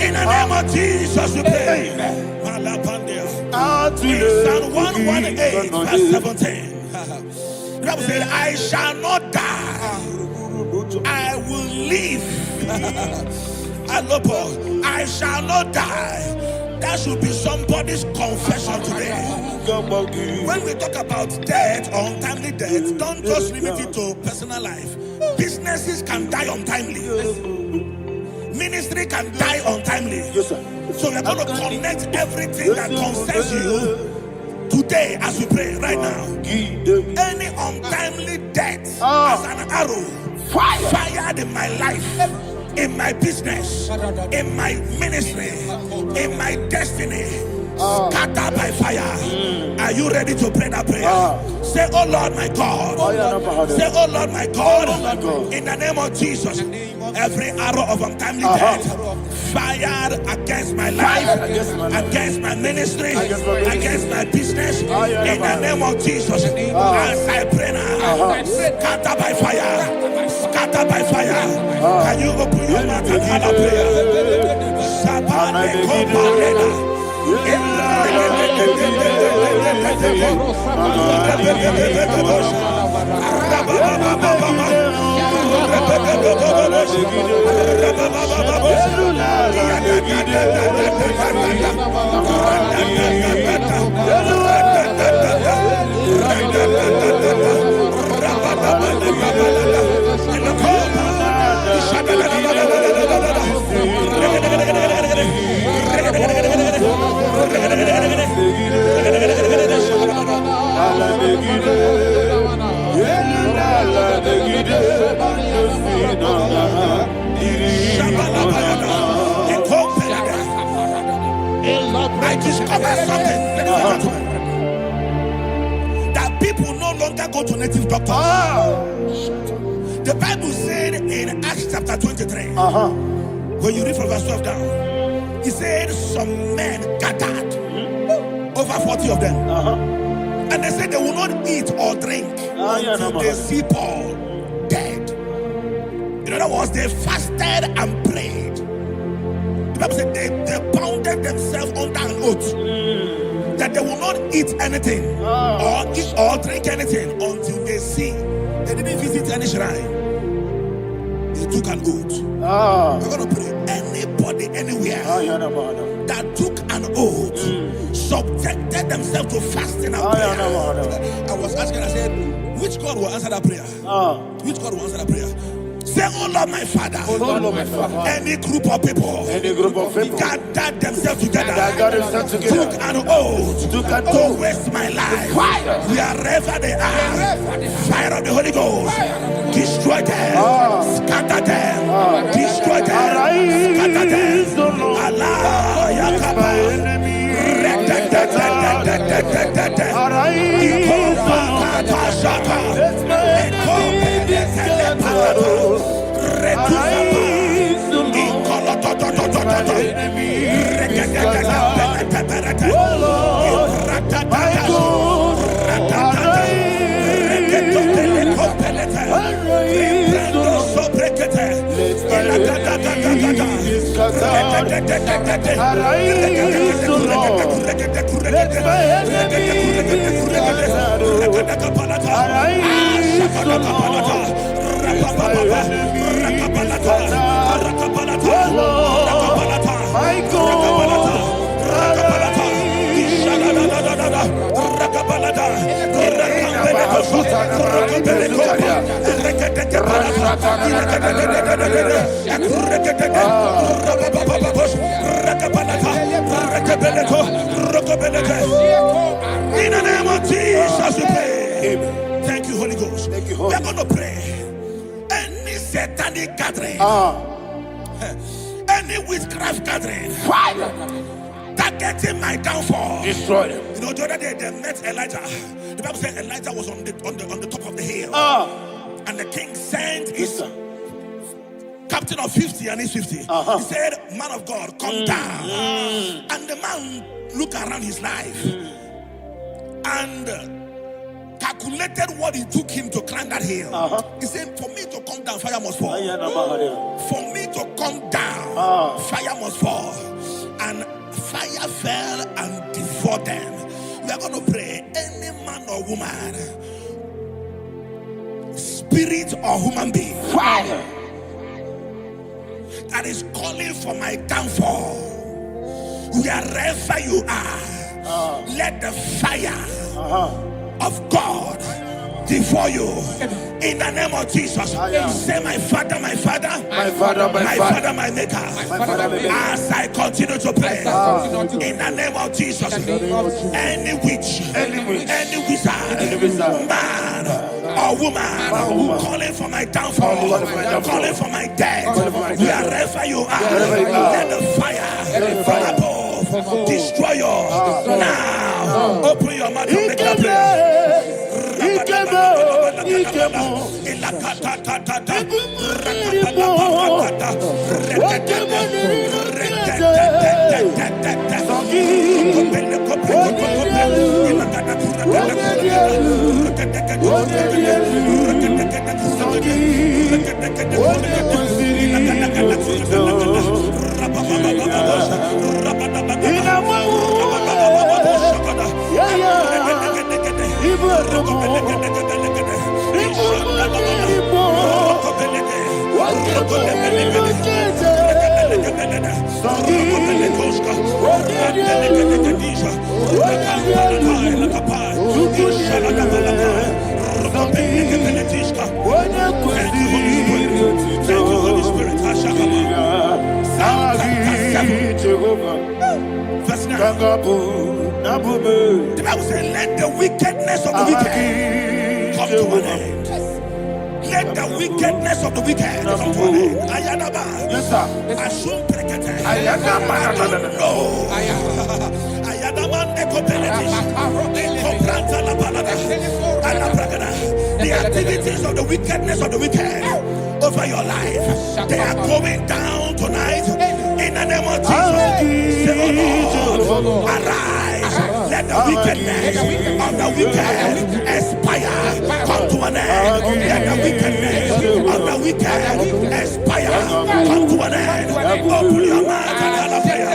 In the name of Jesus, we pray. In Psalm 118, verse 17, the Bible said, I shall not die, I will live. I shall not die. That should be somebody's confession today. When we talk about death or untimely death, don't just limit it to personal life. Businesses can die untimely. Ministry can die untimely. Yes, sir. So we're going to connect everything that concerns you today as we pray right now. Any untimely death as an arrow fired in my life, in my business, in my ministry, in my destiny, scattered by fire. Are you ready to pray that prayer? Say, oh Lord my God. Say, oh Lord my God. In the name of Jesus, every arrow of untimely death fired against my life, against my ministry, against my business, in the name of Jesus, as I pray now, scatter by fire, scatter by fire. Can you open your mouth and have a prayer? I discovered something that people no longer go to native doctors. The Bible said in Acts chapter 23, when you read from verse 12 down, it said some men gathered, over 40 of them, and they said they will not eat or drink until they see Paul dead. In other words, they fasted and prayed. The Bible said they bounded themselves under an oath that they will not eat anything or eat or drink anything until they see. They didn't visit any shrine. They took an oath. We're going to pray. Anybody, anywhere that took an oath, subjected themselves to fasting and prayer. I was asking, I said, which God will answer that prayer? Which God will answer that prayer? Say, oh Lord my Father, any group of people gathered themselves together, took an oath to waste my life. Wherever they are, fire of the Holy Ghost, destroy them, scatter them, destroy them, scatter them. Allah, Yakaba. In the name of Jesus, we pray. Amen. Thank you, Holy Ghost. Thank you, Holy. We're going to pray. Any satanic gathering, any witchcraft gathering, fire, targeting my downfall, destroy them. You know, the other day they met Elijah. The Bible said Elijah was on the top of the hill, and the king sent his captain of 50 and his 50. He said, "Man of God, come down." And the man looked around his life and calculated what it took him to climb that hill. He said, "For me to come down, fire must fall. For me to come down, fire must fall." And fire fell and devoured them. We are going to pray. Any man or woman, spirit or human being, fire, that is calling for my downfall, wherever you are, let the fire of God devour you in the name of Jesus. Say, "My Father, my Father, my Father, my Father, my Maker." As I continue to pray in the name of Jesus, any witch, any wizard, man or woman calling for my downfall, calling for my death, wherever you are, let the fire from above destroy you now. Open your mouth and make that prayer. The Bible says, "Let the wickedness of the wicked come to an end." Let the wickedness of the wicked come to an end. Ayadaba. Yes, sir. Assume prekete. Ayadaba. No. Ayadaba nekopeletis. Nekopranta la balada. Alabragada. The activities of the wickedness of the wicked over your life, they are going down tonight in the name of Jesus. Say, "Oh Lord, arise. Let the wickedness of the wicked expire, come to an end. Let the wickedness of the wicked expire, come to an end." Open your mouth and have a prayer.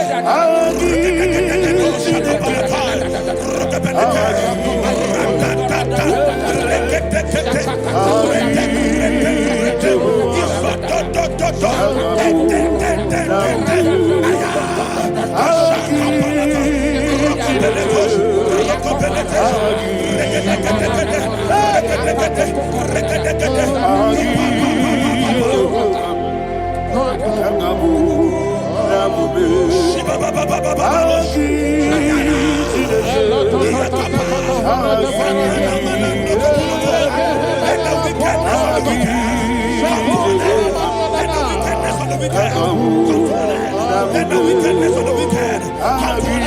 Let the wickedness of the wicked come to an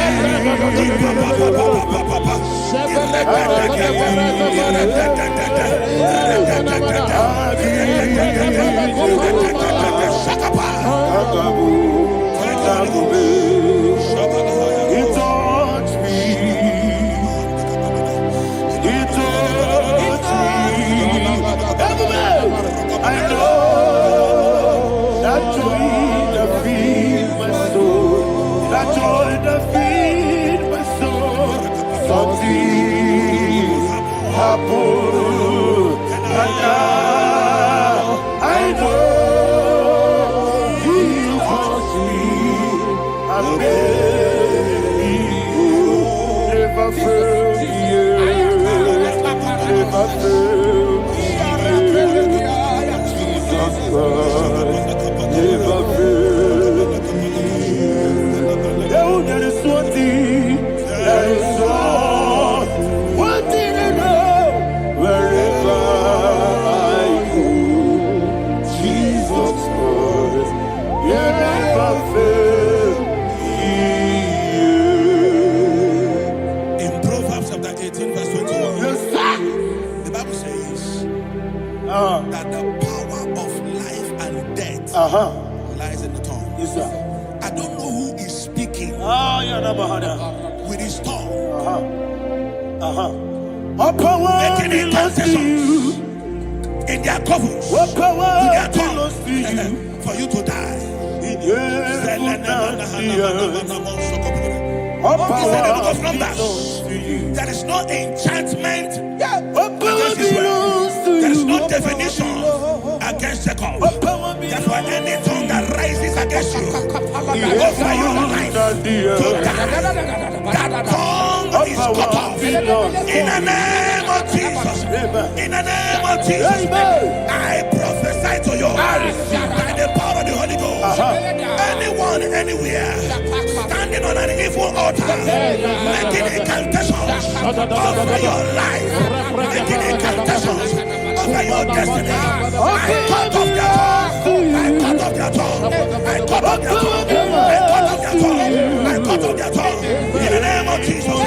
Never fail you. That the power of life and death lies in the tongue. Yes, sir. I don't know who is speaking with his tongue. Making incantations in their covens with their tongue for you to die. He said in the book of Numbers, there is no enchantment against Israel. There is no definition against Jacob. Therefore, any tongue that rises against you over your life to die, that tongue is cut off. In the name of Jesus. In the name of Jesus. I prophesy to you by the power of the Holy Ghost. Anyone, anywhere, standing on an evil altar, making incantations over your life, making incantations over your destiny, I cut off their tongue. I cut off their tongue. I cut off their tongue. I cut off their tongue. I cut off their tongue. In the name of Jesus.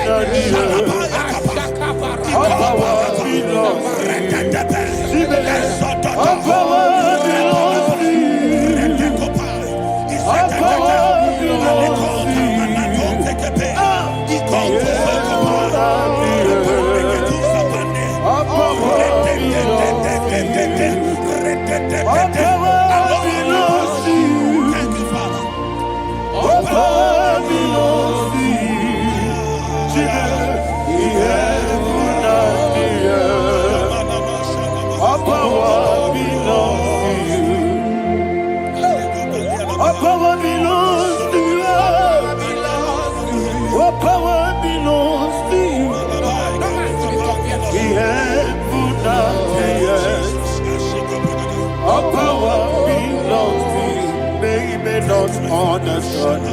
Understand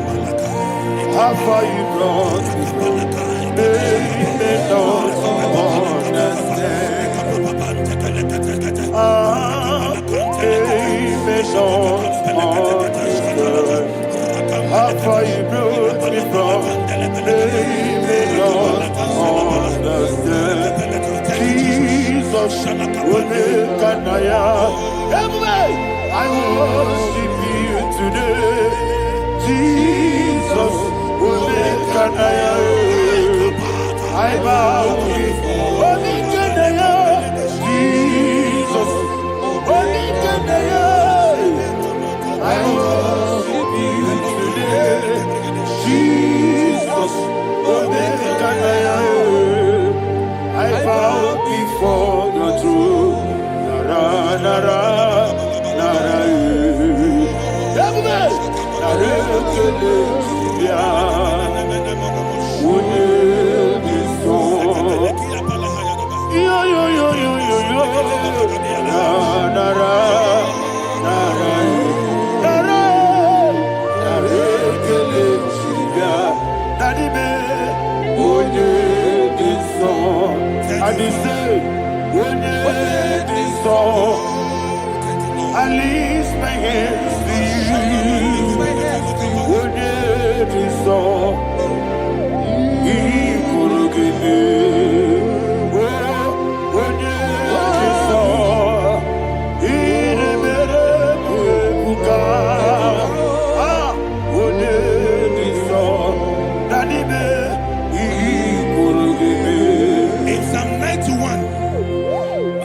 how far you brought me, they don't understand. They don't understand how far you brought me from. They don't understand. Jesus, will make I worship you today. Jesus, I bow before Jesus, I worship you today. Jesus, I bow before the throne. I lift my hands to you. When it is all, he could give me. When it is all, he never could come. When it is all, that he could give me. In Psalm 91,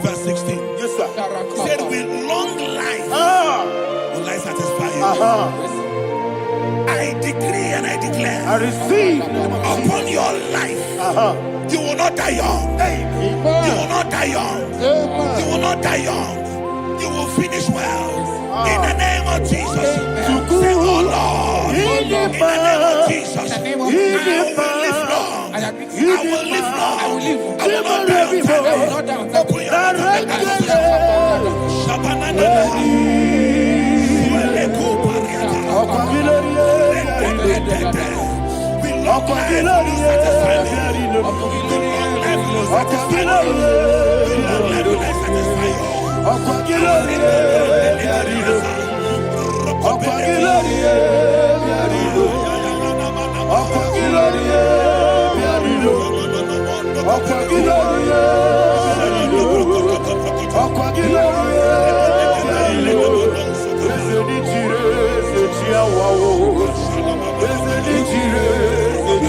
verse 16, yes, sir. He said, with long life will I satisfy you. I decree and I declare, I receive upon your life, you will not die young. You will not die young. You will not die young. You will finish well. In the name of Jesus. Say, oh Lord, in the name of Jesus, I will live long. will live long. I will not die on time. Open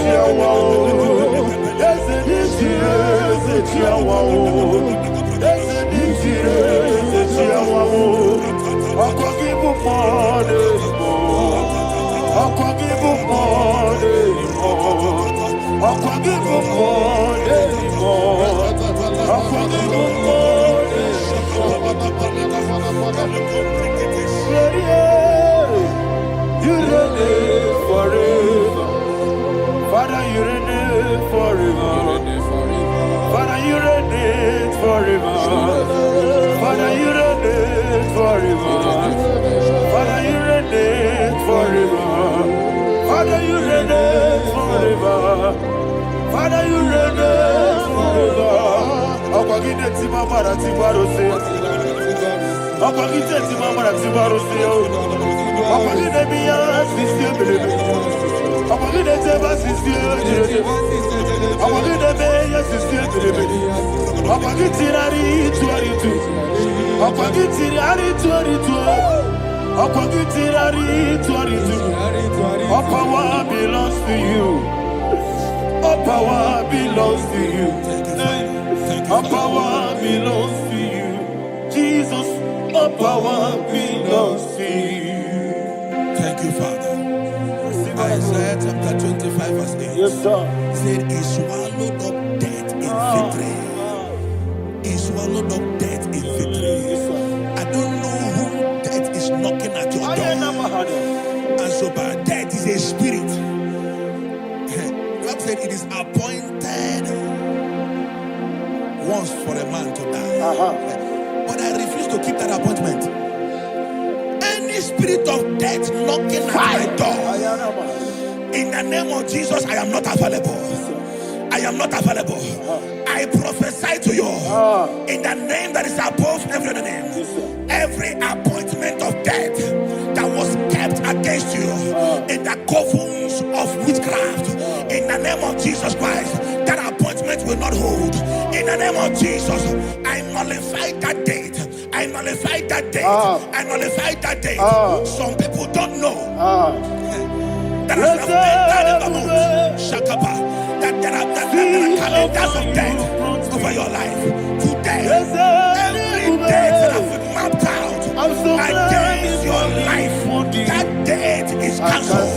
your mouth. Father, you reign forever. Father, you reign forever. Father, you reign forever. Father, you reign forever. Father, you reign forever. Father, you reign forever. Akwagide timamara tibarose. Akwagide timamara tibarose. Akwagide biya sisiye. Akwagide teba sisiye. Akwagide beya sisiye. Akwagide tirari tuaritu. Akwagide tirari tuaritu. Akwagide tirari tuaritu. All power belongs to you. All power belongs to you. All power belongs to you. Jesus, all power belongs to you. Thank you, Father. Isaiah chapter 25 verse 8. Yes, sir. Said he swallowed up death in victory. He swallowed up death in victory. Yes, sir. I don't know who death is knocking at your door. And so but death is a spirit. God said it is appointed once for a man to die. But I refuse to keep that appointment. Any spirit of death knocking at my door, in the name of Jesus, I am not available. I am not available. I prophesy to you in the name that is above every other name. Every appointment of death that was kept against you in the covens of witchcraft, in the name of Jesus Christ, that appointment will not hold. In the name of Jesus, I nullify that date. I nullify that date. I nullify that date. Some people don't know that as of Shakapa, that there are calendars of death over your life. Today, every date that I've mapped out against your life, that date is cancelled.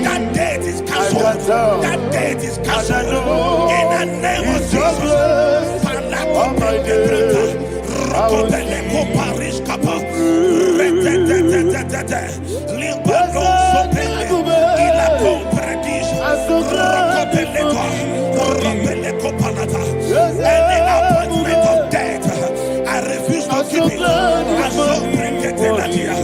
That date is cancelled. That date is cancelled. In the name of Jesus. Any appointment of death, I refuse to keep it. I so bring it in that year.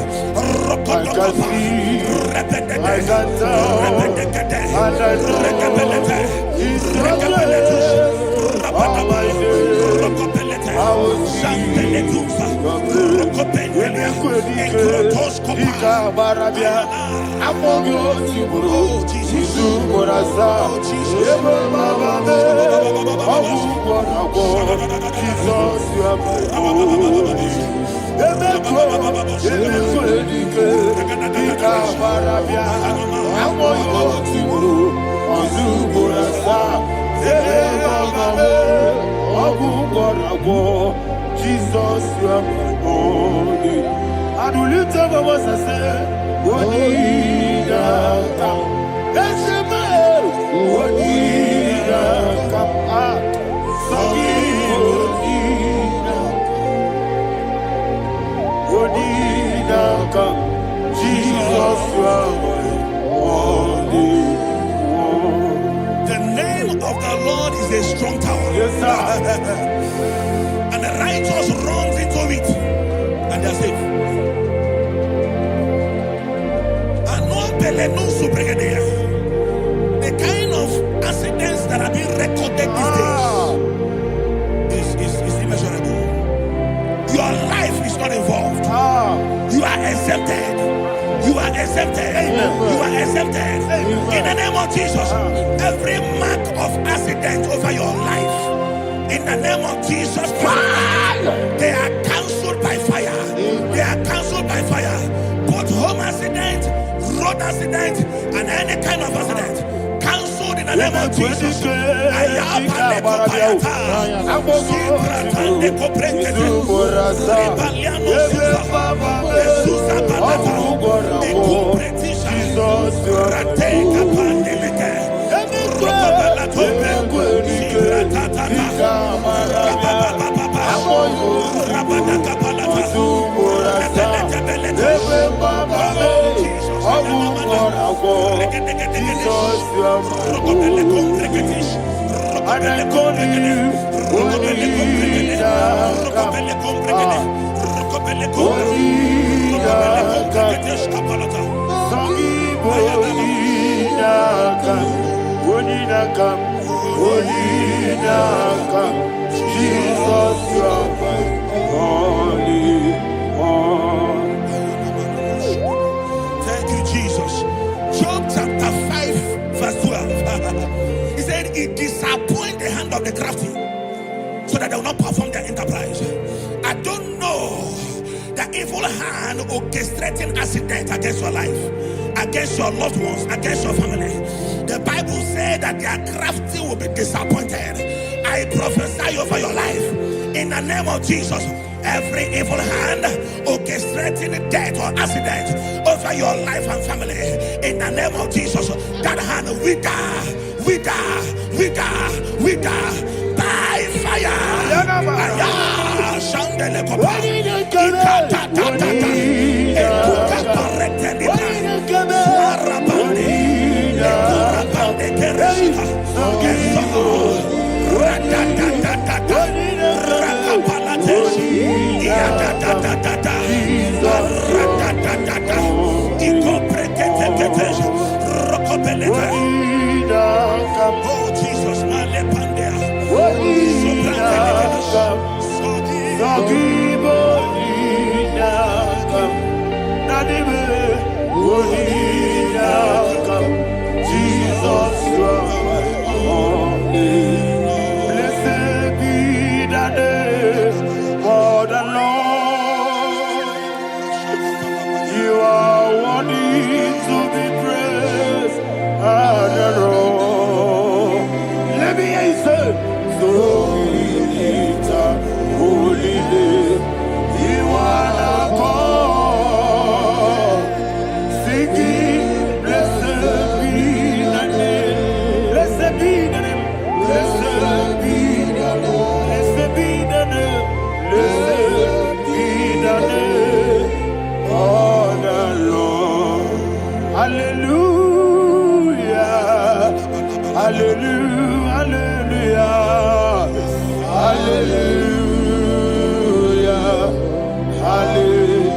Jesus, you are my holy. And will you tell me what I say? What did I come? That's a man. What did I come? What did I come? Jesus, you are my holy. The name of the a strong tower. Yes, sir. And the righteous runs into it and they are safe. The kind of accidents that are being recorded these days is immeasurable. Your life is not involved. You are exempted. You are exempted. You are exempted. In the name of Jesus, every mark of accident over your life, in the name of Jesus Christ, they are cancelled by fire. They are cancelled by fire. Both home accident, road accident, and any kind of accident, cancelled in the name of Jesus. Thank you, Jesus. Job chapter 5, verse 12. He said, it disappoints the hand of the crafty, so that they will not perform their enterprise. I don't know the evil hand orchestrating accident against your life, against your loved ones, against your family. The Bible said that their crafty will be disappointed. I prophesy over your life in the name of Jesus. Every evil hand orchestrating death or accident over your life and family, in the name of Jesus, that hand wither by fire. Oh Jesus, blessed be the name of the Lord. You are worthy to be praised and adored. Let me hear you say, so we lift up holy name. You are the God. Singing, blessed be the name. Blessed be the name. Blessed be the name. Blessed be the name. Blessed be the name of the Lord. Hallelujah. Hallelujah. Hallelujah. Hallelujah. Hallelujah.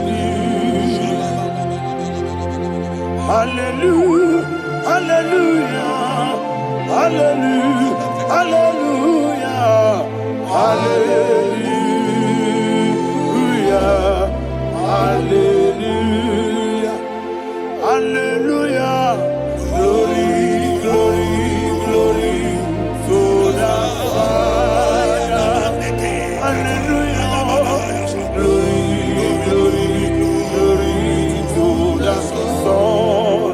Hallelujah. Hallelujah. Hallelujah. Hallelujah. Hallelujah. Hallelujah. Glory, glory, glory to the Father. Hallelujah. Glory, glory, glory to the Son.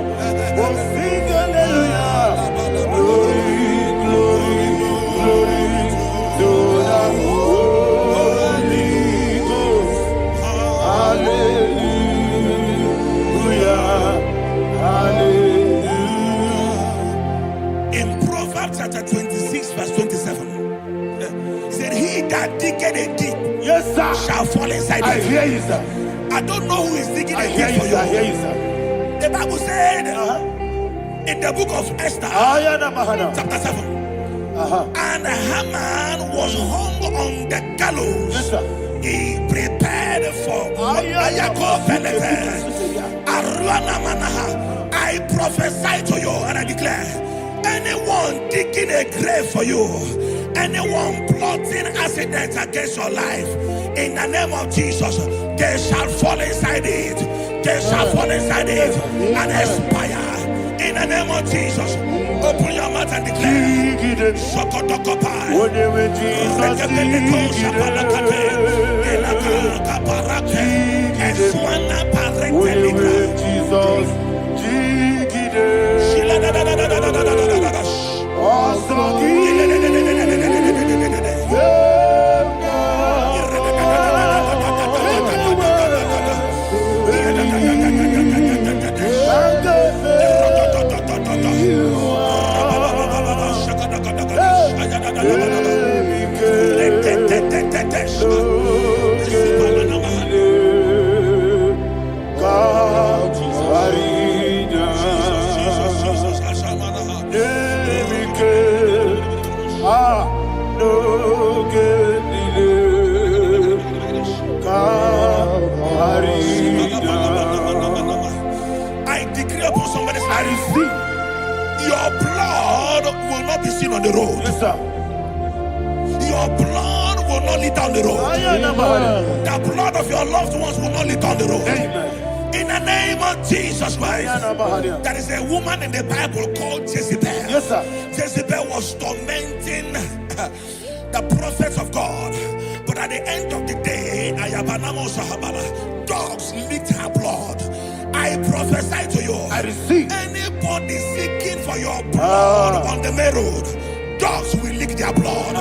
Oh, sing hallelujah. Glory, glory, glory to the Holy Ghost. Hallelujah. Hallelujah. In Proverbs chapter 26, verse 27, he said, he that diggeth a deep, Yes, sir, shall fall inside I it. hear you, sir. I don't know who is digging I a hear deep you, for sir. I hear you. you, sir. The Bible said in the book of Esther, chapter 7, And Haman was hung on the gallows. Yes, sir. He prepared for I prophesy to you and I declare, anyone digging a grave for you, anyone plotting accidents against your life, in the name of Jesus, they shall fall inside it. They shall fall inside it and expire. In the name of Jesus, open your mouth and declare. I decree upon somebody's life, your blood will not be seen on the road. Yes, sir. Your blood will not lead down the road. The blood of your loved ones will not lead down the road. Amen. In the name of Jesus Christ. There is a woman in the Bible called Jezebel. Yes, sir. Jezebel was tormenting the prophets of God. But at the end of the day, dogs licked her blood. I prophesy to you. I receive. Anybody seeking for your blood on the main road, dogs will lick their blood.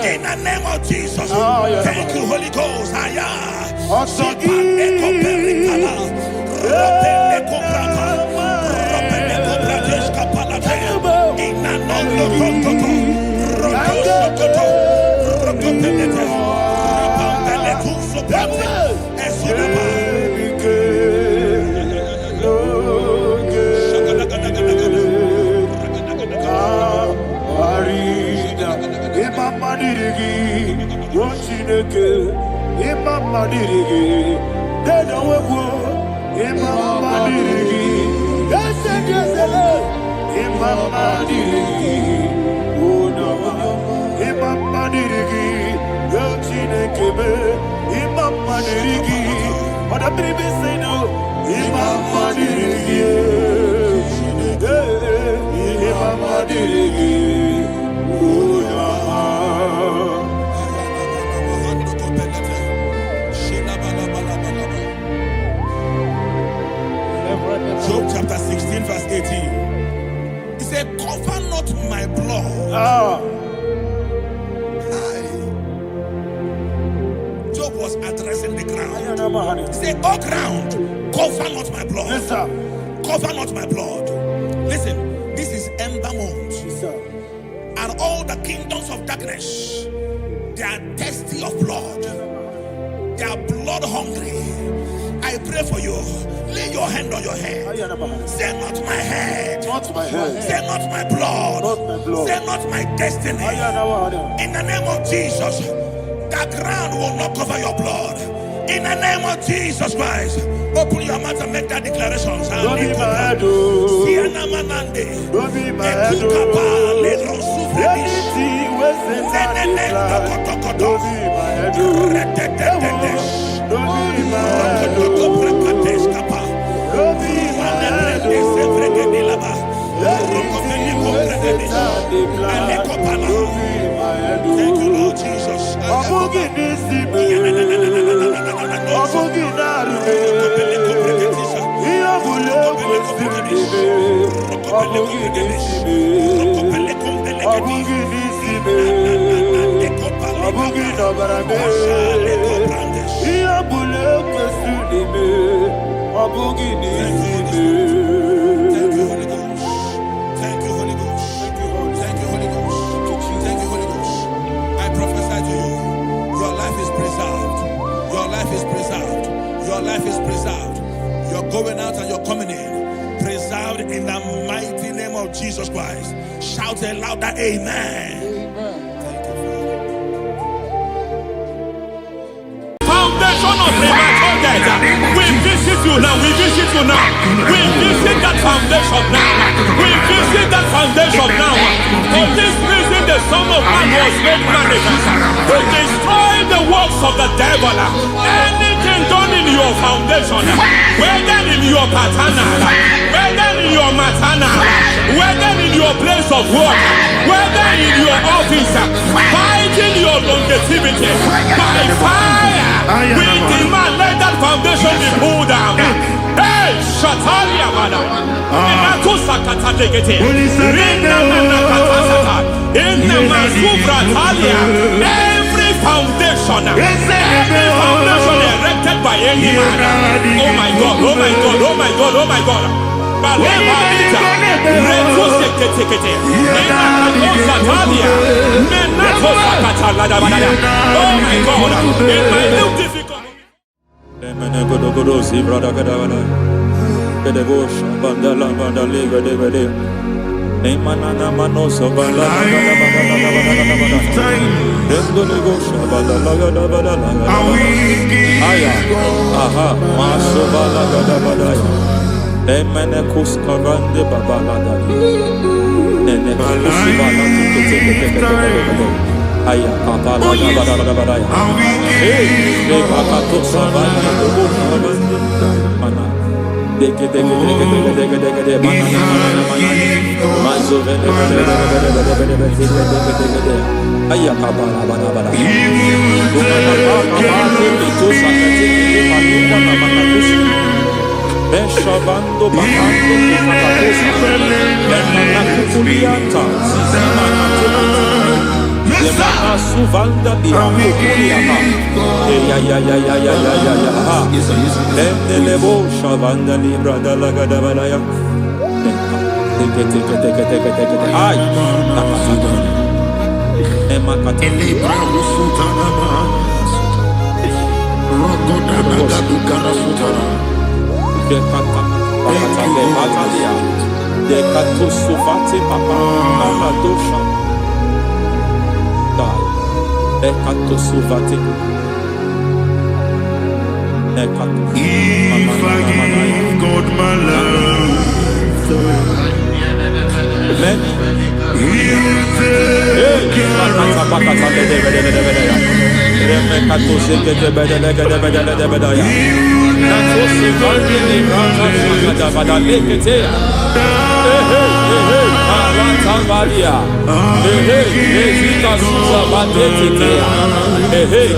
In the name of Jesus. Thank you, Holy Ghost. Job chapter 16 verse 18. He said, cover not my blood. Job was addressing the ground. He said, oh ground, cover not my blood. Yes, sir. Cover not my blood. Listen, this is ember month. Yes, sir. And all the kingdoms of darkness, they are thirsty of blood. They are blood hungry. I pray for you. Lay your hand on your head. Say not my head. Not my head. Say not my blood. Not my blood. Say not my destiny. In the name of Jesus, the ground will not cover your blood. In the name of Jesus Christ, open your mouth and make that declaration. Don't be my head. Don't be my head. Anything was in that decline. Don't be my head. Don't be my head. Don't be my head. Thank you, Lord Jesus. Your life is preserved. You're going out and you're coming in. Preserved in the mighty name of Jesus Christ. Shout a louder amen. you now. We visit you now. We visit that foundation now. We visit that foundation now. For this reason, the Son of Man was made manifest to destroy the works of the devil. Anything done in your foundation, whether in your paternal, whether in your maternal, whether in your place of work, whether in your office, fighting your longevity by fire, we demand let that foundation be pulled down. Hey, Shatalia Mada, Inakusakata Legate, in the Masubra Talia, every foundation erected by any man. Oh my God, oh my God, oh my God, oh my God. Balebalita, Rekosekete, Inakusatalia, Menakosakatalada. Oh my God, it might look difficult. Aya kapala badaya. Mana. Deke Aya kapala badaya. Beshavando bakando kukulianta Yemana suvanda bihakuliaka Lebo shavanda libra dalagadabalaya Teke Ay Nakasada Emakata Libra Usutanama Rogoda Nagadukara Sutara Dekata Bakata Bematalia Dekatu Suvati Papa Amadosha Ekato suvati. Ekato. If I give God my love, then He will take care of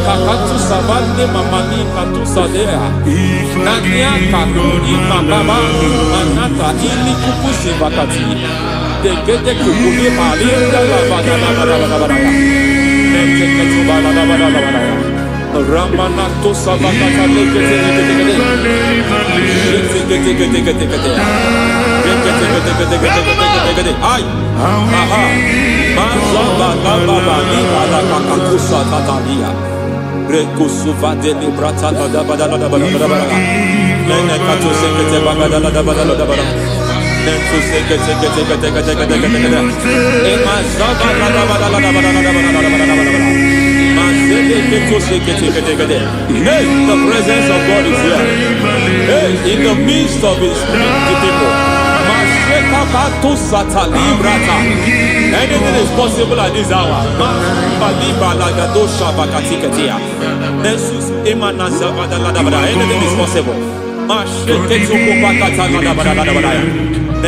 Kakatu savande mamani katu sadea. Nania kakuni mababa manata ili kukusi bakati. Dekete kukuni malinda la bada. Nekete tubala la bada. Ramanato sabakata lekete. Ay. Aha. Mazaba baba ni bala kakakusa tatalia. Rekusuva de librata da bada. Nene kato sekete bagada da bada. Nentu sekete. E mazaba da bada. Hey, the presence of God is here. Hey, in the midst of His people. Anything is possible at this hour. Anything is possible. We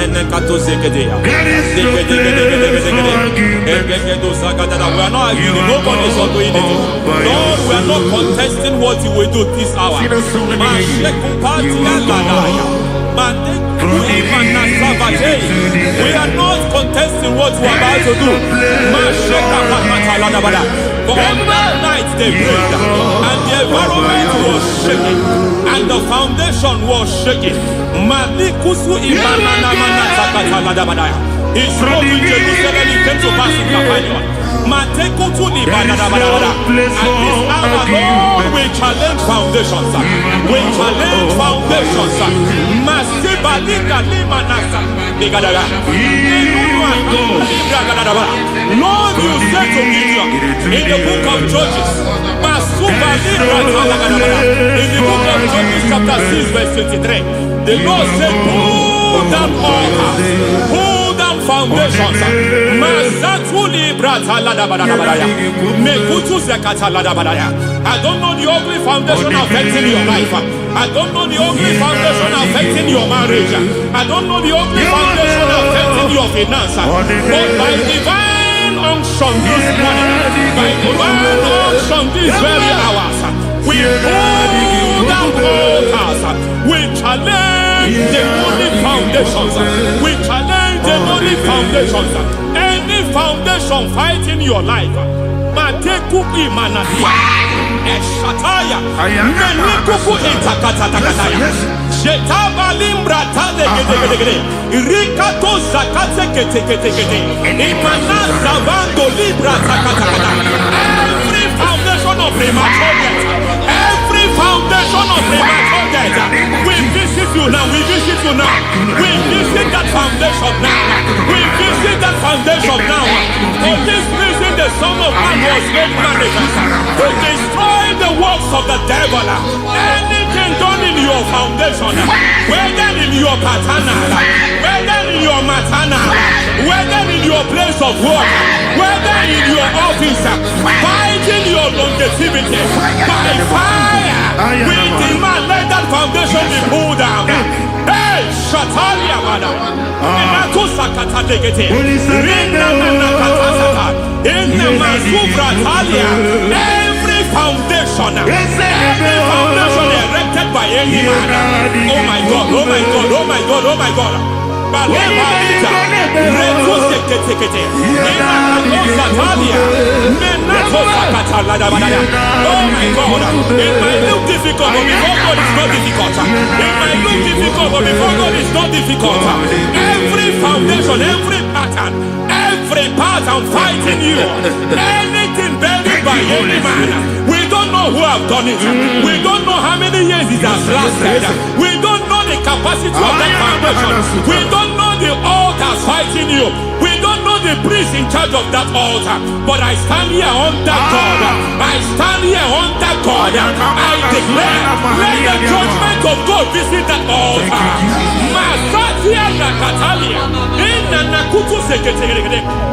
are not arguing. Nobody is doing it. Lord, we are not contesting what you will do this hour. We are not contesting what we are about to do. For all night they prayed, and the environment was shaking, and the foundation was shaking. He spoke in Jerusalem, he came to pass in Capernaum. Mateko to the Badadabada. At this hour, Lord, we challenge foundations. We challenge foundations. Masibaliga limanasa. Lord, you said to Gideon in the book of Judges, in the book of Judges chapter 6 verse 23, the Lord said, pull down altars, pull down foundations. I don't know the ugly foundation affecting your life. I don't know the ugly foundation affecting your marriage. I don't know the ugly foundation affecting your finance. But by divine unction this morning, by divine unction these very hours, we pull down altars. We challenge demonic foundations. We challenge demonic foundations. Any foundation fighting your life, Mateku Imanadia, Eshataya, Menikuku Itakatatakataya, Shetabalimbra Tade, Rikato Zakate Ketekete, Imanaza Vando Libra Takataka. Every foundation of premature death, every foundation of premature death, we visit you now, we visit you now, we visit that foundation now, we visit that foundation now. For this reason, the Son of Man was made manifest to destroy the works of the devil. Anything done in your foundation, whether in your paternal, whether in your maternal, whether in your place of work, whether in your office, fighting your longevity by fire, we demand let that foundation be pulled down. Hey, Shatalia Bada, Sakata Degete, every foundation erected by any man. Oh my God, oh my God, oh my God, oh my God. Oh my God, it might look difficult, but before God it's not difficult. It might look difficult, but before God it's not difficult. Every foundation, every pattern fighting you, anything buried by any man, we don't know who have done it. We don't know how many years it has lasted. We don't know the capacity of that foundation. We don't know the altars fighting you. We don't know the priest in charge of that altar. But I stand here under God. I stand here under God. I declare, let the judgment of God visit that altar.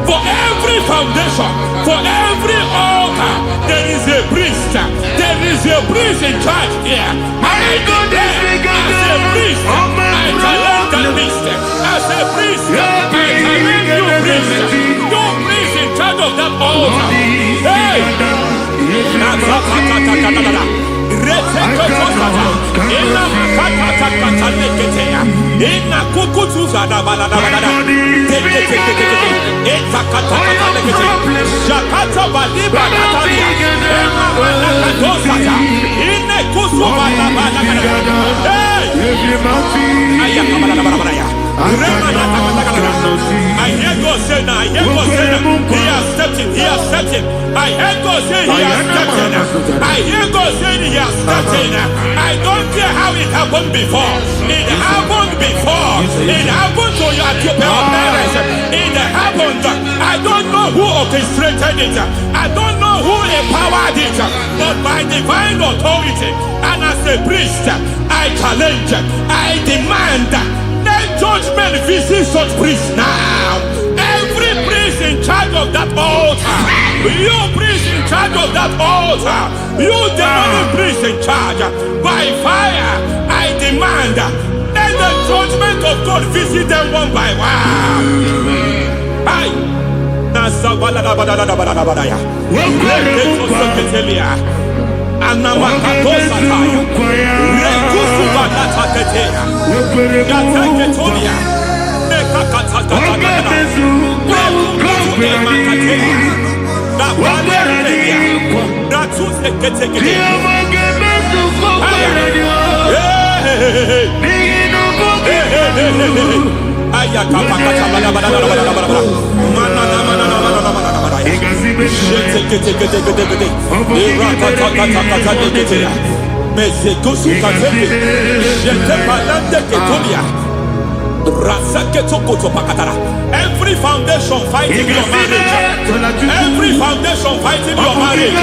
For every foundation, for every altar, there is a priest. There is a priest in charge here. I declare, as a priest, I challenge that priest. As a priest, I challenge you priest. You priest in charge of that altar. Hey! I hear God say now, I hear God say now, he has stepped in, he has stepped in. I hear God say he has stepped in. I hear God say he has stepped in. I don't care how it happened before. It happened before. It happened to your parents. It happened. I don't know who orchestrated it. I don't know who empowered it. But by divine authority and as a priest, I challenge, I demand, let judgment visit such priests now. Every priest in charge of that altar, you priest in charge of that altar, you demonic priest in charge, by fire, I demand, let the judgment of God visit them one by one. Aye. Every foundation fighting your marriage, every foundation fighting your marriage,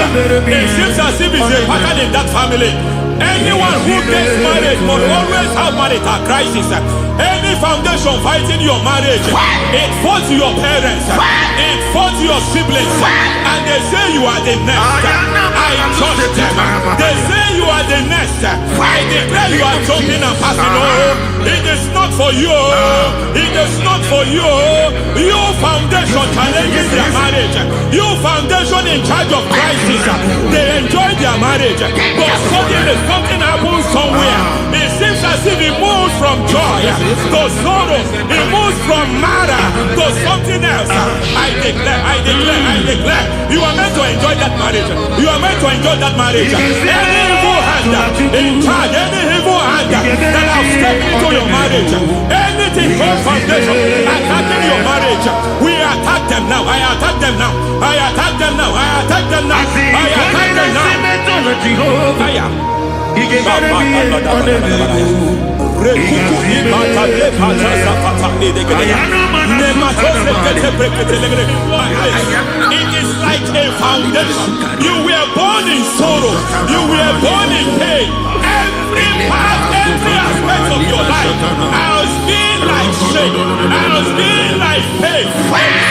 it seems as if it's a pattern in that family. Anyone who gets married must always have marital crisis. Any foundation fighting your marriage, it fought your parents, it fought your siblings, and they say you are the next. I judge them. They say you are the next. I declare you are jumping and passing. Oh, it is not for you. It is not for you. Your foundation challenges their marriage. Your foundation in charge of crisis. They enjoy their marriage, but suddenly something happens somewhere. It seems as if it moves from joy to sorrow. It moves from matter to something else. I declare, you are meant to enjoy that marriage. You are meant to enjoy that marriage. Any evil hand in charge, any evil hand that have stepped into your marriage, anything called foundation attacking your marriage, we attack them now. I attack them now. I attack them now. I attack them now. I attack them now. It is like a foundation. You were born in sorrow. You were born in pain. Every part, every aspect of your life has been like shame. Has been like pain.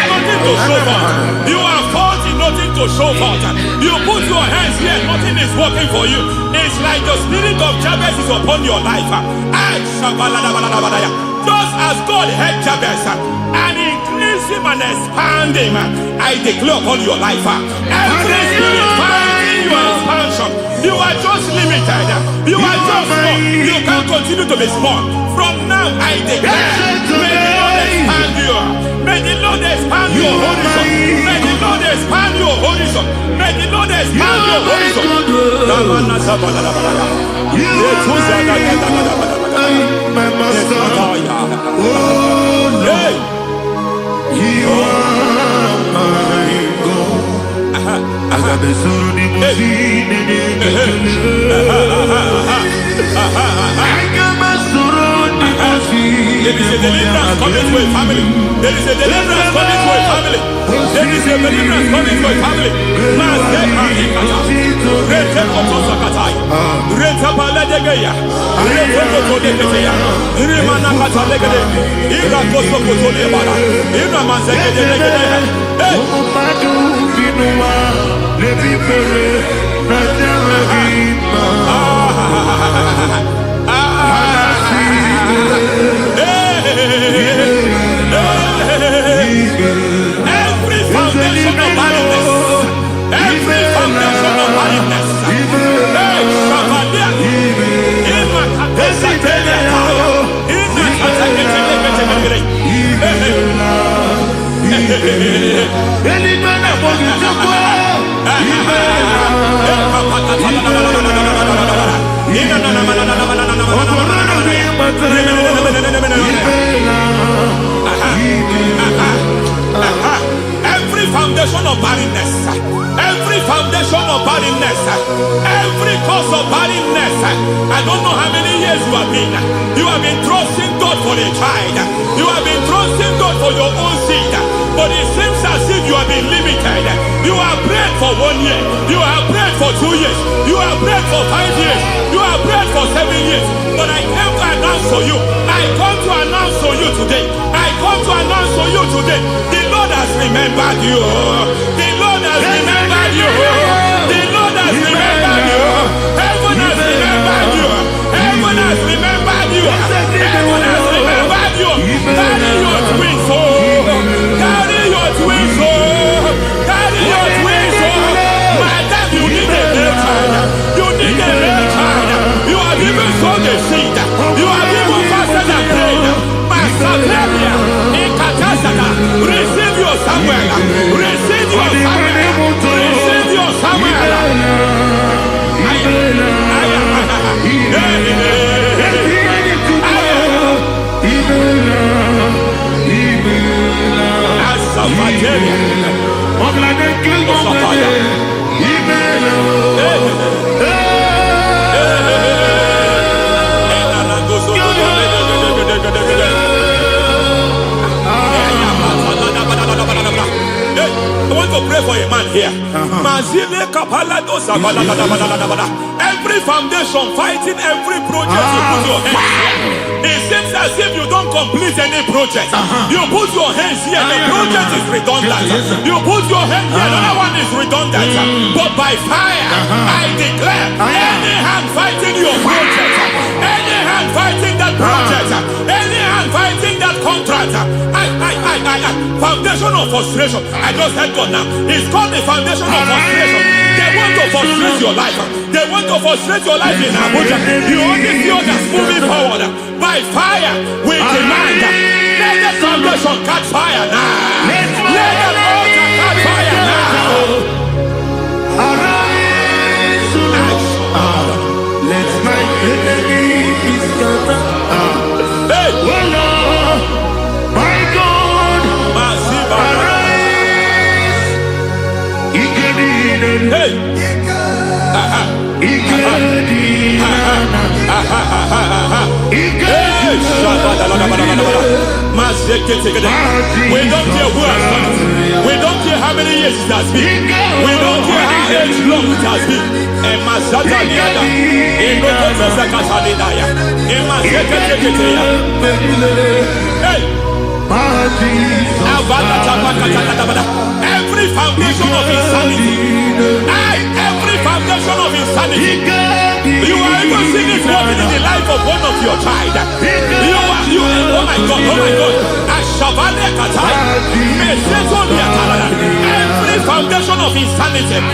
Nothing to show for. You are faulty, nothing to show for. You put your hands here, nothing is working for you. It's like the spirit of Jabez is upon your life. Just as God had Jabez and increased him and expand him, I declare upon your life. Every spirit finding your expansion, you are just limited. You are just small. You can't continue to be small. From now, I declare, may the Lord expand you. May the Lord expand your horizon. May the Lord expand your horizon. May the Lord expand your horizon. My master, oh Lord, you are my God. I got the soul in my feet. I got my soul in my feet. There is a deliverance coming to a family. There is a deliverance coming to a family. There is a deliverance coming to a family. Every foundation of barrenness, every foundation of barrenness, every foundation of barrenness, every foundation of barrenness, every cause of barrenness. I don't know how many years you have been trusting God for a child. You have been trusting God for your own seed, but it seems as if you have been limited. You have prayed for 1 year, you have prayed for 2 years, you have prayed for 5 years, you have prayed for 7 years. But I came to announce for you, I come to announce for you today, I come to announce for you today, the Lord has remembered you. The Lord has remembered you. The Lord has remembered you. Heaven has remembered you. Heaven has remembered you. Heaven has remembered you. Carry your twins, oh. Carry your twins, oh. Carry your twins, oh. Madam, you need a real child. You need a real child. You have even sown the seed. You have even fasted and prayed. Masaperia, Ekatasata, receive your Samuel. Receive your Samuel. Receive your Samuel. I want to pray for a man here. Every foundation fighting every project you put your hands here. It seems as if you don't complete any project. You put your hands here, the project is redundant. You put your hand here, another one is redundant. But by fire, I declare, any hand fighting your project, any hand fighting that project, any hand fighting that contract, foundation of frustration. I just heard God now. It's called the foundation of frustration. They want to frustrate your life. They want to frustrate your life in Abuja. You only see others moving forward. By fire, we demand. Let the foundation catch fire now. Let the altar catch fire now. Arise, let my enemies be scattered. Hey, Oh Lord, my God, arise. hey, we don't care who has done it. We don't care how many years it has been. We don't care how age long it has been. Every foundation of insanity, every foundation of insanity, you are even seeing it working in the life of one of your child. Oh my God, every foundation of insanity,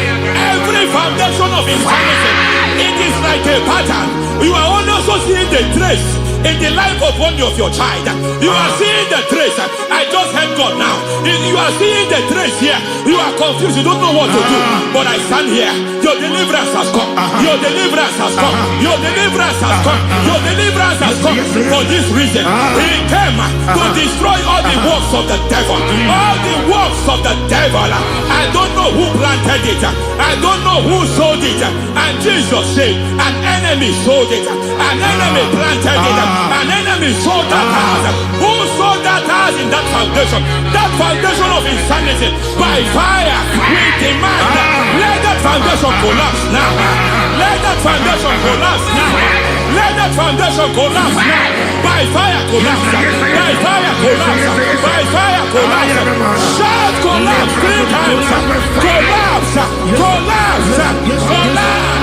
it is like a pattern. You are also seeing the trace in the life of one of your child. You are seeing the trace. I just heard God now. You are seeing the trace here. You are confused. You don't know what to do. But I stand here. Your deliverance has come. Your deliverance has come. Your deliverance has come. Your deliverance has come. For this reason, He came to destroy all the works of the devil. All the works of the devil. I don't know who planted it. I don't know who sold it. And Jesus said, an enemy sold it. An enemy planted it. An enemy sold that house. Who sold that house in that foundation? That foundation of insanity. By fire, we demand, let that foundation collapse now. Let that foundation collapse now. Let that foundation collapse now. By fire, collapse. By fire, collapse. By fire, collapse. Shout collapse 3 times. Collapse. Collapse. Collapse.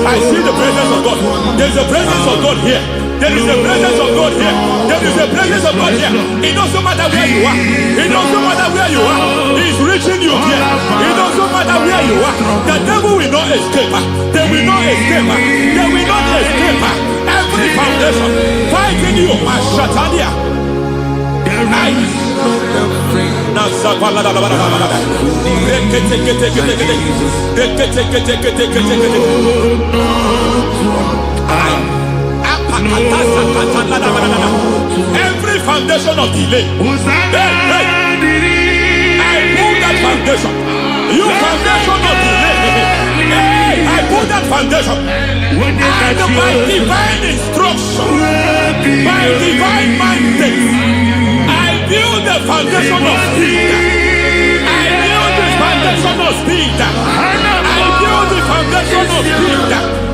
I see the presence of God. There's a presence of God here. There is a presence of God here. There is a presence of God here. It doesn't matter where you are. It doesn't matter where you are. He's reaching you here. It doesn't matter where you are. The devil will not escape. They will not escape. They will not escape. Every foundation fighting you, Mashatania. Every foundation of delay, I pull that foundation. You foundation of delay, I pull that foundation. And by divine instruction, by divine mandate, I build the foundation of speed. I build the foundation of speed. I build the foundation of speed.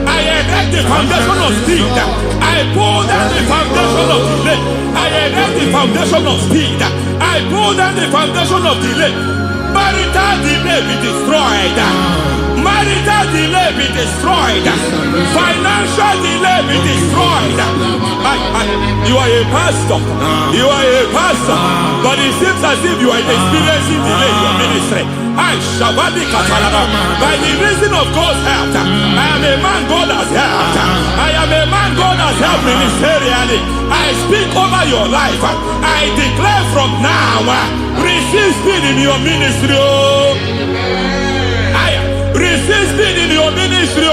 I erect the foundation of speed. I pull down the foundation of delay. I erect the foundation of speed. I pull down the foundation of delay. Marital delay be destroyed. Marital delay be destroyed. Financial delay be destroyed. You are a pastor. You are a pastor. But it seems as if you are experiencing delay in your ministry. By the reason of God's help, I am a man God has helped. I am a man God has helped ministerially. I speak over your life. I declare from now, receive speed in your ministry. Receive speed in your ministry.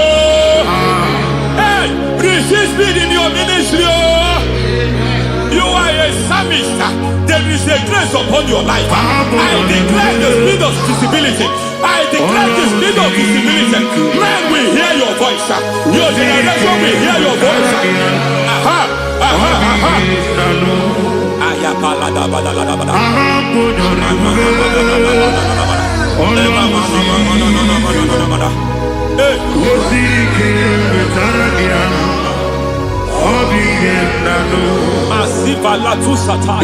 Hey, receive speed in your ministry. You are a psalmist. There is a grace upon your life. I declare the spirit of visibility. I declare the spirit of visibility. Men will hear your voice. Your generation will hear your voice. Aha, aha, aha. Asiva la tu sata.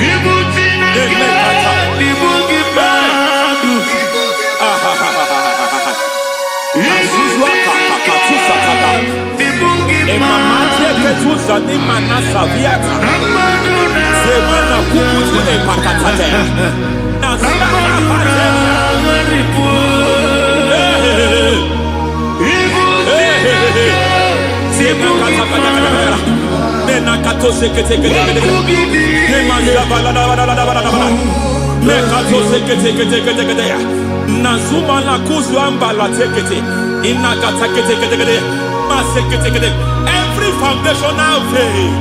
Every foundational veil,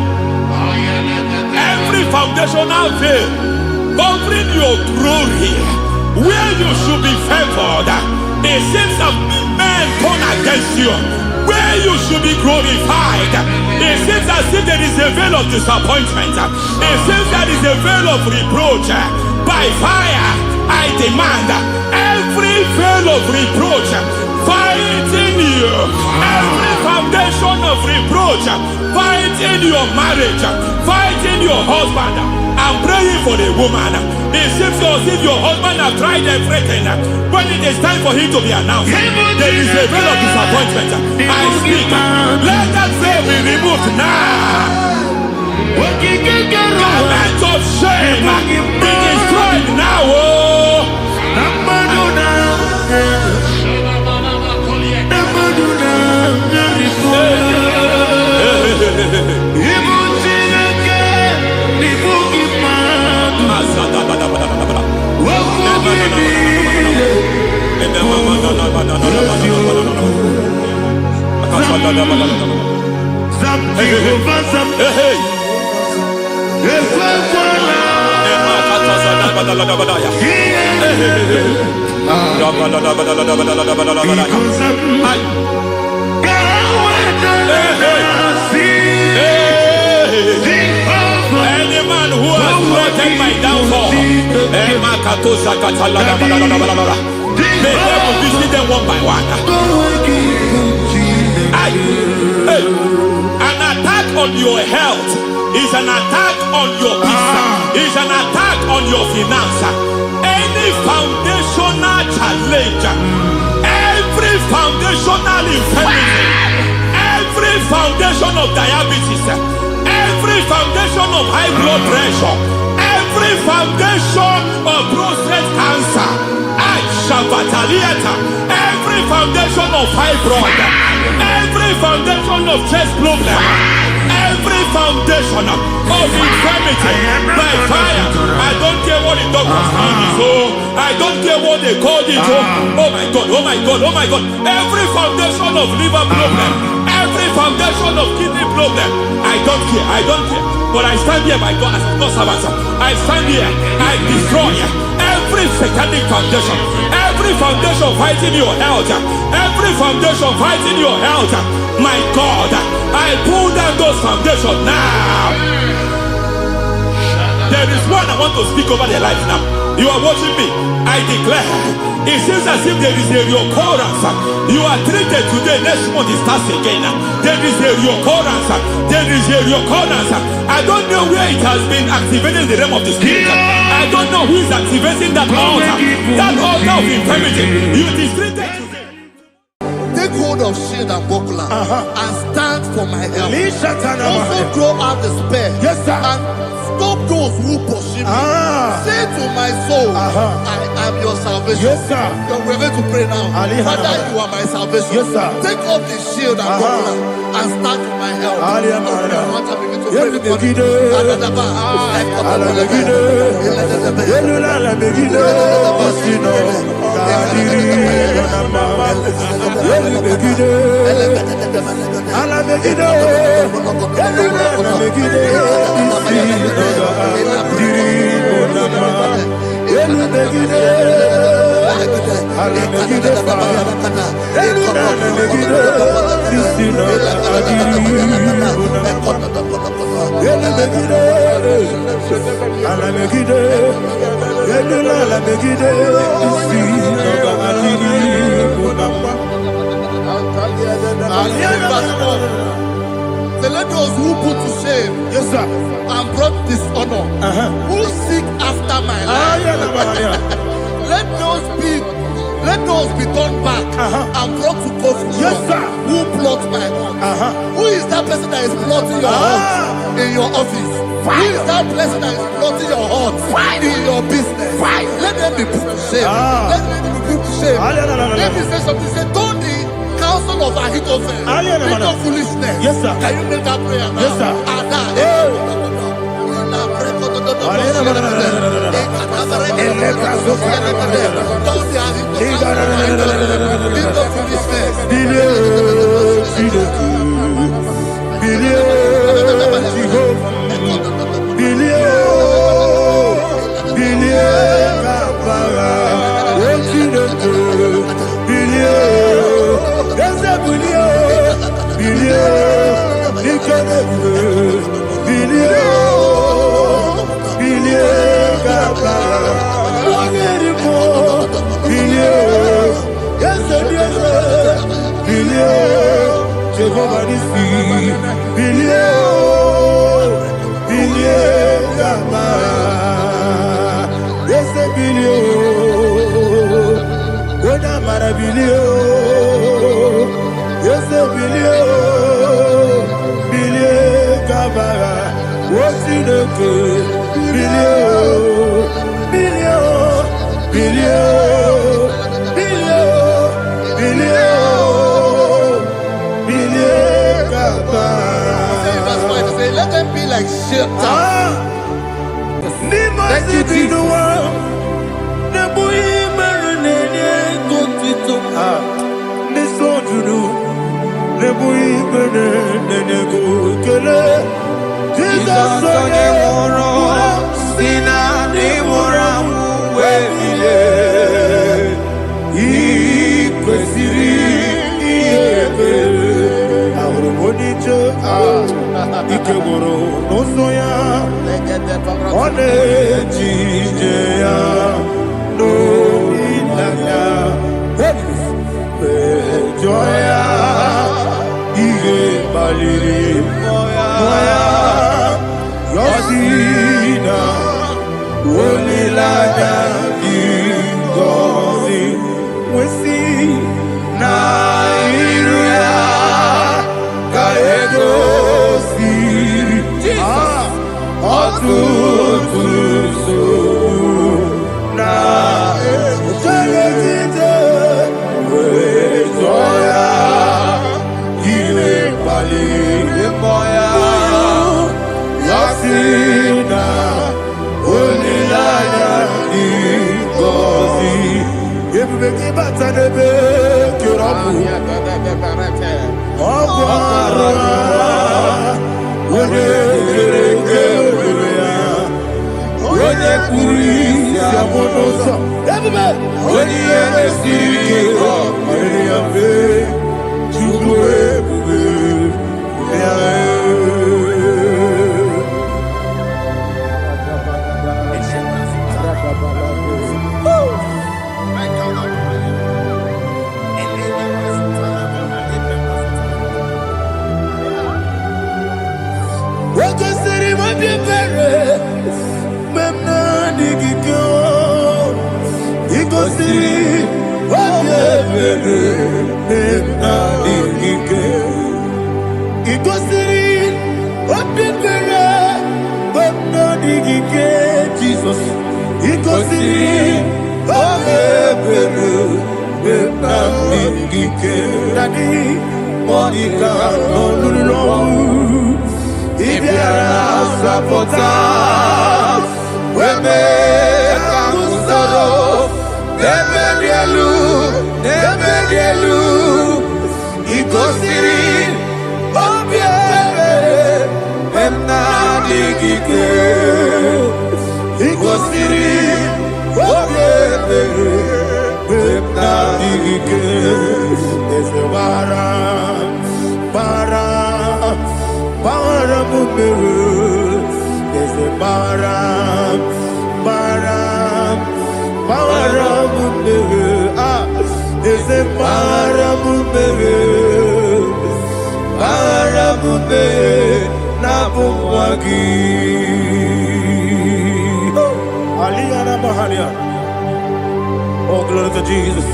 every foundational veil covering your glory, where you should be favored, it seems that men turn against you. Where you should be glorified, it seems as if there is a veil of disappointment. It seems there is a veil of reproach. By fire, I demand every veil of reproach fighting you, every foundation of reproach fighting your marriage, fighting your husband. I'm praying for the woman. It seems as if your husband has tried everything. When it is time for him to be announced, there is a veil of disappointment. I speak. Let that veil be removed now. Garment of shame be destroyed now. Any man who has plotted my downfall, may devil visit them one by one. An attack on your health is an attack on your peace, is an attack on your finance. Any foundational challenge, every foundational infirmity, every foundation of diabetes, every foundation of high blood pressure, every foundation of prostate cancer, every foundation of fibroid, every foundation of chest problem, every foundation of infirmity, by fire. I don't care what the doctors call it, so I don't care what they called it. Oh my God, oh my God, oh my God. Every foundation of liver problem, every foundation of kidney problem, I don't care, I don't care. But I stand here, my God, as a servant. I stand here, I destroy every satanic foundation, every foundation fighting your health, every foundation fighting your health. My God, I pull down those foundations now. There is one I want to speak over their life now. You are watching me. I declare, it seems as if there is a reoccurrence. You are treated today, next month it starts again. There is a reoccurrence. There is a reoccurrence. I don't know where it has been activated in the realm of the spirit. I I don't know who is activating that altar. That altar of infirmity. You distributed. Take hold of shield and buckler and stand for my help. Also throw out the spear. Yes, sir. And stop those who pursue me. Say to my soul, I am your salvation. Yes, sir. We're going to pray now. Father, you are my salvation. Yes, sir. Take off the shield and buckler and stand for my help. Let those who put to shame, Yes, sir. and brought dishonor, who seek after my life. Let those be turned back and brought to confusion. Yes, sir. Who plot my heart? Who is that person that is plotting your heart in your office? Who is that person that is plotting your heart in your business? Let them be put to shame. Let them be put to shame. Let me say something. Say, don't the counsel of Ahithophel become foolishness. Yes, sir. Can you make that prayer now? Yes, sir. Let them be like shelter. Thank you, Jesus. Ikosi Obebelu Benamike Dani Monica Nolulu Ibiara Sapota Weme Kamusoro Nebedielu Ikosiri Obebelu Benamike Ikosiri Obebelu Benamike Bara Mumeru, there's a Bara Mumeru, there's a Bara Mumeru, Nabuwagi. Aliyana Mahalia. Oh, glory to Jesus.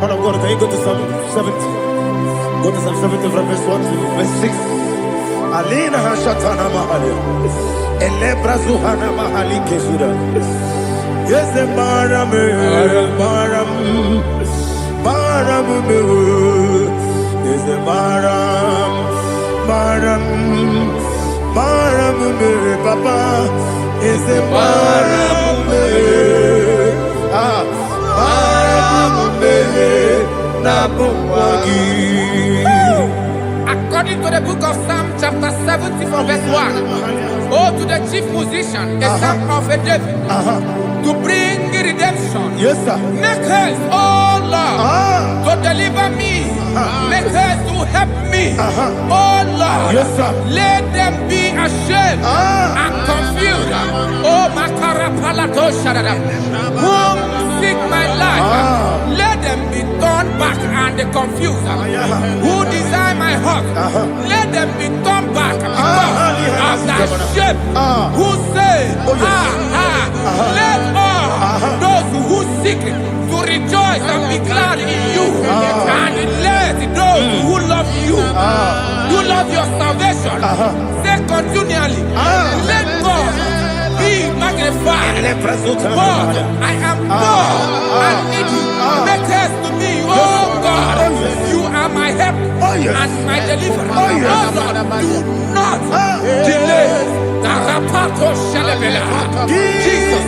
Man of God, can you go to Psalm 70? Go to Psalm 70 from verse 1 to verse 6. Alina Hashatana Mahalia. Elebra Zuhana Mahali Kesuda. Yes, the Baram. Yes, the Baram, Papa. Yes, the Baram. According to the book of Psalm chapter 70 from verse 1, oh, to the chief musician, a son of a David, to bring redemption. Yes, sir. Make haste, oh Lord, to deliver me. Make haste to help me. Oh Lord, yes, sir. Let them be ashamed and confused. Oh, Makarapalato Shadada, whom seek my life, let them be turned back and confused. Who desire my heart, let them be turned back because of that shape. Who say, let all those who seek to rejoice and be glad in you, and let those who love you, who love your salvation, say continually, let God be magnified. God, I am poor and needy. Make haste to me, oh God. You are my help and my deliverer. Oh Lord, do not delay. Tarapato Shalabela. Jesus.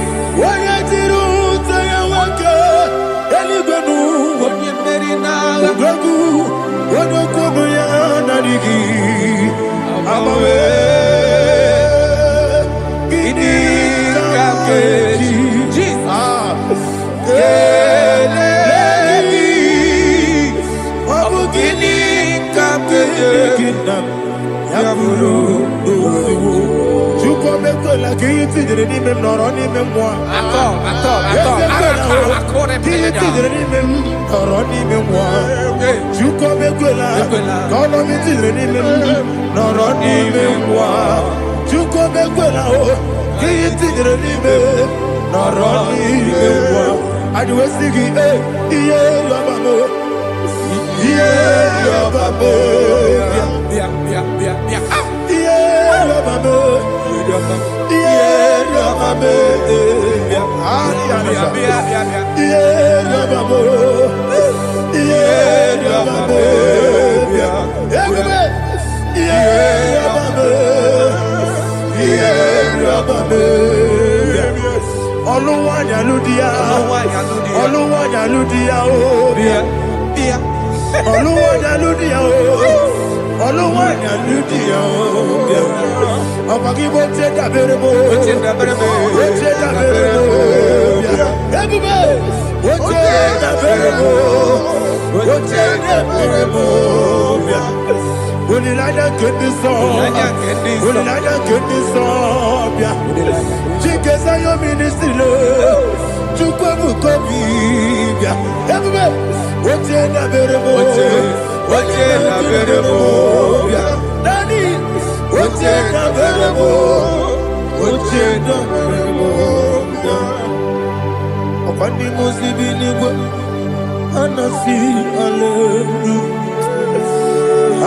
Anasi, hallelujah.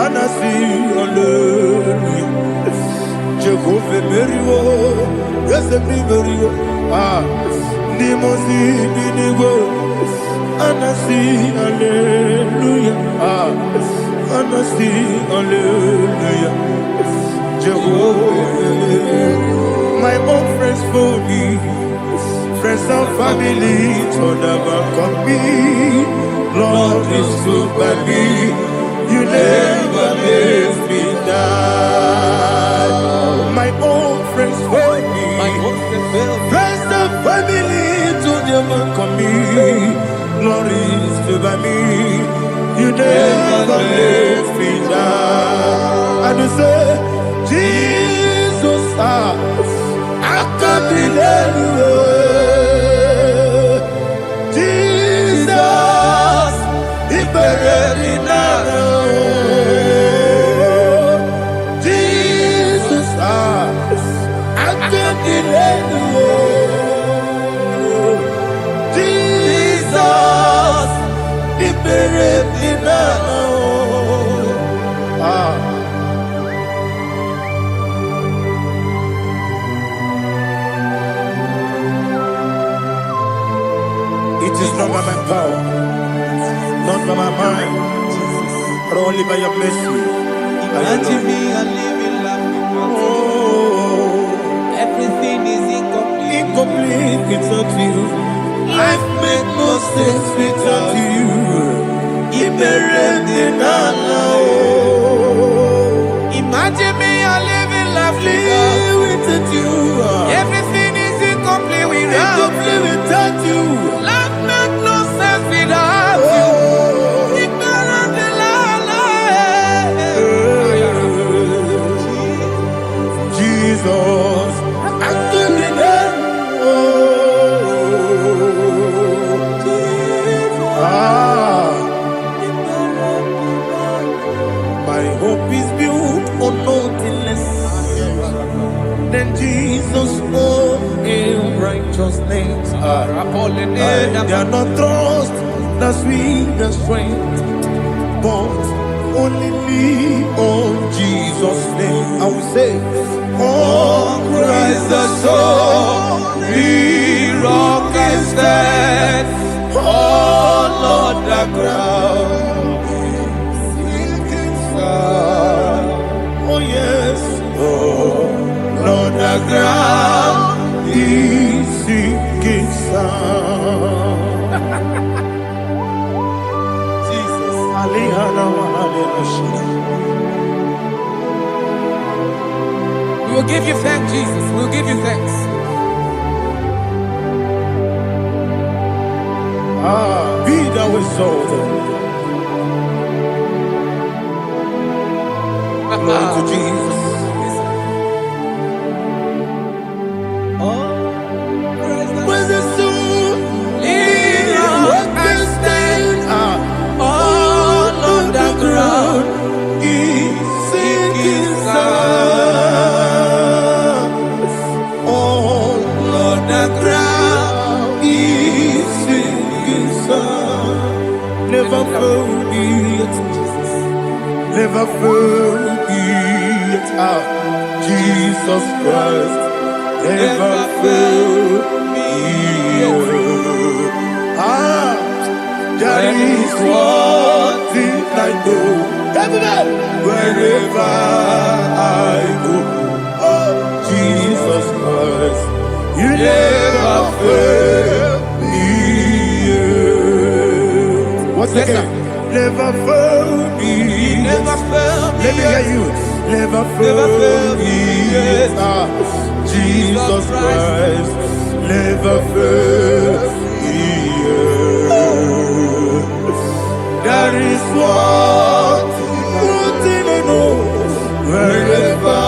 Anasi, hallelujah. Jehovah Merio, yes, me Merio. Nimosi, Binigo. Anasi, hallelujah. Anasi, hallelujah. Jehovah, my own friends for me. Friends and family, so never come me. Lord is good by me. You never let me die. My own friends for me. Friends and family, so never come me. Lord is good by me. You never let me die. And you say, Jesus, I can't believe you. Jesus, I can't delay you. Jesus, the buried It is not by my power, not by my mind, but only by your mercy. Imagine me, I live in life without you. Everything is incomplete. Incomplete without you. Life makes no sense without you. Imagine me, I live in life without you. Everything is incomplete without you. Life makes no sense without you. Jesus, I couldn't my hope is built on nothing less than Jesus' own righteousness. I cannot trust the sweetest strength, but only lean on Jesus' name. I will say, on Christ the solid rock and stand, on Lord the ground. Oh yes, oh Lord the ground is sinking sound. Jesus, We will give you thanks, Jesus. We will give you thanks. Be thou exalted. Glory to Jesus. When the soul what can stand all on the ground is sinking sound. All on the ground is sinking sound. Never forget, never forget Jesus Christ. Never fail me. That is one thing I know. Wherever I go, oh Jesus Christ, you never fail me. What's again? Never fail me. Never fail me. Let me hear you. Never fail me. Jesus Christ never fails me. That is what I know. Wherever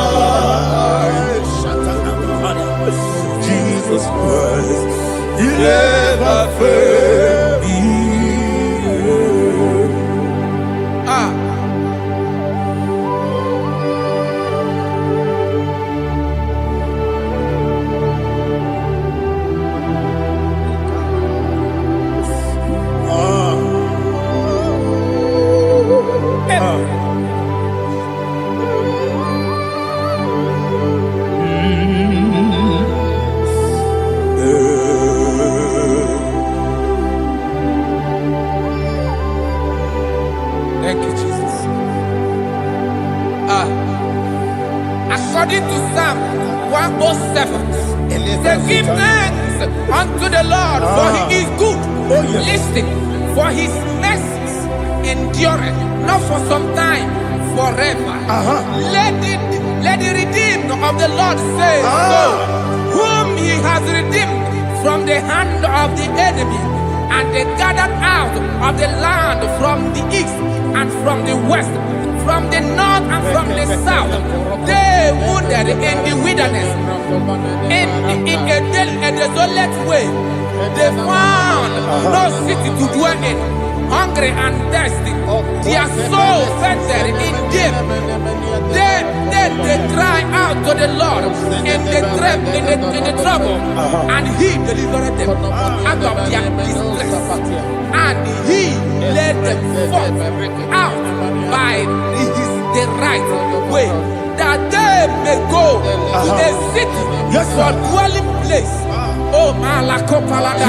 Jesus Christ, you never fail me. Thank you, Jesus. According to Psalm 107, say, give thanks unto the Lord, for he is good. Oh, yes. Listen, for his mercies endureth, not for some time, forever. Let the redeemed of the Lord say so, whom he has redeemed from the hand of the enemy, and they gathered out of the land from the east and from the west, from the north and from the south. They wandered in the wilderness, in a desolate way. They found no city to dwell in, hungry and thirsty. Their soul fainted in deep. They cry out to the Lord in the trouble, and he delivered them out of their distress, and he led them forth out by the right way, that they may go to a city for dwelling place. Oh, Malakopalada,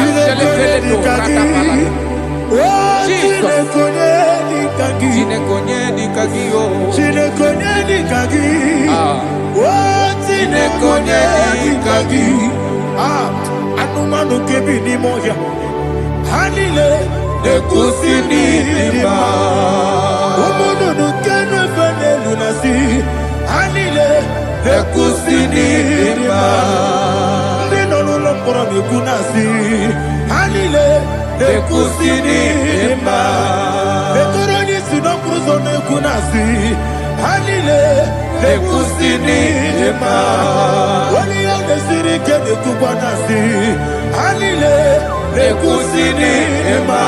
Anumanu kebi ni moja Hanile Nekusini lima Umudu nukenu fene lunasi Hanile Nekusini lima Nino lulokura mikunasi Hanile Nekusini lima Nekuroni sinokruzo nekunasi Hanile Nekusini lima Wani yone sirike nekubwanasi Hanile Nekusini lima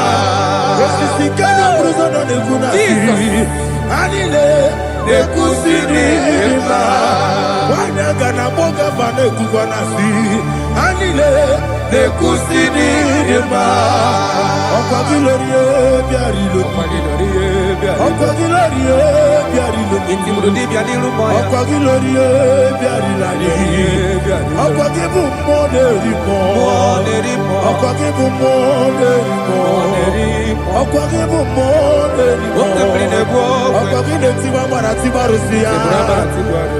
Wesisikana kruzona nekunasi Hanile Nekusini lima Wanagana boga vane kubwanasi Hanile Nekusini lima Okwa gilorie biarilo Okwa gilorie biarilo Okwa gilorie biarilani Okwa gibu moderimo Okwa gibu moderimo Okwa gibu moderimo Okwa gileti mambara tibarusia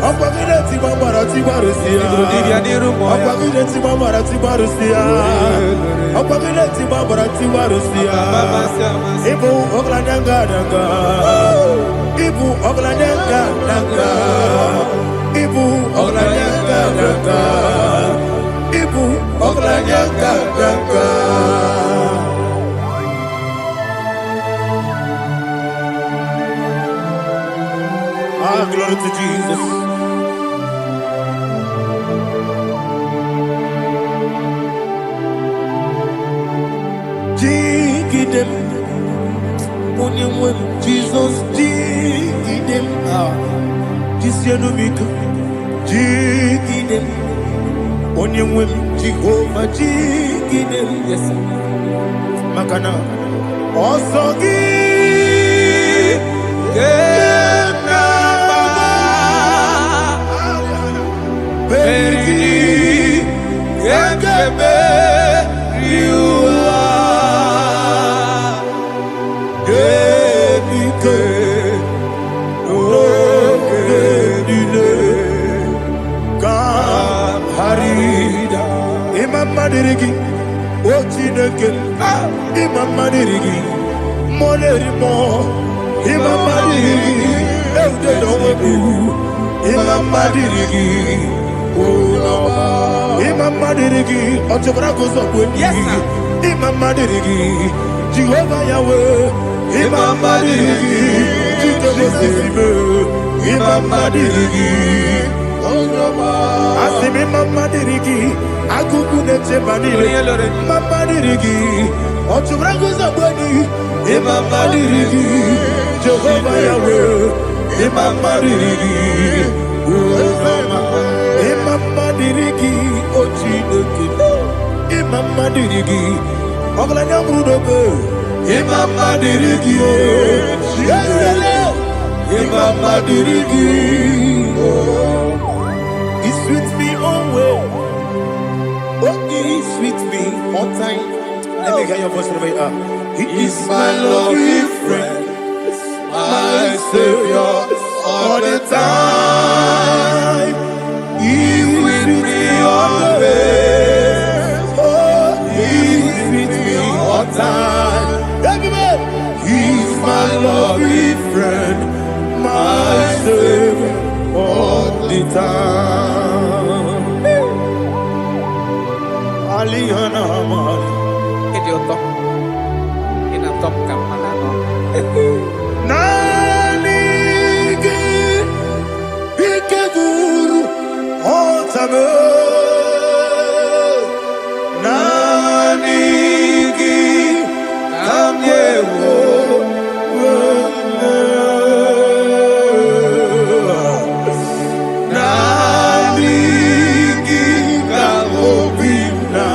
Okwa gileti mambara tibarusia Okwa gileti mambara tibarusia Okwa gileti mambara tibarusia Ibu ogladanga danga Ibu ogladanga danga Ibu ogladanga danga Ibu ogladanga danga Glory to Jesus. Jigidem, Onyemwem, Jesus, Jigidem, Jisianomika, Jigidem, Onyemwem, Jehovah, Jigidem, yes, Makana, Osogi, Pergi, Gagebe, Riua, Gebike, Ogedile, Kamharida, Imam Madirigi, Ochineke, Imam Madirigi, Molerimo, Imam Madirigi, Eudedowebu, Imam Madirigi. Imam Madirigi, Ochobrako Zobweni. Yes, sir. Imam Madirigi, Jehovah Yahweh. Imam Madirigi, Imam Madirigi, Asim Imam Madirigi, Akukune Chebanile. Imam Madirigi, Ochobrako Zobweni. Imam Madirigi, Jehovah Yahweh. Imam Madirigi, Imam Madirigi, Ochineke, Imam Madirigi, Oglanya Brudobe, Imam Madirigi, Imam Madirigi, He's with me always, oh, He's with me on time. Let me hear your voice wherever you are. He is my lovely friend, my my Savior, all the time. He's with me always. Oh, He's with me all time. Everybody, He's my lovely friend, my Savior, all the time. Alihana Mali. Idiota. Inatom ka manano. Nanigi ikeguru otame. Nanigi kamyewo. Nanigi kamobina.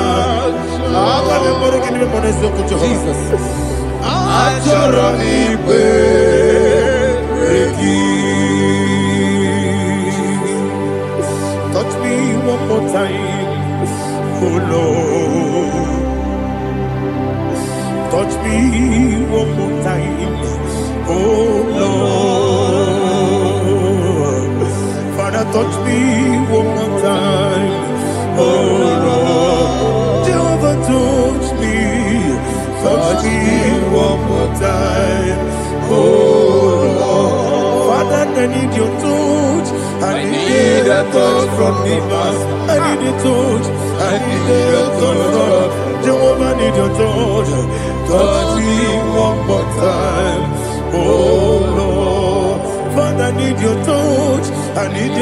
Jesus. Touch me one more time, oh Lord. Touch me one more time, oh Lord. Father, touch me one more time, oh Lord. Jehovah, touch me. Touch me one more time, oh Lord. Father, I need your touch. I need a touch from the Master. I need a touch. I need a touch from Jehovah. I need your touch. Touch me one more time, oh Lord. Father, I need your touch. I need a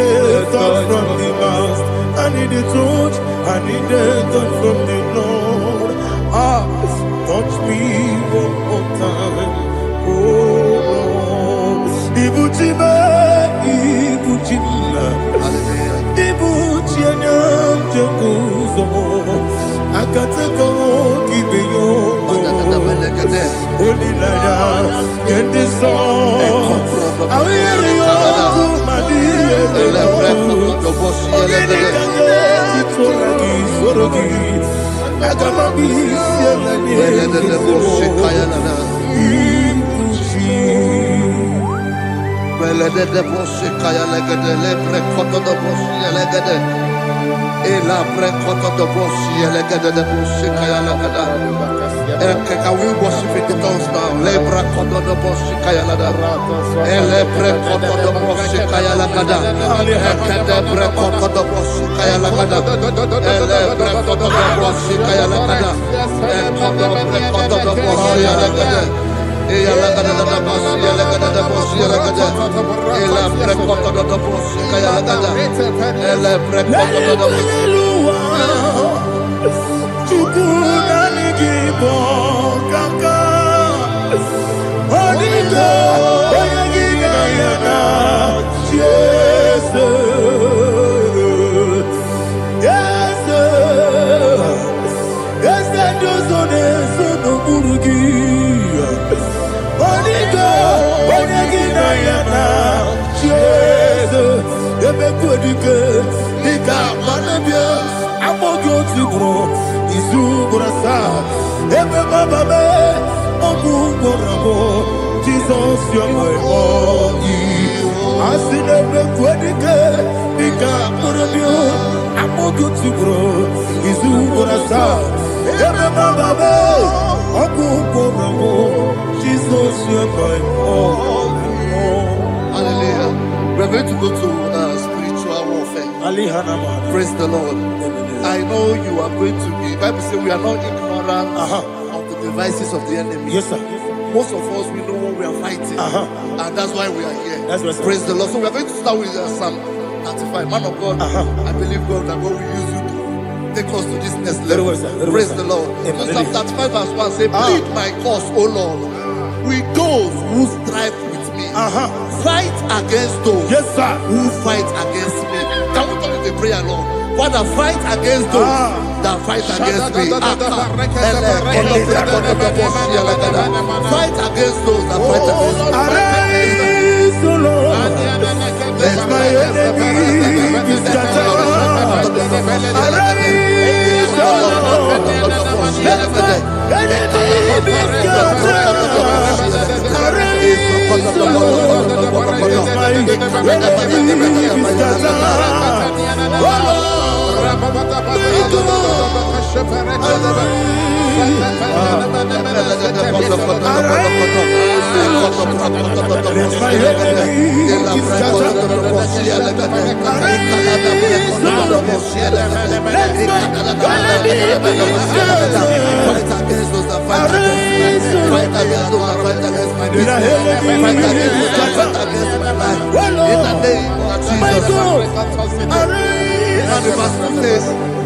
touch from the Master. I need a touch. I need a touch from the Lord. Touch me one more time, oh Lord. Ibuchima, Ibuchima, Ibuchina, Jaguzo. Akateko kibeyo, Olilaya, get this song. I hear you, Madia, Can we worship in the tongues now? Lebra kodo do boshi kaya lada. Elebre kodo do boshi kaya lada. Ekede bre kodo do boshi kaya lada. Elebre kodo do boshi kaya lada. Ekodo bre kodo do boshi lada. Eya lada da boshi lada da boshi lada. Elebre kodo do boshi kaya lada. Elebre kodo do boshi. IGBO kaka Onigo Oyagina yana Jesus Yes Dozone Sono Burugi Onigo Oyagina yana Jesus Ebe Kodike Nika Manabia Amogo Tibro Izubrasa, Ebe Bababe, Obuborabo, Jesus, you're my body. I see the Quedica, Nika Murabio, Amogu Tibro, Izubrasa, Ebe Bababe, Obuborabo, Jesus, you're my body. Hallelujah. We're going to go to spiritual warfare. Praise the Lord. I know you are going to be. Bible says we are not ignorant of the devices of the enemy. Yes, sir. Most of us, we know what we are fighting, and that's why we are here. That's right, sir. Praise the Lord. So we are going to start with Psalm 35. Man of God, I believe God that God will use you to take us to this next level. Very well, sir. Praise the Lord. So Psalm 35 verse 1 says, plead my cause, O Lord, with those who strive with me. Fight against those who fight against me. Can we turn the prayer, Lord? Father, fight against those that fight against me. Fight against those that fight against me. Arise, O Lord, let my enemy be scattered. Arise, O Lord, let my enemy be scattered. Arise, O Lord,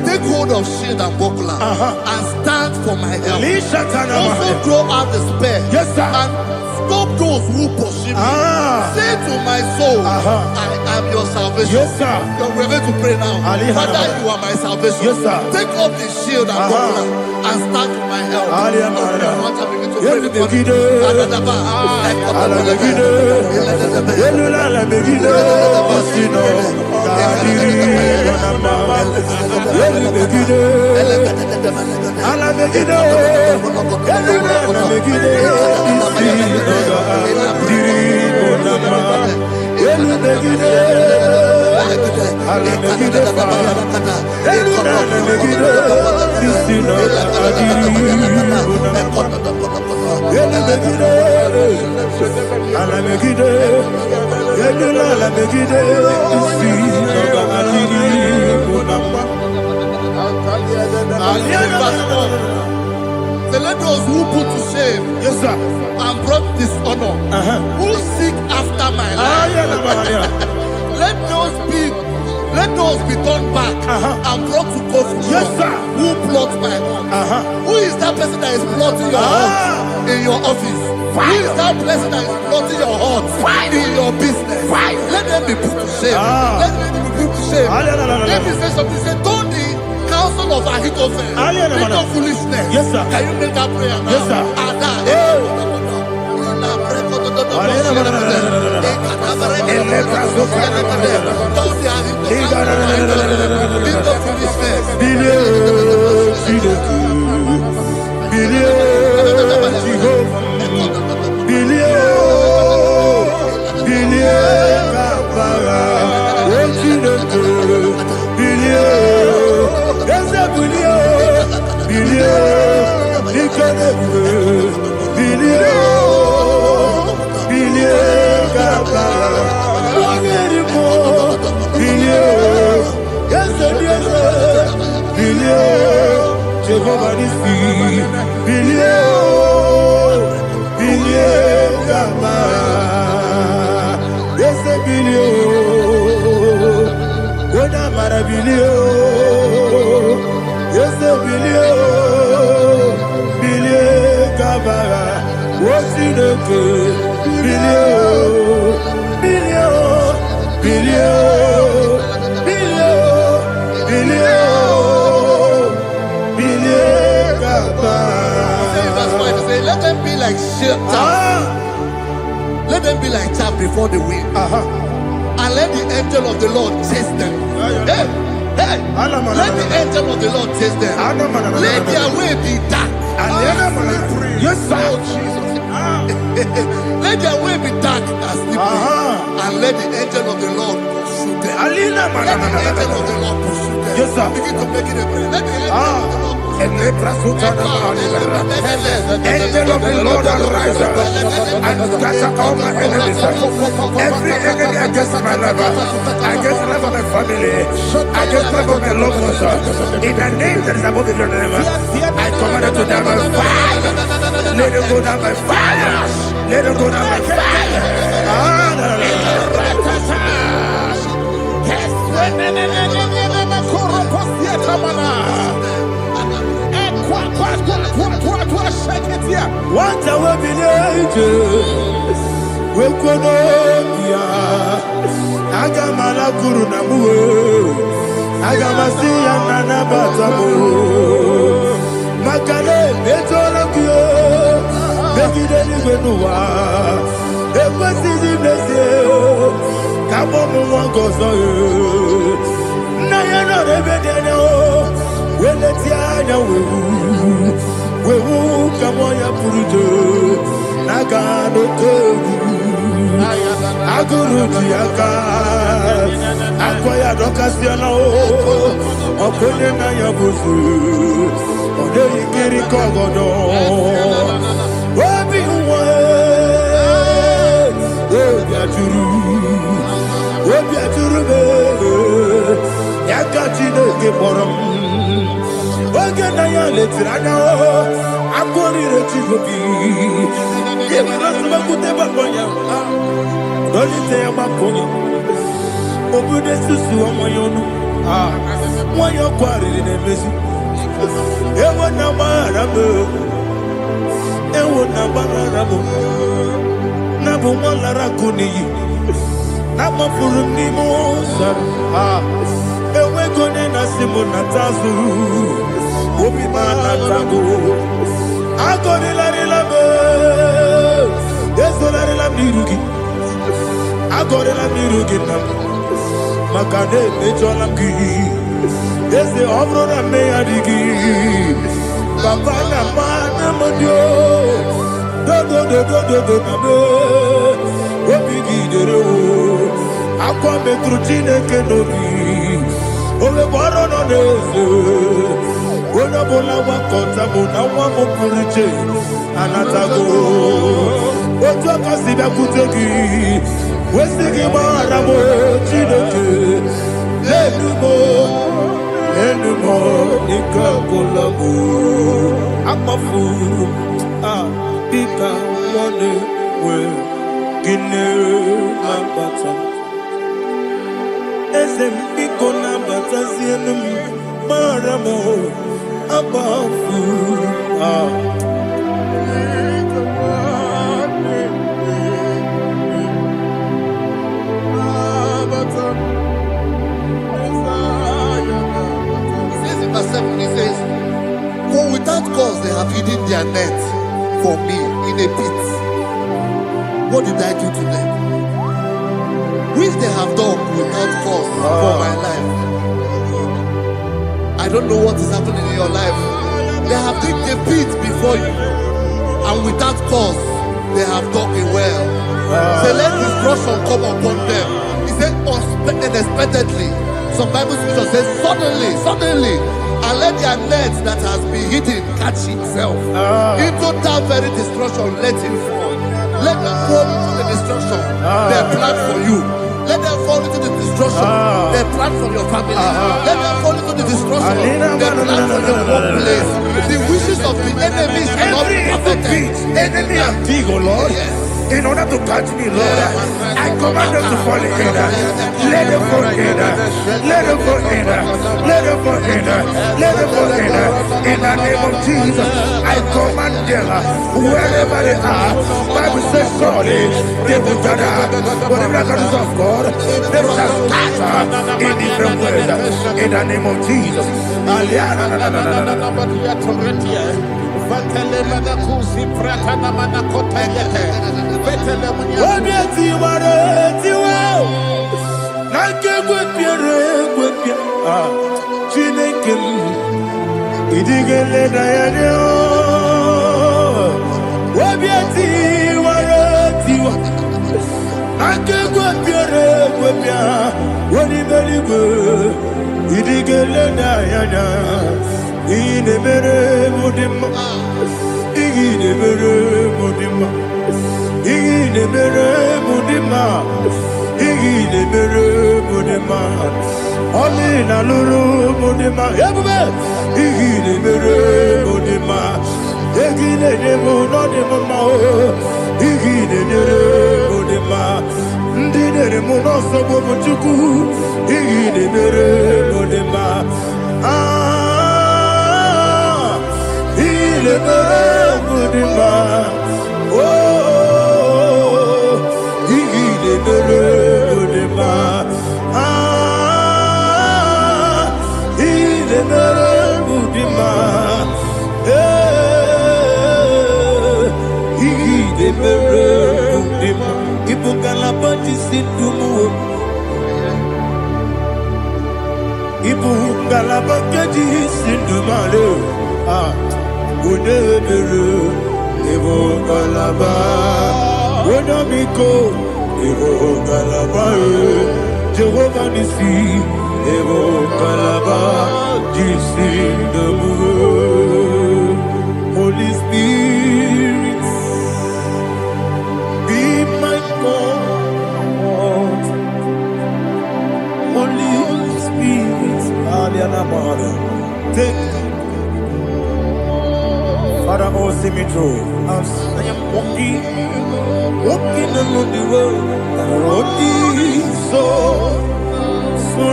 Take hold of shield and buckler and stand for my help. Also throw out despair and stop those who pursue me. Say to my soul, I am your salvation. Yes, sir. We're going to pray now. Father, you are my salvation. Yes, sir. Take up the shield and buckler and stand for my help. So let those who put to shame, Yes, sir. and brought dishonor, who seek after my life, let those be turned back and brought to confusion. Yes, sir. Who plot my home? Who is that person that is plotting your heart in your office? Who is that person that is plotting your heart in your business? Let them be put to shame. Let them be put to shame. Let me say something. Say, don't the counsel of Ahithophel think of foolishness. Yes, sir. Can you make that prayer now? Yes, sir. Let them be like chaff. Let them be like chaff before the wind. And let the angel of the Lord chase them. Hey, hey. Let the angel of the Lord chase them. Let their way be dark. Yes, sir. Oh, Jesus. Let their way be dark as the and let the angel of the Lord pursue them. Let the angel of the Lord pursue them. Yes, sir. Begin to make it a prayer. Let the angel of the Lord Angel of the Lord arise and scatter all my enemies. Every enemy against my life, against the life of my family, against the life of my loved ones. In the name that is above the name, I command it to them by fire. Let it go down by fire. Let it go down by fire. What I will be ages, we could Agamala Kurunamu, Agamasi and Nanabatamu, Makale, Betonakio, Bekideni Benua, the Pasi Blessio, Kabomu Wankoso, Nayana Rebedeno, when the Tiana will come on your Purujo, Nagano Togu. Agurujiaka, Akoya Dokasiano, Okone Nayabusu, Ode Ikiri Kogodo, Obi Uwe, Obi Aturu, Yakachino Geporum, Oganaya Letrana, Akori Rechigobi, Give us a good Baboya. Don't you say about Pony? Open the Susu on my own. Why you're quarried in a visit? Ewa Nabarabo, Ewa Nabarabo, Nabu Malaracuni, Nama Furunimo, Ewe Gonena Simonatazu, Obi Manatago, Agorilarilabe, Esolarilabiruki. Agora mirugi nam makane mejolam ki ese obro na me adigi papa na mana modio do na me obigi dero akwa metrutine kenobi ole boro no nese ona bola wa kota bona wa mo puriche anatago ojo kasiba kuteki Wesigi maramo chinoke Enumo Nikakolamu Amafu Bika Wane We Gine Mambata Ezem Biko Nambata Zienum Maramo Amafu He says, for without cause they have hidden their net for me in a pit. What did I do to them? Which they have done without cause for my life. I don't know what is happening in your life. They have digged a pit before you, and without cause they have dug a well. Say, let destruction come upon them. He said, unexpectedly. Some Bible scripture says, suddenly, and let their net that has been hidden catch itself. Into that very destruction, let it fall. Let them fall into the destruction they plan for you. Let them fall into the destruction they plan for your family. Let them fall into the destruction they plan for your workplace. The wishes of the enemy shall not be perfected. Enemy of thee, O Lord. In order to catch me, Lord, I command them to fall in. Let them fall in. Let them fall in. Let them fall in. Let them fall in. In the name of Jesus, I command them wherever they are. Bible says, surely they will gather. Whatever the is of God, they shall scatter in different ways. In the name of Jesus. Omina lulu mudima, igine mere mudima, igine nemo no nemo mao, igine mere mudima, ndine nemo no sobo muchuku, igine mere mudima, igine mere mudima, oh, igine mere mudima. Ibu galabakaji sindumale udebere ibu galaba udamiko Evo Kalaba, Jehovah Nissi, Evo Kalaba, Jisi Damu, Holy Spirit, be my God, Holy Spirit, Aliana Mara, take Father, oh, see me through. As I am walking along the road, the road is so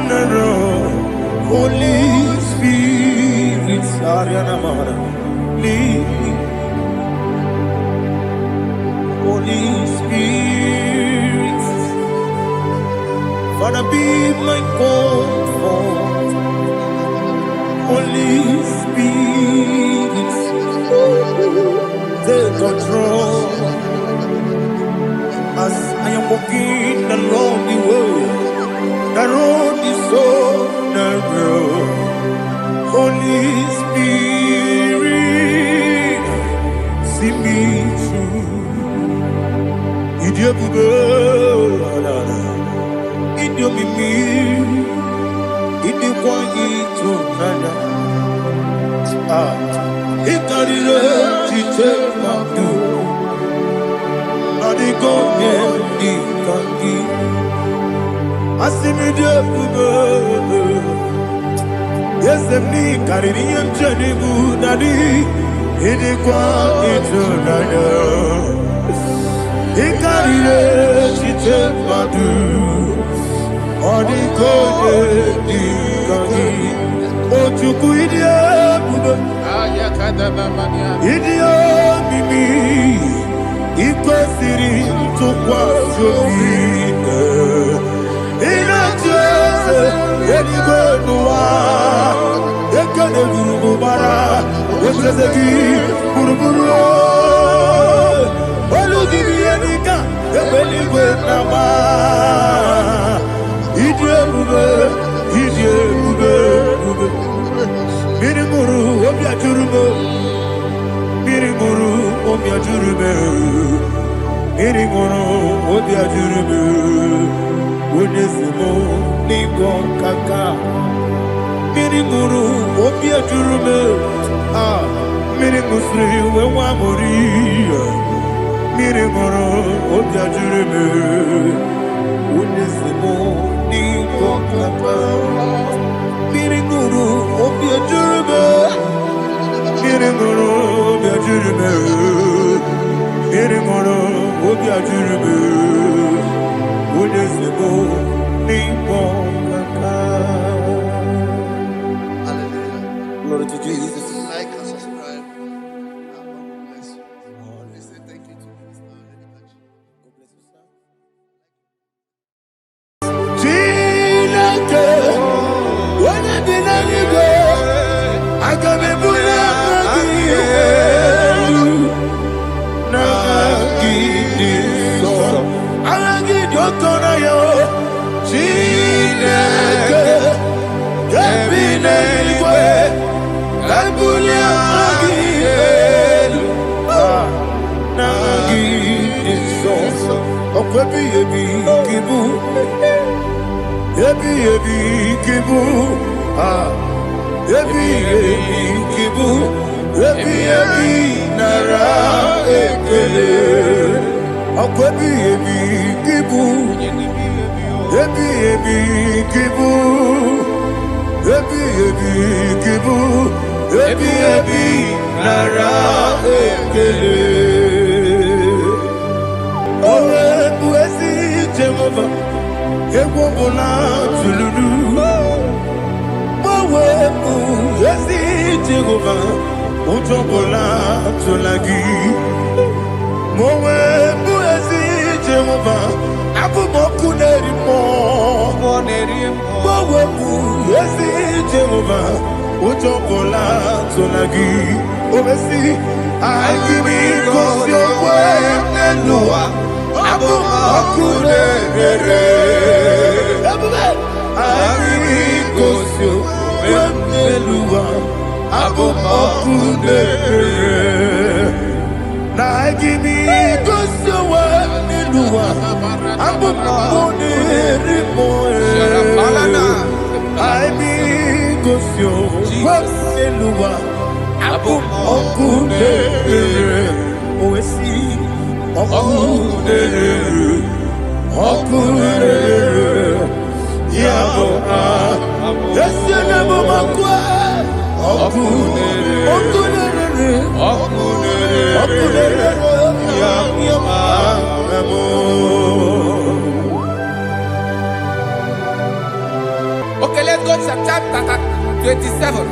narrow. Holy Spirit, Ariana Mara, lead me. Holy Spirit, Father, be my comfort. Holy Spirit, take control as I am walking along the way. The road is so narrow. Holy Spirit, see me through. Idiabube, Idiomimi, Idikwa Itunana. He carried a teacher, Madu. Not the God, the Kangi. I see me there. Yes, the knee carried him, Jenny Budadi. He did quite it. He carried a teacher, Madu. Or the God, the Kangi. Oh, to Kuidia, Idia Mimi, Ikosiri, to Quasovina, Inajas, Edigoa, Ekanegurubara, Wesaki, Buruburu, Olugibianica, Ebeliguenama, Idia Bube, Idia Bube. Mirimuru, Obia Jurubo, Mirimuru, Obia Jurube, Mirimuru, Obia Jurube, Unesimo, Nigo Kaka, Mirimuru, Obia Jurube, Mirimusri, Wamuri, Mirimuru, Obia Jurube, Unesimo, Nigo Kaka. Miringuru, Obia Jurube, Miringuru, Obia Jurube, Miringuru, Obia Jurube, Unesimo, Nipo Kaka. Hallelujah. Glory to Jesus. Like and subscribe. God bless you. We say thank you to Mr. Lady. God bless you, sir. I can be put Eluwa, Abu Moni Rimoe. I be Gosio, Eluwa, Abu Okune, Oesi, Okune, Okune, Yabo, Yesianabu Makwa, Okune, Okune, Okune, Okay, let's go to chapter 27.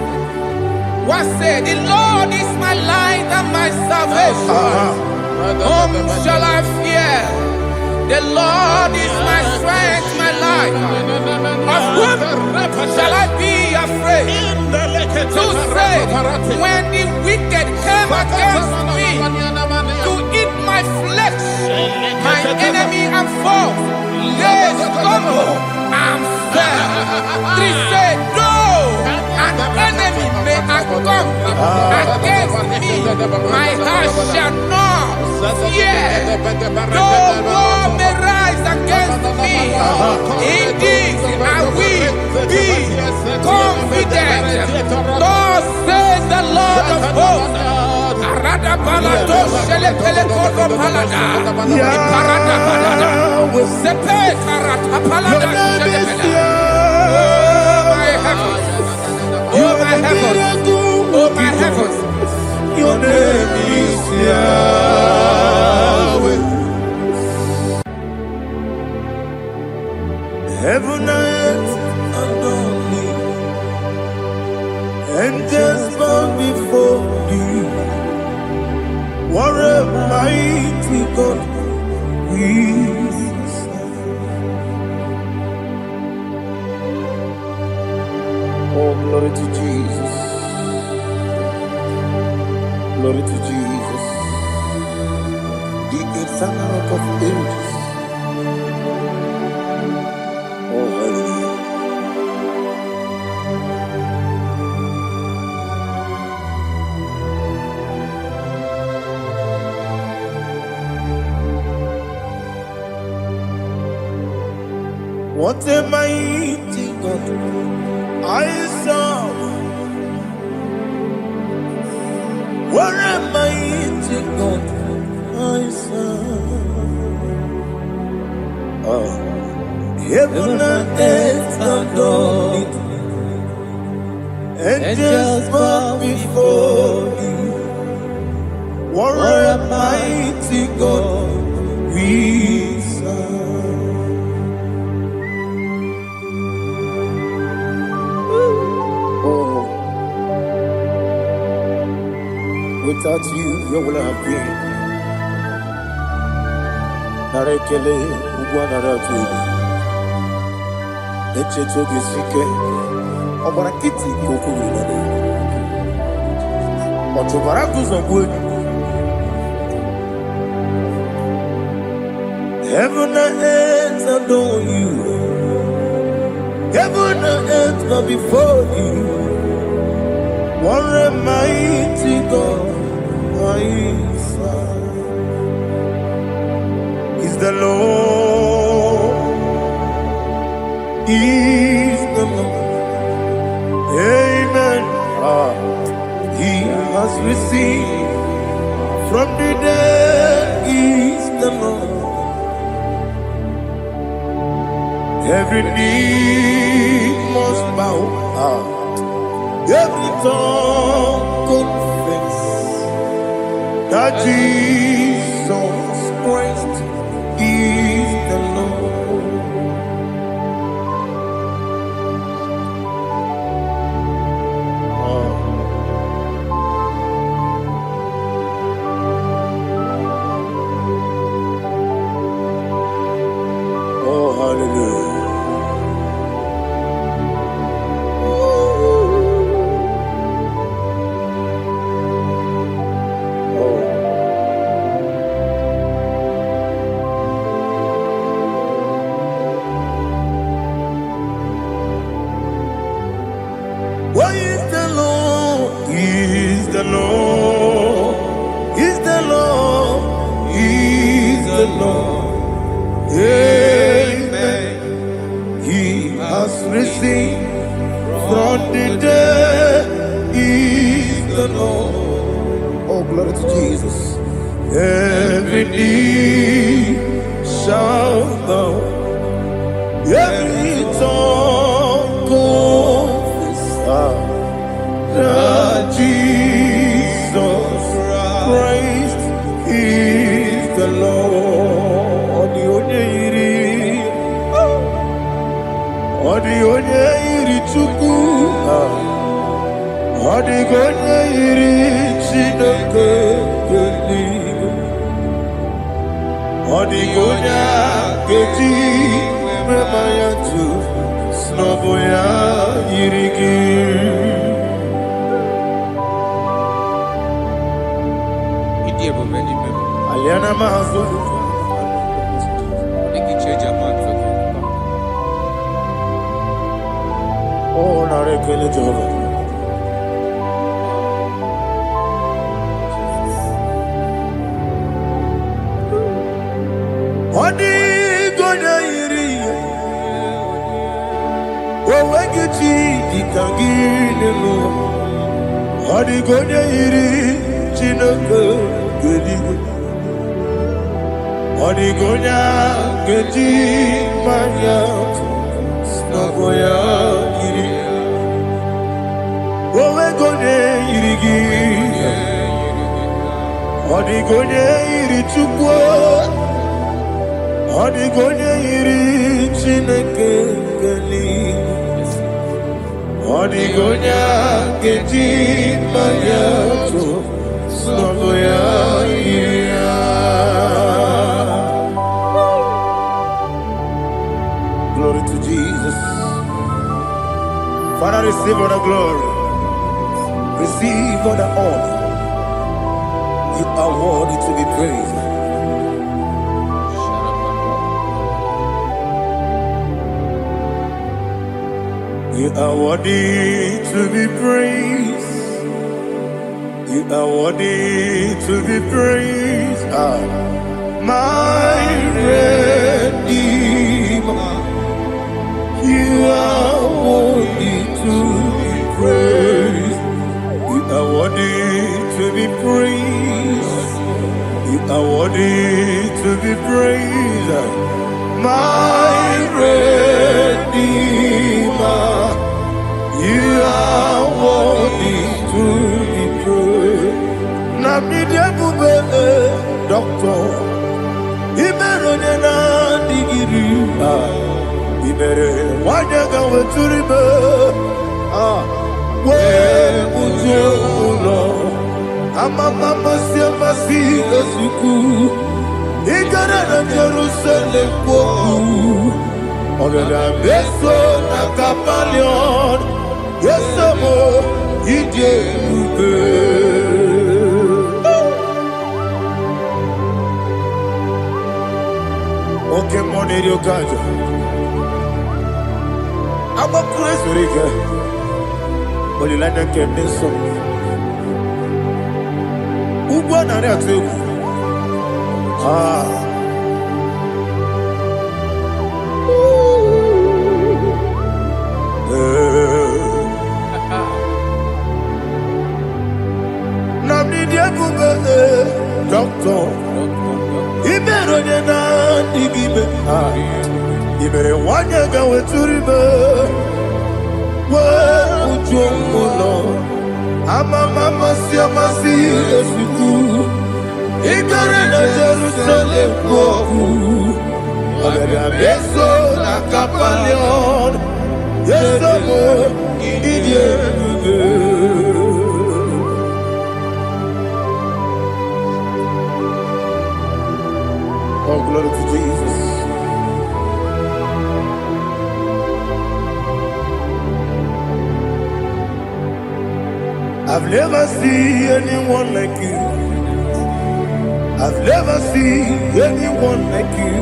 What said? The Lord is my light and my salvation. Whom shall I fear? The Lord is my strength, my life. Of whom shall I be afraid? To say, when the wicked came against me to eat my flesh, my enemy and foe, they stumble and fell. Three said, though an enemy may come against me, my heart shall not fear. Though war may rise against me, in this I will be confident. Thus says the Lord of hosts. Arada balado shele pele kodo palada. Iparada palada. Sepe karata palada shele pele. Oh my heavens. Oh my heavens. Oh my heavens. Your name is Yahweh. Heaven and earth adore me, angels bow before you. What a mighty God we serve. Oh, glory to Jesus. Glory to Jesus. The eternal rock of ages. Oh, hallelujah. What a mighty God I serve. What a mighty God I serve. Oh. Heaven and earth adore it. Angels bow before you. What a mighty God we serve. Oh, without you, where would I have been? Narekele, Ugwanaratu. Echetoge sike, ọgbara kiti kokuru nade. Ọtụbara guzogwe. Heaven and earth adore you. Heaven and earth bow before you. What a mighty God I serve. Is the Lord. Is the Lord. Amen. He has received from the dead. Is the Lord. Every knee must bow. Every tongue confess that Jesus Christ is the Lord. Oh, hallelujah. every knee shall bow, every tongue confess that Jesus Christ is the Lord. Odi onye iri Chukwu, odi onye iri Chineke eluigwe, odi onye keji mema ya tu n'ọbụ ya yiri gị. Aliana mazo, oh, narekele Jehovah. Odi gonya iri, owegiti dikagile mo. Odi gonya iri, Chineke eluigwe. Odi gonya keji manya n'ọbụ ya yiri. Owegonye yiri gị, odigonye yiri Chukwu, odigonye yiri Chineke eluigwe, odigonye keji manya n'ọbụ ya yiri. Glory to Jesus. Father, receive all the glory. Receive all the honor. You are worthy to be praised. You are worthy to be praised. You are worthy to be praised. My Redeemer. You are worthy to be praised. You are worthy to be praised. You are worthy to be praised. My Redeemer. You are worthy to be praised. Nabidia bube doctor. Iberone na digiri. Ibere wanyaga weturibe we ujo ulo amama masi esuku igara na Jerusalem kwoku ogada beso na kapalion yesamo ije ube. Oke moneri okajo I'm a praise Riga. Only like that can be so. Uba na ya tu. Namni dia bube doctor. Ibero na digibe. Ibere wanya gawe turibe. Ujomulo amama masi esuku igare na Jerusalem kwoku ogada beso na kapalion yesamo idie. Oh, glory to Jesus. I've never seen anyone like you. I've never seen anyone like you.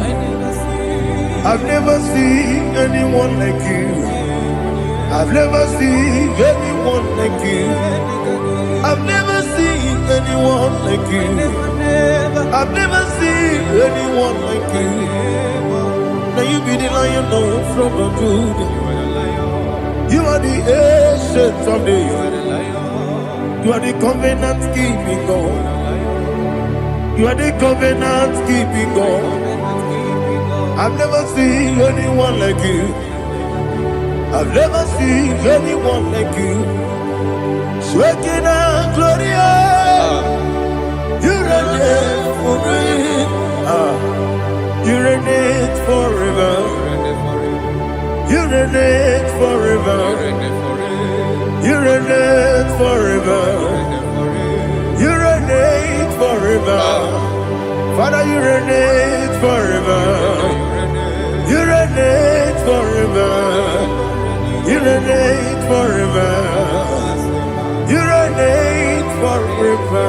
I've never seen anyone like you. I've never seen anyone like you. I've never seen anyone like you. I've never seen anyone like you. Now you be the Lion from the Judah. You are the ancient of days. You are the covenant keeping God. You are the covenant keeping God. I've never seen anyone like you. I've never seen anyone like you. Shekinah Gloria, you reign forever. You reign forever. You reign forever. You reign forever. You reign forever. Father, you reign forever. You reign forever. You reign forever. You reign forever.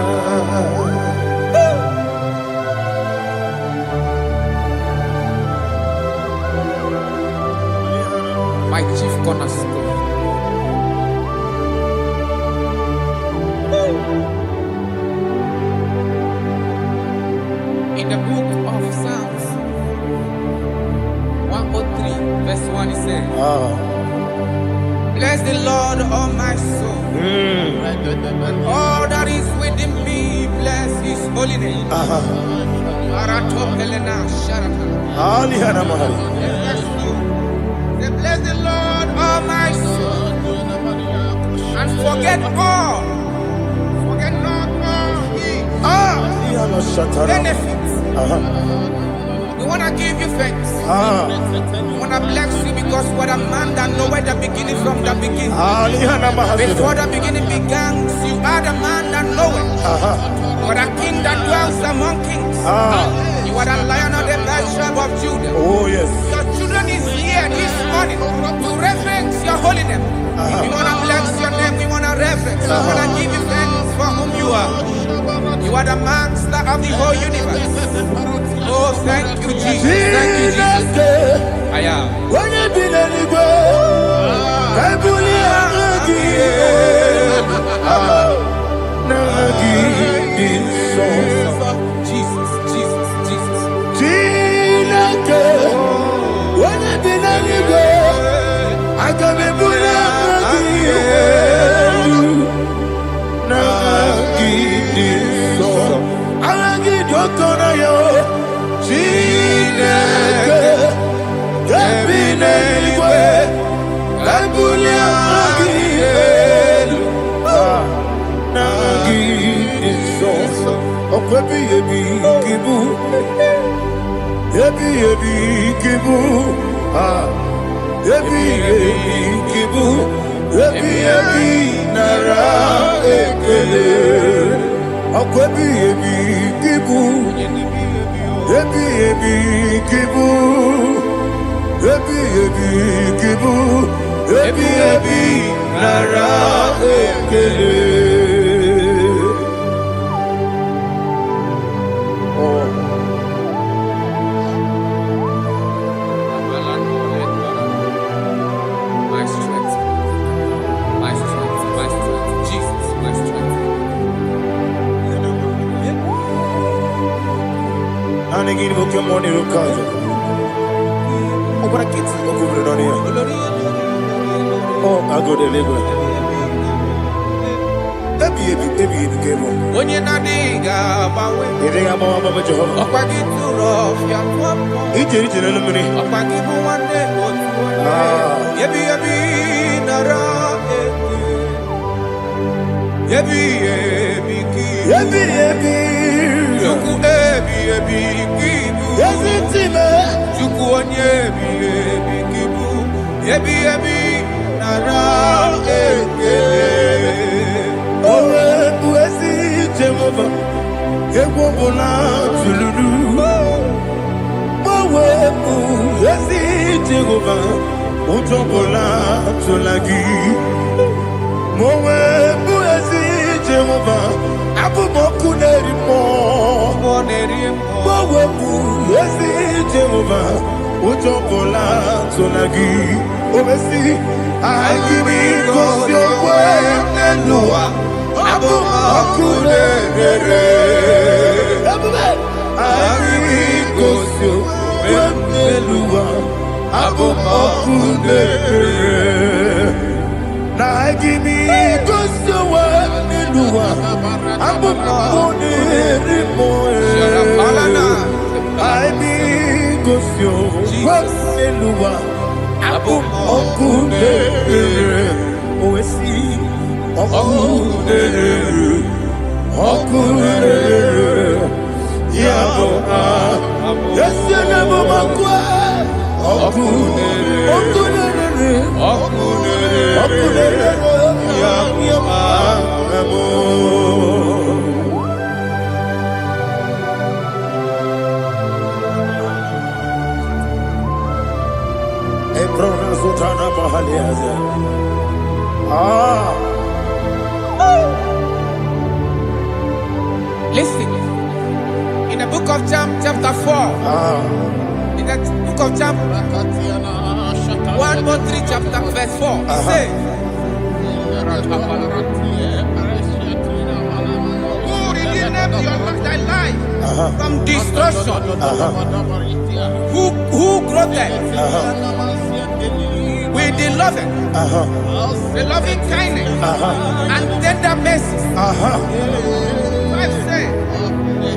My chief cornerstone. In the book of Psalms 103, verse 1, it says, bless the Lord, all my soul, and all that is within me, bless his holy name. Bless the Lord, all my soul, and forget not all his benefits. We want to give you thanks. We want to bless you because what a man that knoweth the beginning from the beginning. Before the beginning began, you are the man that knoweth. You are the king that dwells among kings. You are the lion of the tribe of Judah. Oh yes. Your children is here this morning to reverence your holy name. We want to bless your name. We want to reverence. We want to give you thanks for whom you are. You are the master of the whole universe. Oh, thank you, Jesus. Thank you, Jesus. I am. Jesus, Jesus, Jesus. My strength, my strength, my strength, Jesus, my strength. Oh, I go to Lagos. When you're not digging, If they have a Jehovah, I'll get too rough. each illuminate. I'll give you one day. Yebi, nara. Yebi, ki. Yuku, kibu. Yes, it's him. Yuku, kibu. Yebi, nara. Oh, Jehovah, Yewobola Tululu. Mowebu, Yesi Jehovah, Utobola Tulagi. Mowebu, Yesi Jehovah, Abuboku Nerimo. Mowebu, Yesi Jehovah, Utobola Tulagi. Obesi, I give it cause your way, Nelua. Abuboku Nerere. I give it cause your way, Nelua. Abuboku Nerere. Now give me cause your way, Nelua. Listen, in the book of John, chapter 4, in the book of John 1:3, chapter verse 4, it says, who redeemed thy life from destruction? Who groweth with the loving kindness and tender mercy?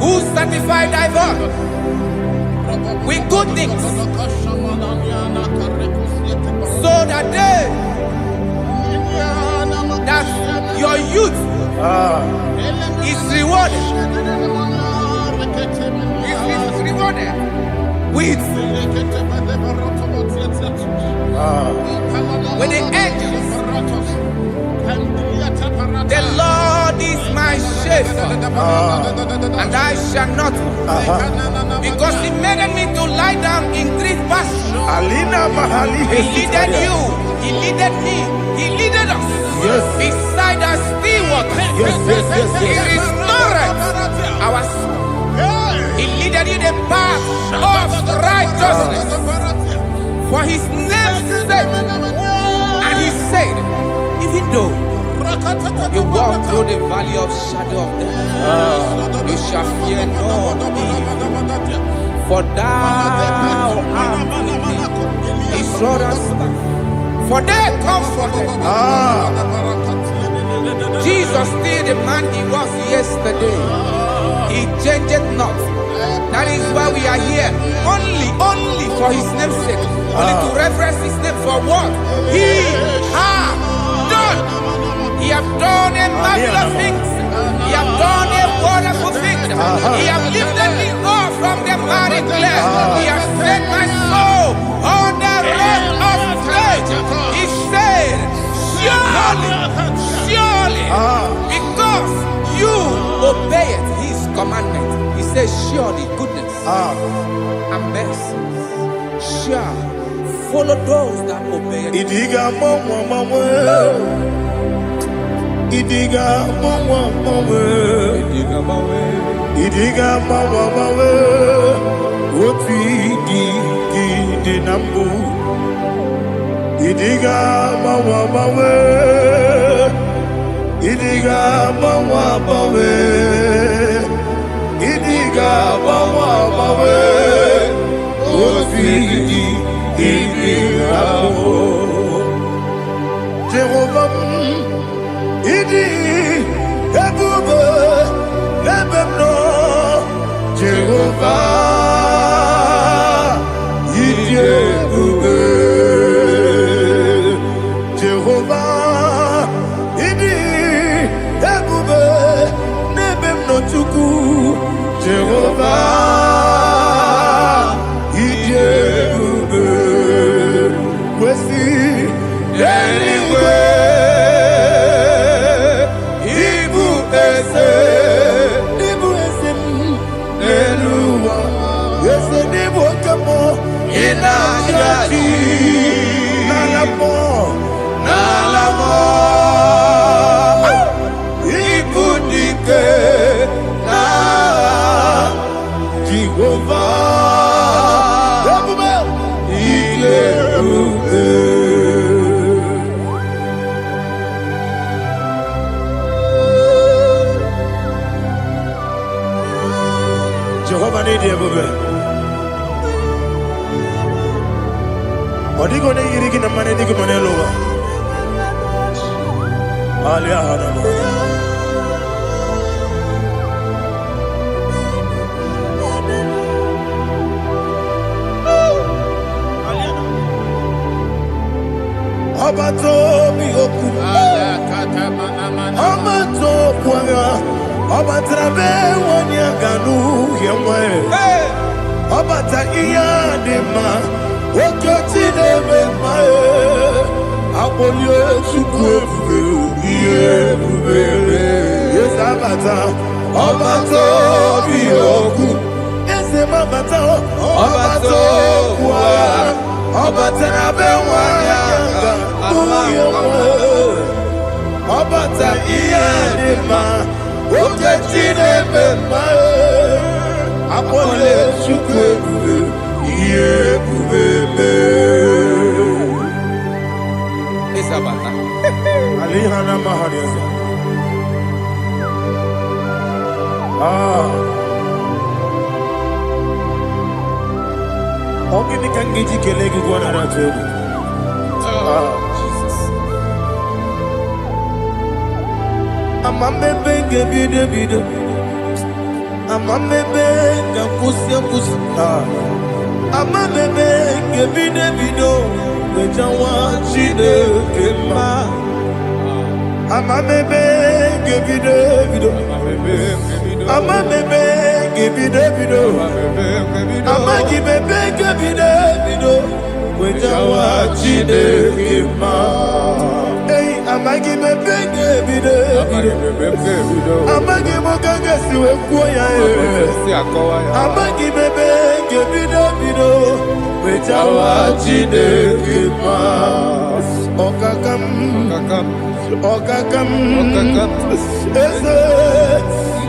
Who sanctified thy body with good things, so that your youth is rewarded. Is rewarded with the angels. The Lord is my shepherd, and I shall not, because He made me to lie down in green pastures. He leaded you, He leaded me, He leaded us beside the still waters. He restored our soul. He leaded you the path of righteousness for His name's sake. And He said, even though you walk through the valley of shadow of death, you shall fear no evil, for thou art with me. His rod and staff, for they comforted. Jesus still the man He was yesterday. He changed not. That is why we are here. Only for His name's sake. Only to reference His name for what He has done. He has done a marvelous things. He has done a wonderful thing. He has lifted me up from the miry clay. He has set my soul on the rock of faith. He said, surely, because you obeyed His commandment. He says, surely goodness and mercy shall follow those that obey Him. Idiga mawe, oti di nambu. Idiga mawe, idiga mawe, idiga mawe, oti di nambu. Jehovah. Idi ebube ebemno Jehovah. Idi ebube Jehovah. Idi ebube nebemno chuku Jehovah. Idi ebube wesi anyway. Jehovah need everywhere. Odigo ne yiriki na mane digi mane lowa. Alia hana. Obato Bioku, Obato Kwanga, Obatrabe Wanyaganu, Yamwe, Obata Iyadema, Okotine Mae, Abolio Sukwe, yes, Abata, Obato Bioku, yes, Mabata, Obato Kwa, Obatrabe Wanyanga, Obata Iyadema, Okotine Mae, Abolio Sukwe, Isabata. Alihana Mahariasa. Ogini Kangiji Kelegi Guanaratu. Jesus. Amambe Bide. Amambe Pusia. Amambe Bide. Bejawa Chide Kema. Amambe Bide. Amambe Bide. Amagi bebe gebido, wejawa chide kema. Hey, amagi bebe gebido, amagi mogaga siwe kuya amagi bebe gebido, wejawa chide kema. Okakam, ese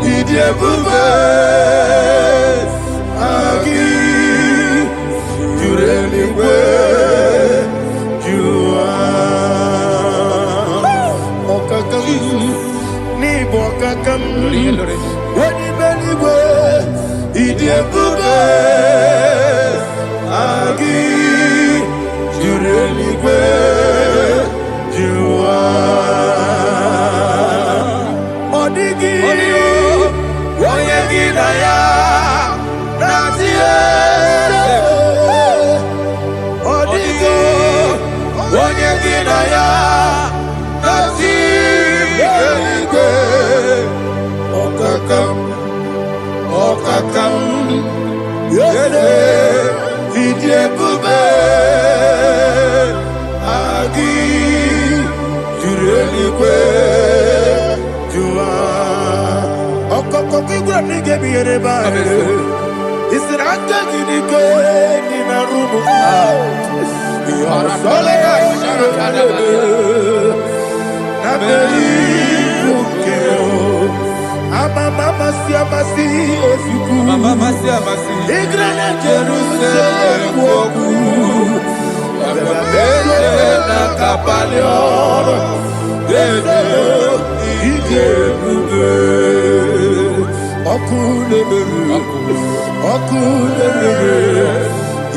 idiebube. Agi, you really were, you are. Okakam, ni bokakam, wani beli were, idie bube. Agi, you really were, you are. Odigi, oyegi na ya. Okakam, yede, idie bube, agi, jureli kwe, jua. Okokokigura nige biyere bae, isiraka gidike nina rumu. Yarasolega sharakadaba, nabeli ukeo. Mama siamasi osuku, Mama siamasi. Igrana Jerusalem woku, Bebe na kapalion, Bebe igebube, Okulele,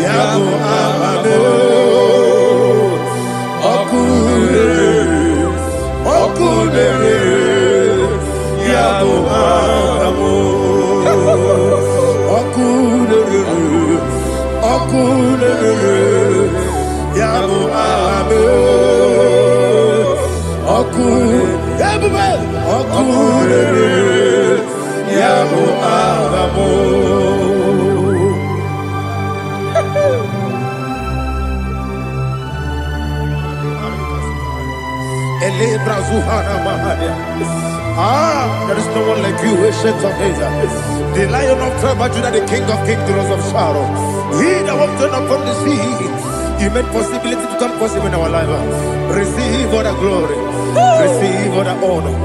Yabo amado, Okulele. Yabo amo, okulele, yabo amo, okulele, yabo amo. Ele brazuhana mahania. There is no one like you, ancient of days. The Lion of tribe of Judah, the King of kings, the Rose of Sharon. He that was turned upon the sea. He made possibility to come possible in our life. Receive all the glory. Receive all the honor.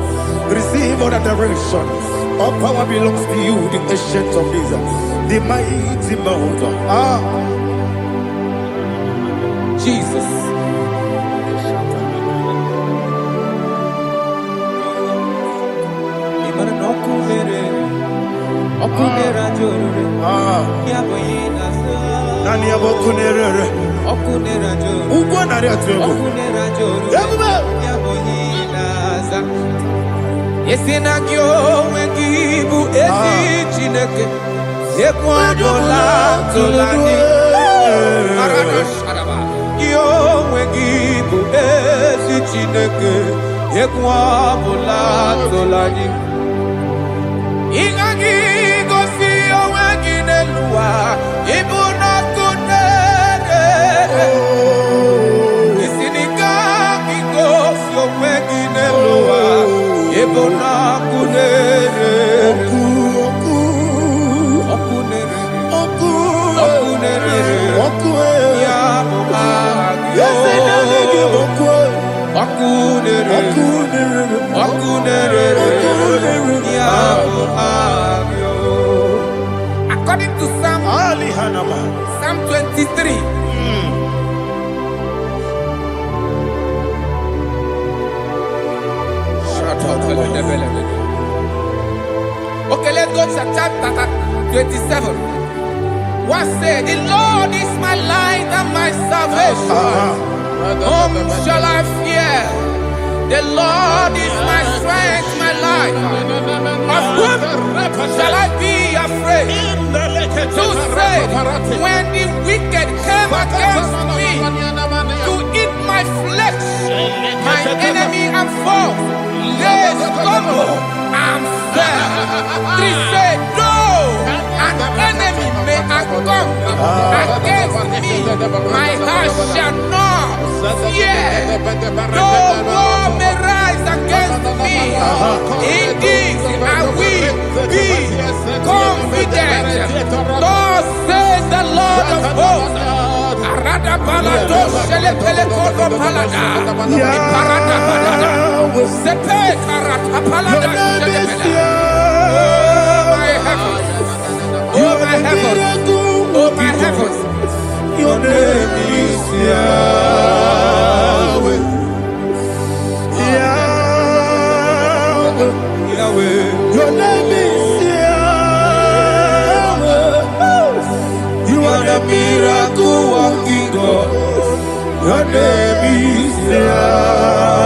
Receive all the direction. All power belongs to you, the ancient of days. The mighty mountain. Jesus. Okunera jorore, yaboyina sa. Nani abokunere? Okunera jorore, Ugwa nari atuego. okunera jorore, Yabuba. yaboyina sa. Yesina kyo wengibu esi chineke, yekwadola tolani. Arana sharaba, kyo wengibu esi. Chineke Ekwa bula tolani Ingagi gosi owengi nelua Ibuna kunere Isinika gosi owengi nelua Ibuna kunere According to Psalm 23. Okay, let's go to chapter 27. What said? The Lord is my light and my salvation. Whom shall I fear? The Lord is my strength, my life. Of whom shall I be afraid? To say, when the wicked came against me to eat my flesh, my enemy and foe, they stumble and fell. Three said, no, an enemy may have come against me, my heart shall not fear. No war may rise against me. Indeed, I will be confident. Thus says the Lord of hosts. Arada balado shele pele kodo palada. Iparada balada. Sepe karata palada shele pele. Oh my heavens. Oh my heavens. Oh my heavens. Your name is Yahweh. Yahweh. Your name is Yahweh. You are the miracle working God. Your name is Yahweh.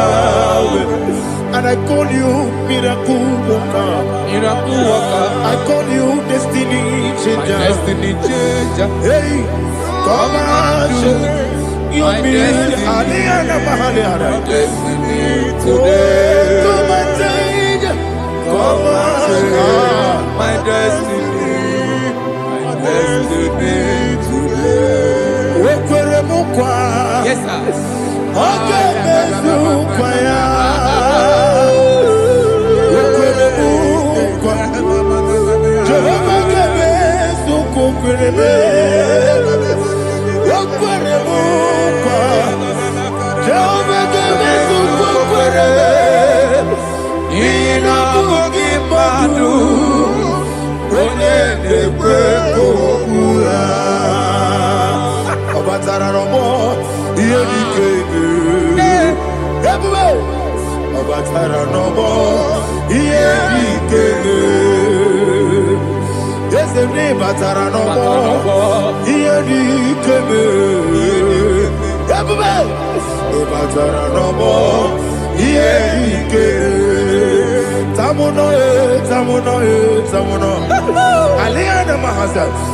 And I call you miracle worker. Miracle worker. I call you destiny changer. My destiny changer. Hey, come on, your destiny. My destiny today. Come on, change. Come on, my destiny. My destiny today. Yes, sir. Okay,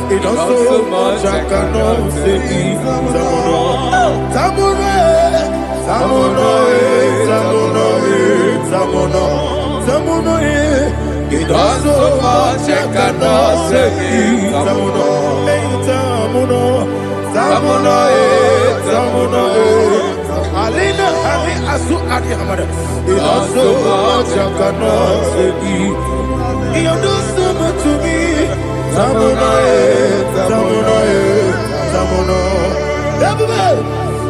it also much I cannot say. It also much I cannot say. Alina Ali Asu Adi Hamada. It also much I cannot say. You do so much to me. Tamuno.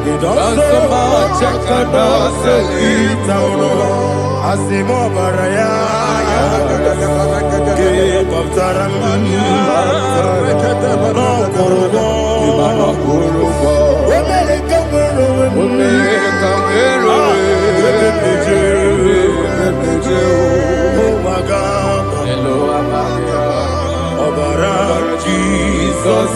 It also much I cannot say. Tamuno. Asimo Baraya. Give up Taramani. No Kurugo. Jesus,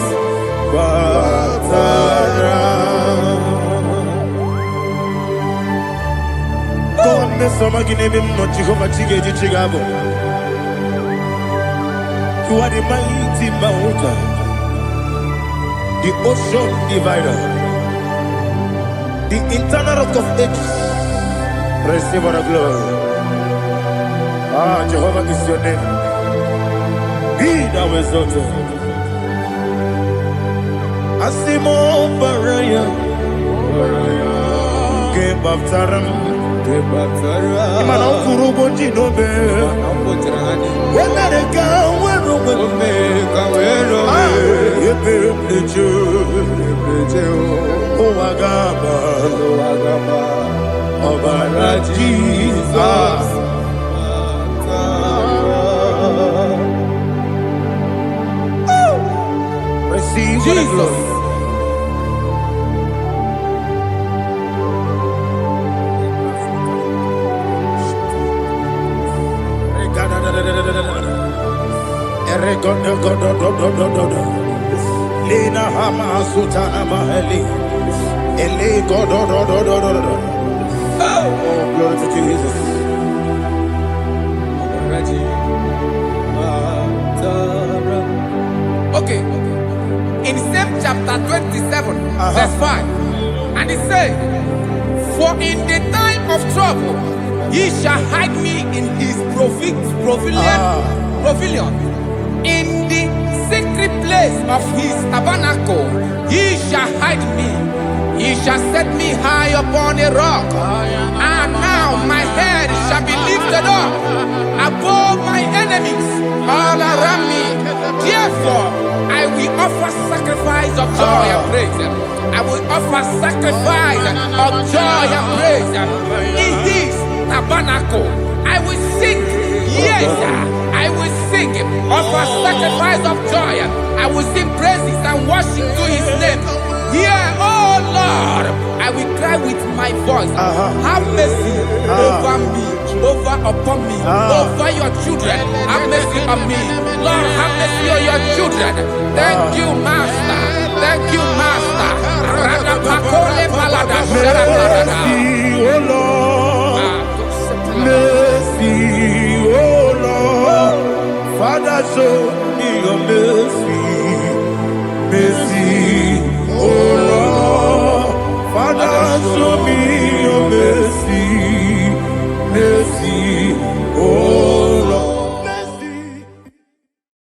you are the mighty mountain, the ocean divider, the internal rock of ages, Receive all the glory. Ah, Jehovah is your name. Be thou exalted. Asimo Baraya. Give up Taram. Imana Kurubo Jinobe. When I come, when Jesus. Receive Jesus. Lena Hama Sutana Maheli. Ele God. Oh, glory to Jesus. Okay. In same chapter 27, verse 5, and it says, "For in the time of trouble, he shall hide me in his pavilion. In the secret place of his tabernacle, he shall hide me. He shall set me high upon a rock. And now my head shall be lifted up above my enemies all around me. Therefore, I will offer sacrifice of joy and praise. I will offer sacrifice of joy and praise. In his tabernacle, I will sing. Yes, I will sing. Offer sacrifice of joy. I will sing praises and worship to his name. Here, oh Lord, I will cry with my voice. Have mercy over me, upon me, over your children. Have mercy on me. Lord, have mercy on your children. Thank you, Master. Thank you, Master. Mercy, oh Lord. Mercy, oh Lord. Father, show me your mercy. Mercy, oh Lord. Father, show me your mercy. Mercy, oh Lord. Mercy.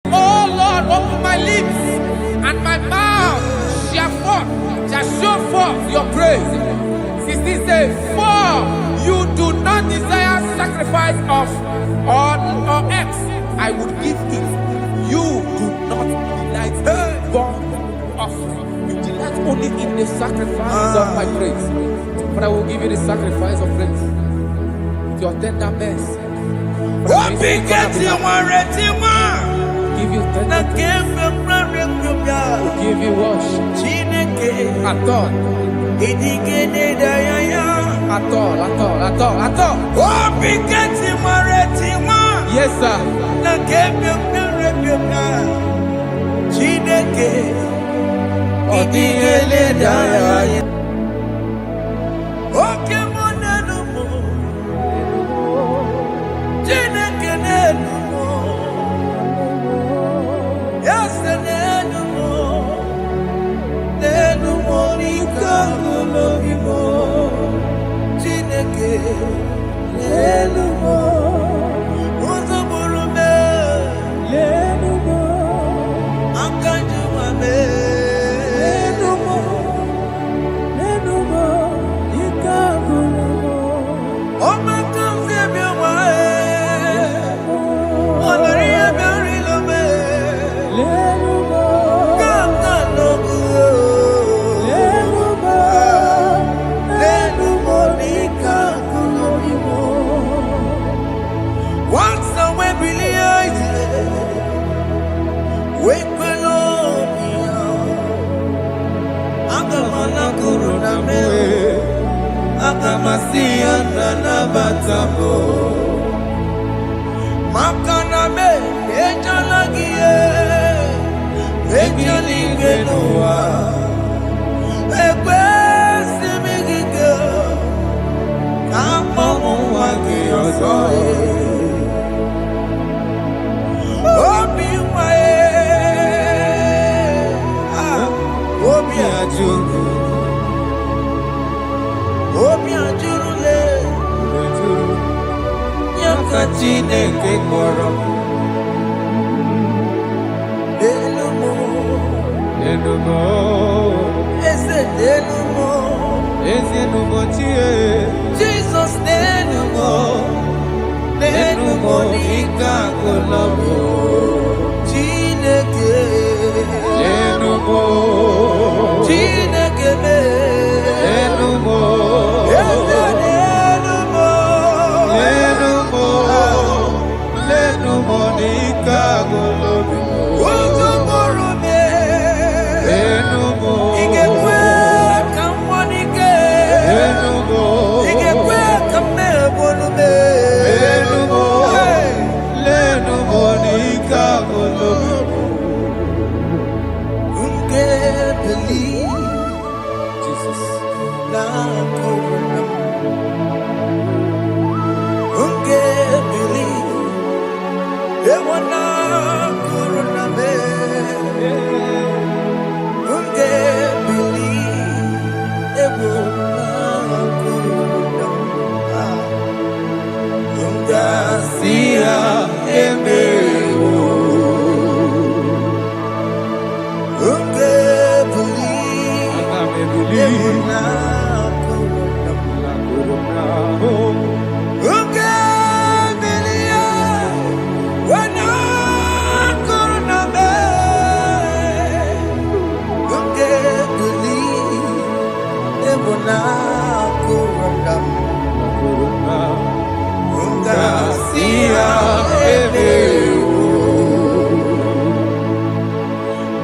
Oh Lord, open my lips, and my mouth shall show forth your praise. 16 says, "For you do not desire sacrifice of or eggs, I would give it. You do not delight in burnt offering. You delight only in the sacrifice of my praise. But I will give you the sacrifice of praise with your tender mercy. Give you tender give you worship. At all. Yes, sir. Chineke kpọrọ m. Enumo, ezenumo chie. Jesus nenumo ika kolobo. Chineke nenumo, Chineke nenumo, nenumo ika kolobo.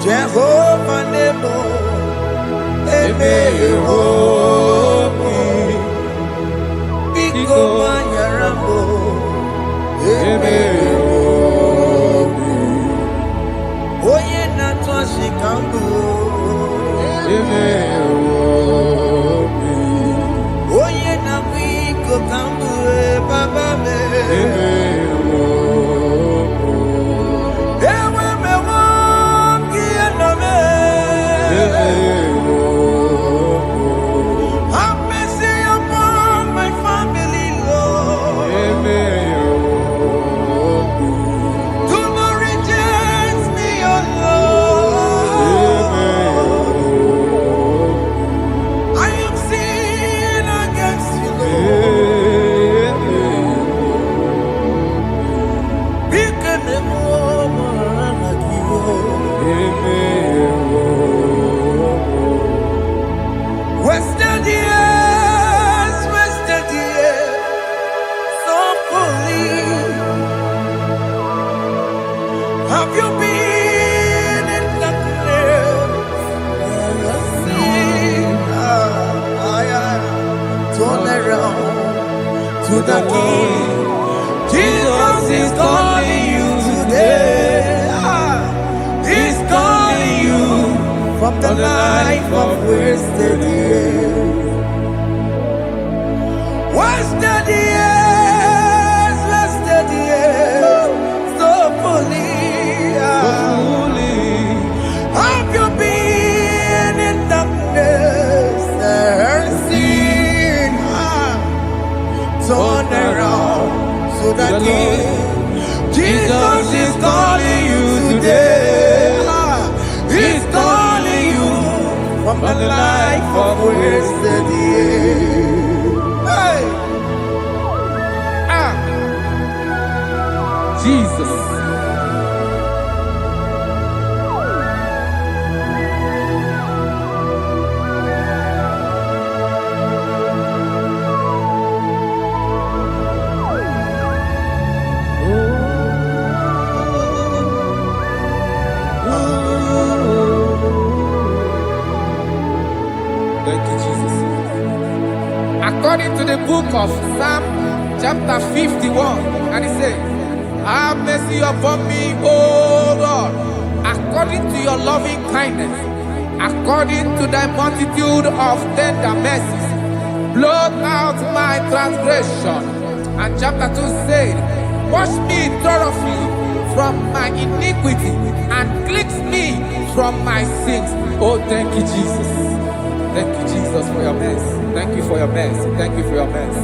Jehovah Nebo, Biko Manyarambo, Oye Natwa Shikambu, Oye Namiko Kambu, Baba me. Have mercy upon my family, Lord. Do not reject me, oh Lord. I am sin against you, Lord. Become a woman like you. Wasted years, so fully. Have you been in darkness? Turn around to the King. Jesus is calling you today. He's calling you from the life of wasted years. Wasted years, so fully. Have you been in darkness and seen? Turn around so that Jesus is calling you today. He's calling you from the life of wasted years. Hey! Jesus. Thank you, Jesus. According to the book of Psalm chapter 51, and it says, have mercy upon me, O Lord, according to your loving kindness, according to thy multitude of tender mercies, blot out my transgression. And chapter 2 said, wash me thoroughly from my iniquity and cleanse me from my sins. Oh, thank you, Jesus. Thank you, Jesus, for your mercy. Thank you for your mercy. Thank you for your mercy.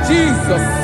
Jesus.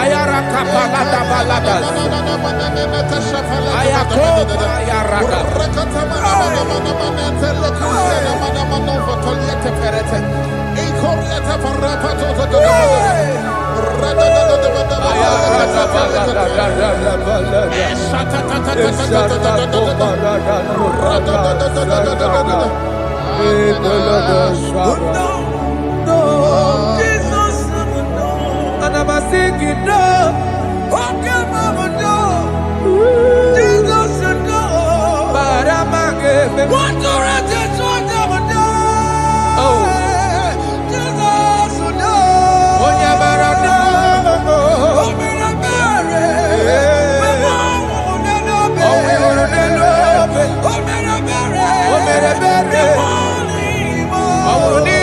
Ayara kapalada baladas. Ayako ayarada. And I'm singing no. Okay, mama, no. Jesus, no. But I'm again. What do I just want to do? Oh, Jesus, no. Oh, yeah, but I know. Oh, me a berry. Oh, me a berry. Oh, me a berry. Oh, me a berry. Oh, me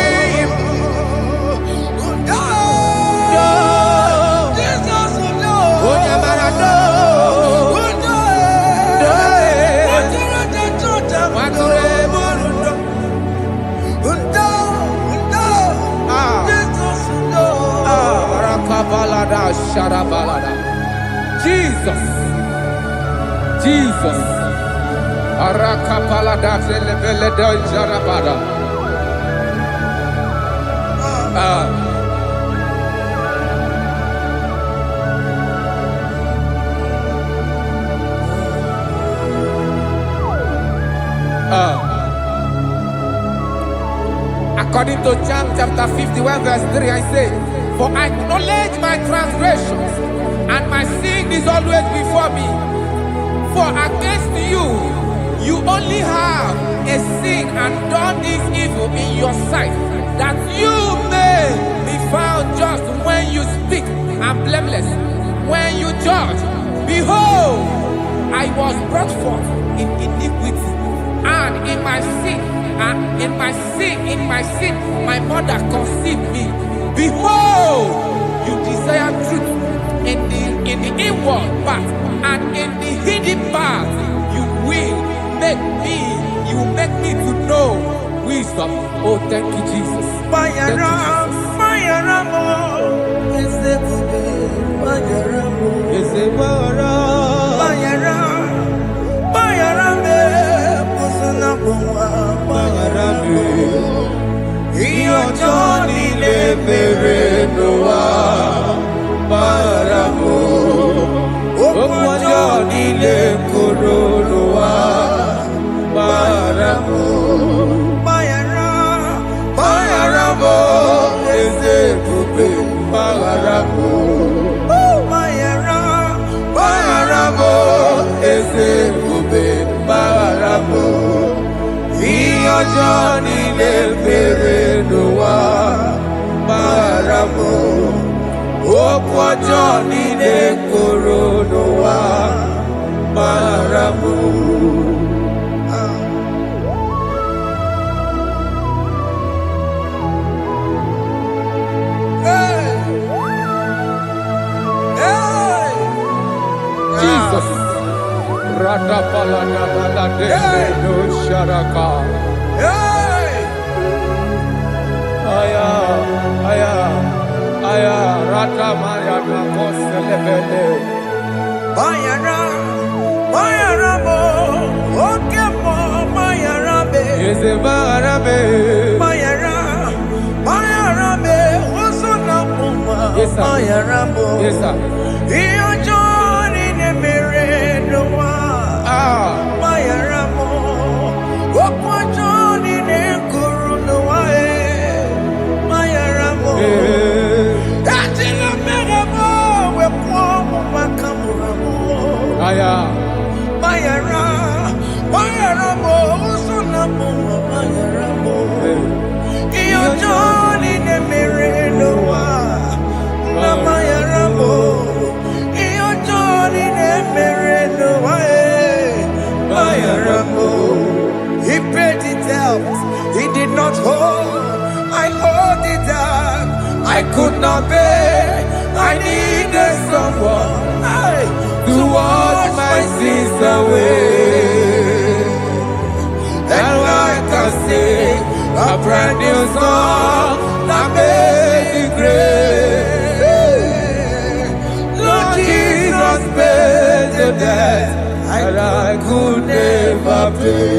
Jesus, Jesus, Arakapalada Zelebeleda Jarabada. According to John chapter 51 verse 3, I say, for I acknowledge my transgressions, and my sin is always before me. For against you, you only have a sin and done this evil in your sight, that you may be found just when you speak, and blameless when you judge. Behold, I was brought forth in iniquity, and in my sin, my mother conceived me. Behold, you desire truth in the inward part, and in the hidden part you will make me to know wisdom. Oh, thank you, Jesus. Thank you, Jesus. Yes, sir. He paid it out. He did not hold. I hold it out. I could not pay. I needed someone to wash my sins away. And I can sing a brand new song that made me great. could never pay.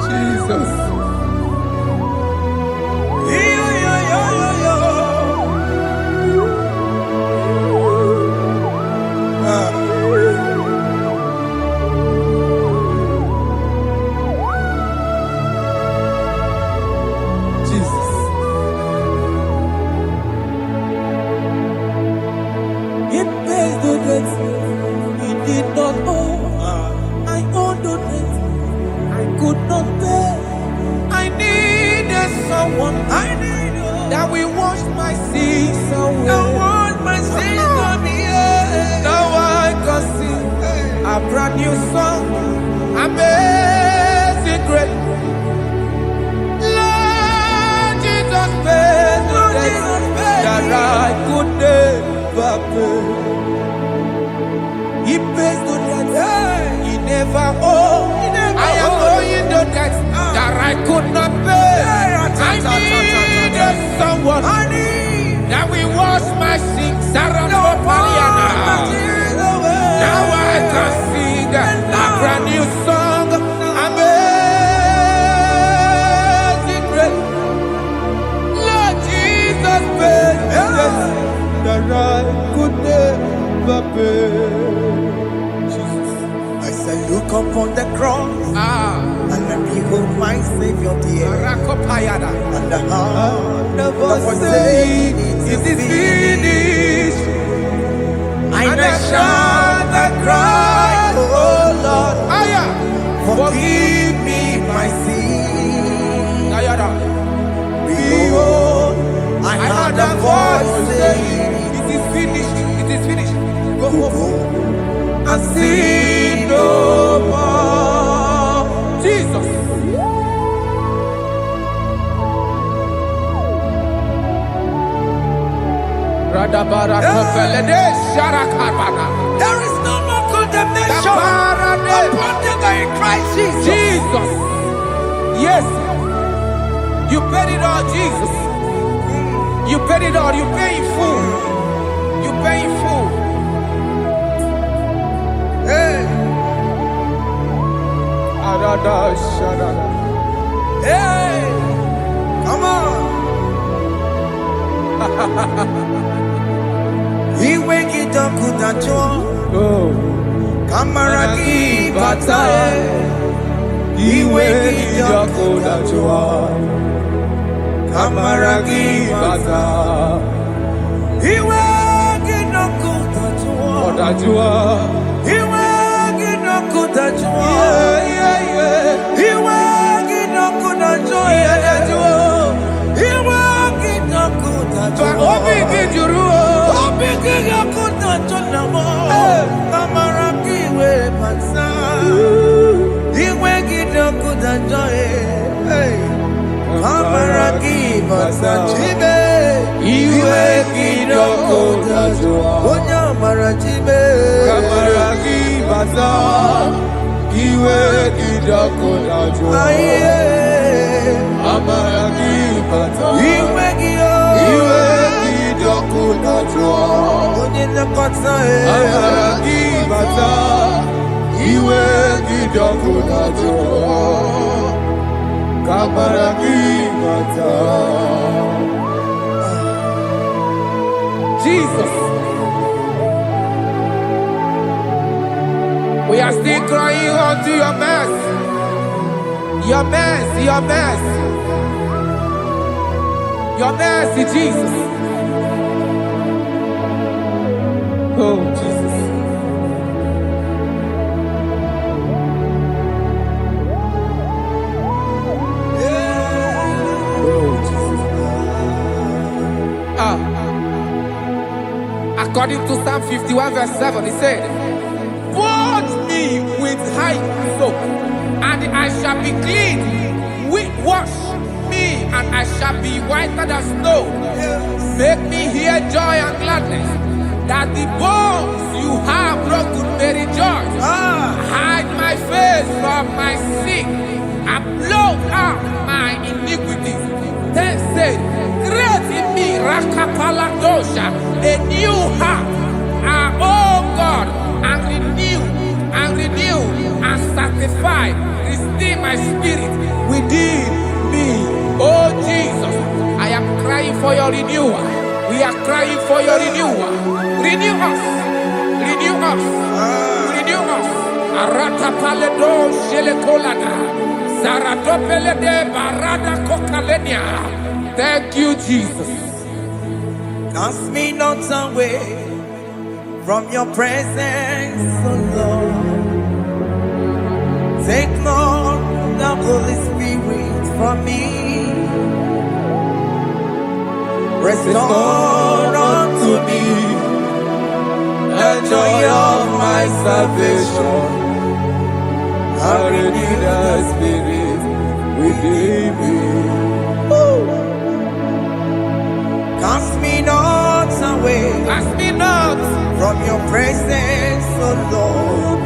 Jesus. That we wash my sins away. Now I can sing a brand new song. Amazing grace. Lord Jesus paid the debt that I could never pay. He pays the debt he never owed. I am owing the debt that I could not pay. I need someone that will wash my sins. Now I can sing a brand new song. Amazing grace. Lord Jesus paid that I could never pay. Jesus. I say, look upon the cross. And I behold my Savior dear. And the heart never saying it is finished. I shout and cry, oh Lord, forgive me my sin. Behold, I heard a voice saying, it is finished, it is finished. Go and sin no more. Jesus. There is no more condemnation upon them in Christ Jesus. Jesus. Yes. You paid it all, Jesus. You paid it all. You pay in full. You pay in full. Hey. Hey. Come on. He wake it up with a joy. Kamaraki batae. He wake it up with a joy. Kamaraki batae. He wake it up with a joy. He wake it up with a joy. He wake it up with a joy. He wake it up with a joy. Jesus. We are still crying unto your mercy. Your mercy, your mercy. Your mercy, Jesus. Oh, Jesus. Oh, Jesus. According to Psalm 51 verse 7, he said, wash me with hyssop, and I shall be clean. Wash me, and I shall be whiter than snow. Make me hear joy and gladness, that the bones you have broken may rejoice. Hide my face from my sin and blot out my iniquities. Then said, create in me Rakapaladosha, a new heart, oh God, and renew and sanctify, restore my spirit within me. Oh Jesus, I am crying for your renewal. We are crying for your renewal. Renew us. Renew us. Renew us. Arata paledo shelekolada. Zaradopele de barada kokalenia. Thank you, Jesus. Cast me not away from your presence, oh Lord. Take not the Holy Spirit from me. Restore unto me the joy of my salvation, and renew the spirit within me. Cast me not away, Cast me not from your presence, oh Lord.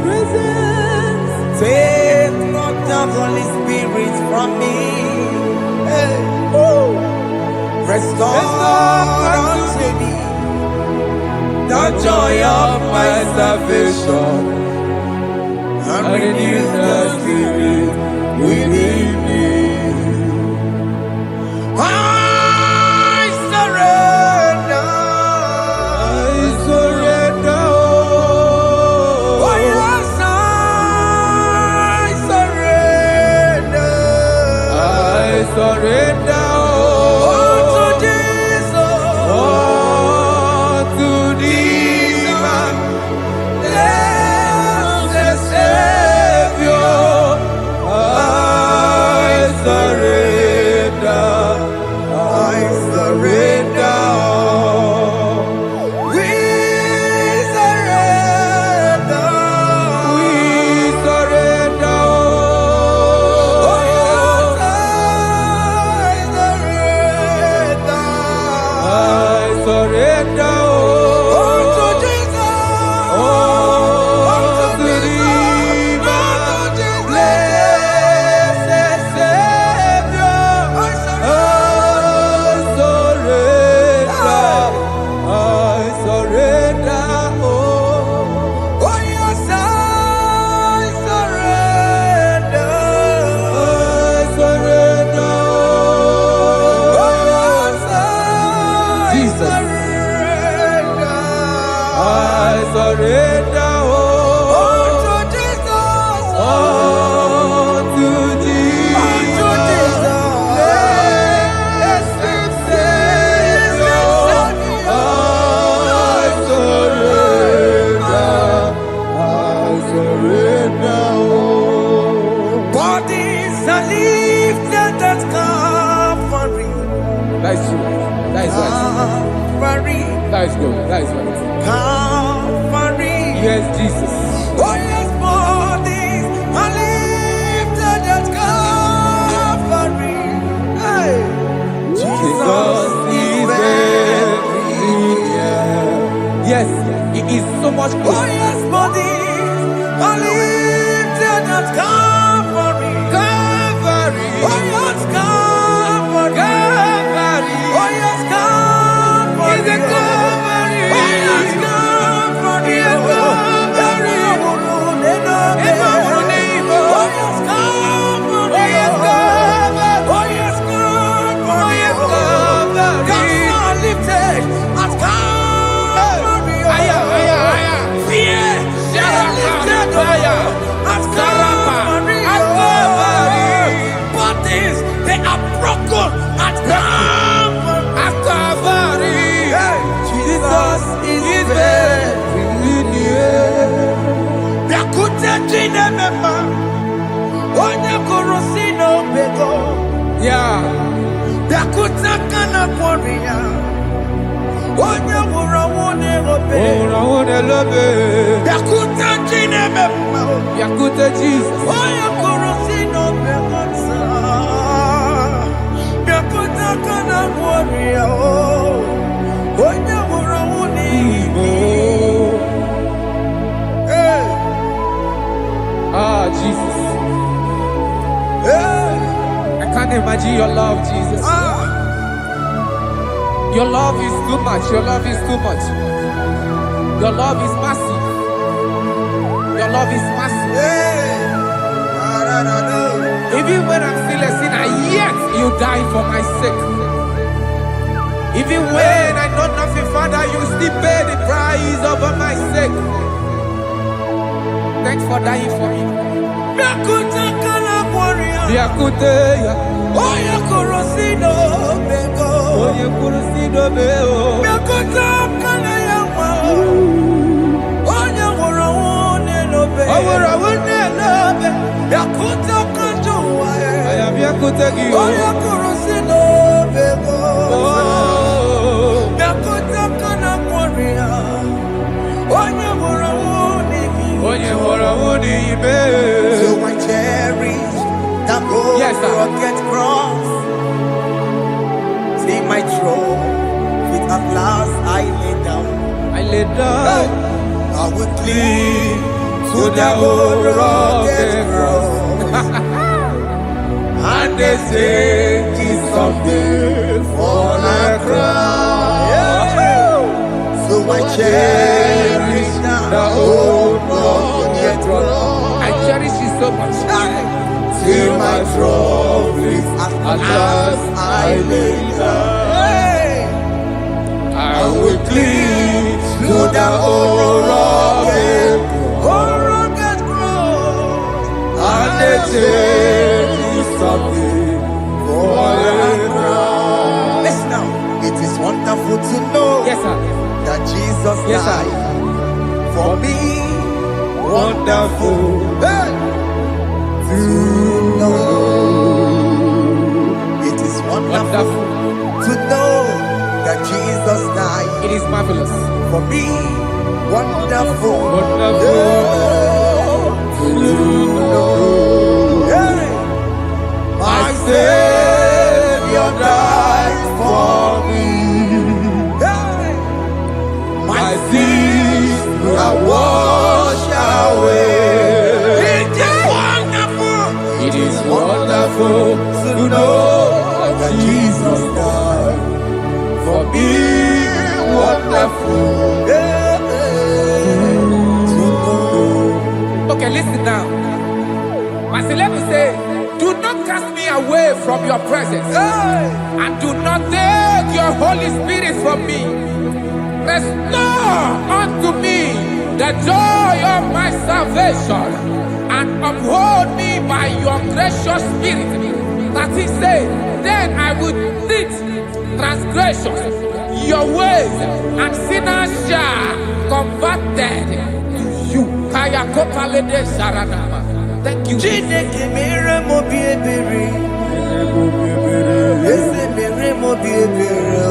Take not the Holy Spirit from me. Hey. Restore unto me the joy of my salvation, and renew the spirit within me. I surrender. Oh yes, I surrender. That is good. That is right. Calvary. Yes, Jesus. Oh yes, bodies are lifted at Calvary. Hey. Jesus is everywhere. Yes, it is so much good. Oh yes, bodies are lifted at Calvary. Calvary. Oh yes, Calvary. Calvary. Oh yes, Calvary. Is it Calvary? Oh yes, Calvary. Yes, Calvary. Oh yes, Calvary. Oh yes, Calvary. Oh yes, Calvary. Oh yes, Calvary. God are lifted at Calvary. Aya. Fear shall lifted at Calvary. At Calvary. Bodies, they are broken at Calvary. At Calvary. Jesus is very near. Biakute jine mema, onye korosino bego. Yeah. Biakute kana kworiya, onye wura wone obe. Biakute jine mema, Yakute Jesus. onye korosino bego sa. Biakute kana kworiya, onye wura wone ibo. imagine your love, Jesus. Your love is too much. Your love is too much. Your love is massive. Your love is massive. Even when I'm still a sinner, yet you die for my sake. Even when I know nothing, Father, you still pay the price over my sake. Thanks for dying for me. Biakuteya. Oya korosido bego. Oye kursido beo. Biakutakana yawa. Oya worawone lobe. Aworawone lobe. Biakutakanjuwa. Aya biakutegi. Oya korosido bego. Biakutakana kwaria. Oya worawone mi. Oye worawone ibe. So I cherish that gold rocket cross. See my throne, with at last I lay down. I lay down. I will cling to the old rocket cross. And they say it's someday for a crown. So I cherish the old rocket cross. I cherish it so much. Till my trophies at last I lay down. I will cling to the old rocket cross. And they say it's someday for a crown. Listen now, it is wonderful to know that Jesus died for me. Wonderful. To know. It is wonderful to know that Jesus died. It is marvelous for me. Wonderful. To know. My Savior died for me. My sins are washed away. It is wonderful to know that Jesus died for me. Wonderful to know. Okay, listen now. My celebrity say, do not cast me away from your presence, and do not take your Holy Spirit from me. Restore unto me the joy of my salvation, and uphold me by your gracious spirit. That he said, then I would teach transgressions your ways, and sinners shall converted to you. Kaya kopalede saranama. Thank you. Chineke mere mo biebere. Ese mere mo biebere.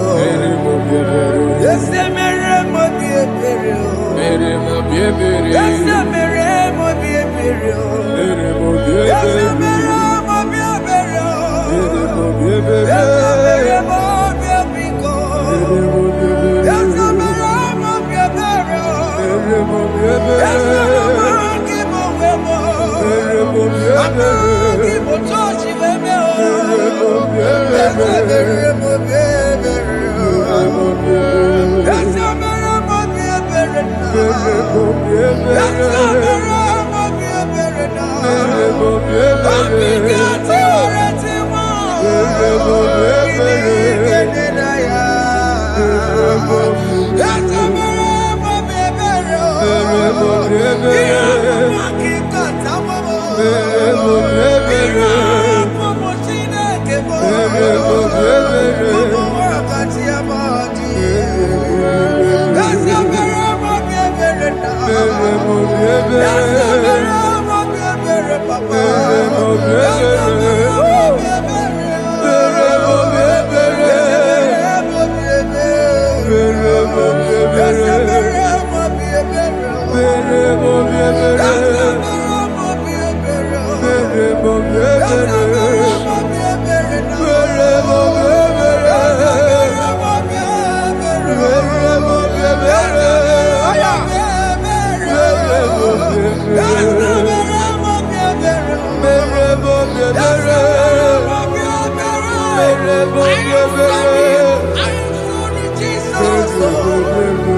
Ese mere mo biebere. Mere mo biebere. Ese mere mo biebere. Mere mo biebere. Ese mere mo biebere. Mere mo biebere. Ese mere mo biebiko. Mere mo biebere. Ese mere mo biebere. Mere mo biebere. Ese mere mo wemo. Mere mo biebere. Amagi mo chochi weme o. Mere mo biebere. Ese mere mo biebere. Mere mo biebere. Ese mere mo biebere na. Mere mo biebere. Ese mere mo biebere na. Mere mo biebere. Abiga ti ore ti mo. Mere mo biebere. Kini na ya. Ese mere mo biebere o. Mere mo biebere. Iya mo kikata mo. Mere mo biebere. Iya mo Chineke mo. Mere mo biebere. Mo wakati ya madi. Ese mere mo biebere na. Mere mo biebere. Ese mere mo biebere papa. Mere mo biebere. Ese mere mo biebere. Mere mo biebere. Ese mere mo biebere. Mere mo biebere. Ese mere mo biebere. Mere mo biebere. Ese mere mo biebere. Mere mo biebere. Ese mere mo biebere na. Mere mo biebere. Mere mo biebere. Mere mo biebere. Mere mo biebere. Jesus.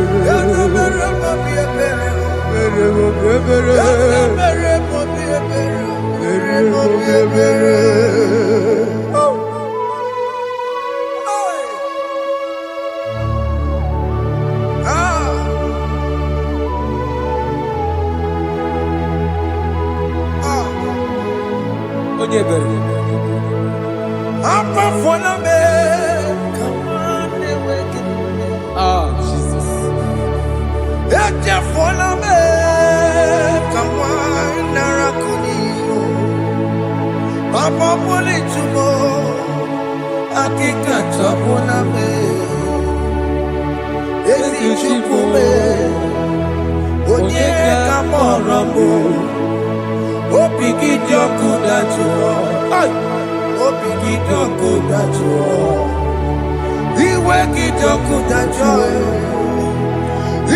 Papa pole chumo akika chapona me esi chupume onye kamoramo opigi joku dachuo opigi joku dachuo iwe kijoku dachuo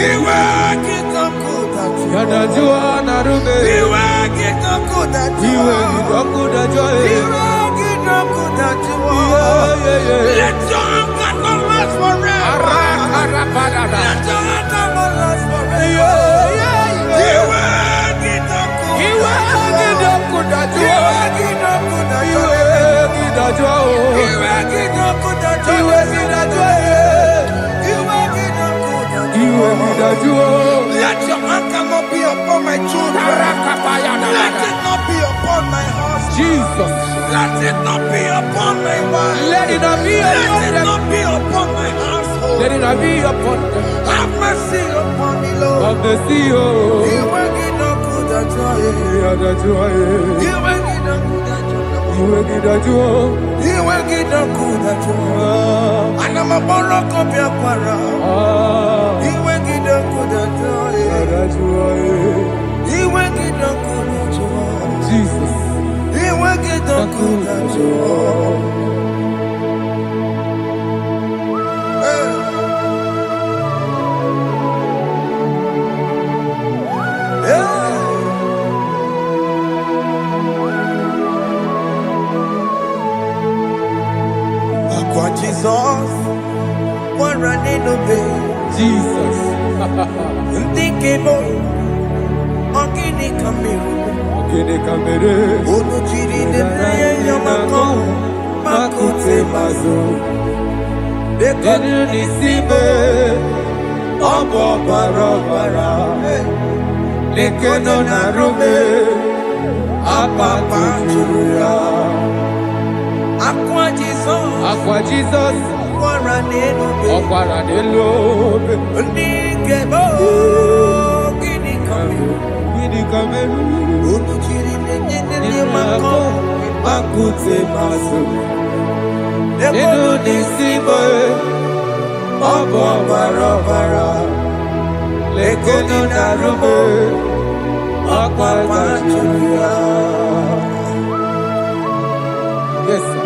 iwe kijoku dachuo Yanajua narume. iwe kijoku dachuo Iwe kijoku dachuo. Let your anger not last forever. Let your anger not last forever. Let your anger not be upon my children. Let it not be upon my house. Jesus. Let it not be upon my wife. Let it not be Let upon it them. not be upon my household. Let it not be upon them. Have mercy upon me, Lord. Of the CEO. Iwe kidokuda joye. Yanajua. Iwe kidokuda joye. Iwe kidokuda. Iwe kidokuda joye. Anamaboro kopya para. Iwe kidokuda joye. Yanajua. Iwe kidokuda joye. Jesus. Iwe kidokuda joye. Kwa Jesus, one running obey. Jesus. Ndikemo, ogini kamiru. Ogene kamere. Ono chiri de praye yamako, makute mazo. Denu nisibe. Obo barabara. Lekeno narume. Apapa chuya. Akwa Jesus, Aqua Jesus. one running obey. Ọ̀pára dé lóbe. Ndikemo, ogini kamiru. Gidi kamere. Ono chiri de yamako, makute mazo. Nínú ní síbò ọ̀bọ̀ bàrọ̀bàrà lẹ́kọ̀ọ́ dàrúgbò ọ̀pọ̀ àjùlá. Yes, sir.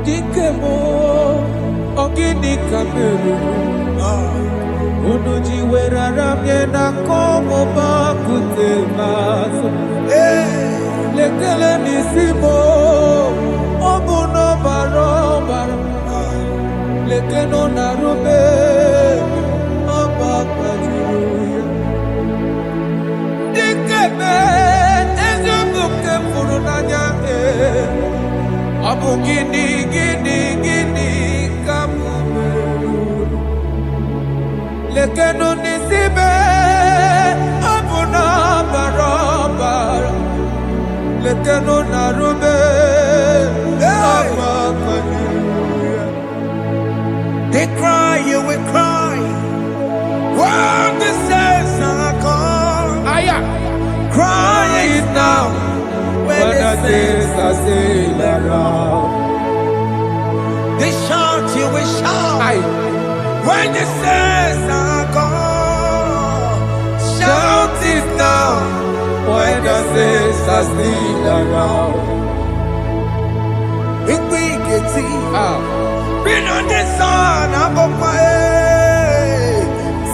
Dikemo ogini kamere unuji werara mjena komo bakute maso lekele nisimo obuno barobara lekeno narume abakajuya dikeme ezobuke furunanya Abu gini kamu lekeno nisibe abu na barabara lekeno narube They cry, you will cry. When the saints are gone, cry it now. When the saints are still around, they shout, you will shout. When the saints are gone, shout it now. are still around. Big Ah. been on the sun, I'm on my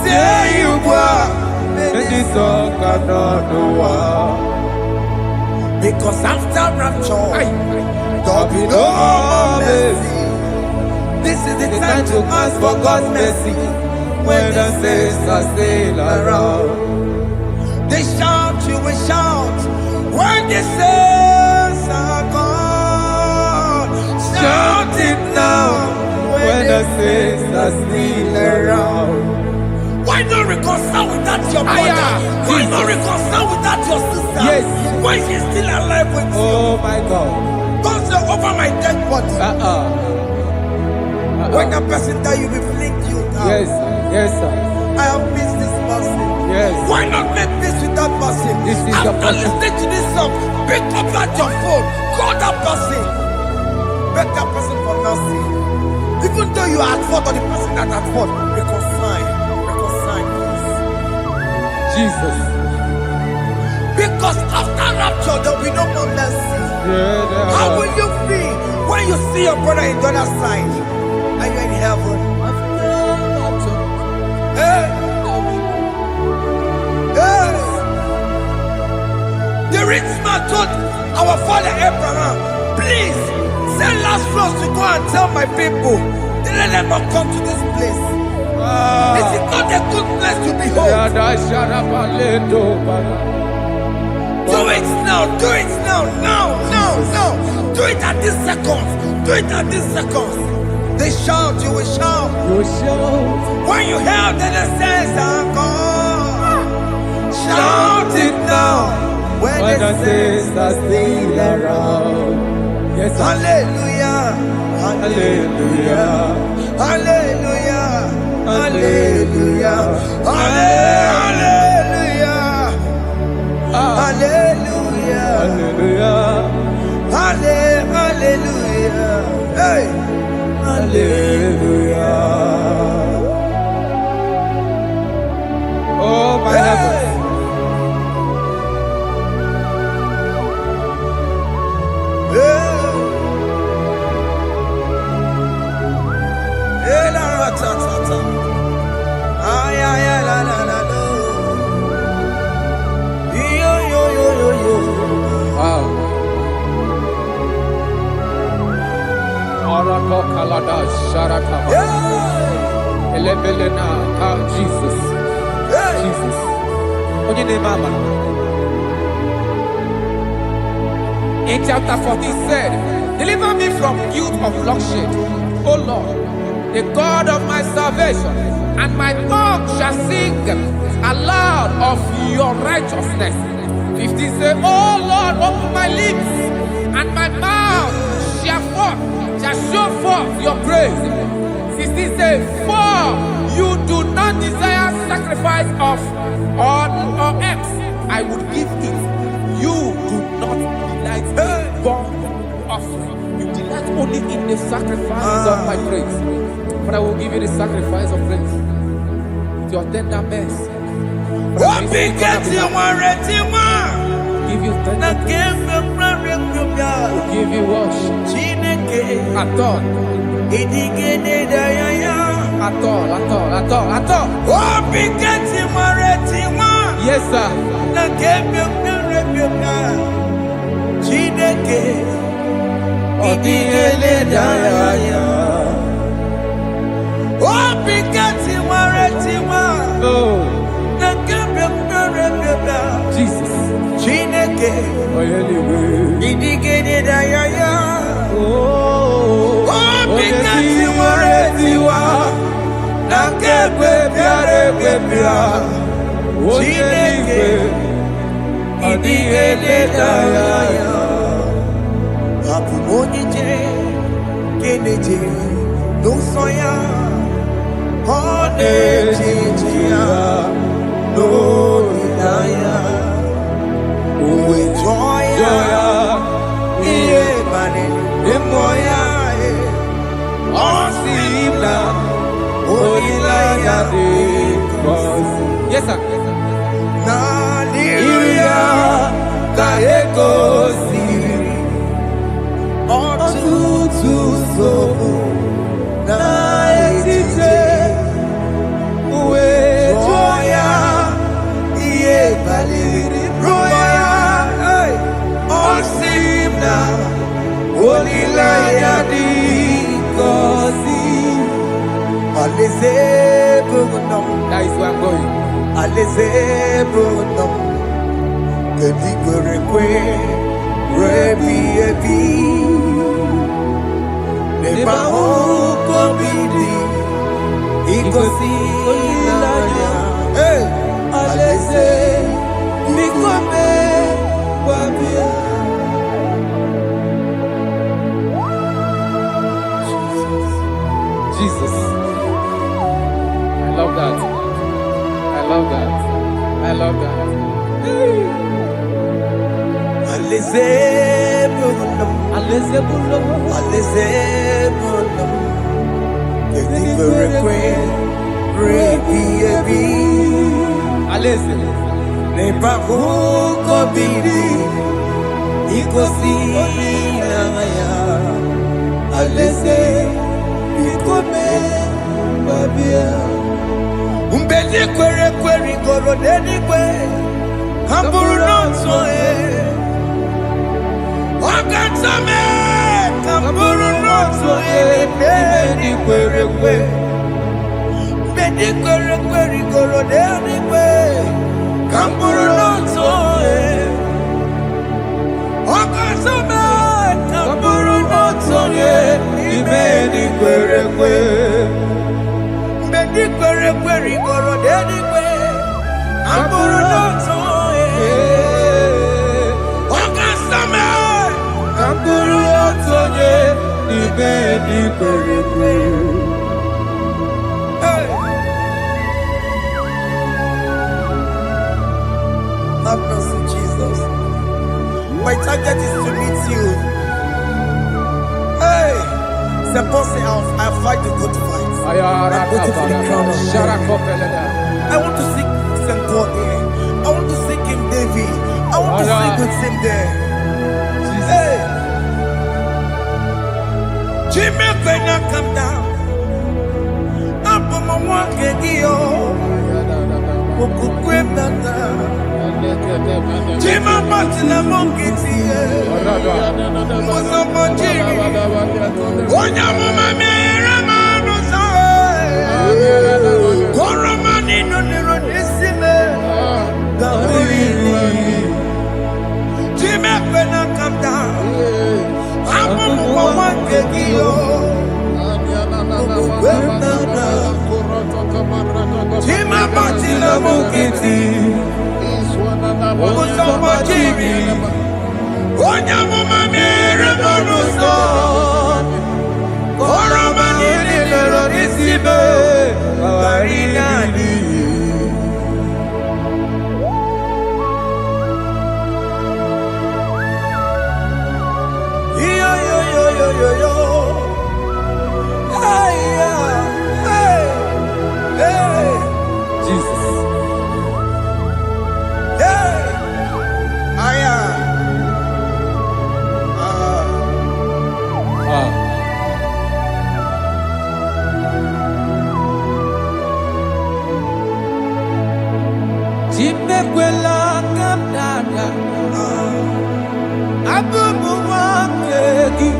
say you were. And this song cannot do what. Because after rapture, Aye. there'll be no more mercy. This is the time to ask for God's mercy. When the saints are still around. They shout, you will shout. When the saints are gone, shout it now. When the saints are still around. Why not reconcile with that your brother? Why not reconcile with that your sister? Yes. Why is he still alive with you? Oh my God. Don't say over my dead body. When that person die, you will fling you down. Yes, yes, sir. I have missed this person. Yes. Why not make peace with that person? This is the After person. listening to this song, pick up that your phone, call that person, beg that person for mercy. Even though you are at fault or the person that at fault, reconcile, please. Jesus. Because after rapture, there will be no more mercy. Yeah, How will you feel when you see your brother in the other side and you're in heaven? Hey. Hey. The rich man told our father Abraham, please send Lazarus to go and tell my people, let them not come to this place. This is not a good place to behold. Do it now, do it now. Do it at this second. Do it at this second. They shout, you will shout. When you hear that the saints are gone, shout it now. When the saints are still around. Yes, sir. Hallelujah, hallelujah, hallelujah, hallelujah, hallelujah, hallelujah, Hallelujah. hallelujah, hey, Hallelujah. Oh my heavens. Wow. Arato kalada sharata. Elebelena ka Jesus. Jesus. Onye name mama. In chapter 40 said, deliver me from guilt of bloodshed, O Lord, the God of my salvation, and my tongue shall sing aloud of your righteousness. 15 say, O Lord, open my lips, and my mouth shall show forth your praise. 16 say, for you do not desire sacrifice of or eggs, I would give it. You do not delight in burnt offering. You delight only in the sacrifice of my praise. But I will give you the sacrifice of praise. With your tender mercy. Give you tender will give you worship. At all. At all. Yes, sir. Jesus. Yes, sir. Hallelujah. gosiri ọtụtụ nsogbu na etiti wee jụọ ya ihe baliri rụọ ya ọ sị m na olileanya dị gọzi alaeze bụ nọ that is where I'm going alaeze bụ nọ kedu kwere kwe rebi ebi n'ebe ahụ kobi dị igosi olileanya alaeze biko mee gbabịa. Jesus. I love that. I love that. I love that. Alize bunum, alize bunum, alize bunum. Kedi berekwe, rebi ebi. Alize. Nepa huko bidi, ikosi naya. Alize. Ikome babia umbedi kwere kwere goro dedi kwe kamburu nonso wakatame kamburu nonso dedi kwere kwe umbedi kwere kwere goro dedi kwe kamburu nonso wakatame kamburu nonso Ibedi kwere kwe, ibedi kwere kwe, igoro dedi kwe, amburu noto wakasame, amburu noto ibedi kwere kwe. Have mercy, Jesus. My target is to meet you. C'est pensé I fight the good fight. I'm waiting for the crown of glory. I want to seek St. Paul here. I want to seek King David. I want to sing with him there. Hey, Jimmy Pena come down. I'm from my one Kedio. Mukukwemdana. Jimmy Martina Monkiti. Musamonjiri. Onya mama mera manu sae. Koromani no nero nisime. Gawiri. Jimmy Pena come down. I'm from my one Kedio. Mukukwemdana. Jimmy Martina Monkiti. Musamonjiri. Onya mama mera manu sae. Koromani no nero nisime. Gawiri. Yo. Hey, Jesus. Hey, Jimekwela kamdada. Abubu wakegi.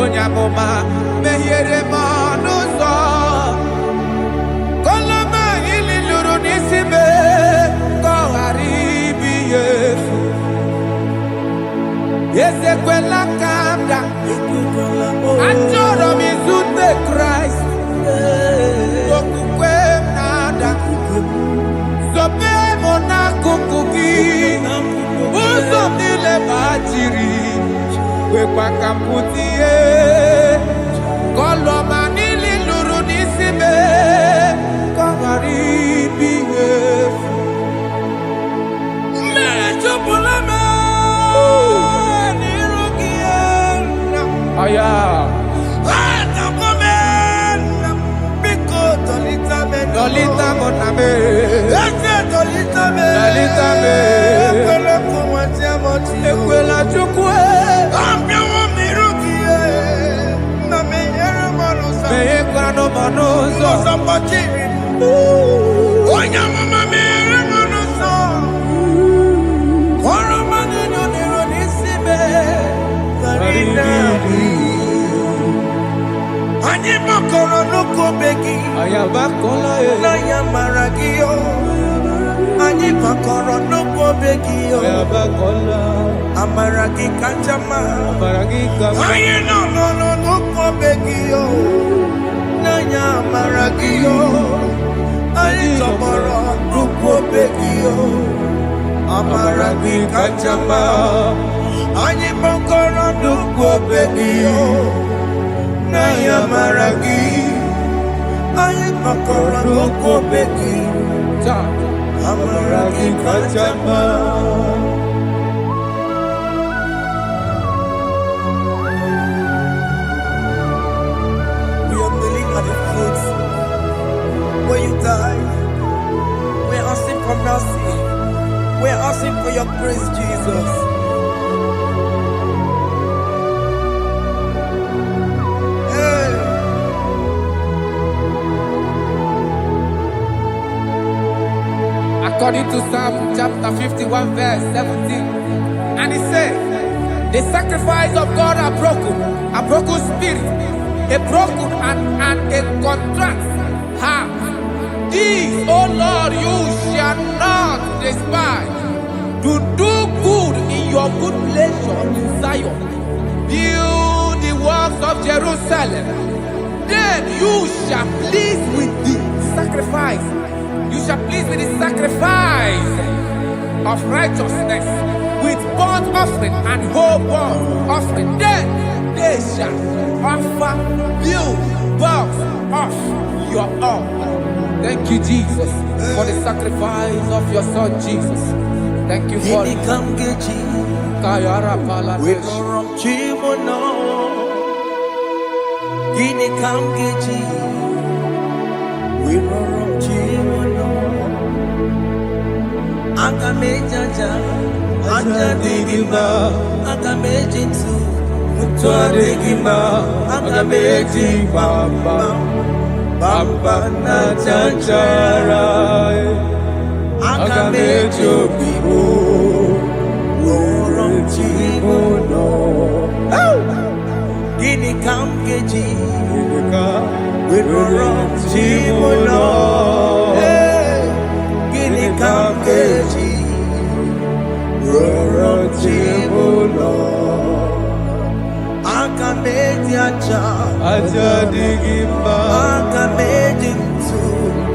Onyamoma mehiere manuso koloma ililuru nisime koharibi Yesu Yesekwela kamda Achoro mizute Christ Okukwe nada Sobe mona kukuki Uzo nile bajiri Wekwa kamputie Koloma nili luru nisime Koharibi Yesu Mechupulame Nirugiena Aya no manozo. Onya mama mere manoso. Koro manino nero nisime. Karina. Anyi makoro nuko begi. Ayabakola Na ya maragio. Anyi makoro nuko begi. Ayabakola. Amaragi kanjama. Amaragi kama. Aye no nuko begi. Na ya maragio. Aye tomorrow nuko begi. Amaragi kanjama. Anyi makoro nuko begi. Naya maragi, aye makora loko beki, amaragi kachama. We are kneeling at the foot where you died. We are asking for mercy. We are asking for your grace, Jesus. According to Psalm chapter 51 verse 17. And he said, the sacrifice of God are broken spirit, a broken and a contrite heart. These, O Lord, you shall not despise. To do good in your good pleasure in Zion. Build the works of Jerusalem. Then you shall please with the sacrifice. You shall please with the sacrifice of righteousness, with burnt offering and whole burnt offering. Then they shall offer you bulk of your own. Thank you, Jesus, for the sacrifice of your Son, Jesus. Thank you for it. Kayara Pala. We no wrong chimono. Gini kamgeji. We no wrong chimono. Akamejaja. Aja digima. Akamejinsu. Mutwa digima. Akameji bamba. Bamba na chanchara. Akamejo bibo. Wrong chimono. Gini kamgeji. We no wrong chimono. Gini kamgeji. Wrong chimono. Akameji acha. Acha digima. Akameji ntu.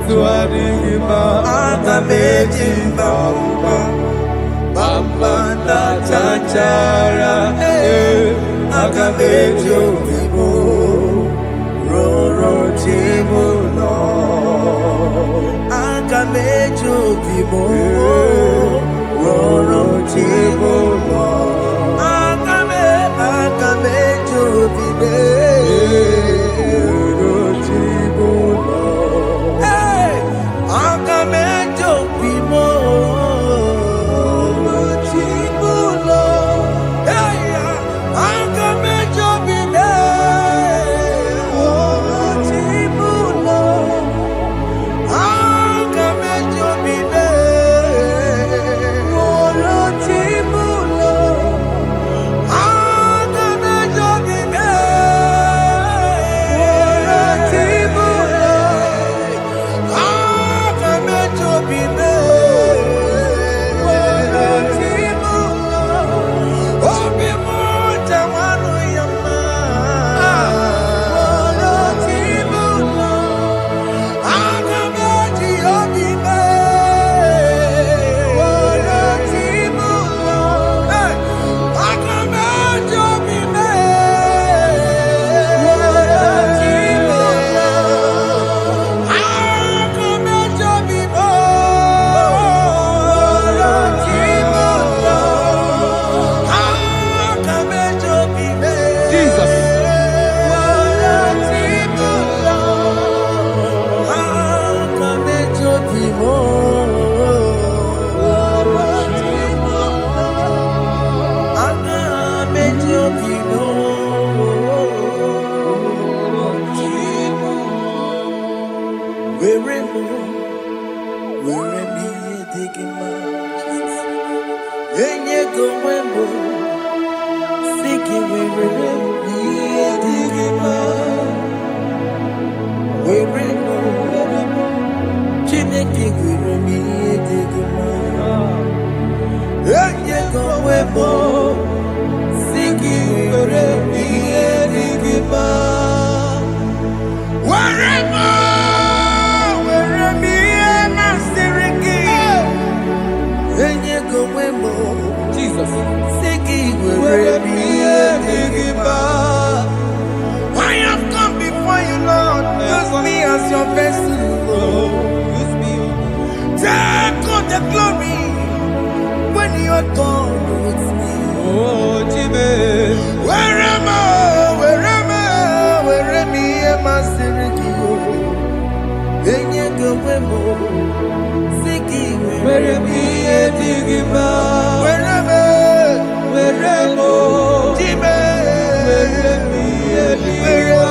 Tua digima. Akameji bamba. Bamba na chanchara. Akamejo bibo. Roro chimono. Akamejo bibo. Roro chimono. Akamejo bibo. Roro chimono. Hey, Akamejo bibo. Roro chimono. Hey, Akamejo bibo. go wembo. Siki were me digima. Wembo. Chineke were me digima. Enye go wembo. Siki were me digima. Wherever, where me and I siriki. Enye go wembo. Jesus. Siki where me digima. I have come before you, Lord. Use me as your vessel, Lord. Use me. Take all the glory when you're done with me. Oh, Jimmy. Wherever, where me and my siriki. Enye go wembo. Siki where me digima. Wherever, Jimmy. Where me digima.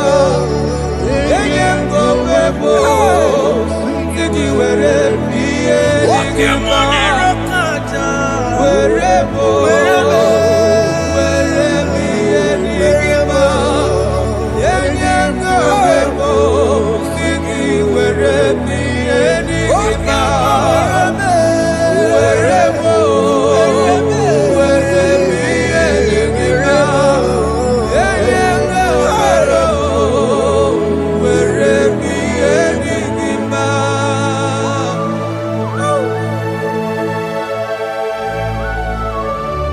Enye go wembo. Siki where me digima. Wherever, me digima. Enye go wembo. Siki where me digima.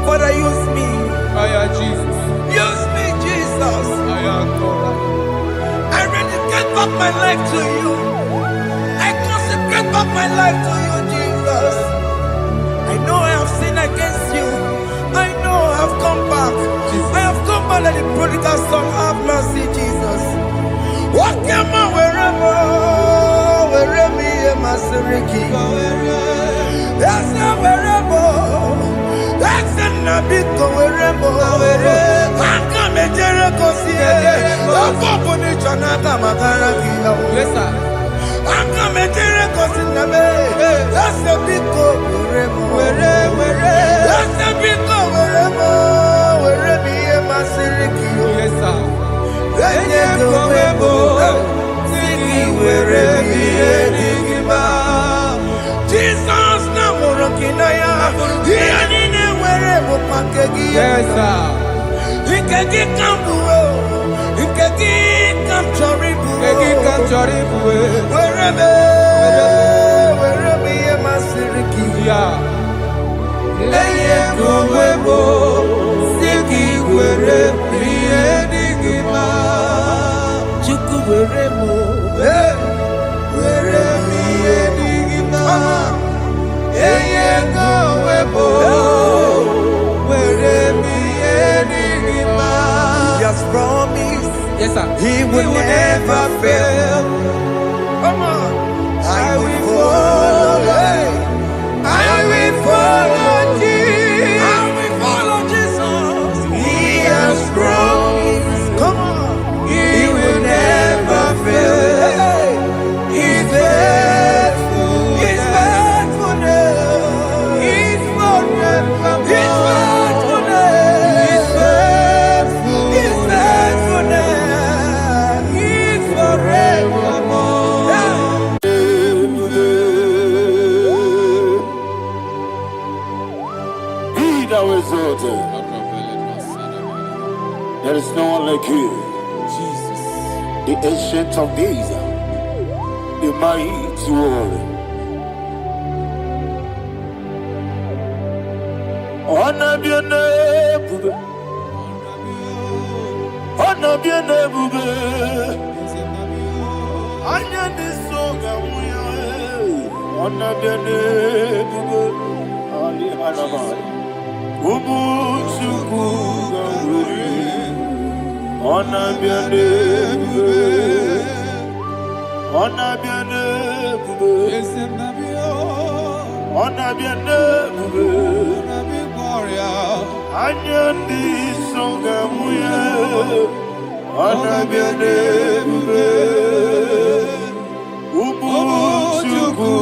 Father, use me. Jesus. Use me, Jesus. I dedicate back my life to you. I consecrate back my life to you, Jesus. I know I have sinned against you. I know I have come back. I have come back like the prodigal son. Have mercy, Jesus. Walk your man wherever me and my siriki. That's not wherever. That's not big wherever. I come a Jericho see. I'm going to Chanaka Makaraki. Yes, sir. I come a Jericho in the bay. That's a big wherever. That's a big wherever me and my siriki. Yes, sir. Enye go wembo. Siki where me digima. Jesus na morokinaya. Yanine where mo pakegi. Yes, sir. Ikegi kambuo. Ikegi kam choribu. Ikegi kam choribu. Where me ma siriki. Yeah. Enye go wembo. Siki where me digima. Chuku where mo. Where me digima. Enye go wembo. Where me digima. He has promised. Yes, sir. He will never fail. Come on. I will follow. I will follow Jesus. I will follow Jesus. He has promised. Come on. He will never fail. He's faithful. He's faithfulness. He's forever. He's faithfulness. He's faithful. He's faithfulness. He's forevermore. Be thou exalted. There is no one like you. Jesus. The ancient of days, the mighty warrior. Honor be your name, honor be your name, honor this song, honor be your name, Ali Hanabai, Umuchuku Ganguri, honor be your name, honor be your name, honor be your name. Anyandi songa muya, anabiane bube, ubuchuku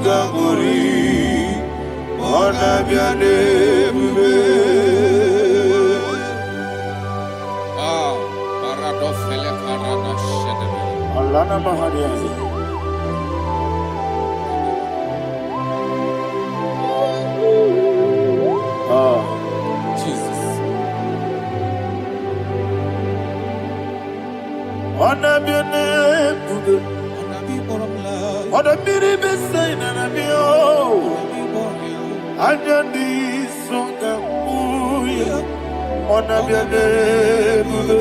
ganguri, anabiane bube. Alana Mahadiasi. Jesus. Onabiane Bubu. Onabiri Besaina Nabio. Ajandi Songa Uya. Onabiane Bubu.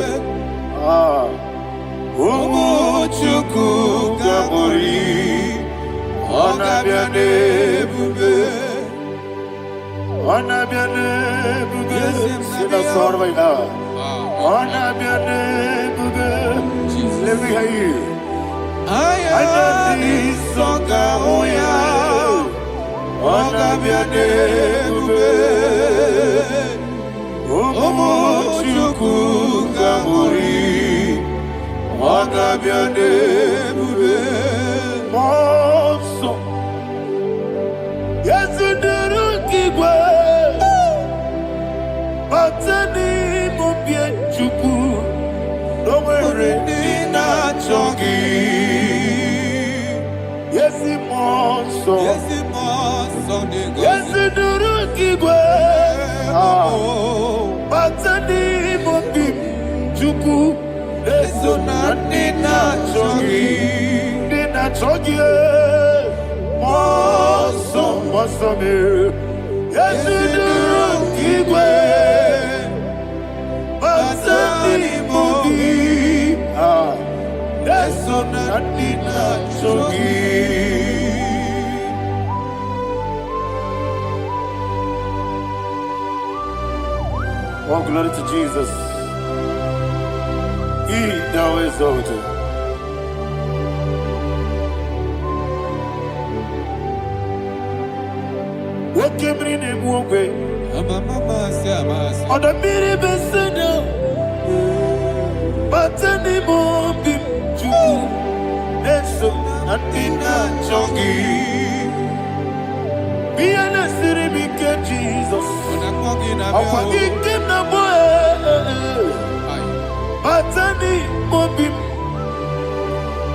Umuchuku Gamori. Onabiane Bubu. Onabiane Bubu. Sila Sorvaina. Onabiane Bubu. Let me hear you. Ajandi Songa Uya. Onabiane Bubu. Umuchuku Gamori. Onabiane Bubu. Monso. Yasunduru Kigwe. Batani Mubie Chuku. Nomere Nina Chongi. Yesi Monso. Yasunduru Kigwe. Batani Mubie Chuku. Eso na Nina Chongi. Nina Chongi. Monso. Monso me. Yasunduru Kigwe. Batani Mubie. Eso na Nina Chongi. Oh, glory to Jesus. He now exalted. What came in him walk way? On the mini beseno. But anymore bim juku. Eso Natina Chongi. Be an city because Jesus. I'm forgetting the boy. Batani Mobim.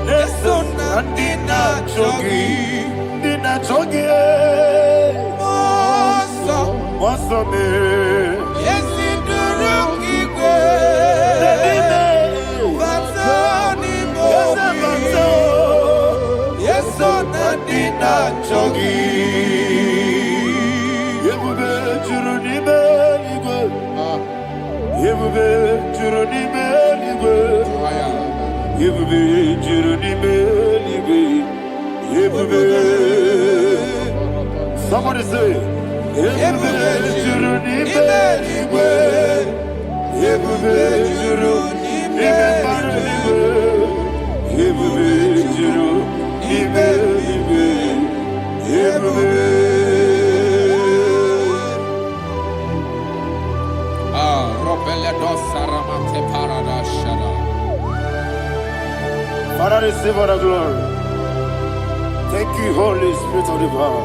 Eso Nina Chogi. Nina Chogi. Mosso me. Yes, in the rookie Batani Mobim. Yes, on Nina Chogi. Yebube Juruni Beligwe. Yebube Juruni Beligwe. Yebube Juruni Beligwe. Yebube. Somebody say, Yebube Juruni Beligwe. Yebube Juruni Beligwe. Yebube Juruni Beligwe. Yebube. Father, receive all the glory. Thank you, Holy Spirit of the power.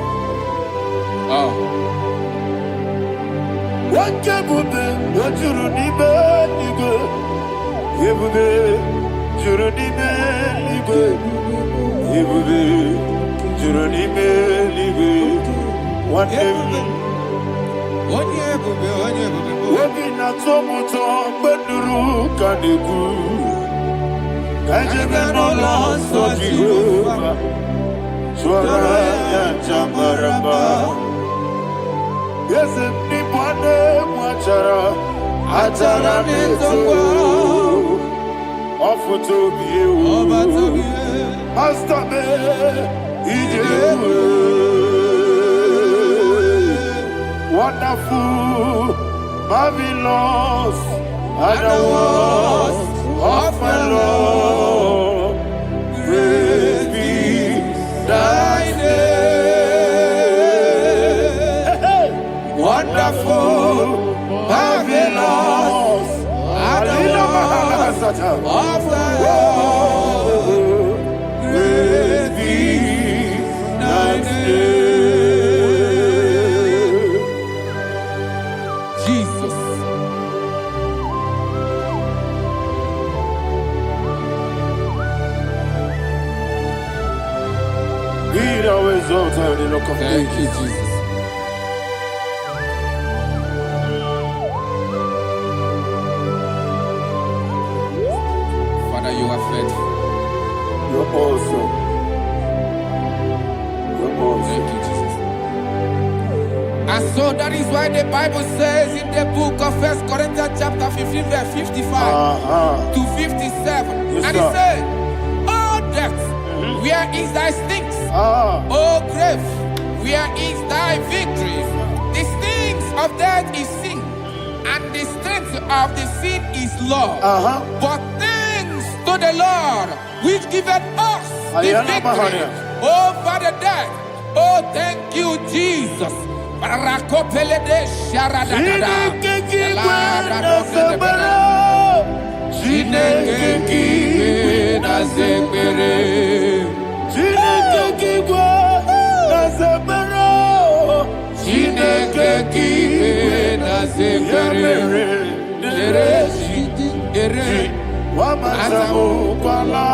What can we do? What you do, Nibe, Nibe. Yebube, Jurunibe, Nibe. Yebube, Jurunibe, Nibe. What Wabina tomoto beduru kaniku. Kajebe no loso Jehovah. Swara ya chambaramba. Yese ni bwane mwachara. Achara neto. Ofuto biyewu. Master me. Ijewu. Wonderful, marvelous, are the words of my Lord. Great be thy name. Wonderful, marvelous, are the words of my Lord. Great be thy name. Be thou exalted in the rock of Thank you, ages. Jesus. Father, you are faithful. You're awesome. You're awesome. Thank you, Jesus. And so that is why the Bible says in the book of 1 Corinthians chapter 15, verse 55 to 57. Yes, And sir. he said, "Oh death, where is thy stings? Oh grave, where is thy victory? The stings of death is sin, and the strength of the sin is law. But thanks to the Lord, which giveth us the victory over the death. Oh, thank you, Jesus." Barakopelede sharadadada. Chineke kiwe na zekere. Chineke kiwe na zekere. Ere Wamazamukwala.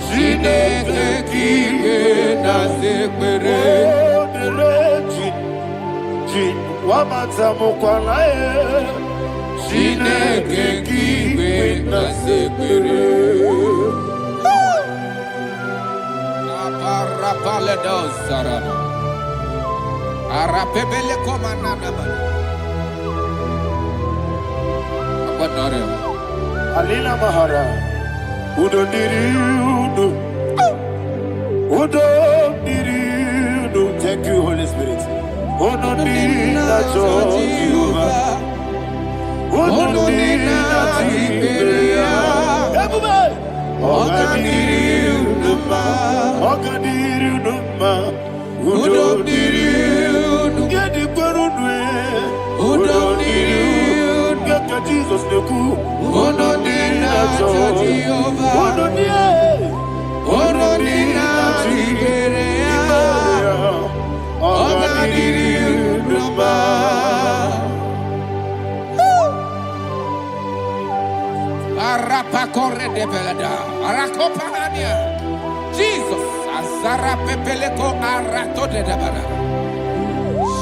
Chineke kiwe na zekere. Wamazamukwala. Chineke kiwe na zekere. Aparapale dosarama. Arapebele komanana mana. Abanare. Alina Mahara. Udo diri udo. Udo diri udo. Thank you, Holy Spirit. Udo diri na Jehovah. Udo diri na Jehovah. Everybody. Ogadiri uduma. Ogadiri uduma. Udo diri udo. Gedi kwerudwe. Udo diri udo. Geka Jesus neku. Udo diri na Jehovah. Udo diri. Udo diri na Jehovah. Ogadiri uduma. Arapa corre de belada. Arakopanania. Jesus. Azara pepeleko arato de dabara.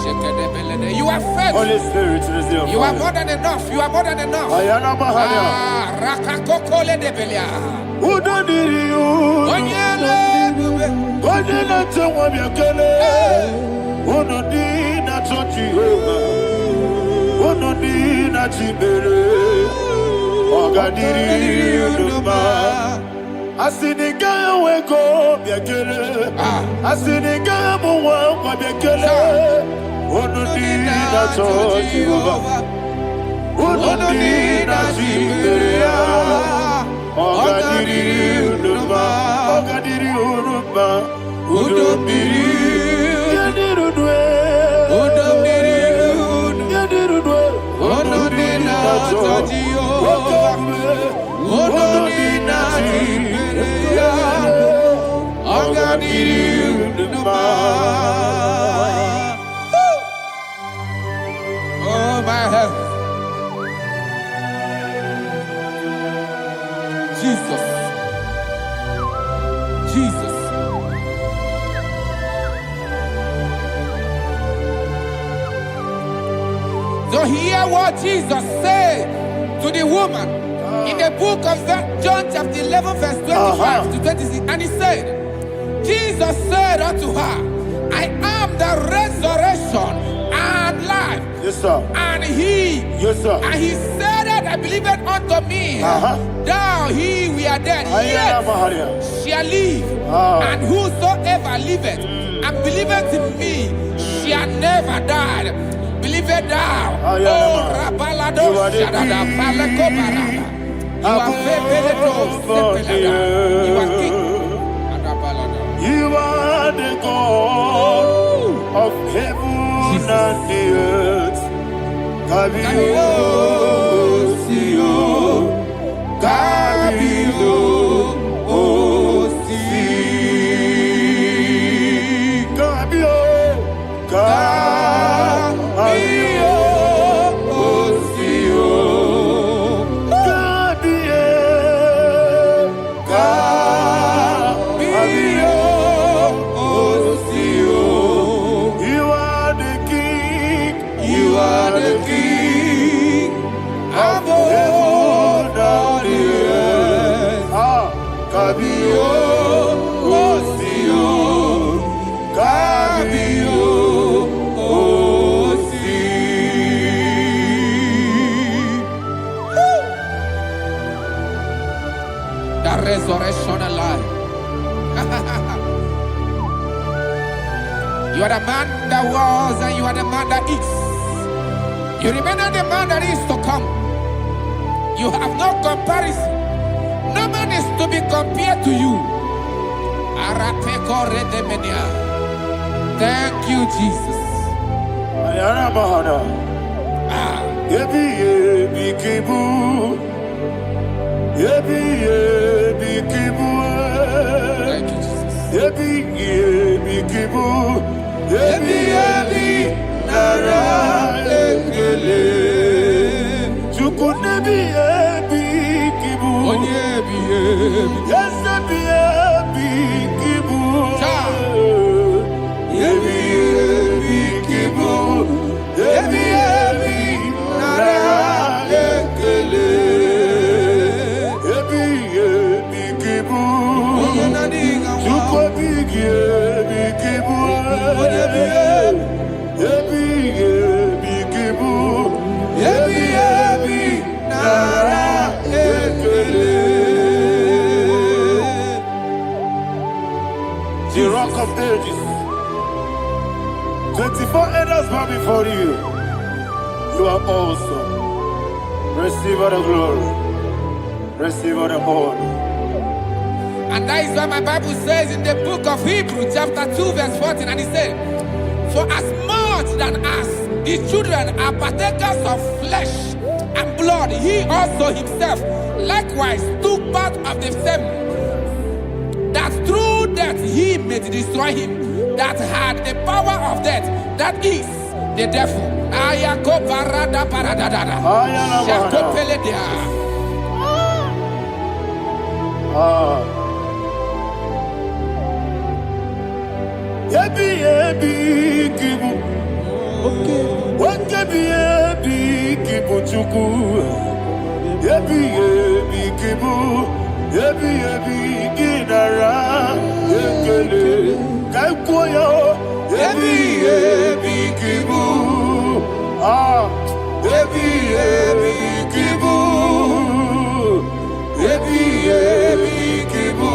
Sheke de belede. You are faithful. Holy Spirit, receive You are more than enough. You are more than enough. Ayana Mahara. Rakakokole de belia. Udo diri udo. Onyele bube. Onye na-ete nwa bịa kelee. Unu dị na-achọ Jehova. Unu dị na-achị mere. Ọ ga-adịrị unu mma. Asị na ị gaghị enwe ego bịa kelee. Asị na ị gaghị amụ nwa ngwa bịa kelee. Unu dị na-achọ Jehova. Unu dị na-achị mere ya. Ọ ga-adịrị unu mma. Ọ ga-adịrị unu mma. Udo mmiri. Ya dịrị unu Udo mmiri unu. Ya dịrị unu Unu dị na-achọ Jehova. Unu dị na-achị mere ya. Ọ ga-adịrị unu mma. Oh, my health. Jesus. Jesus. So hear what Jesus said to the woman in the book of John chapter 11 verse 25 to 26. And he said, Jesus said unto her, I am the resurrection and life. Yes, sir. And Yes, sir. and he said that I believed unto me, thou he we are dead, Ayana yet Mahara. shall live, and whosoever liveth and believeth in me shall never die. Believe it thou. Oh, Rabalado, You are the Shadada, Paleko Barada. You are Febeleto, Sepelada. You are king. Adabalada. You are the God of heaven and the earth. Kabio, Sio, Kabio, Si. Kabio, Kabio, Sio. Kabio, Kabio, Kabio, Osio, Kabio, Osi. The resurrection alive. You are the man that was and you are the man that is. You remember the man that is to come. You have no comparison. No man is to be compared to you. Thank you, Jesus. Ayana Mahana. Yebi yebi kibu. Yebi yebi kibu. Thank you, Jesus. Yebi yebi kibu. Yebi yebi nara ekele. Chukunebi yebi kibu. Onyebi yebi. Yes, yebi yebi kibu. Yebi yebi kibu. Yebi yebi nara ekele. Yebi yebi kibu. Chukobi yebi kibu. Yebi yebi kibu. Yebi yebi nara ekele. The rock of ages. 24 elders bow before you. You are awesome. Receive all the glory. Receive all the honor. And that is why my Bible says in the book of Hebrews chapter 2 verse 14, and it says, for as much than as the children are partakers of flesh and blood, he also himself likewise took part of the same, that through death he may destroy him that had the power of death, that is the devil. Ayako parada paradadada. Shako peledia. Yebi yebi kibu. Wakebi yebi kibu chuku. Yebi yebi kibu. Yebi yebi ginara ekele. Kaikoyo. Yebi yebi kibu. Yebi yebi kibu. Yebi yebi kibu.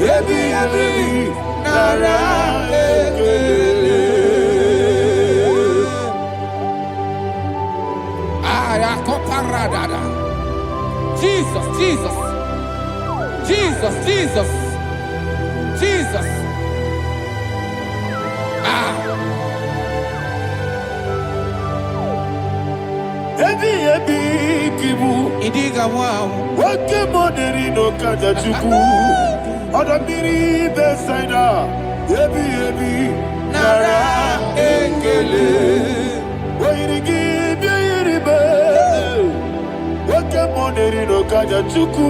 Yebi yebi nara ekele. Ayakoparadada. Jesus, Jesus, Jesus, Jesus, Jesus. Yebi yebi kibu. Idiga wow. Wake moneri no kaja chuku. Odamiri besaida. Yebi yebi nara ekele. Oirigi biiribe. Wake moneri no kaja chuku.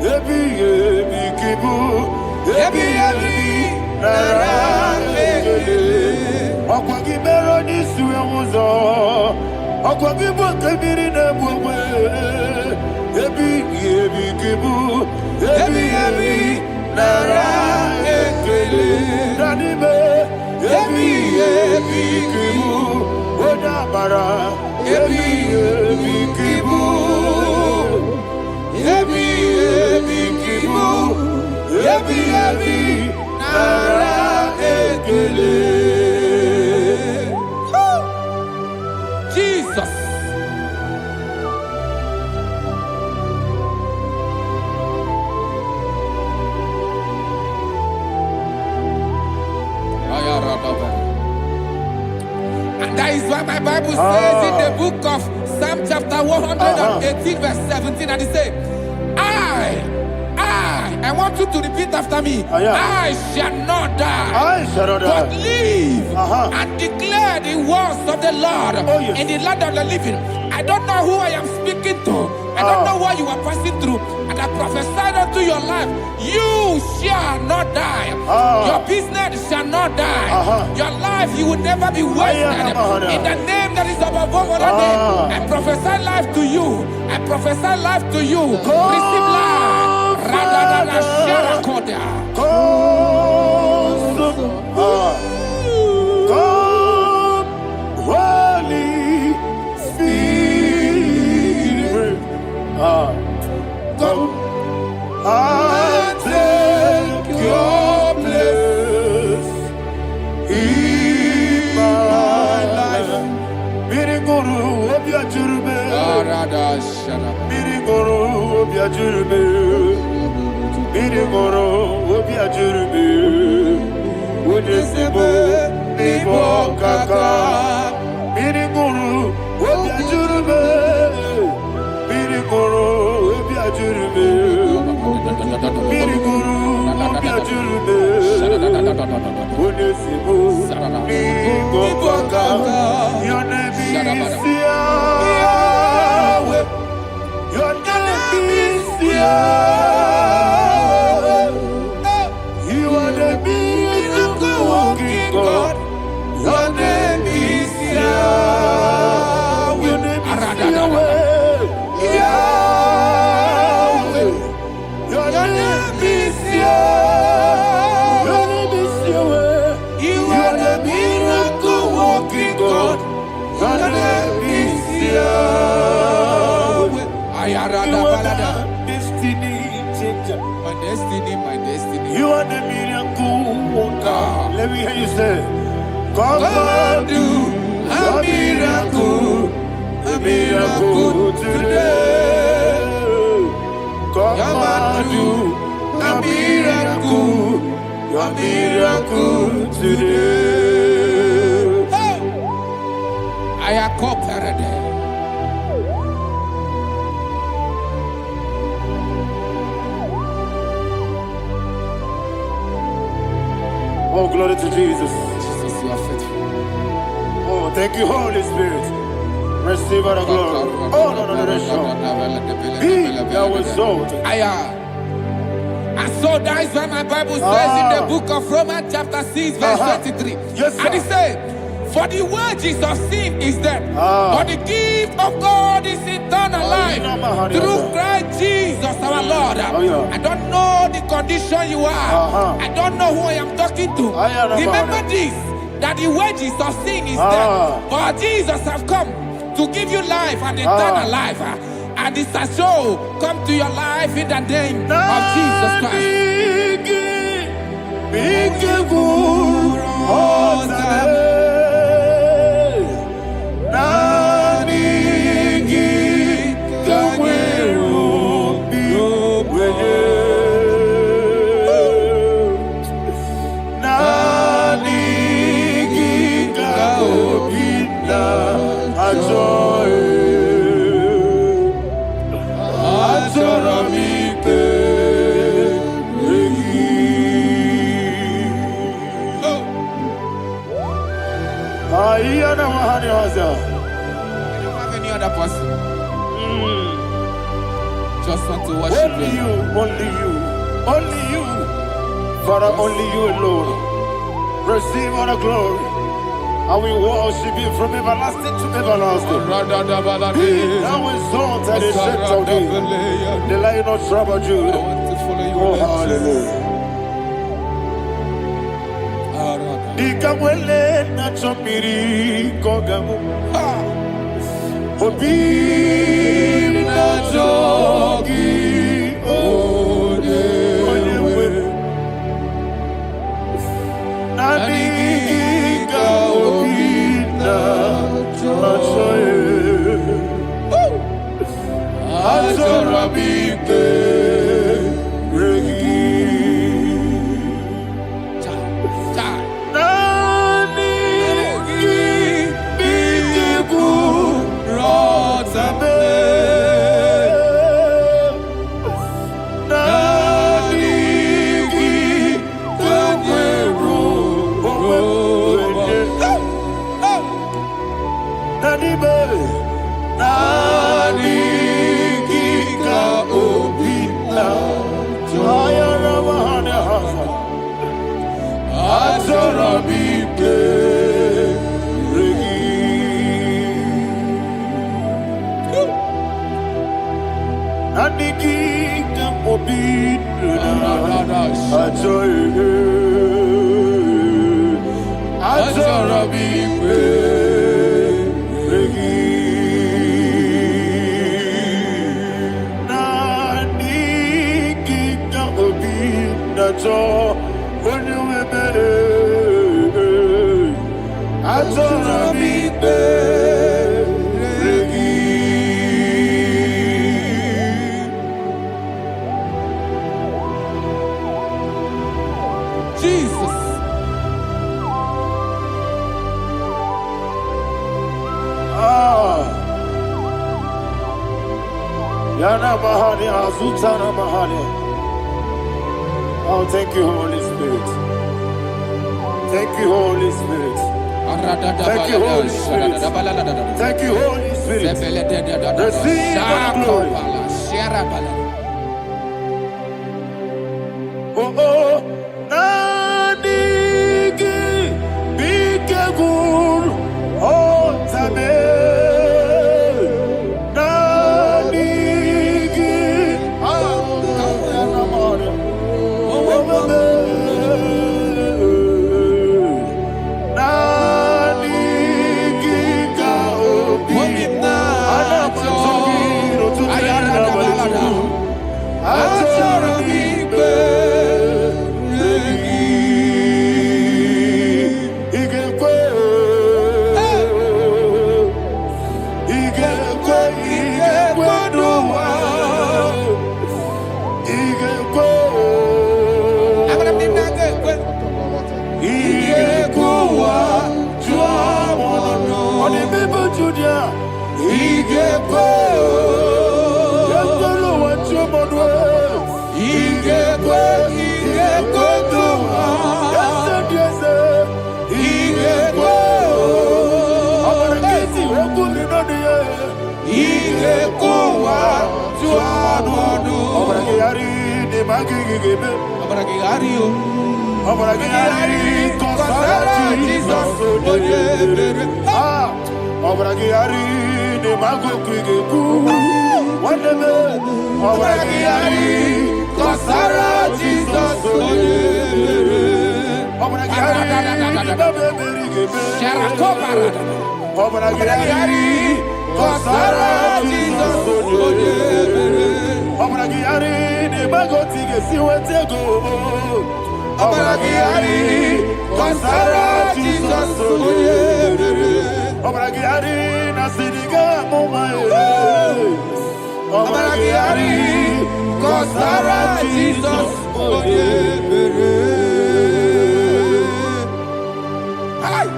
Yebi yebi kibu. Yebi yebi nara ekele. Okwagi bero ni suwe muzo. Okwagi bwakabiri na bwwe. Yebi yebi kibu. Yebi yebi nara ekele. Danime. Yebi yebi kibu. Odabara. Yebi yebi kibu. Yebi yebi kibu. Yebi yebi nara ekele. Jesus. And that is why my Bible says in the book of Psalm chapter 118 verse 17, and it says, I want you to repeat after me. I shall not die, I shall not die. but live and declare the words of the Lord in the land of the living. I don't know who I am speaking to. I don't know what you are passing through. And I prophesied unto your life, you shall not die. Your business shall not die. Your life, you will never be wasted. In the name that is above all other name, I prophesy life to you. I prophesy life to you. Receive life. Mirigoro obiajurube. Mirigoro obiajurube. Unesebo nibo kaka. Mirigoro obiajurube. Mirigoro obiajurube. Mirigoro obiajurube. Unesebo nibo kaka. Your name is Yahweh. Your name is Yahweh. You are the miracle working God. Your name is Yahweh. Your name is Yahweh. Yahweh. Your name is Yahweh. Your name is Yahweh. You are the miracle working God. Your name is Yahweh. You are the destiny changer. My destiny, my destiny. You are the miracle worker. Let me hear you say, come and do a miracle today. Come and do a miracle today. I am cooperative. Oh, glory to Jesus. Jesus, you are faithful. Oh, thank you, Holy Spirit. Receive our glory. Oh, no, Be thou exalted. And so that is why my Bible says in the book of Romans chapter 6 verse 23. Yes, sir. And it says, for the wages of sin is death, but the gift of God is eternal life through Christ Jesus our Lord. I don't know the condition you are. I don't know who I am talking to. Remember this, that the wages of sin is death, but Jesus has come to give you life and eternal life. And this has so come to your life in the name of Jesus Christ. I don't have any other person. Just want to worship only you, only you, Father, only you alone. Receive all the glory. And we worship you from everlasting to everlasting. Be thou exalted and set of thee, the Lion of tribe of Judah. I want to follow you. Oh, hallelujah. Dikamwele na chomiri kogamu. Obi na jogi odewe. Nadiga obi na joye. Azorabike regi. Oh, thank you, Holy Spirit. Thank you, Holy Spirit. Thank you, Holy Spirit. Thank you, Holy Spirit. Receive all glory. Oh, oh, Nadigi, Bigagul, oh, Tabe, Nadigi,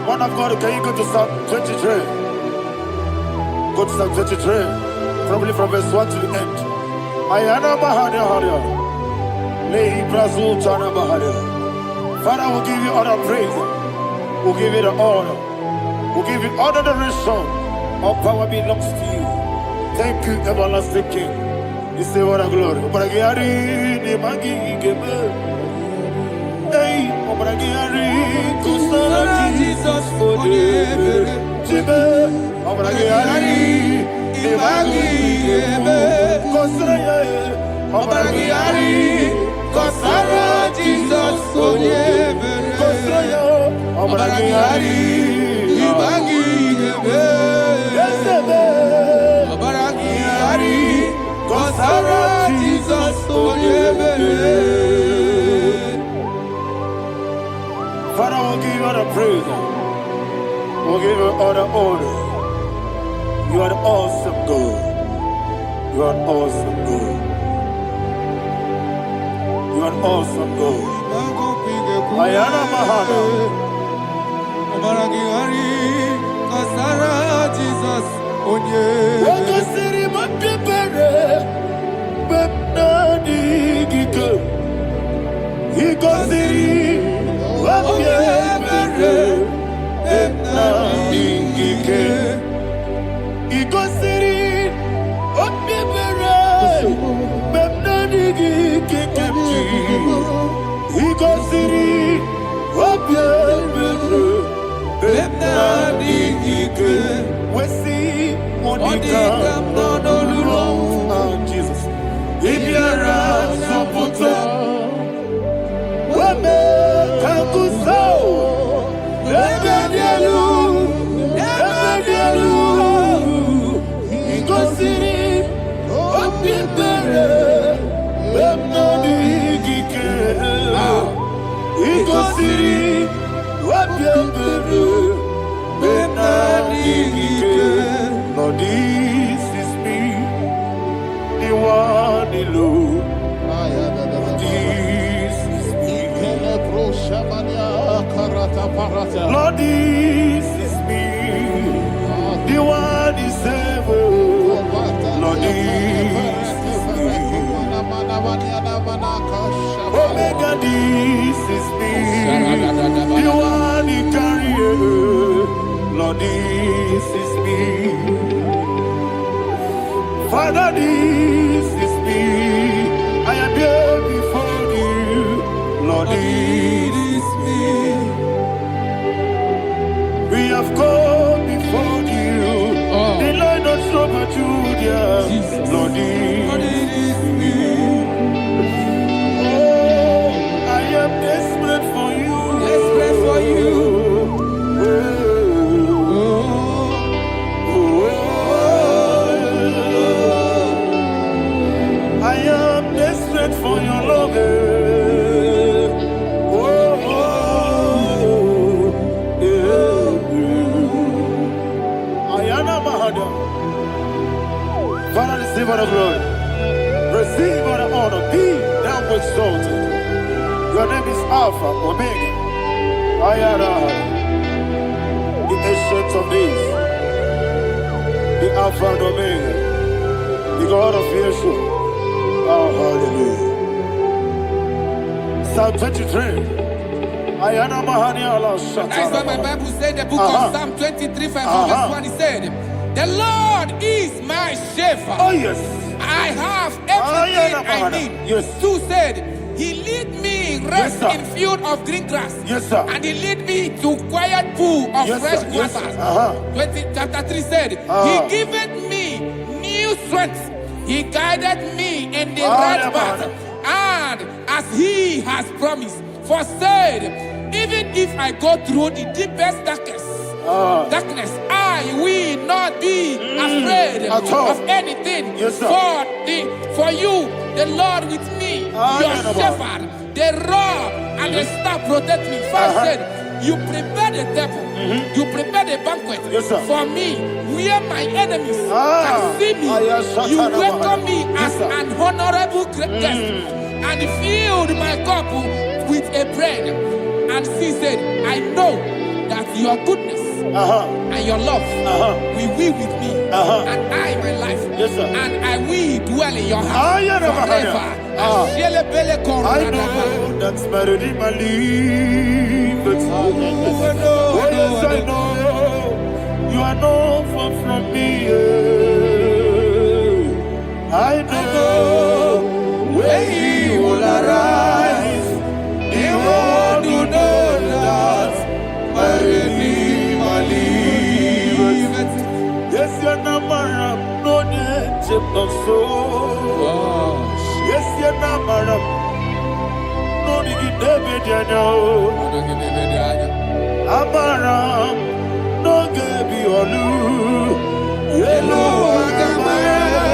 Man of God, can you go to Psalm 23? Go to Psalm 23, probably from verse 1 to the end. Ayana Mahania Haria. Lei Brazil Chana Maharia. Father, we'll give you all the praise. We'll give you the honor. We'll give you all the adoration. All power belongs to you. Thank you, everlasting King. You say what a glory. Obragiari, Nemagi, Gebe. Hey, Obragiari, Kusara, Jesus, for you. Jibe, Obragiari, Nemagi, Gebe. Kusara, Obragiari, Kusara, Jesus, for you. Kusara, Obragiari, Nemagi, Gebe. Kusara, Jesus, for you. Father, we'll give you all the praise. We'll give you all the honor. You are the awesome God. You are an awesome God. You are an awesome God. Ayana Mahana. Jesus, on you. Jesus. If you're Lord, this is me, the one alone. This is me. Lord, this is me, the one is able. Lord, this is Omega, this is me. You are the carrier. Lord, this is me. Father, this is me. I am here before you. Lord, this is me. We have come before you. The Lord not so much Judah. Lord, this is me. Oh, I am desperate for you. Desperate for you. I am desperate for your love. Father, receive all the glory. Receive all the honor. Be thou exalted. Your name is Alpha, Omega. Ayara, the ancient of days, the Alpha and Omega, the God of Yeshua. Oh, hallelujah. Psalm 23. Ayana Mahani Allah Shata. That's why my Bible said the book of Psalm 23, verse 1, he said, the Lord is my shepherd. Oh, yes. I have everything I need. Yes. 2 said, he lead me rest Yes, in field of green grass. Yes, sir. And he lead me to quiet pool of Yes, fresh sir. Yes, waters. sir. Chapter 3 said, he giveth me new strength. He guided me in the right path. And as he has promised, for said, even if I go through the deepest darkness, I will not be afraid of anything. Yes, sir. For you, the Lord with me, your shepherd, the rod and the staff protect me. First said, you prepare the table, you prepare the banquet Yes, sir. for me, where my enemies can see me. You welcome me as an honorable guest, and filled my cup with a bread. And she said, I know that your goodness and your love will be with me, and I, my life, and I will dwell in your house forever. I know that's better than my life. Oh, yes, I know you are not far from me. I know when he will arise, he will do that my Redeemer liveth. Yes, you're not my no need no soul. Yes, you're not my no need David, you know. Amaram, no Gaby Olu, Yellow Agamara,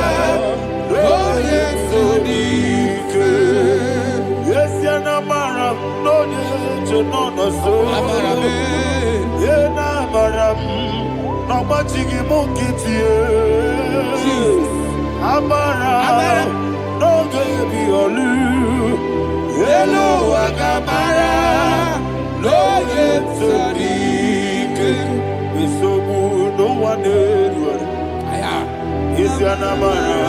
no Yetsodike. Yes, Yanamaram, no Yetsodike, Yenamaram, no Machigi Mokiti. Amaram, no Gaby Olu, Yellow Agamara. No Yetsodike, so no one is your namara,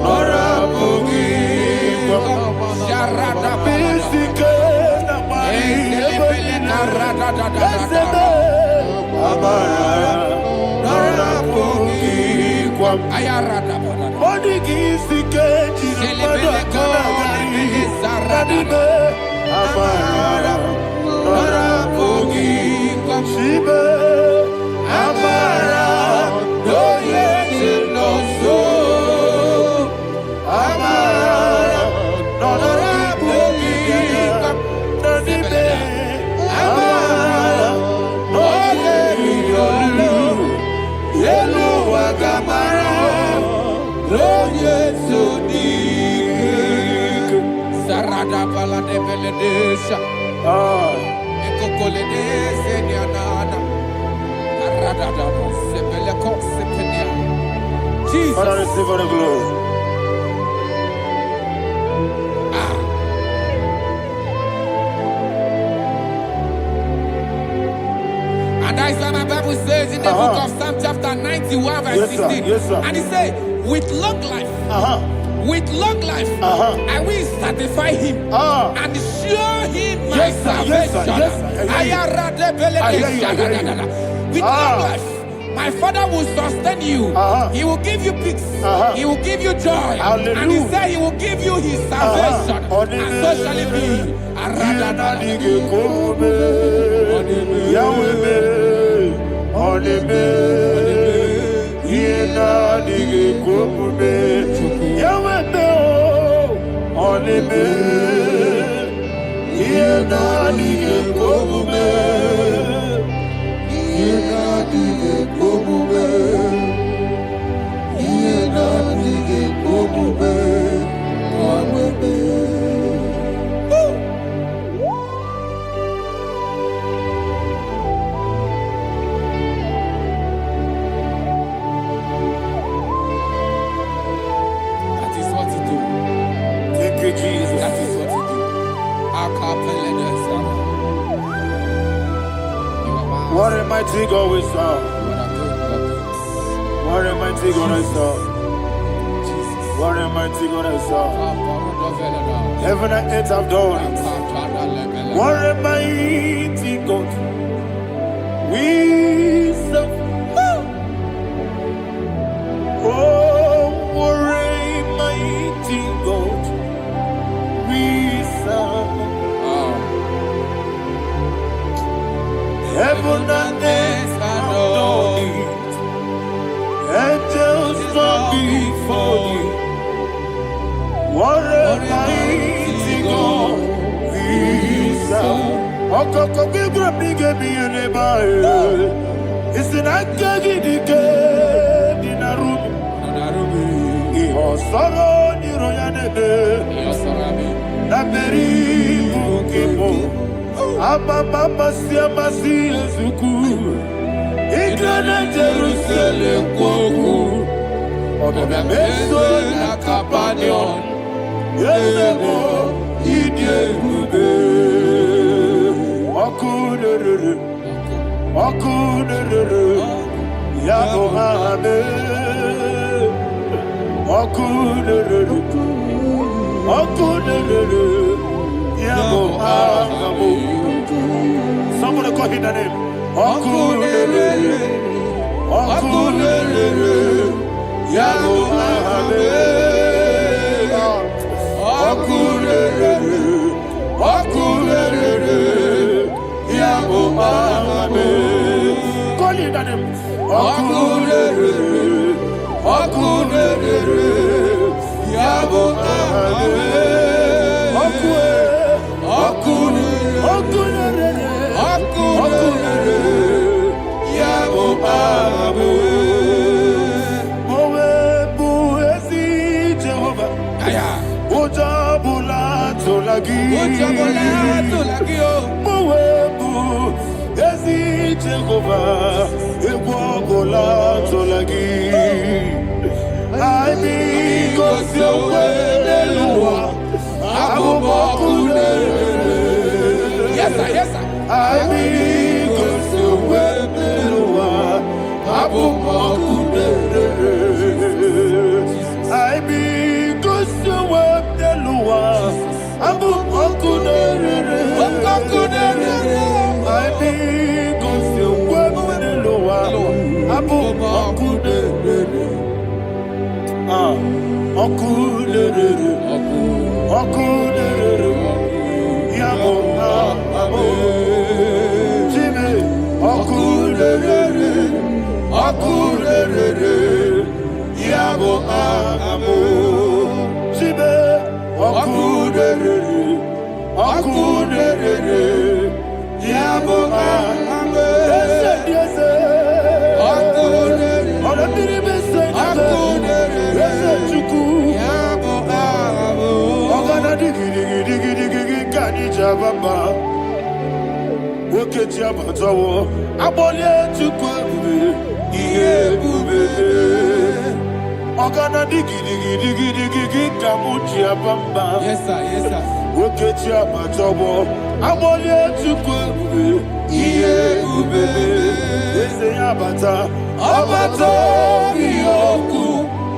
or a boogie. Bisike namari, Amara, or a boogie. Body gisike, Amara. Shibe, Amara, no yet no so. Amara, no Amara, no Yellow Agamara, no yet so deep. Sarada Pala de Beledesha. Jesus. Father, receive all the glory. And that's why my Bible says in the book of Psalm chapter 91 verse 16. Yes, sir. And he said, with long life with long life, I will satisfy him and show him my salvation. With long life, my Father will sustain you. He will give you peace. He will give you joy. Hallelujah. And he said he will give you his salvation. And so shall it be. That is what he do. Thank you, Jesus. That is what he do. What a mighty God we serve. What a mighty God I serve. What a mighty God I serve. Heaven and earth have done it. What a mighty God we serve. Oh, what a mighty God we serve. Heaven and earth have done it. Angels bow before you. What a mighty God we serve. Okoko bigre bige bi eneba. It's an akagidike dinarubi. Iho soro ni royanebe. Naberi bukibo. Ababa siama si ezuku. Igrana Jerusalem kwoku. Odobe meso na kapanion. Yelebo idie gube. Okunere. Yabo hame. Okunere. Yabo hame. Somebody call him the name. Okunere. Yabo hame. Okunere. Yabo hame. Call him the name. Okunere. Yabo hame. Yes, sir. Yes, sir.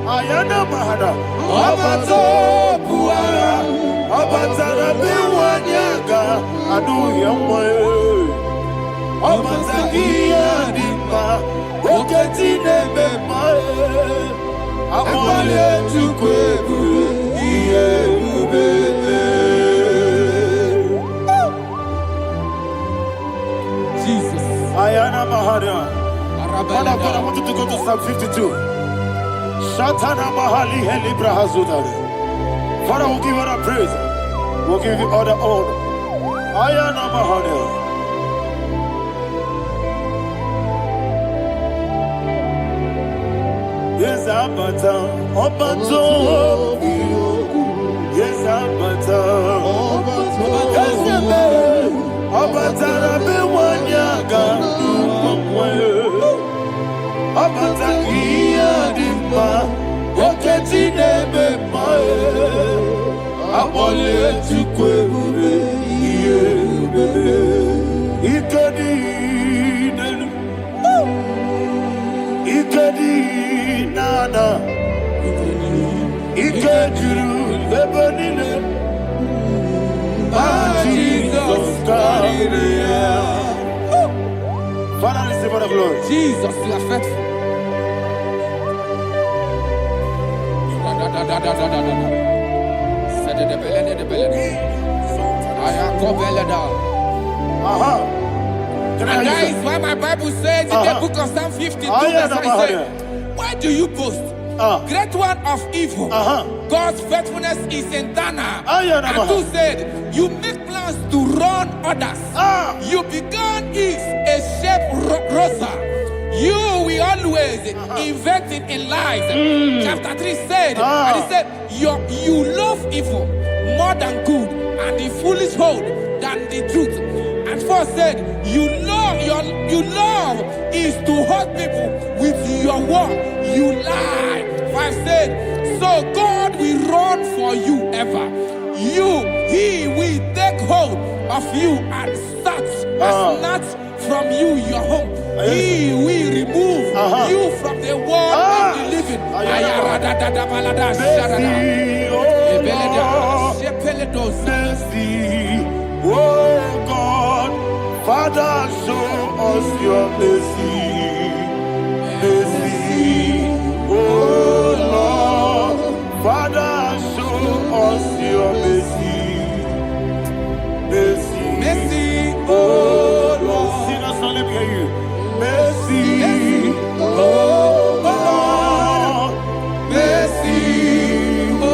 Ayana Mahada, Abato Puara, Abatara Biwanyaga, Adu Yamwe, Abatagia Dimba, Oketine Bemae, Amale Tukwebu, Jesus. Ayana Mahada. Father, I want you to go to Psalm 52. Shatana Mahali Helibra Hazudare. Father, we'll give you all the praise. We'll give you all the honor. Ayana Mahada. Yes, Abata. Obato. Yes, Abata. Yes, Abata. Rabe Wanyaga. Abata iya dimba, oketine bemae, abole tukwe bube, iye bube, ikadi nenu, ikadi nana, ikadiru lebanile, Jesus God. Father, receive all the glory. Jesus, you are faithful. And that is why my Bible says in the book of Psalm 52, verse 9, why do you boast? Great one of evil. God's faithfulness is eternal. And who said, you make plans to run others. You began is a shape rosa. You will always inventing in lies. Chapter 3 said, and he said, you love evil more than good, and the foolish hold than the truth. And 4 said, you love is to hurt people with your word. You lie. 5 said, so God will run for you ever. He will take hold of you and snatch from you your home. He will remove you from the world of the living. Oh God, Father, show us your mercy. Mercy, oh Lord, Father, show us your mercy. Mercy, Mercy, oh Lord, sing us only hear you. Mercy, oh Lord, mercy, oh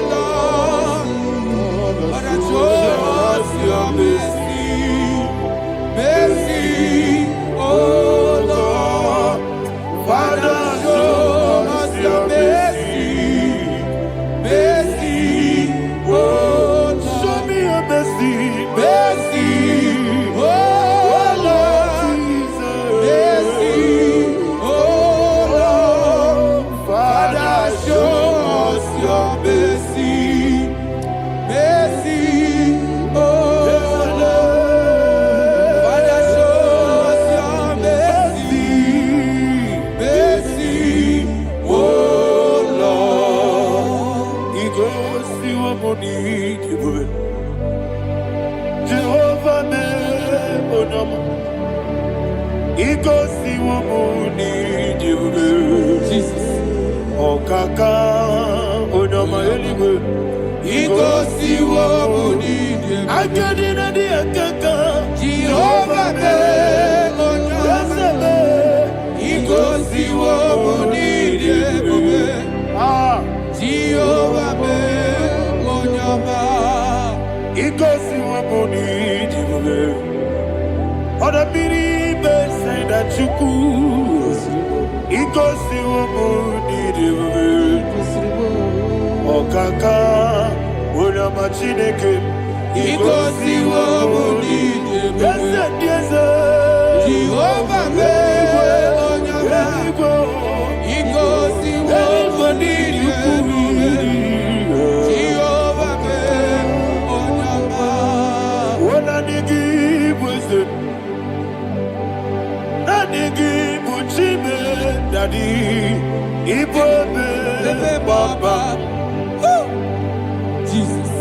Lord, Father, show us your mercy. Mercy, oh Lord, Father, show us your mercy. mercy, oh Lord, Show me your mercy, mercy, oh Lord, mercy, oh Lord, Father, show us your mercy, mercy, oh Lord, Father, show us your mercy, mercy, oh Lord. He goes to a money. Jehovah me onama. He goes to a money. Jesus. Okaka onama eliwe. He goes to what we need. Akadina di akaka. Jehovah me onama. He goes to what we need. Jehovah me onama. He goes to a money. Oda biri be say that you could. He goes to a money. Okaka onama chineke. He goes to what we need. Yes, Jehovah me onama. He goes to what we need. Jehovah me onama. Daddy, Baba. Jesus.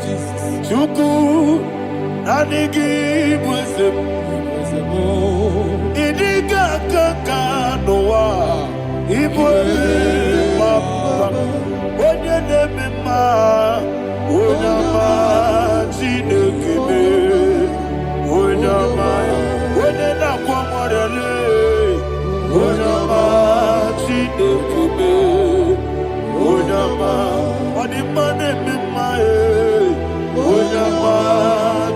Jesus. Chuku Nanigi Bwesem Idiga Kaka Noa Ibwebe Baba Onye Nemema Onyama Chinekebe Onyama Onye Nakwamorele Onyama Chinekebe Onyama Onimane Memae Onyama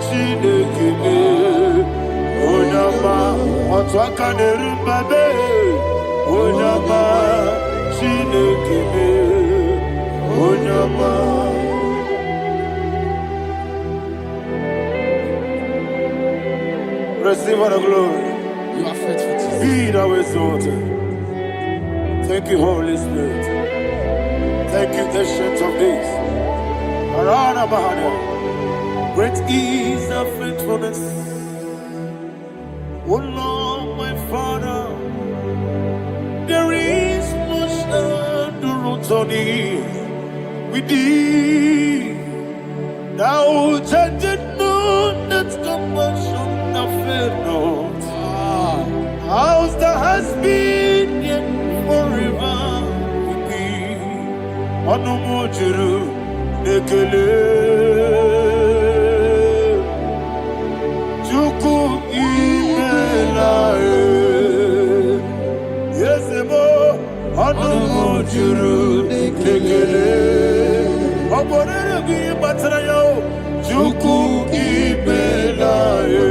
Chinekebe Onyama Otwakanerumbabe Onyama Chinekebe Onyama. Receive all the glory. You are faithful, Jesus. Be thou exalted. Thank you, Holy Spirit. Thank you, Ancient of Days. Arana Bahana. Great is thy faithfulness. O Lord, my Father, there is much endurance on thee. With thee, thou changest not that compassion of faith not. How's the has been yet forever with thee? Onomojuru nekele. Chuku imelae. Yesemo onomojuru nekele. Oborere bi batarayo. Chuku imelae.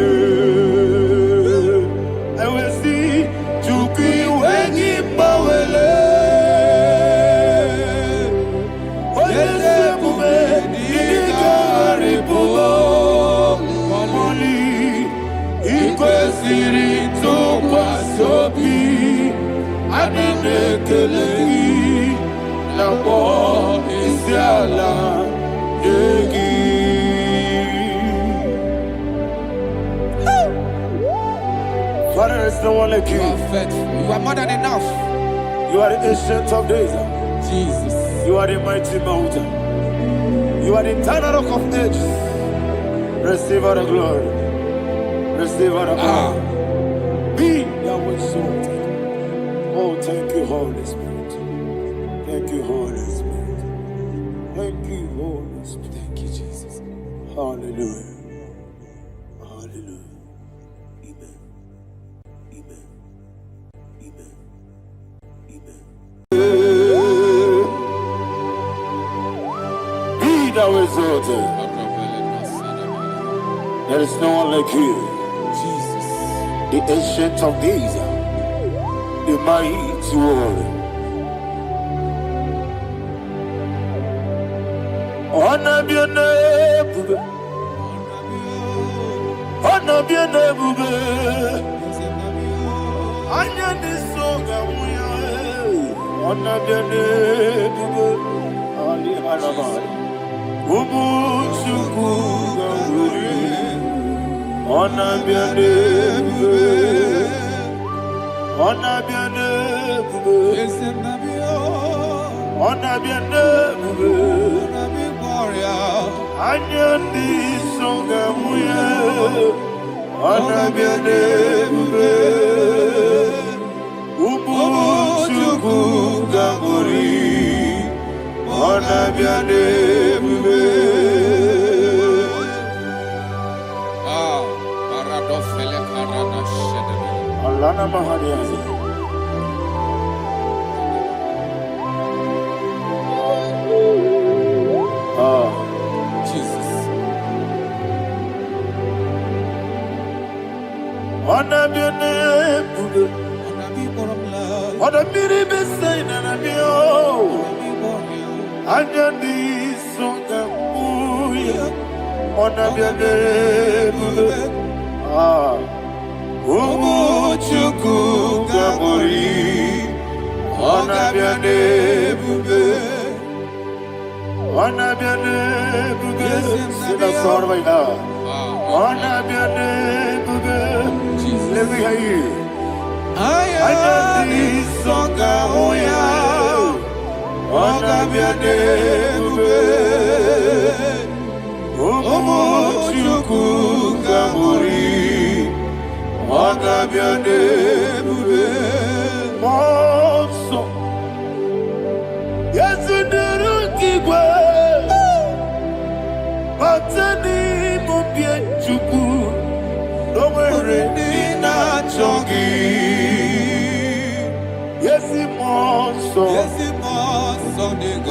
Father, there's no one like you. You are faithful. You are more than enough. You are the ancient of days. Jesus. You are the mighty mountain. You are the eternal rock of ages. Receive all the glory. Receive all the power. Be thou exalted. Oh, thank you, Holy Spirit. Thank you, Holy Spirit. Thank you, Holy Spirit. Thank you, Jesus. Hallelujah. Hallelujah. Amen. Amen. Amen. Amen. Be thou exalted. There is no one like you. Jesus. The ancient of days, the mighty warrior. Honor be your name, honor be your name, honor the song of honor be your name, Ali Alabari, Ubu Chukuga, honor be your name, honor be your name, honor be your name. Anyandi songa muye, anabiane mbe, umuchuku gangori, anabiane mbe. Paradofele karana shedemi. Alana mahadiazi. Jesus. Anabiane mbe, anabiri besai nanabio, anyandi songa muye, anabiane mbe. Umuchuku gabori, anabiane mbe. Anabiane mbe, sina sorvaina. Anabiane mbe, let me hear you. Ayandi songa oya. Ọgabiane bube Omochukwu Kamuri Ọgabiane bube Mọsọ Yesunuru Kigwe Batani Mubie Chukwu Nomere Nina Chogi Yesi Mọsọ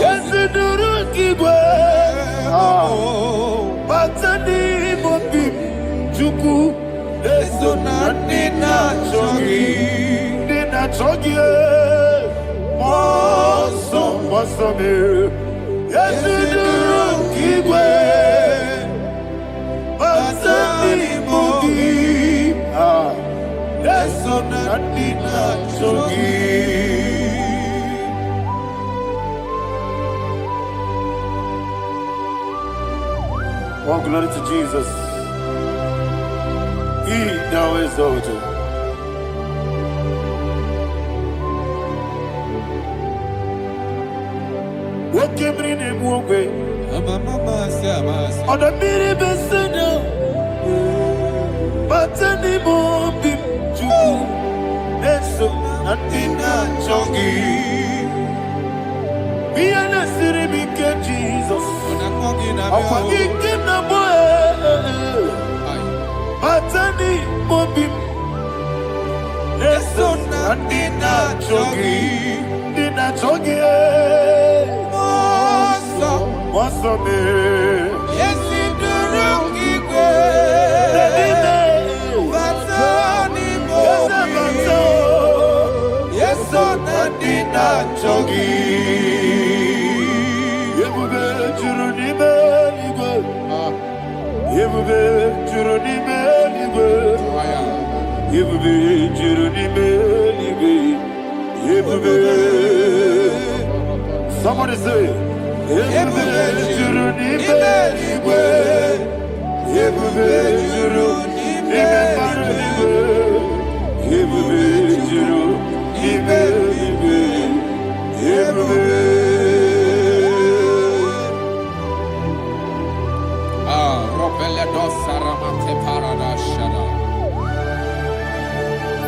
Yesunuru Kigwe Batani Mubie Chukwu Esona Nina Chogi Nina Chogi Mọsọ me Yesunuru Kigwe Batani Mubie Esona Nina Chogi. All glory to Jesus. He now exalted. What came in him one way? On the mini beside but anymore be true. Neso Natina Chogi. Be an city became Jesus. I'm forgetting the boy. But anymore be Neso Natina Chogi. Nina Chogi. What's up, man? Yes, in the room, Yes, so Nadina Chogi. Yebube Juruni Beligwe. Yebube Juruni Beligwe. Yebube Juruni Beligwe. Yebube. Somebody say. Yebube Juruni Beligwe. Yebube Juruni Beligwe. Yebube Juruni Beligwe. Yebube.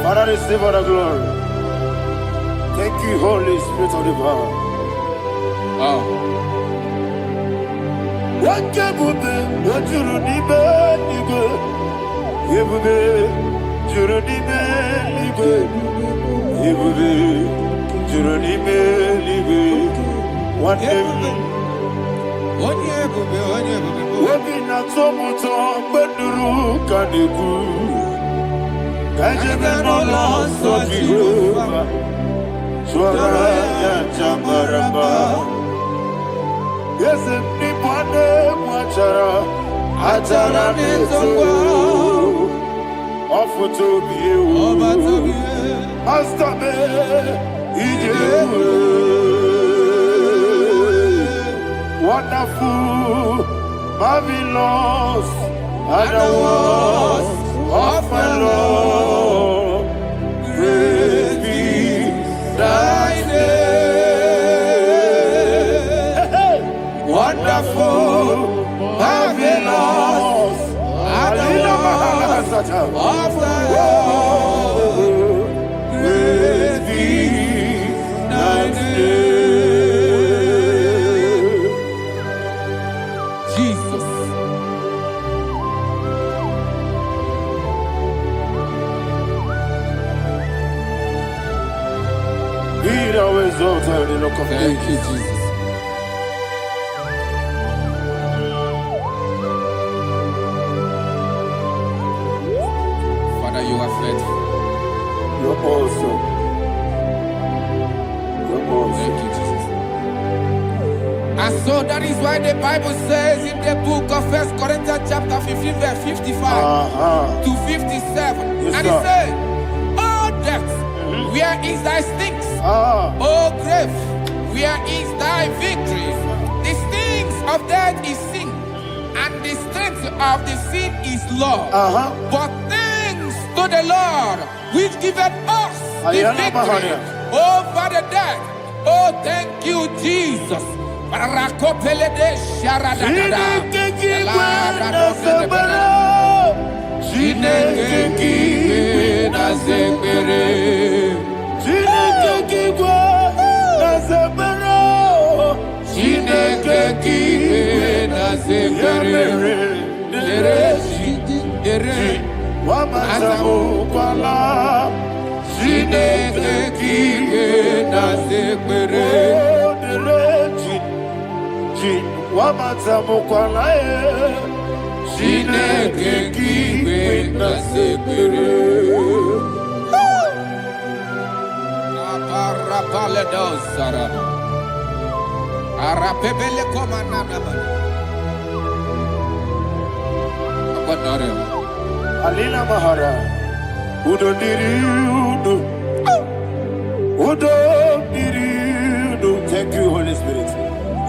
Father, receive all the glory. Thank you, Holy Spirit of divine. What can we do? What you need, baby? Yebube, Juruni Beligwe. Yebube, Juruni Beligwe. One day, we'll not so much on Beduru Kaniku. Kajabano lost of Jehovah. Swaraya Jamaraba. Yes, if Nipane Machara, Atara Neto, offer to be you, Master Me, wonderful, marvelous, and the was of my Lord, great be thy name. Wonderful, marvelous, and the was of thy Lord, great be thy name. Jesus. Be thou exalted in the look of Thank you, Jesus. Jesus. Father, you are faithful. You're awesome. You're awesome. Thank you, Jesus. And so that is why the Bible says in the book of 1 Corinthians chapter 15, verse 55 to 57. Yes, And it sir. says, "Oh death, where is thy stings? Oh grave, where is thy victory? The stings of death is sin, and the strength of the sin is law. But thanks to the Lord, which giveth us the victory over the death Oh, thank you, Jesus. Rakopele de sharadada. Chineke kiwe na zebere. Chineke kiwe na zebere. Chineke kiwe na zebere. Dere wamazamu kwala. Chineke kiwe na zebere. Dere wamazamu kwala. Chineke kiwe na zebere. Aparapale dosarana. Arapebele komanana bana. Apanare. Alina Mahara. Udo diriudo. Udo diriudo. Thank you, Holy Spirit.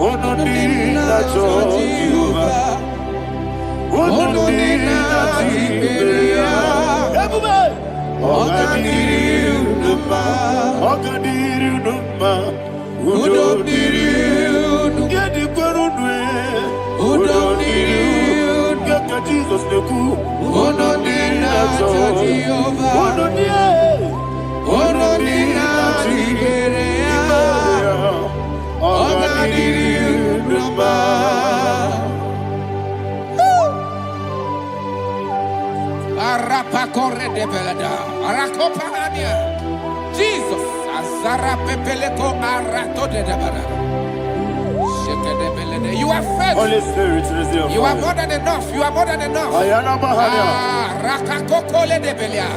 Udo diriudo. Jehovah. Udo diriudo. Everybody. Ogadiriudo. Ogadiriudo. Udo diriudo. Yedi kwerudwe. Udo diriudo. Yaka Jesus neku. Udo diriudo. Udo diriudo. Udo diriudo. Ogadiriudo. Arapa corre de belada. Arakopa ania. Jesus. Azara pepeleko arato de debara. You are faithful. Holy Spirit, receive You are more than enough. You are more than enough. Ayana Mahania. Rakakokole de belia.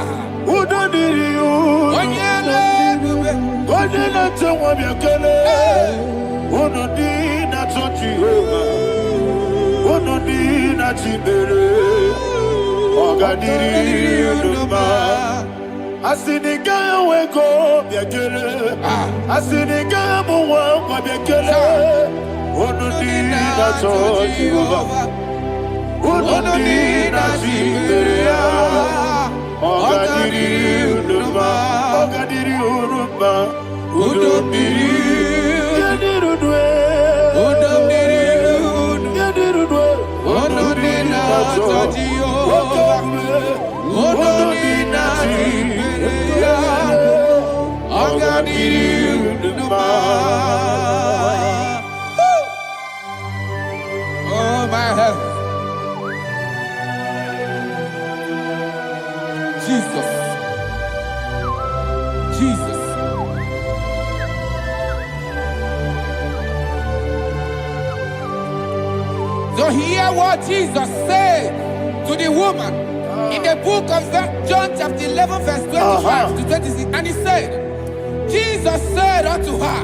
Udo diriudo. Onyele bube. Onyele tewa miakele. Udo dina Jehovah. Udo dina Chibere. Ogadiriudo. Asinikaya weko miakele. Asinikaya muwa miakele. Udo dina Jehovah. Udo dina Chibere. Ogadiriudo. Ogadiriudo. Udo diriudo. Udo diriudo. Udo dina Jehovah. Udo dina Chibere. Ogadiriudo. Oh, my heaven. Jesus. Jesus. So hear what Jesus said to the woman in the book of John chapter 11 verse 25 to 26. And he said, Jesus said unto her,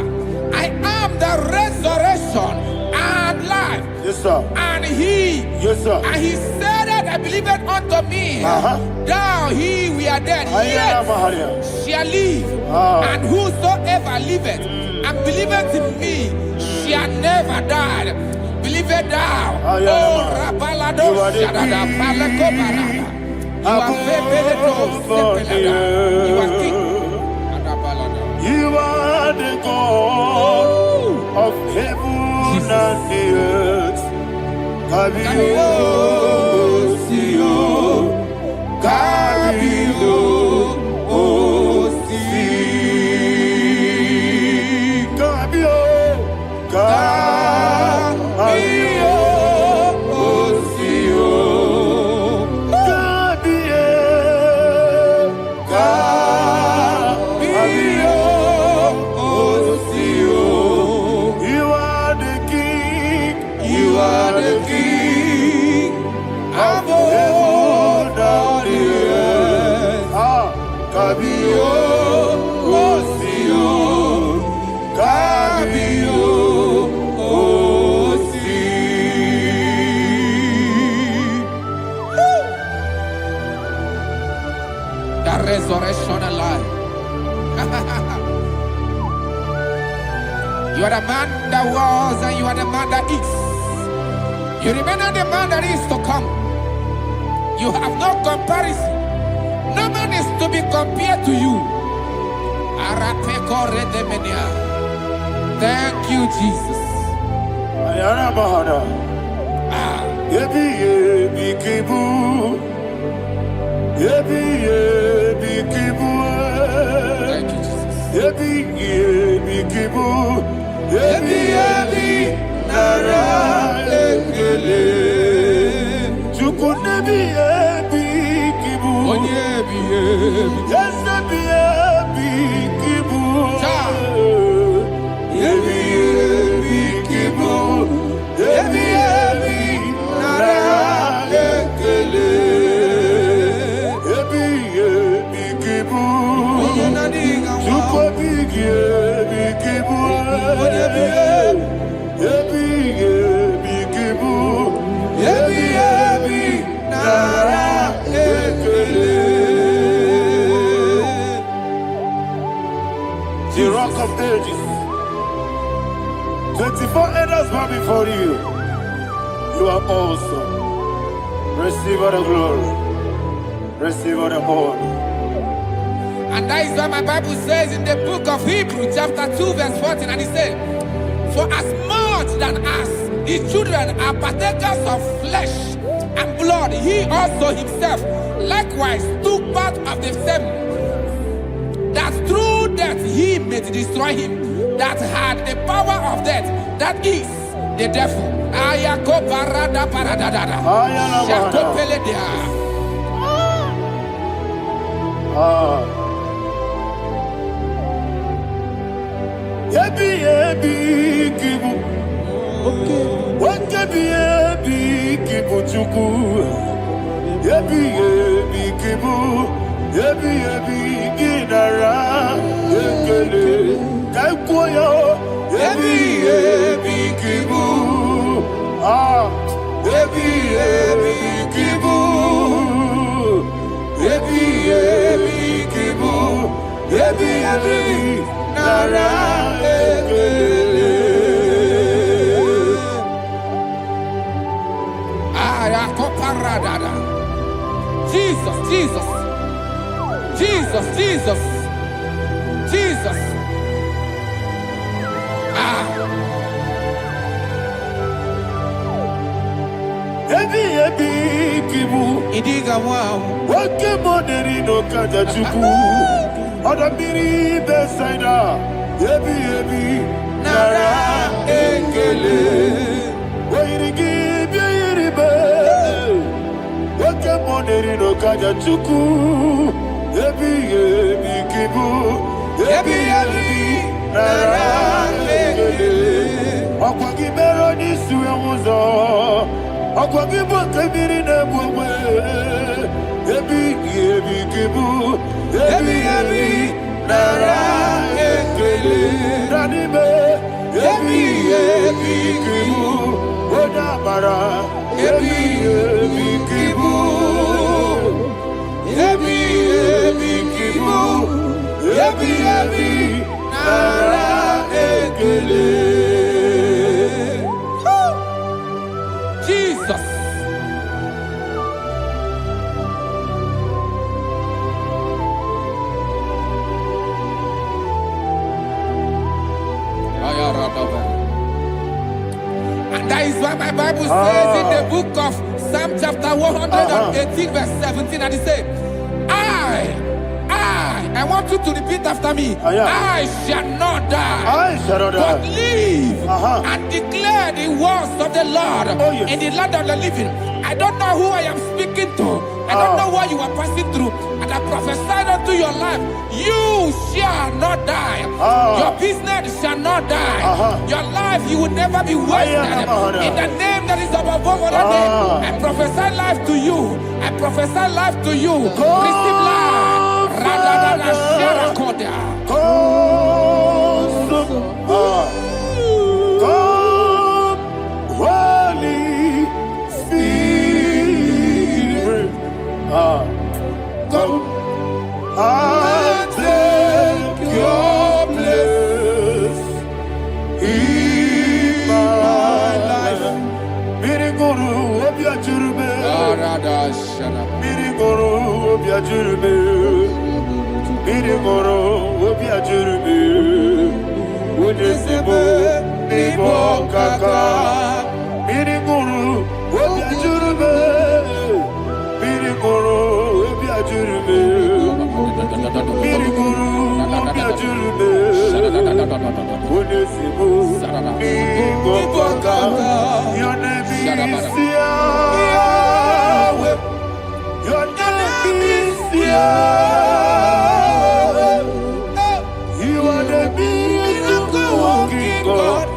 I am the resurrection and life. Yes, sir. And he, Yes, sir. and he said that believeth unto me, thou he we are dead, Ayana yet Mahania. shall live. And whosoever liveth and believeth in me shall never die. Believeth thou. Ayana. Oh, Rabalado You are the Shadada, king. Palakobarada. You are Febeledo, Sepelada. You are king. Adabalada. You are the God of heaven and the earth. Kabio, Sio, Kabio, Osi, Kabio, Kabio, Osio, Kabio, Kabio, Osio. You are the king. You are the king of heaven and the earth. Kabio, Osio, Kabio, Osi. The resurrection alive. You are the man that was and you are the man that is. You remember the man that is to come. You have no comparison. No man is to be compared to you. Arapeko redemenia. Thank you, Jesus. Ayana Mahana. Yebi yebi kibu. Yebi yebi kibu. Thank you, Jesus. Yebi yebi kibu. Yebi yebi nara ekele. Chuku nebi yebi kibu. Onyebi yebi. Yes nebi yebi kibu. Cha. Yebi yebi kibu. Yebi yebi nara ekele. Yebi yebi kibu. Chuku bigi yebi kibu. Yebi yebi kibu. Yebi yebi nara ekele. The rock of ages. 24 elders bow before you. You are awesome. Receive all the glory. Receive all the honor. And that is what my Bible says in the book of Hebrews, chapter 2, verse 14. And it said, for as much than us, his children are partakers of flesh and blood, he also himself likewise took part of the same, that through death he may destroy him that had the power of death, that is the devil. Ayako barada paradadada. Shako peledea. Yebi yebi kibu. Yebi yebi kibu chuku. Yebi yebi kibu. Yebi yebi ginara ekele. Kaikoyo. Yebi yebi kibu. Yebi yebi kibu. Yebi yebi kibu. Yebi yebi nara ekele. Ayakoparadada. Jesus, Jesus, Jesus, Jesus, Jesus. Yebi yebi kibu. Idiga wow. Wake moneri no kaja chuku. Odamiri besaida. Yebi yebi nara ekele. Wairigi biiribe. Wake moneri no kaja chuku. Yebi yebi kibu. Yebi yebi nara ekele. Akwagi bero ni suwe muzo. Akwagi boke biri ne bwe. Yebi yebi kibu. Yebi yebi nara ekele. Nanibe. Yebi yebi kibu. Oda bara. Yebi yebi kibu. Yebi yebi kibu. Yebi yebi nara ekele. Jesus. And that is why my Bible says in the book of Psalm chapter 118 verse 17, and it says, I want you to repeat after me. I shall not die, but live and declare the words of the Lord in the land of the living. I don't know who I am speaking to. I don't know what you are passing through. And I prophesy unto your life, you shall not die. Your business shall not die. Your life, you will never be wasted. In the name that is above all other name, I prophesy life to you. I prophesy life to you. Receive life. Radadada Sharakoda. Holy Spirit, come and take your place in my life. Miriguru obiajurube, miriguru obiajurube, miriguru obiajurube, Unesibo, Nibo Kaka, Miriguru, Obiajurube, Miriguru, Obiajurube, Miriguru, Obiajurube, Unesibo, Nibo Kaka, your name is Yahweh, your name is Yahweh, you are the miracle working God,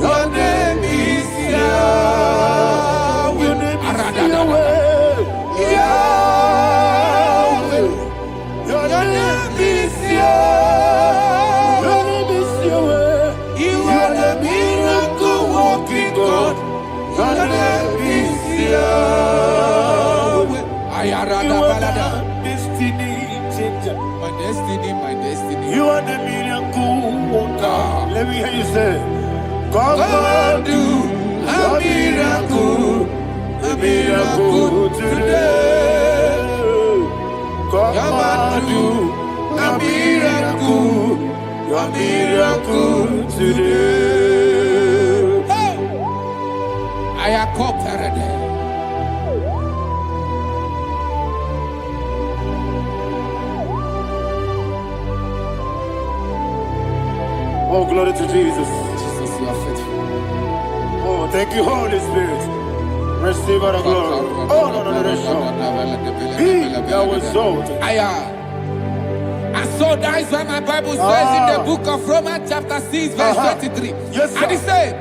your name is Yahweh, your name is Yahweh, your name is Yahweh, your name is Yahweh, you are the miracle working God, your name is Yahweh, you are the destiny changer, My destiny, my destiny. you are the miracle worker. Let me hear you say, come and do a miracle today. Come and do a miracle today. I am cooperative. Oh, glory to Jesus. Jesus, you are faithful. Oh, thank you, Holy Spirit. Receive our glory. Oh, no, Be thou exalted. And so that is why my Bible says in the book of Romans chapter 6 verse 23. Yes, sir. And it says,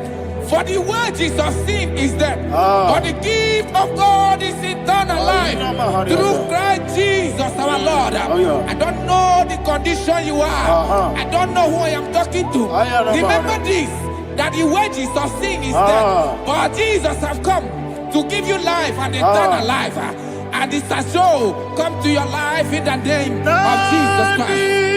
for the wages of sin is death, but the gift of God is eternal life through Christ Jesus our Lord. I don't know the condition you are. I don't know who I am talking to. Remember this, that the wages of sin is death, but Jesus have come to give you life and eternal life. And this has so come to your life in the name of Jesus Christ.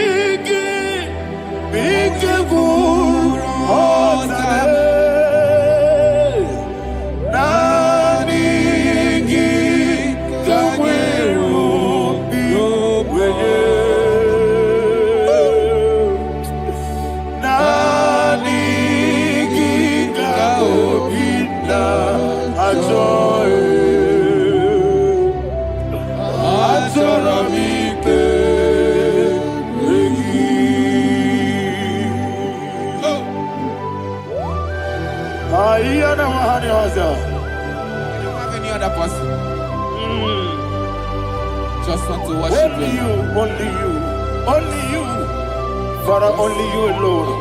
I don't have any other person. Just want to worship only you, only you, only you. Father, only you alone.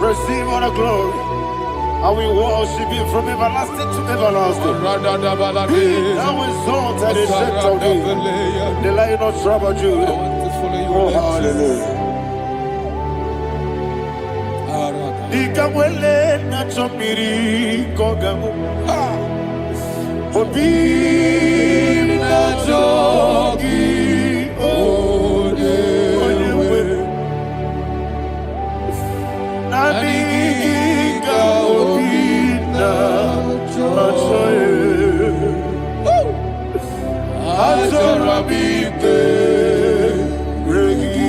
Receive all the glory. And we worship you from everlasting to everlasting. Be thou exalted, the Ancient of Days, the Lion of tribe of Judah. Oh, hallelujah. Ikamwele na chomiri kogamu. Obi na jogi onewe. Naniga obi na choye. Azorabite regi.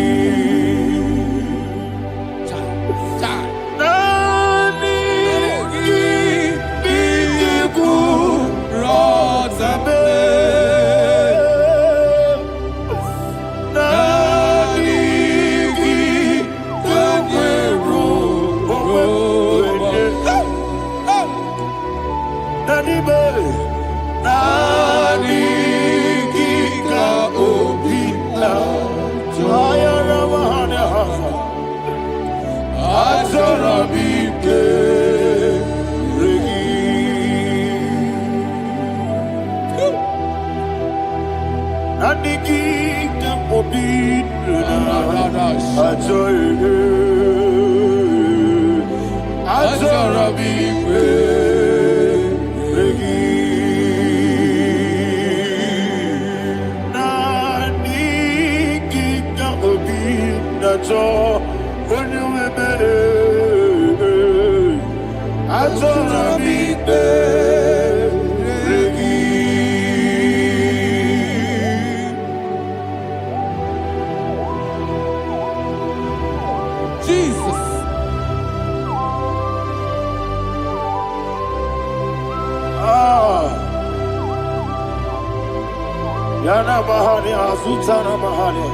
Yana Mahani, Azutana Mahani.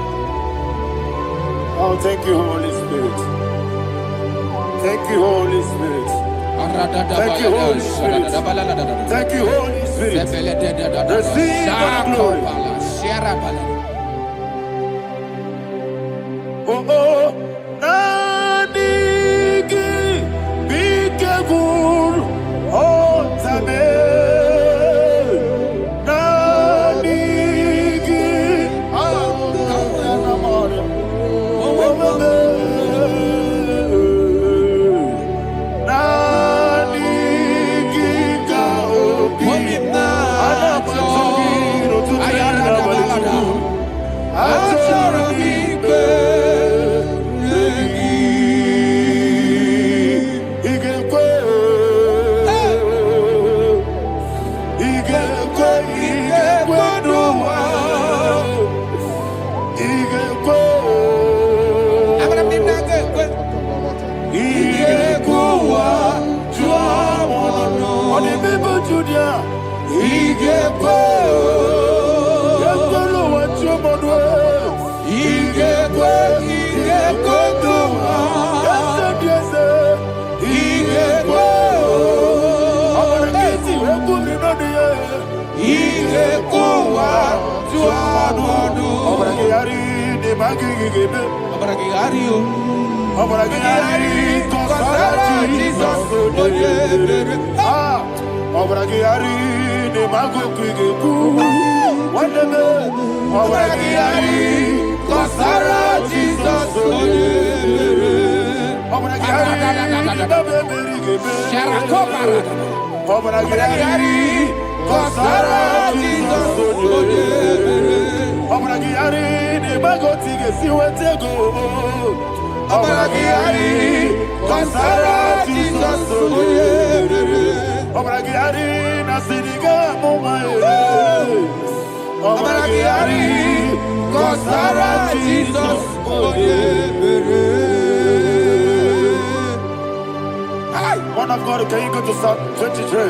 Oh, thank you, Holy Spirit. Thank you, Holy Spirit. Thank you, Holy Spirit. Thank you, Holy Spirit. Receive the glory. Oh, oh, Nanigi, Bigagul, oh, Tame, Nanigi, One of God, can you go to Psalm 23?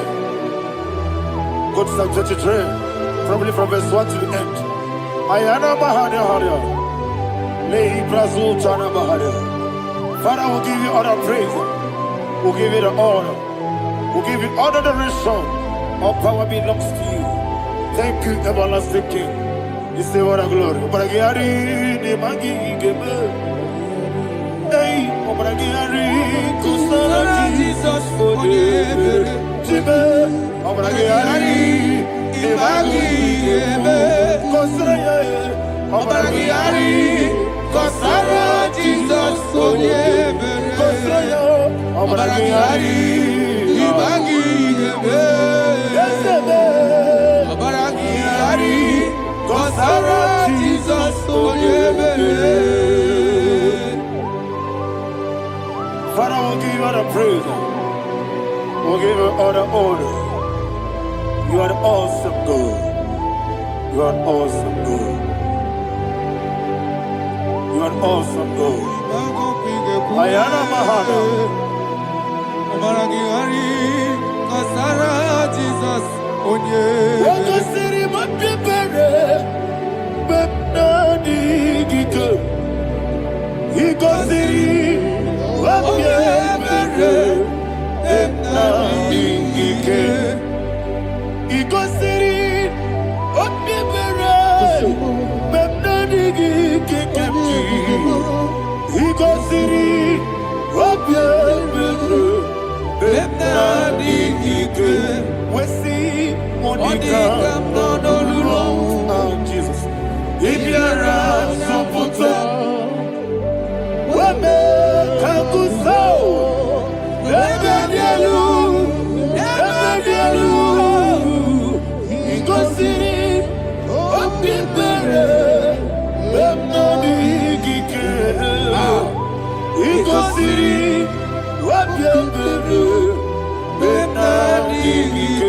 Go to Psalm 23, probably from verse 1 to the end. Ayana Mahania Haria. Lay Brazil Chana Mahania. Father, we'll give you all the praise. We'll give you the honor. We'll give you all the adoration. All power belongs to you. Thank you, everlasting King. You say what a glory. Obragiari, ne magi gebe. Hey, Obragiari, Kusara Jesus for the Jibe. Obragiari, ne magi gebe. Kusara, Obragiari, Kusara Jesus for the Kusara, Obragiari, ne magi gebe. Obragiari. Kusara Jesus Father, we'll give you all the praise. We'll give you all the honor. You are the awesome God. You are an awesome God. You are an awesome God. Ayana Mahana. Kusara Jesus Jesus. If you're a Soputo, Wame Kakuso, Ebedielu, Igosiri, Opipere, Bemnabigike, Igosiri, Opipere, Bemnabigike.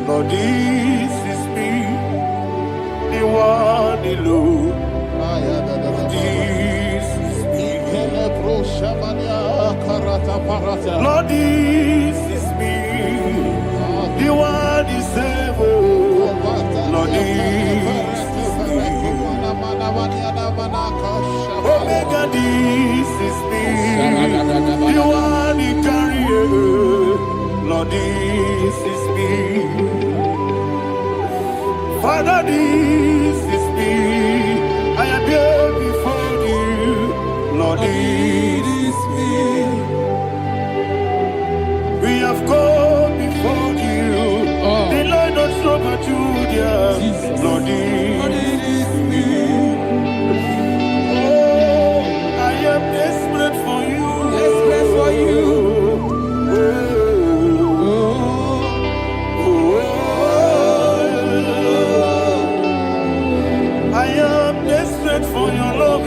Lord, this is me, the one alone. This is me. Lord, this is me, the one is able. Lord, this Omega, this is me. You are the carrier. Lord, this is me. Father, this is me. I am here before you. Lord, this is me. We have gone before you. The Lord not so much you, dear. Lord, this is me. Oh, I am desperate for you. Desperate for you. I am desperate for your love.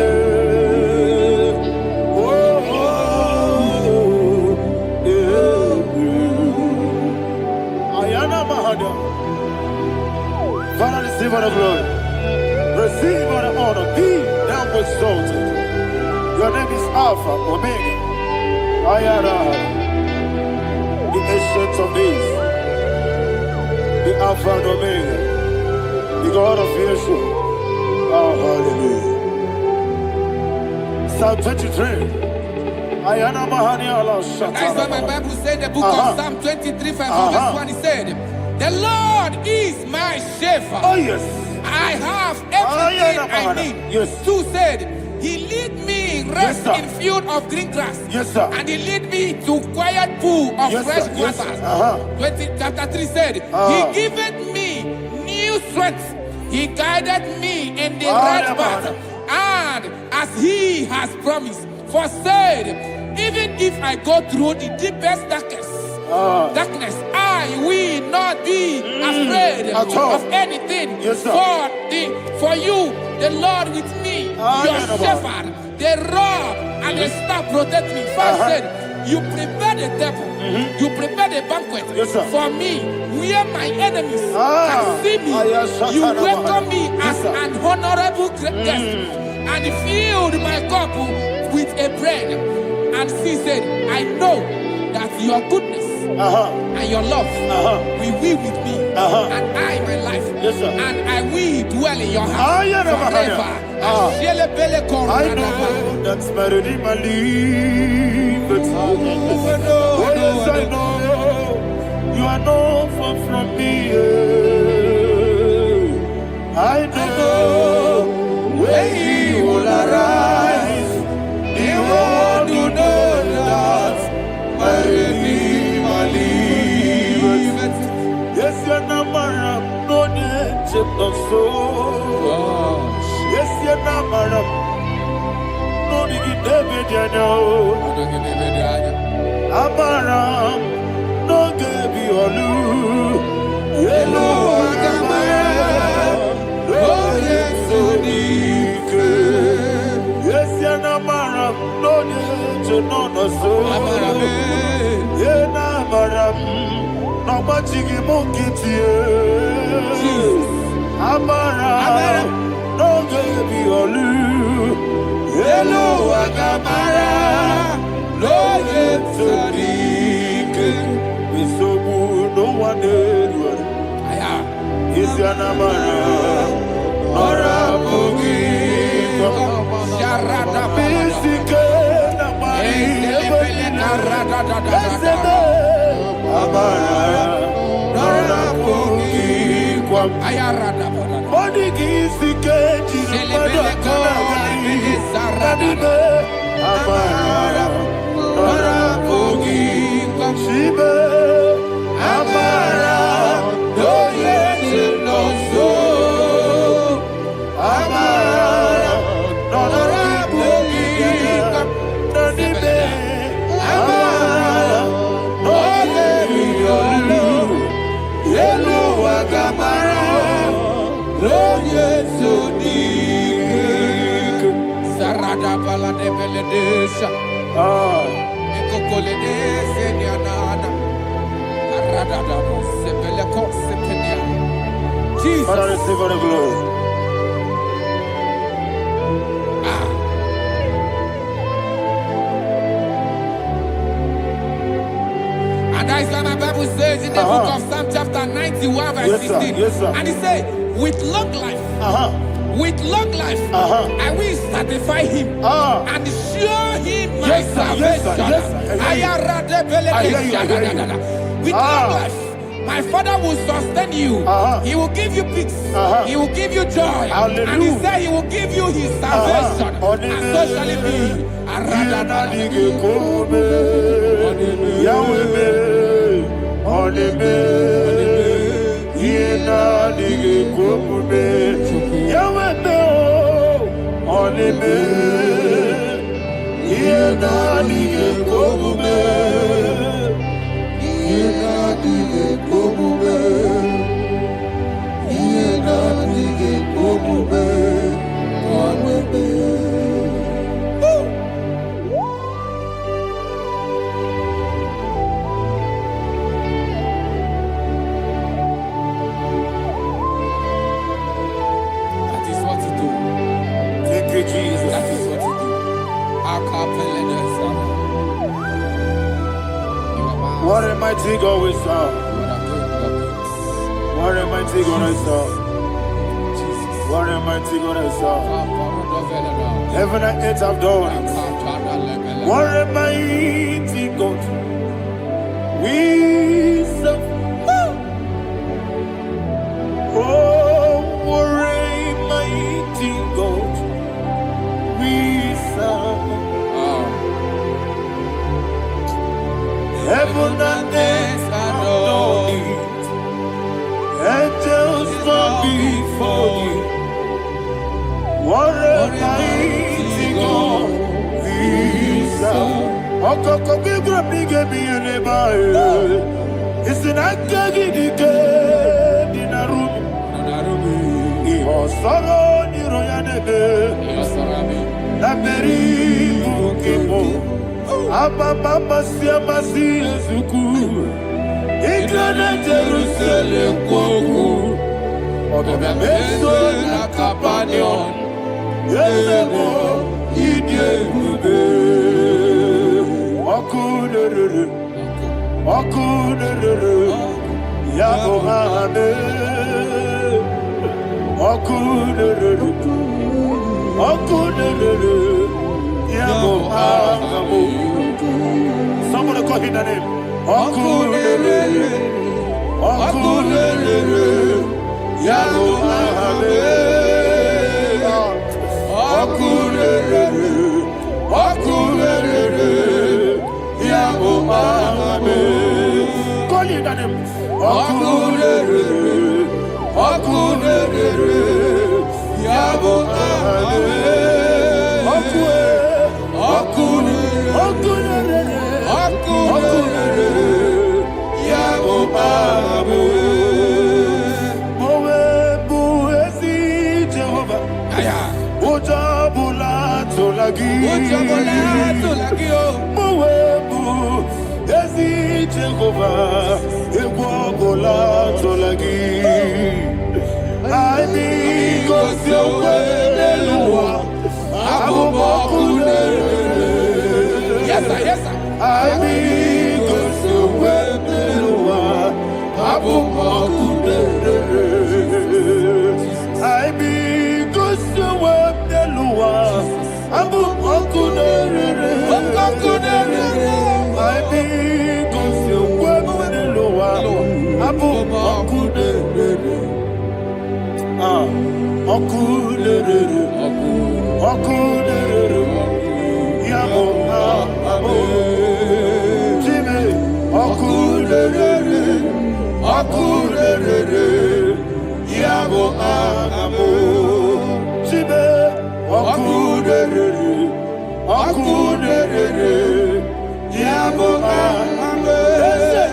Father, receive all the glory. Receive all the honor. Be thou exalted. Your name is Alpha, Omega. I am the ancient of days. The Alpha and Omega. The God of Yeshua. Oh, hallelujah. Psalm 23. Ayana Mahani Allah Shata. That's why my Bible said the book of Psalm 23, 5, verse 1, he said, the Lord is my shepherd. Oh, yes. I have everything I need. Yes. 2 said, he lead me rest Yes, in field of green grass. Yes, sir. And he lead me to quiet pool of Yes, fresh sir. Yes, waters. sir. Chapter 3 said, he giveth me new strength. He guided me in the right path. And as he has promised, for said, even if I go through the deepest darkness, I will not be afraid of anything. Yes, sir. For you, the Lord with me, your shepherd, the rod and the staff protect me. First said, you prepare the table, you prepare the banquet for me, where my enemies can see me. You welcome me as an honorable guest, and filled my cup with a bread. And she said, I know that your goodness and your love will be with me, and I, my life, and I will dwell in your house forever. I know that's better than my life. Oh, yes, I know you are not far from me. I know when he will arise, he will do that. My Redeemer liveth. Yes, you're not married, no need to so. Yes, you're not married, no need to David, you know. Amara, no give you a loo. Yellow, oh, yes, so deep. Yes, you're not married, no need to know the soul. Yena maram, no machigi mukiti. Amara, no gebi olu. Hello, agamara, no yetsodik. Misobu no one did. Is yana mara, ora bogi. Sharada Bisike na mari. Jesus. Father, receive all the glory. And that is why my Bible says in the book of Psalm chapter 91 verse 16. Yes, sir. And he said, with long life with long life, I will satisfy him and show him my salvation. With long life, my Father will sustain you. He will give you peace. He will give you joy. Hallelujah. And he said he will give you his salvation. And so shall it be. What a mighty God we serve. What a mighty God I serve. What a mighty God I serve. Heaven and earth have done it. What a mighty God we serve. Oh, what a mighty God we serve. Heaven and earth adore it. Angels bow before you. What a mighty God we serve. Okoko bibra bige biene bae. Isinaka gidike dinarumi. Iho soro ni royanebe. La meri bukipo. Ababa siamasi ezuku. Igrana Jerusalem koku. Obe meso na kapanion. Yesemo idie gube. Okunere. Yabo hame. Okunere. Yabo hame. Somebody call him the name. Okunere. Yabo hame. Okunere. Yabo hame. Call him the name. Okunere. Yabo hame. Yes, sir.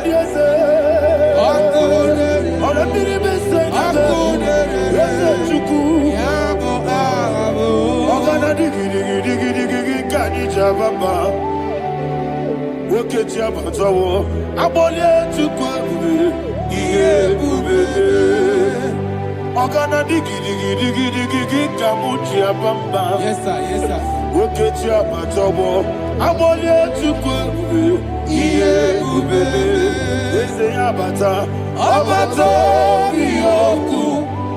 Yes, sir.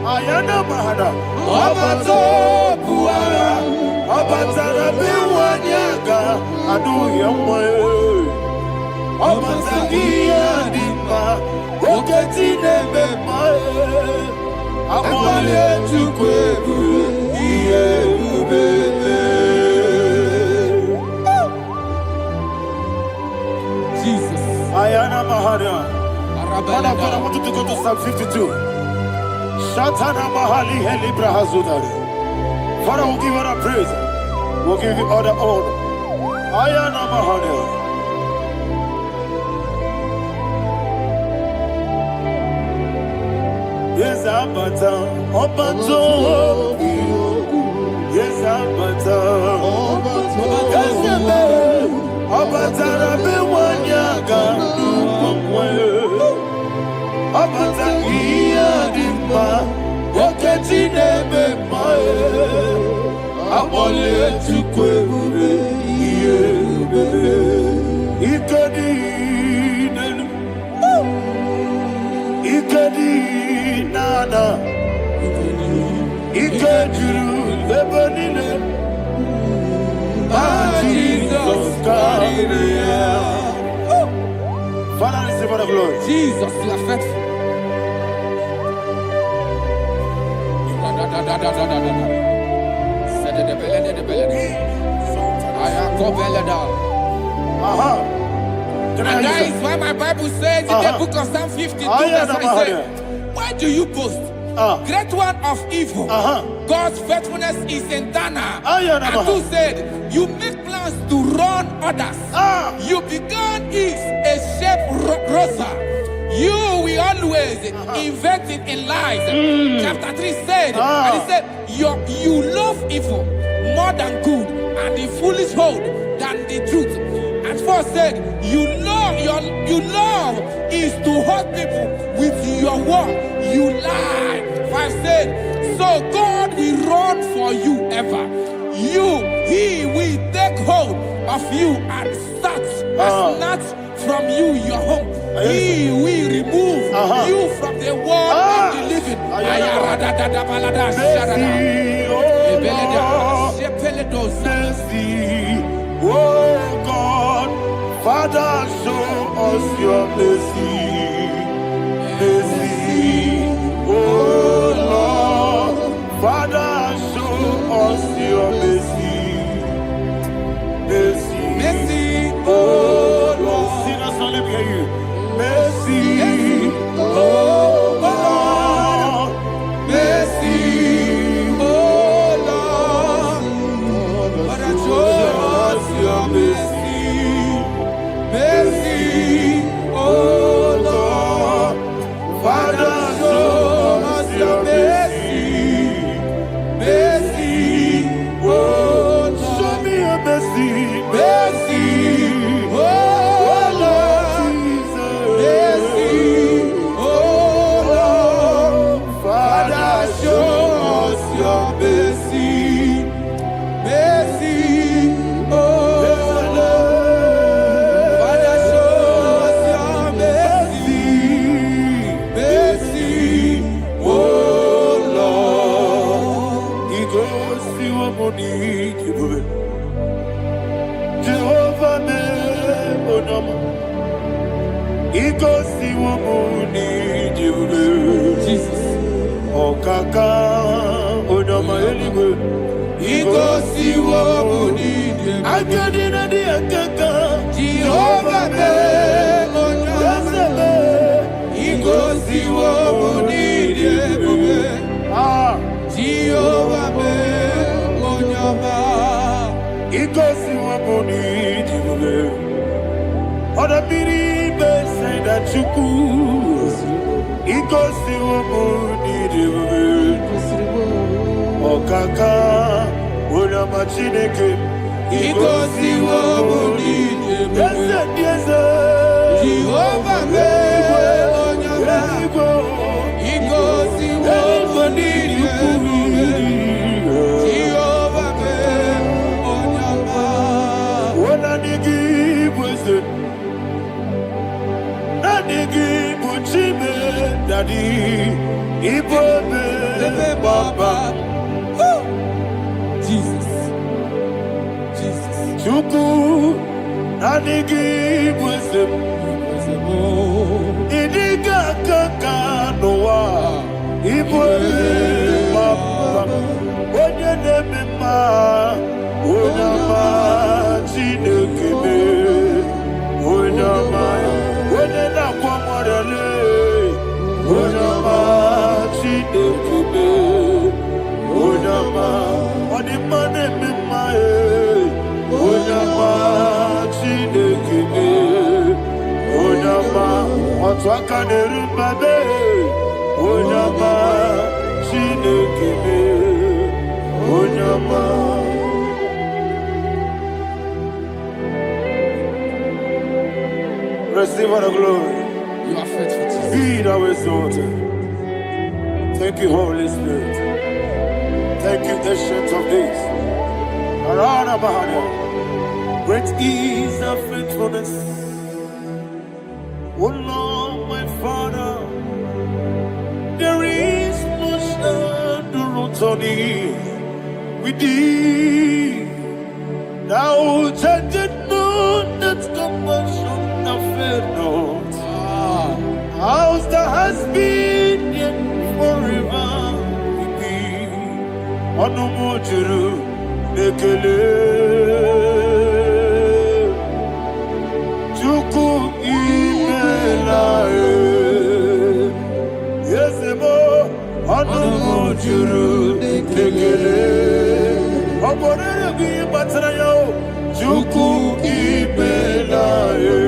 Ayana Mahada, Obato Puara, Obatara Biwanyaga, Adu Yamwe, Obatagia Dima, Oketine Bemae, Amale Tukwebu, Jesus. Ayana Mahada. Father, I want you to go to Psalm 52. Shatana Mahali Helibra Hazudari. Father, we'll give you all the praise. We'll give you all the honor. Ayana Mahada. Yes, Abata. Obato. Yes, Abata. Yes, Abata. Rabiwanyaga. Abata iya dimba, oketine bemae, abole tukwebe iye bebe, ikadi nenu, ikadi nana, ikadiru lebanine, Jesus Christ. Father, receive all the glory. Jesus, you are faithful. And that is why my Bible says in the book of Psalm 52, verse 5, why do you boast? Great one of evil. God's faithfulness is eternal. And who said, you make plans to run others. You began is a shape rosa. You will always invent it in lies. Chapter 3 said, and he said, you love evil more than good, and the foolish hold than the truth. And 4 said, you love is to hurt people with your word. You lie. 5 said, so God will run for you ever. He will take hold of you and snatch from you your home. He will remove you from the world of the living. Oh God, Father, show us your mercy. Mercy, oh Lord, Father, show us your mercy. Mercy, Mercy, oh Lord. Sinners, let me hear you. Mercy, oh Lord. mercy, oh Lord. Father, show us your mercy. Mercy, oh Lord. Father, show us your mercy. Mercy, oh Lord. Show me your mercy. Mercy, oh Lord. Mercy, oh Lord. Father, show us your mercy. Mercy, oh Lord. Father, show us your mercy. Mercy, oh Lord. He goes to a money. Jehovah me onama. He goes to a money. Jesus. Okaka onama anyway. He goes to what we need. I got in the akaka. Jehovah me onama. He goes to what we need. Jehovah me onama. He goes to a money. Other people say that you could. He goes to a money. Okaka onama chineke. He goes to what we need. Yes, Jehovah me onama. He goes to what we need. Jehovah me onama. When I give was it, I give Chime Daddy, Ibobe, Baba. Jesus. Jesus. Chuku nanigi wisdom. Idiga kaka noa. Ibwe Baba. Onye neme ma. Onyama chinekebe. Onyama. Onye na kwa mwarele. Onyama chinekebe. Onyama. Onimane memae. Onyama chinekebe. Onyama. Otwaka nerubabe. Onyama chinekebe. Onyama. Receive all the glory. You are faithful, Jesus. Be thou exalted. Thank you, Holy Spirit. Thank you, Ancient of Days. Arana Bahania. Great is thy faithfulness. Oh Lord, my Father, there is no shadow on thee. With thee, thou changest not that compassion of faith not. How's the has been yet forever with thee? Anumujuru nekele Chuku imelae Yesemo Anumujuru nekele Oborere bi batara yo Chuku imelae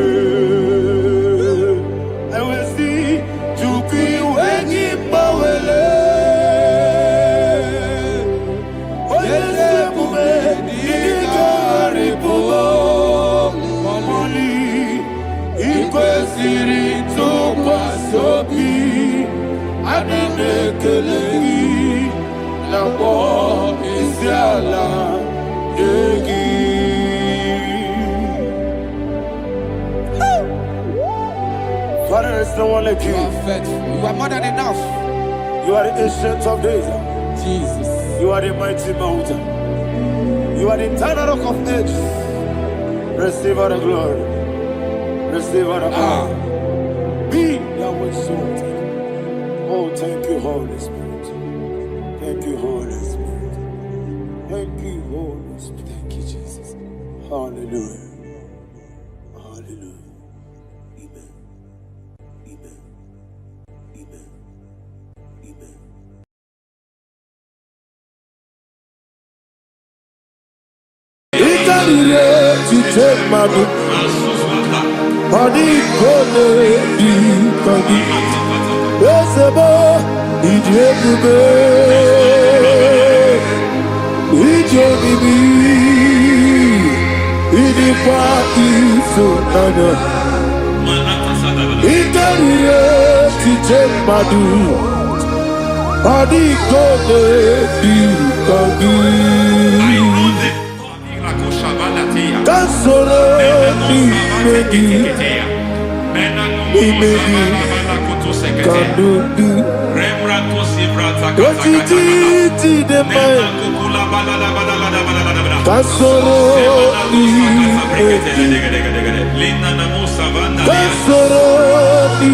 Father, there's no one like you. You are faithful. You are more than enough. You are the ancient of days. Jesus. You are the mighty mountain. You are the eternal rock of ages. Receive all the glory. Receive all the honor. Be thou exalted. Oh, thank you, Holy Spirit. Thank you, Holy Spirit. Thank you, Holy Spirit. Thank you, Jesus. Hallelujah. Hallelujah. Amen. Amen. Amen. Amen. Ikanire to take my book. Body kone di kagi. Esebo ijebube. Ijebibi. Idikwa isonana. Ikanire to take my book. Body kone di kagi. Kasoro ni megi kandudu Kotiti de mai Kasoro ni megi Kasoro ni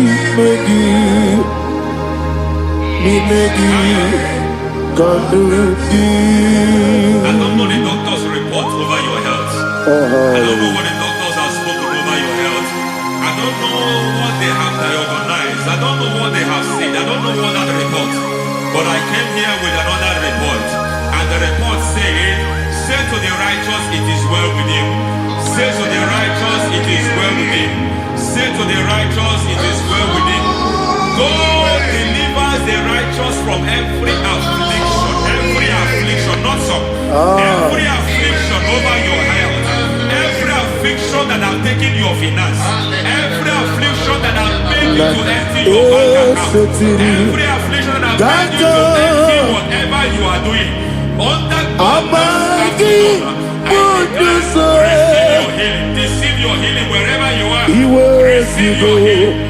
megi kandudu I don't know the doctor's report over your health. I don't know what the doctors have spoken over your health. I don't know what they have diagnosed. I don't know what they have said. I don't know what that report. But I came here with another report. And the report said, say to the righteous, it is well with him. Say to the righteous, it is well with him. Say to the righteous, it is well with him. God delivers the righteous from every affliction. Every affliction, not some. Every affliction over your health. Every affliction that have taken your finance. Every affliction that have made you to empty your bank account. Every affliction that have made you to empty whatever you are doing. Under God, receive your healing. Receive your healing wherever you are. Receive your healing.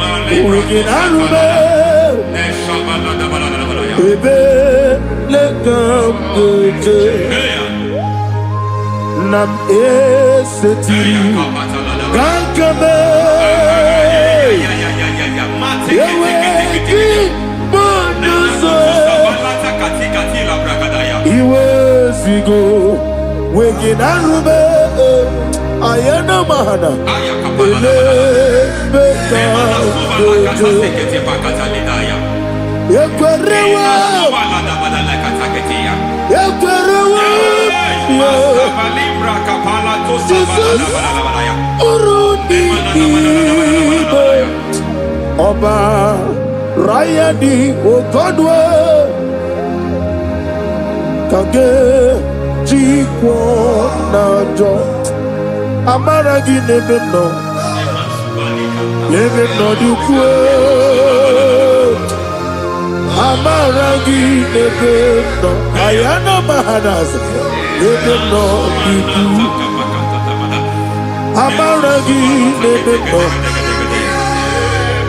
Baby. Nam eseti kankame yeweki bonuso iwezigo weginarube ayana mahana ele beka yekwerewa Ọba Rayadi Ogodwe Kage Jikwo Najo Amaragi Nebeno Nebeno Dukwe Amaragi Nebeno Ayana Mahanas Nebeno Dukwe Amaragi Nebeno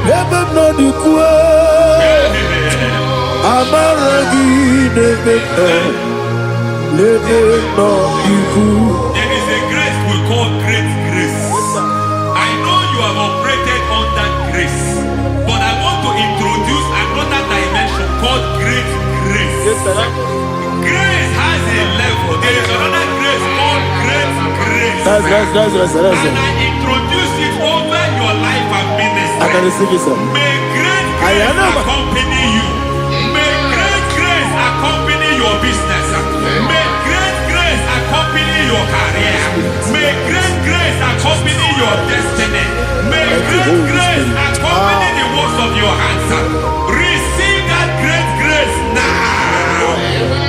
Nebeno Dukwe Amaragi Nebeno Nebeno Dukwe. There is a grace we call great grace. I know you have operated under grace, but I want to introduce another dimension called great grace. Grace has a level. There is another grace called great grace. That's and I introduce it over your life and ministry. I can receive it, sir. May great grace accompany you. May great grace accompany your business. May great grace accompany your career. May great grace accompany your destiny. May great grace accompany the works of your hands. Receive that great grace now.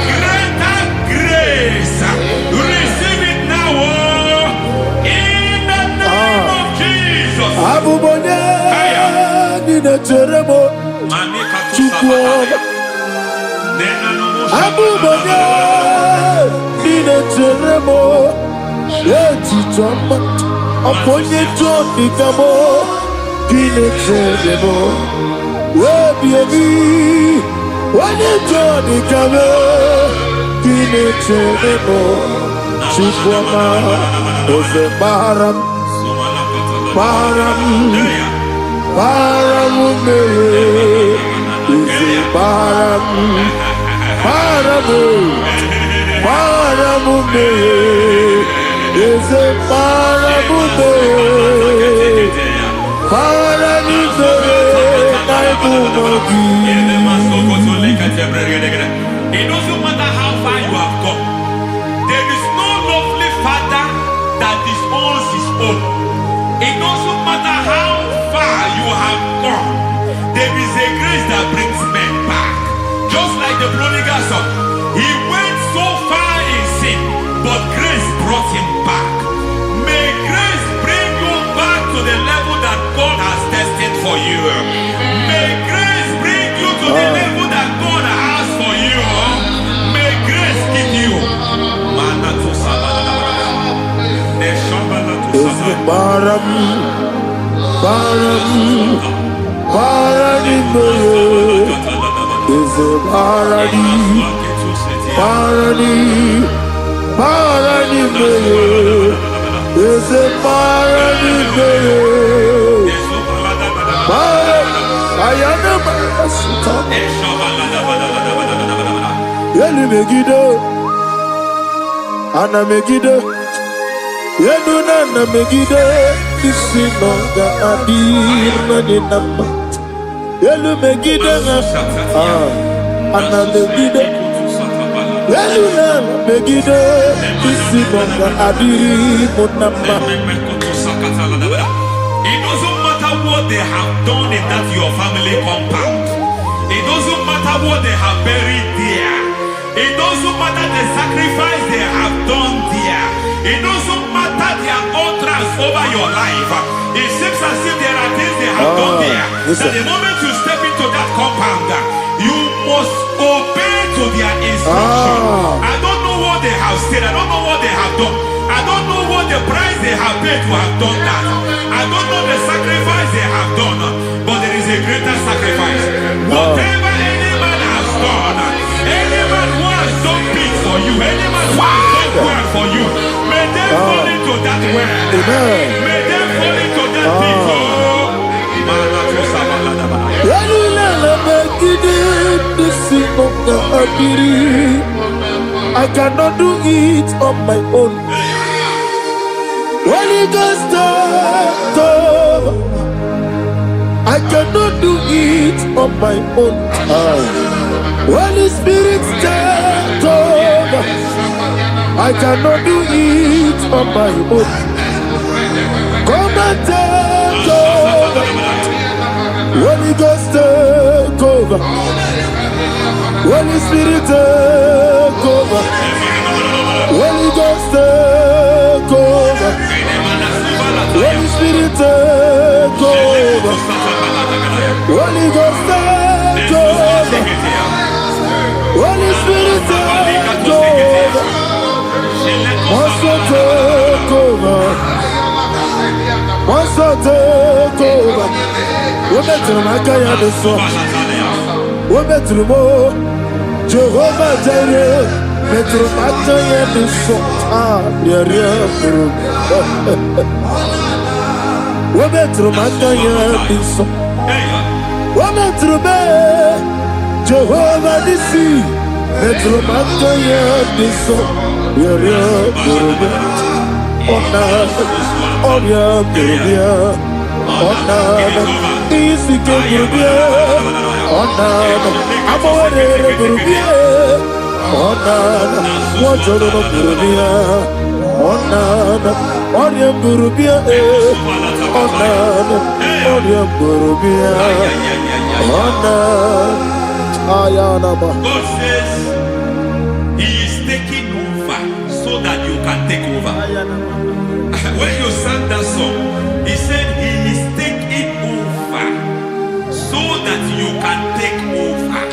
Greater grace. Receive it now. In the name of Jesus. Abubonye Nina Teremo Chukwu Abubonye Nina Teremo Echitoma Aponye Johnny Kamo Kine Teremo Webi Wane Johnny Kamo Kine Teremo Chukwu Ose Baram Param It doesn't matter how far you have gone. There is no lovely father that disowns his own. It doesn't matter how far you have gone. There is a grace that brings men back. Just like the prodigal son. He went so far in sin, but grace brought him back. May grace bring you back to the level that God has destined for you. May grace bring you to the level that God has for you. May grace give you. Param is a Ana Megide Yeduna na Megide Isinonga Adir Naninamba Yelu Megide Ana Megide Yeduna na Megide Isinonga Adir Munamba. It doesn't matter what they have done in that your family compound. It doesn't matter what they have buried there. It doesn't matter the sacrifice they have done there. It doesn't matter their utterance over your life. It seems as if there are things they have done there. That the moment you step into that compound, you must obey to their instruction. I don't know what they have said. I don't know what they have done. I don't know what the price they have paid to have done that. I don't know the sacrifice they have done. But there is a greater sacrifice. Whatever any man has done, any man who has done things for you. Any man who has done well for you, may they fall into that well. Amen. May they fall into that pit. I cannot do it on my own. Holy Ghost, take over. I cannot do it on my own. Holy Spirit, take over. I cannot do it on my own. Come and take over. Holy Ghost, take over. Holy Spirit, take over. Holy Ghost, take over. Holy Spirit, take over. Holy Ghost, take over. Holy Spirit, take over. Also take over. Also take over. Women to my kaya the song. Women to mo. Jehovah Jireh. Metro Mataya the song. Yeah. Women to my kaya the song. Women to me. Jehovah the sea. Metro Mataya the song. Yeah. Easy Gurubia, Onana, Amore Gurubia, Onana, Water Gurubia, Onana, Onya Gurubia, Onana, Onya Gurubia, Onana, Ayanaba. God says He is taking over so that you can take over. When you sang that song, He said He is taking over so that you can take over.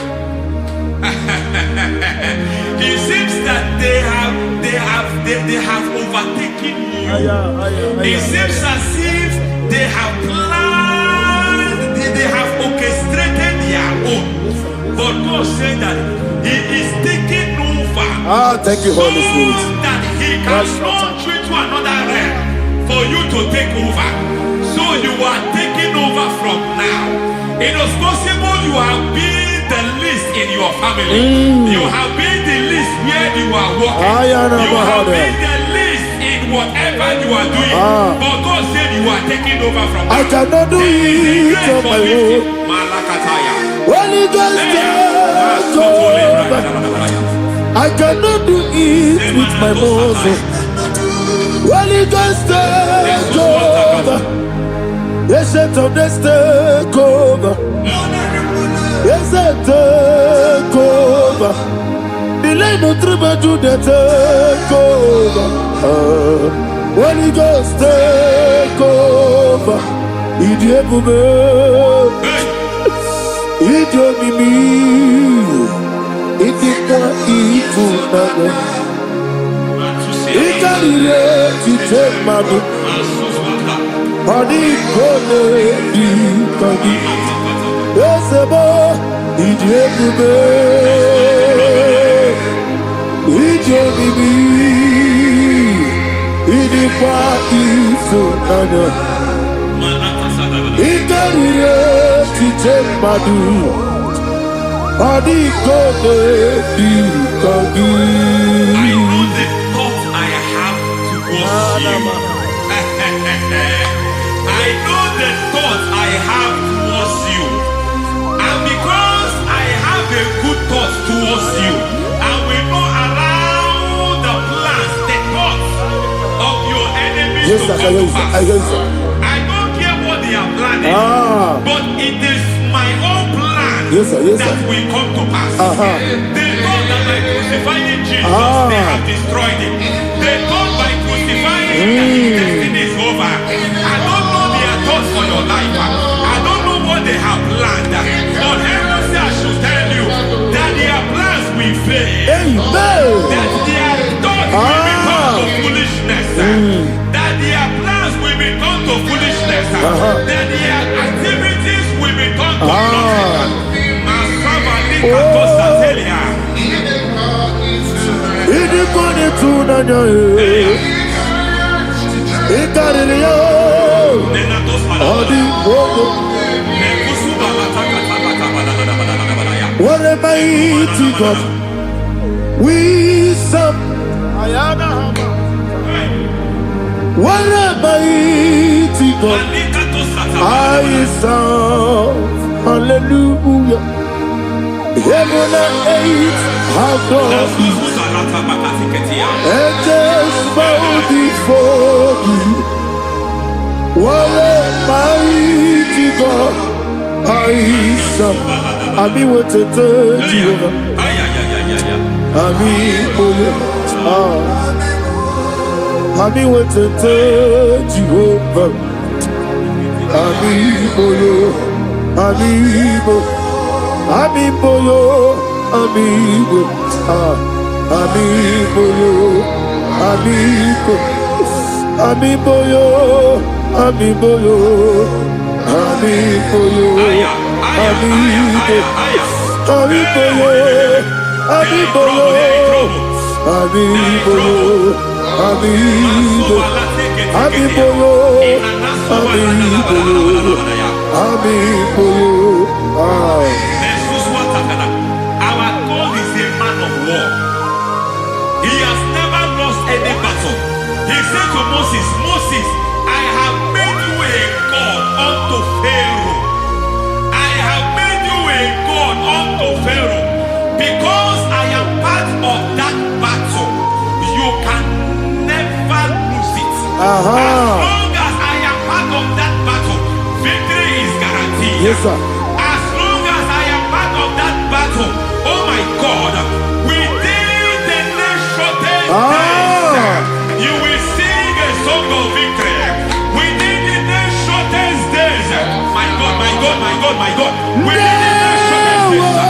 It seems that they have overtaken you. It seems as if they have planned, they have orchestrated their own. But God said that He is taking over. Thank you, Holy Spirit. So that He can launch you to another realm for you to take over. So you are taking over from now. It is possible you have been the least in your family. You have been the least where you are working. You have been the least in whatever you are doing. But God said you are taking over from now. I cannot do it on my own. Holy Ghost, take over. I cannot do it with my muscle. Holy Ghost, take over. Yes, of this take over. Yes, take over. Delay no trouble to the take over. Holy Ghost, take over. Idiebube, idiomimi, idikwa ifunana. Ikarire titemadu. Adi kone di kagi. Esebo idiebube, idiomimi, idikwa ifunana. Ikarire titemadu. Adi kone di kagi. I know the thought I have towards you. I know the thought I have towards you. And because I have a good thought towards you, and we know around the plans, the thoughts of your enemies to come to pass. I don't care what they are planning, but it is my own plan that will come to pass. They thought that by crucifying Jesus, they have destroyed him. They thought by crucifying him that his destiny is over. I don't know their thoughts for your life. I don't know what they have planned. But heaven says I should tell you that their plans will fail. That their thoughts will become to foolishness. That their plans will become to foolishness. That their activities will become to nothing. tunanya ikariyo odi bogo what a mighty God we serve. What a mighty God I serve. Hallelujah. Heaven and earth adore you. Angels bow before you. What a mighty God I serve. Ami wetete Jehovah. Ami boyo. Ami wetete Jehovah. Ami boyo. Ami boyo. Amibo yo, amibo, amibo yo, amibo, amibo yo, amibo yo, amibo yo, amibo, amibo yo, amibo yo, amibo yo, amibo, amibo yo, amibo yo, amibo yo, Our God is a man of war. He has never lost any battle. He said to Moses, Moses, I have made you a God unto Pharaoh. I have made you a God unto Pharaoh. Because I am part of that battle, you can never lose it. As long as I am part of that battle, victory is guaranteed. Yes, sir. Battle. Oh my God, within the next short days, you will sing a song of victory. Within the next shortest days, my God, my God, my God, my God. Within the next shortest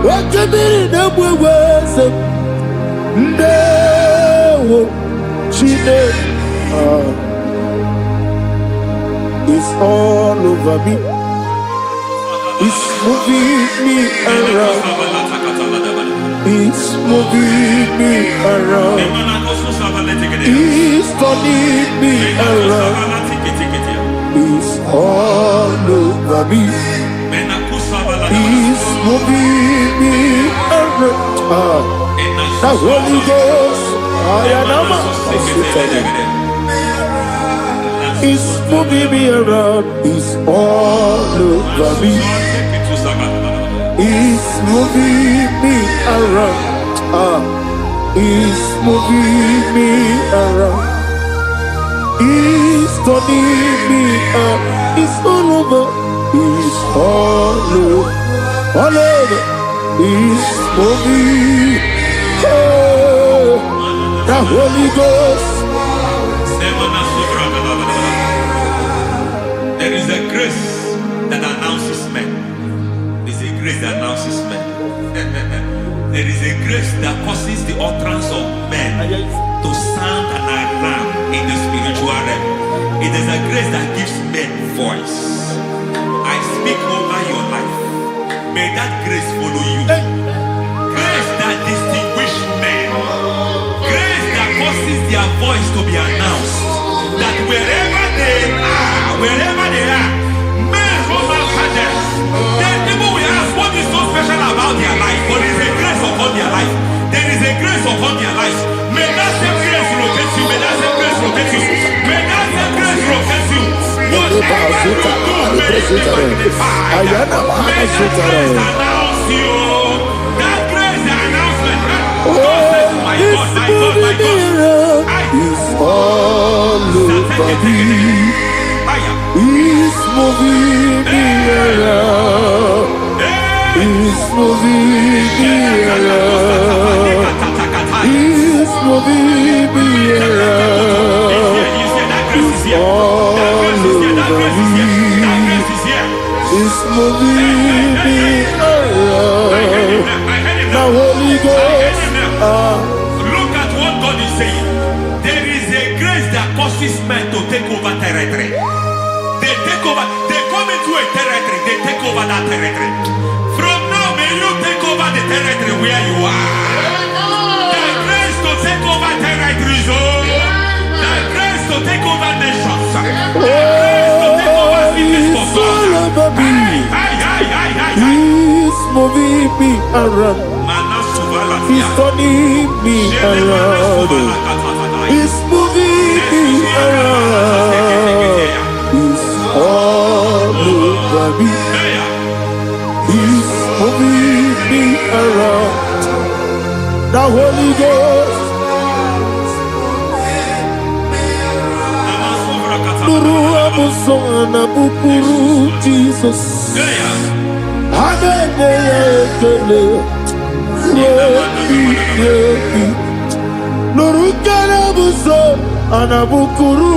what you mean the words no she did it's all over me, it's moving me around, it's moving me around, it's turning me around, it's all over me. He's moving me around. The Holy Ghost, He's moving me around. He's all over me. He's moving me around. He's moving me around. He's turning me up. He's all over. He's all over. All over, He's moving. Oh, the Holy Ghost. There is a grace that announces men. There is a grace that announces men. There is a grace that causes the utterance of men to sound an alarm in the spiritual realm. It is a grace that gives men voice. I speak over your life. May that grace follow you. Grace that distinguishes men. Grace that causes their voice to be announced. That wherever they are, men hold out hands. Then people will ask what is so special about their life. But there is a grace upon their life. There is a grace upon their life. May that same grace rotate you. May that same grace rotate you. May that same grace rotate you. Whatever you do, may it be magnified. May that grace announce you. That grace announcement. God says, my God, my God, my God. He's all over me. He's moving me around. He's moving me around. He's moving me around. He's all over me. He's moving me around. Now Holy Ghost, saying, there is a grace that causes men to take over territory. They take over, they come into a territory, they take over that territory. From now, may you take over the territory where you are. The grace to take over territories, the grace to take over nations, the grace to take over cities for God. He's moving me around. He's turning me around. He's moving me around. He's all over me. He's moving me around. The Holy Ghost. Nuru amusona bukuru Jesus. Nurukana buso anabukuru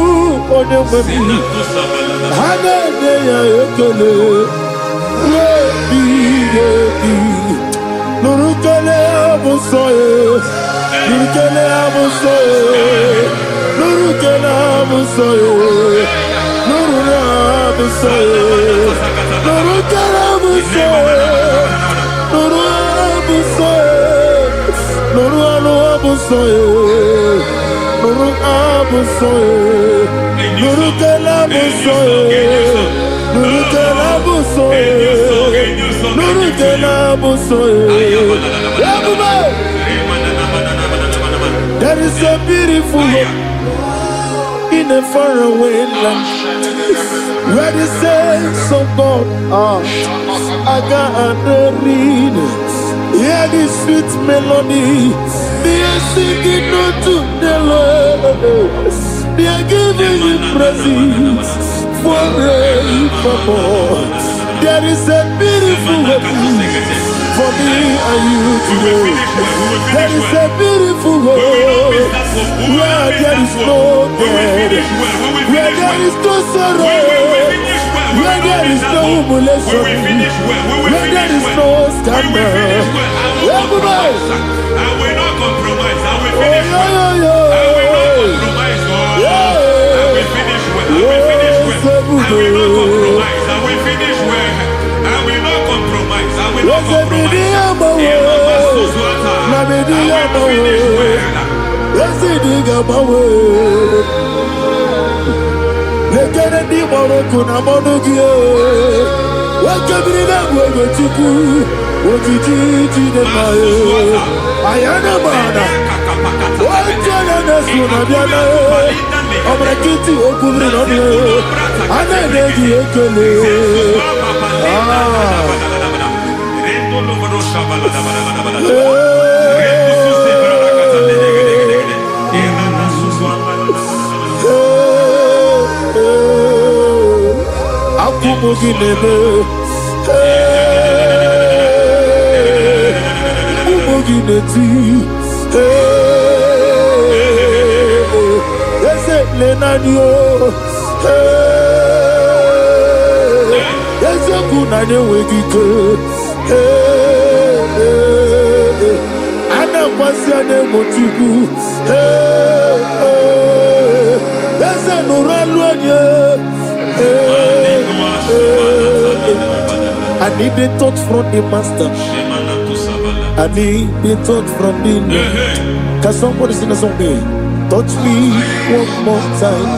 onememi hanene ya ekele rebi nurukana buso nurukana buso nurukana buso nurukana buso nurukana buso Nuru abusoye, Nuru abusoye, Nuru kelabusoye, Nuru kelabusoye, Nuru kelabusoye. There is a beautiful hope in a faraway land where the saints of God are gathering. Hear the sweet melody. They are singing unto the Lord. They are giving you praise forevermore. There is a beautiful hope for me and you today. There is a beautiful hope where there is no death, where there is no sorrow, where there is no humiliation, where there is no scandal. I will not compromise. I will finish well. I will not compromise, God. I will finish well. I will finish well. I will not compromise. I will finish well. I will not compromise. I will not compromise. I will finish I need a touch from the master. I need a touch from the Lord. Can somebody sing a song there? Touch me one more time.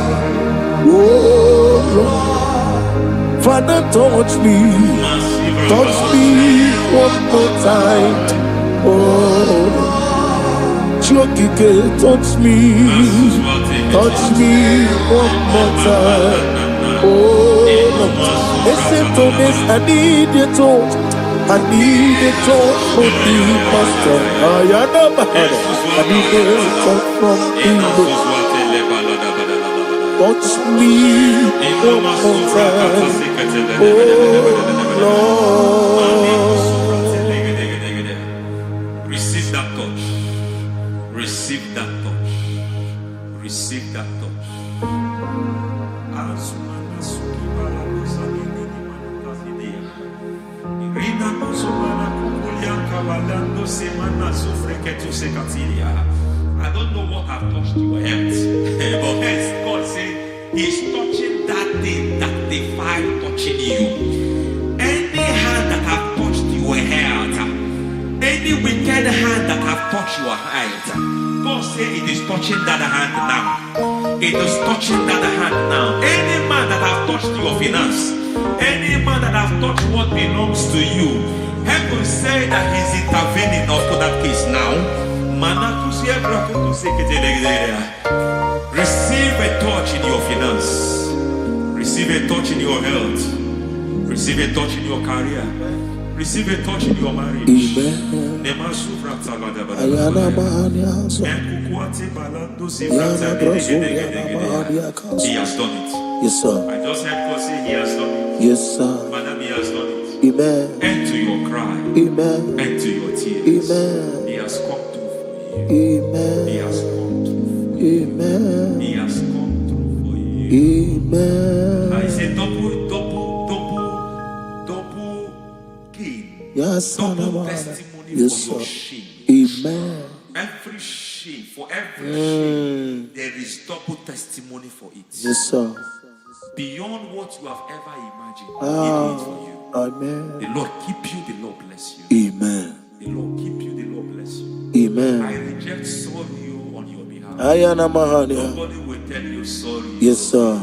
Oh Lord, Father, touch me. Touch me one more time. Oh, Chokike, touch me. Touch me one more time. Oh Lord, listen to this. I need a touch. I need a touch from the master. I need a touch from the Lord. Touch me one more time. Oh Lord. Receive that touch. Receive that touch. Receive that touch. I don't know what I've touched your health. But hence God said He's touching that thing that defied touching you. Any hand that have touched your health, any wicked hand that have touched your health, God said it is touching that hand now. It is touching that hand now. Any man that have touched your finance, any man that have touched what belongs to you, heaven say that He's intervening after that case now. Receive a touch in your finance. Receive a touch in your health. Receive a touch in your career. Receive a touch in your marriage. Amen. He has done it. Yes, sir. I just heard God say He has done it. Yes, sir. Madam, He has done it. Amen. End to your cry. Amen. End to your tears. Amen. He has come through for you. Amen. He has come through for you. Amen. He has come through for you. Amen. I say double gain. Yes, Double testimony yes, for your sir. shame. Amen. Every shame, for every shame, there is double testimony for it. Yes, sir. Beyond what you have ever imagined, He did it for you. Amen. The Lord keep you, the Lord bless you. Amen. The Lord keep you, the Lord bless you. Amen. I reject sorry on your behalf. Ayana Mahania. Nobody will tell you sorry. Yes, sir.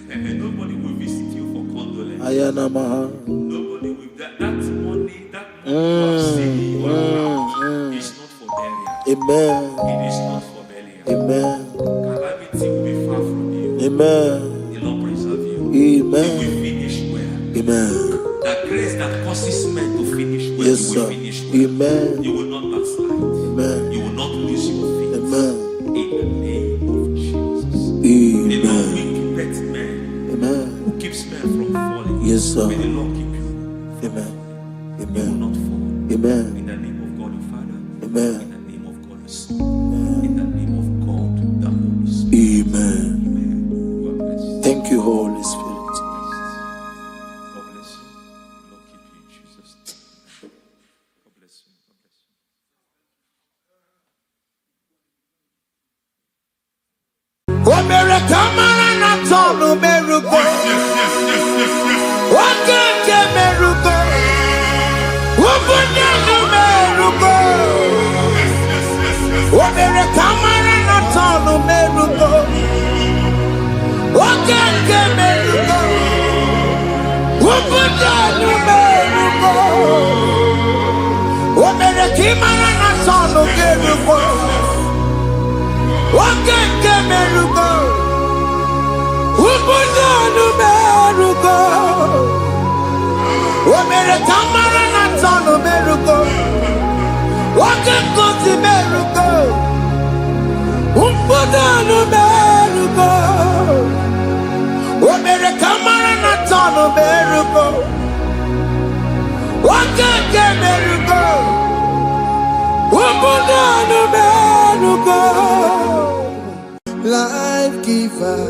And nobody will visit you for condolence. Ayana Mahania. Nobody will. That money you have seen in your account is not for burial. Amen. It is not for burial. Amen. Calamity will be far from you. Amen. The Lord preserve you. Amen. You will finish well. Amen. That grace that causes men to finish well, Yes, you will sir. finish well. Amen. You will not backslide. Amen. You will not lose your faith. Amen. In the name of Jesus. The Lord Amen. will keep men. Amen. Who keeps men from falling? Yes, sir. May the Lord keep you. Amen. You will Amen. not fall. Amen. In the name of God the Father. Amen. In the name of God the Son. In the name of God the Holy Spirit. Amen. Amen. You are blessed. Thank you, Holy Spirit. God bless you. The Lord keep you in Jesus' name. God bless you. God bless you. Life giver,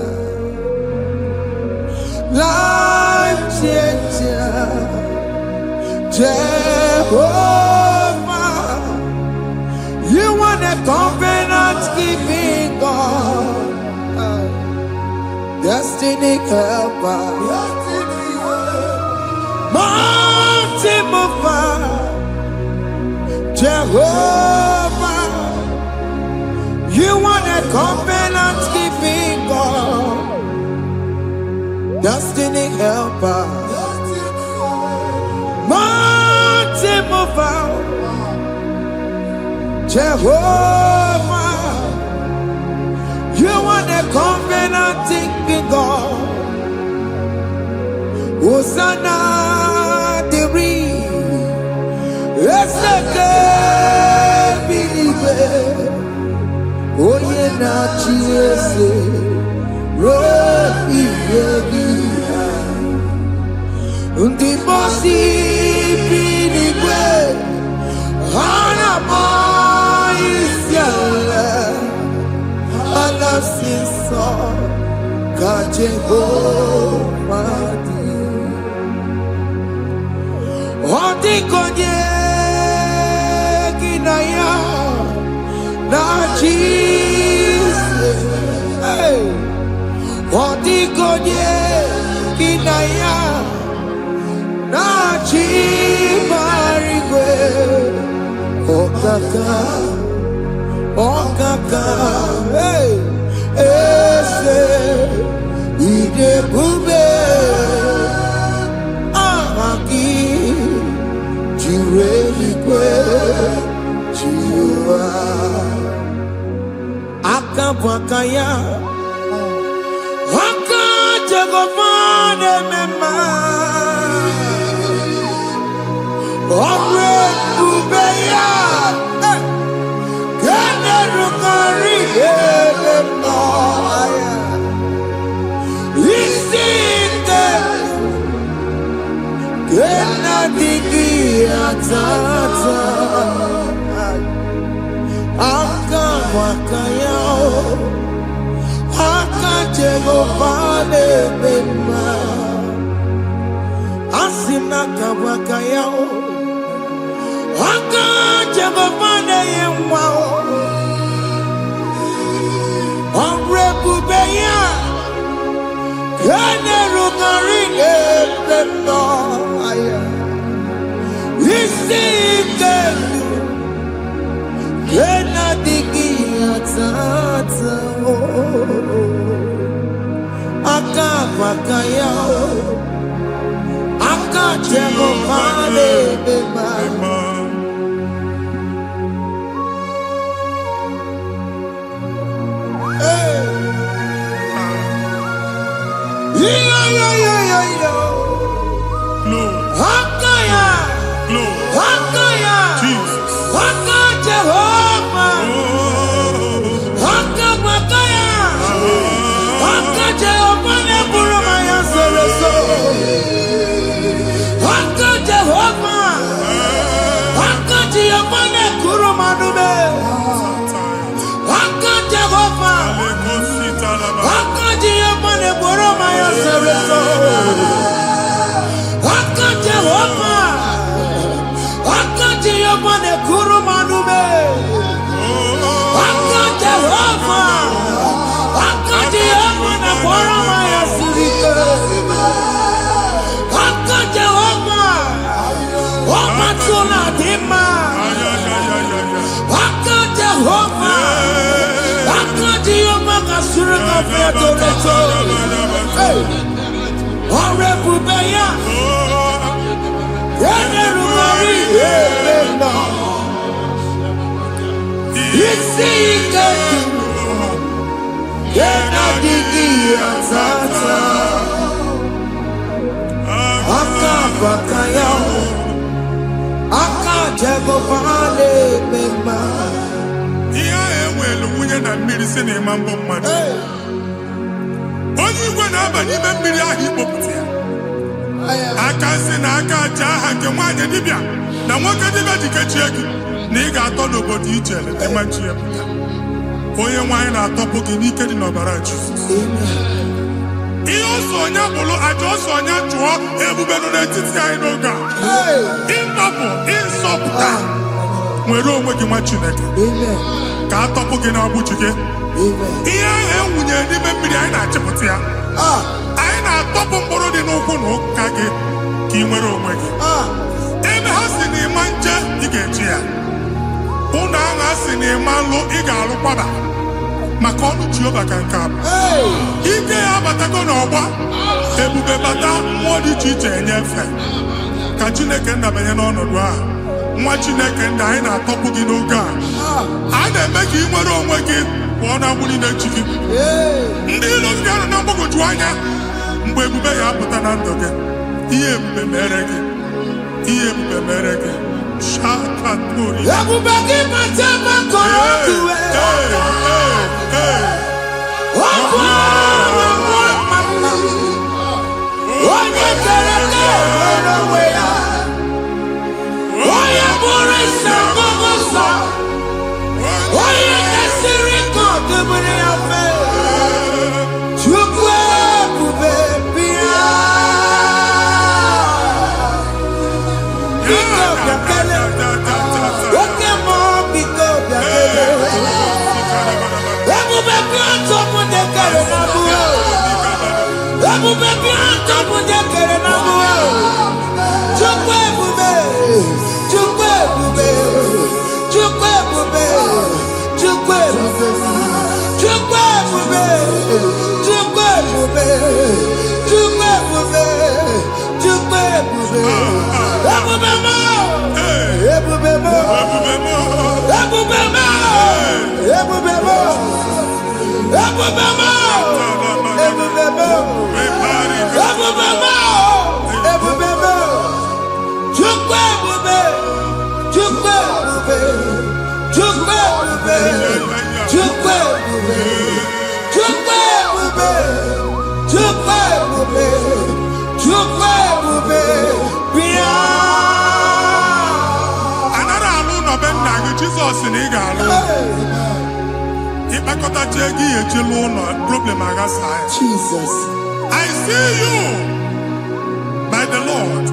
life changer, Jehovah, you want a covenant keeping God, destiny helper, mountain mover, Jehovah, you want a covenant keeping God, destiny helper, mountain mover, Jehovah, you want a covenant keeping God. Hosanna the believe. Oh yeah, na chiese, rohi yegi, undi bosi pinigwe, hana maisiala, alasinso, kajebo madi, ondi konye kinaya, na chiese. Odigoye kinaya na chibarigwe okaka hey ese idebube amaki jireligwe jiwa akabakaya Jagofane mema Omre ubeya Kene rukari elema Isinde Kena digi atata Aka wakayao Jehovane mema Asina kawakayao Aka Jehovane yemwao Omrebubeya Kene rugarine mema Isikelu Kena digi atata Akabakayao Akajegofane mema Akaya Akaya Jesus Akajehova Akabakaya Akajehova Neburumaya Sereso Akajehova Akajehova Nekurumanume Akajehova Akajehova Neburumaya Sereso Akajehova Akajehova Nekurumanume Akajehova Akajehova Neburumaya Sereso Akajehova Omatuna Dima Akajehova Akajehova Kasurika Fedoreto Orebubeya Yenerumari Yelena Isike Yenadigi Atata Akabakaya Akajegofane mema Iya ewelu wunye na mmiri si na ịma mbọ mmadụ onye igwe na-aba n'ime mmiri ahụ ikpopụta ya aka si na aka aja aha nke nwaanyị dibịa na nwoke dibịa ji kechie gị na ị ga-atọ n'obodo ijele ịmachi ya pụta onye nwaanyị na-atọpụ gị n'ike dị n'ọbara Jizọs ihe ọsọ onye bụrụ aja ọsọ onye chụọ ebube nọ n'etiti anyị n'oge a ịtọpụ ịsọpụta nwere onwe gị nwa Chineke ka atọpụ gị n'agbụchi gị ihe ahụ enwunye n'ime mmiri anyị na-achịpụta ya anyị na-atọpụ mkpụrụ dị n'ụkwụ na ụka gị ka ị nwere onwe gị ebe ha si na ịma nje ị ga-eji ya ụlọ ahụ ha si na ịma nlụ ị ga-alụkwaba maka ọnụ Jehova ka nke abụ ike ya abatago n'ọgba ebube bata mmụọ dị iche iche enyefe ka Chineke ndabanye n'ọnọdụ ahụ nwa Chineke ndị anyị na-atọpụ gị n'oge a na-eme ka ị nwere onwe gị pụọ na agbụ niile chi gị ndị ilo gị anọ na mgbagwoju anya mgbe ebube ya apụta na ndụ gị ihe ebube mere gị ihe ebube mere gị shakatori ebube gị mata makọrọ ọdụwe onye kere nwere onwe ya onye bụrụ isi ọgụgụ nsọ onye kesịrị ka ọdụbere ya fe Chukwu ebube bịa biko bịakele oke mmụọ biko bịakele Jesus in Igalo. Jesus. I see you by the Lord.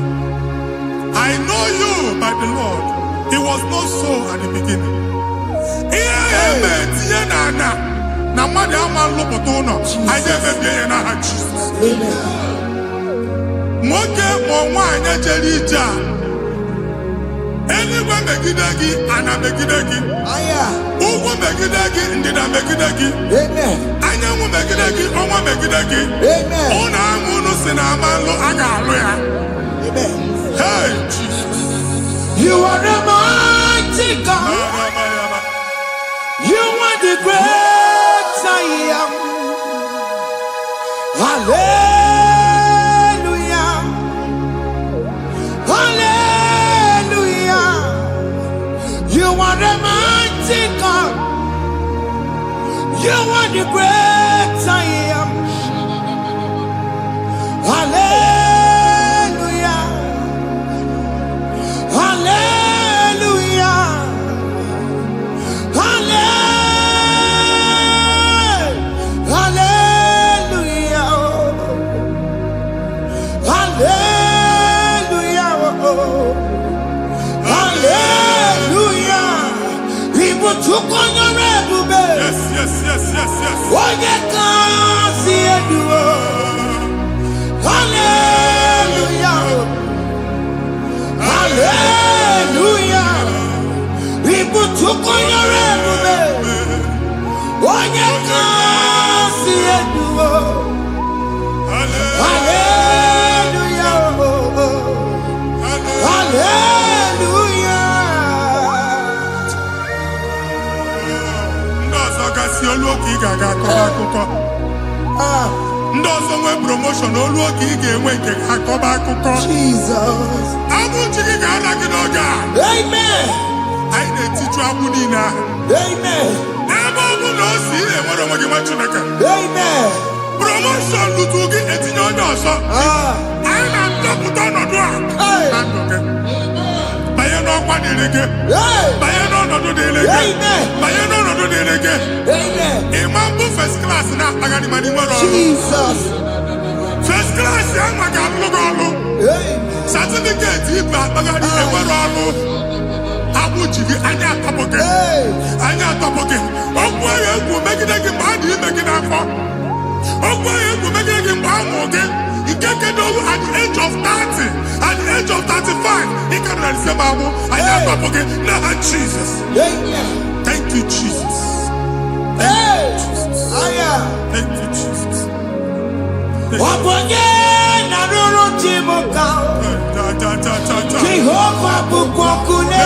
I know you by the Lord. It was not so at the beginning. Anywhere megidagi and a megidagi. Uwu megidagi ndida megidagi. Anyanwu megidagi onwa megidagi. Una amunu sinamalo agalu ya. Hey Jesus. You are the mighty God. You are the great I am. Hallelujah. Hallelujah. You are the mighty God. You are the great I am. Hallelujah. Hallelujah. Hallelujah. Hallelujah. Hallelujah. People took on your red. Yes. Why you can't see it? Hallelujah. Hallelujah. People took on your red. Why you can't see it? Hallelujah. Hallelujah. Ndozo nwe promotion olu oge ị ga-enwe nke akọba akụkọ. Jesus. Abụ chi gị ga-ala gị n'oge a. Amen. Anyị na-etiju agbụ niile ahụ. Amen. Ebe ọ bụ na o si ị na-enwere onwe gị nwa Chineke. Amen. Promotion lutu gị etinye onye ọzọ. Anyị na-adọpụta ọnọdụ a na ndụ gị. Banye n'ọkwa dịrị gị. Banye n'ọnọdụ dịrị gị. Banye n'ọnọdụ dịrị gị. Ịma mbụ first class na-akpagharị ma n'ime ọrụ. Jesus. First class ya nwa ga-alụ gị ọrụ. Certificate ibu akpagharị enwere ọrụ. Agbụ ji gị anya atọpụ gị. Anya atọpụ gị. Okwu ahụ egwu megide gị mgbe a dị ime gị n'afọ. Okwu ahụ egwu megide gị mgbe a mụrụ gị. Nke kedu at the age of 30, at the age of 35, he can receive abu. I am Papa now Jesus. Thank you, Jesus. Thank you, Jesus. Thank you, Jesus. Jehovah bukokune.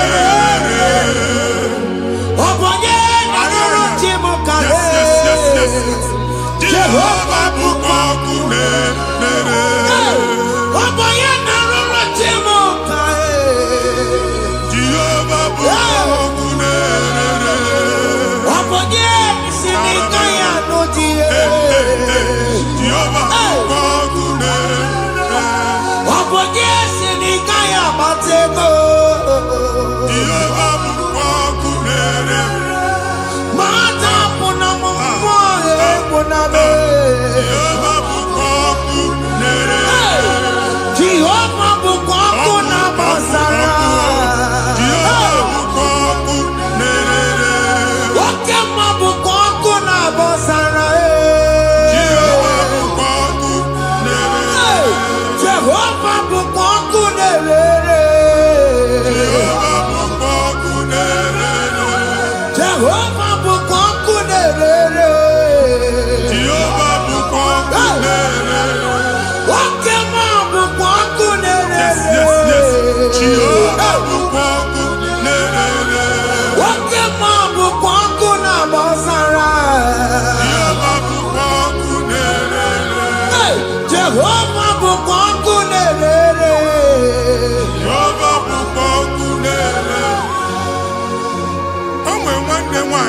Yes. Jehovah bukokune.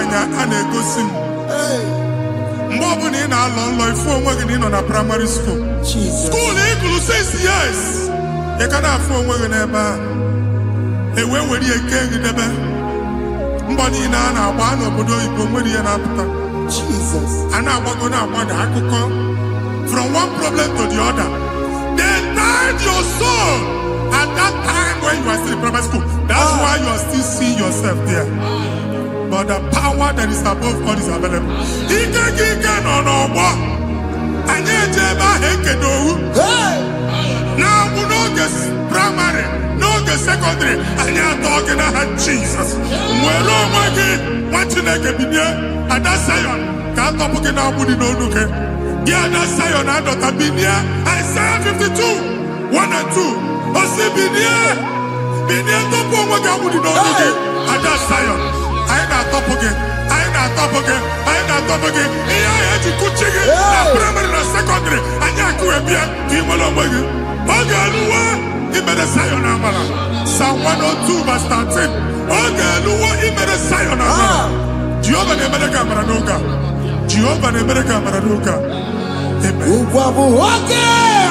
anya a na-egosi m mgbe ọbụla ị na-alọ nlọ ifu onwe gị na ị nọ na primary school school ị gụrụ 6 years ị ka na-afụ onwe gị n'ebe a ewee were ihe nke gị debe mbọ niile a na-agba n'obodo oyibo nwere ihe na-apụta a na-agbago na-agbada akụkọ from one problem to the other. They tied your soul at that time when you are still in primary school. That's why you are still seeing yourself there. But the power that is above God is available. Ike no what? And now we know this primary, no the secondary, and you're talking about Jesus. Well, oh my God, what you like at that Zion? Can't talk about it now, okay? Yeah, that's Zion, I don't have been here. Isaiah 52, 1 and 2. I say, been here, don't go what I would know again. At that Zion, I ain't not top again. I ain't not top again. I ain't not top again. I had to cook chicken, primary and secondary. I can't go and be a team along with you. Okay, you better Zion, Amala. Psalm 102, verse 13. Okay, you better Zion, Amala. Jehovah, the American Maranuka. Jehovah, the American Maranuka. Okay,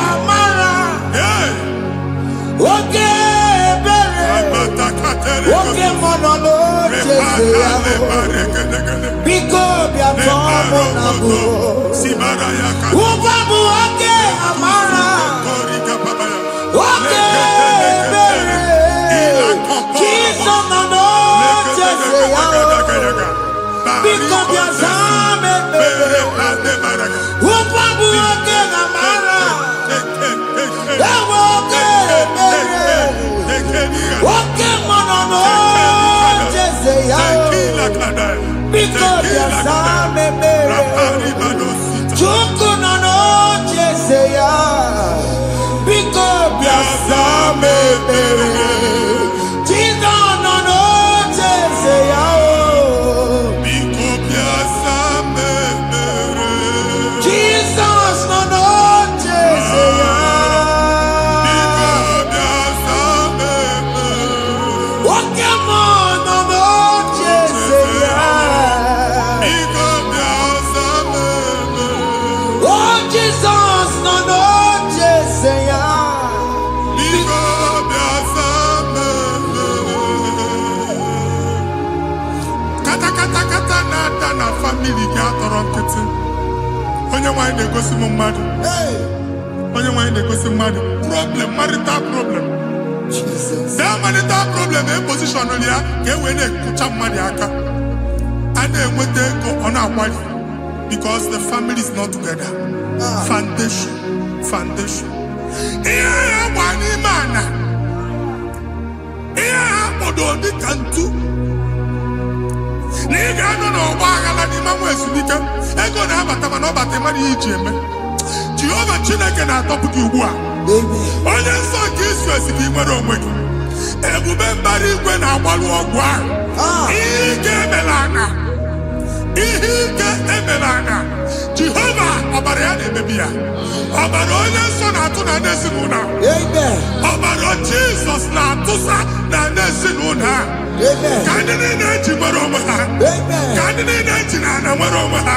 Amara. Okay, Bere. Okay, Monolo. Because we are from Ubabu. Okay, Amara. Okay, Bere. Kiso Nono. Because we are Zame. Ubabu. Okay, Amara. Okay, Monolo. Because you are Chuku no no Jeseya. Because you are Chizo no no Jeseya. Jesus no no Jeseya. Okay, no no Jeseya. Oh Jesus, no no Jeseya. Kata nata na family ga-atọrọ nkịtị. Onye nwanyị na-egosi m mmadụ. Onye nwanyị na-egosi mmadụ. Problem, marital problem. That marital problem position ya ka e wee na-ekụcha mmadụ aka. A na-enweta ego ọ na-akwali because the family is not together. Foundation. Ihe ya gba n'ime ana. Ihe ha kpọdo dị ka ntu. Na ị ga-anọ n'ọgba aghara n'ime nwa ezumike ego na-abata mana ọ bata mmadụ ihe iji eme. Jehova Chineke na-atọpụ gị ugbu a. Onye nsọ nke Israel gị nwere onwe gị. Ebube mbara igwe na-agbalụ ọgwụ ahụ. Ihe ike emela anya. Jehova ọbara ya na-emebi ya. Ọbara onye nsọ na-atụ na ndị ezinụlọ. Ọbara Jizọs na-atụsa na ndị ezinụlọ. Ka ndị niile ji nwere onwe ha. Ka ndị niile ji na ana nwere onwe ha.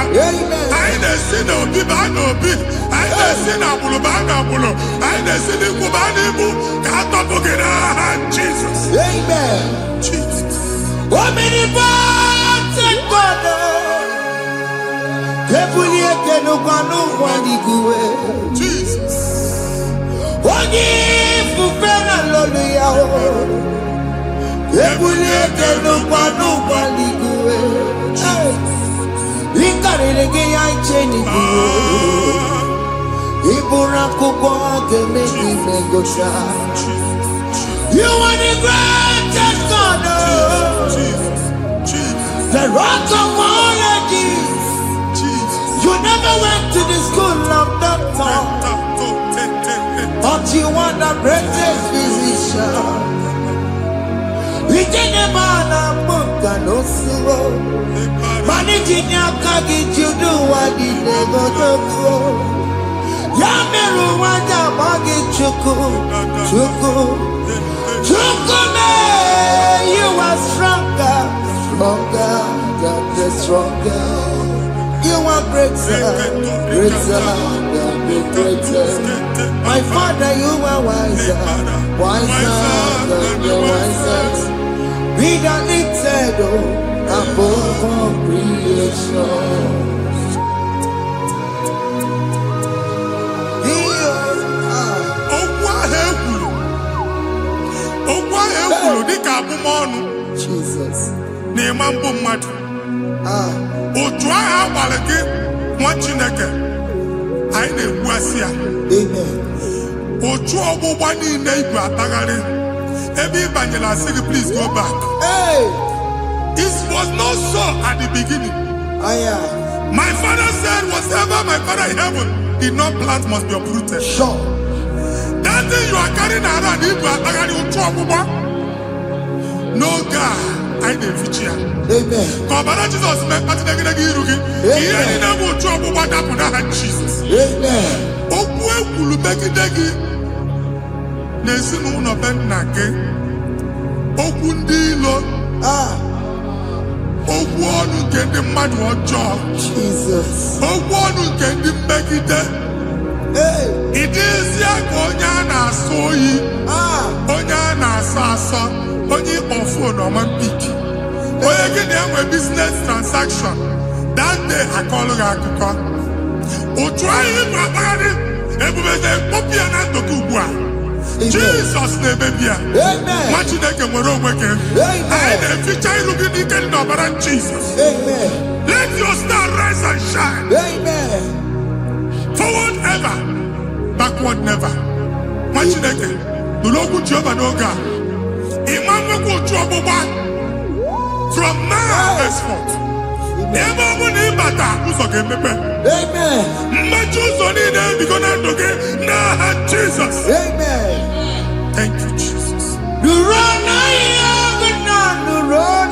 Anyị na-esi n'obi baa n'obi. Anyị na-esi n'agbụrụ baa n'agbụrụ. Anyị na-esi n'ikwu baa n'ikwu. Ka a tọpụ gị n'aha Jizọs. Jesus. Jesus. You are the greatest God, the rock of all ages. You never went to the school of doctor, but you are the greatest physician. We didn't man a book and no slow. Managing your kagi, you do what you never do. Yameru wanja bagi chuku. Chukume, you are stronger. than the stronger. You are greater, greater than the greatest. My Father, you are wiser, wiser than the wisest. Be that lifted above all creation. Jesus. Please go back. Hey. It was not so at the beginning. My father said, whatever my father in heaven did not plant must be uprooted. Sure. That thing you are carrying around, no God, I didn't feature. Amen. Jesus met Jesus. Amen. Jesus. Hey. It is Onyana soyi. Onyana sasa. Onye ofo no man pick. Oye get a business transaction. That day I call Akuka. O try him abadi. Everybody copy and to kubwa. Jesus name baby. Amen. What you take a moro weke. I feature looking in the number Jesus. Amen. Let your star rise and shine. Amen. Forward ever, backward never. Machineke, the local job and Oga. Imam trouble back from now henceforth. Never will name bata who's okay, Amen. Matches on it, because I'm okay. Now, Jesus. Amen. Thank you, Jesus. The run, the run, the run,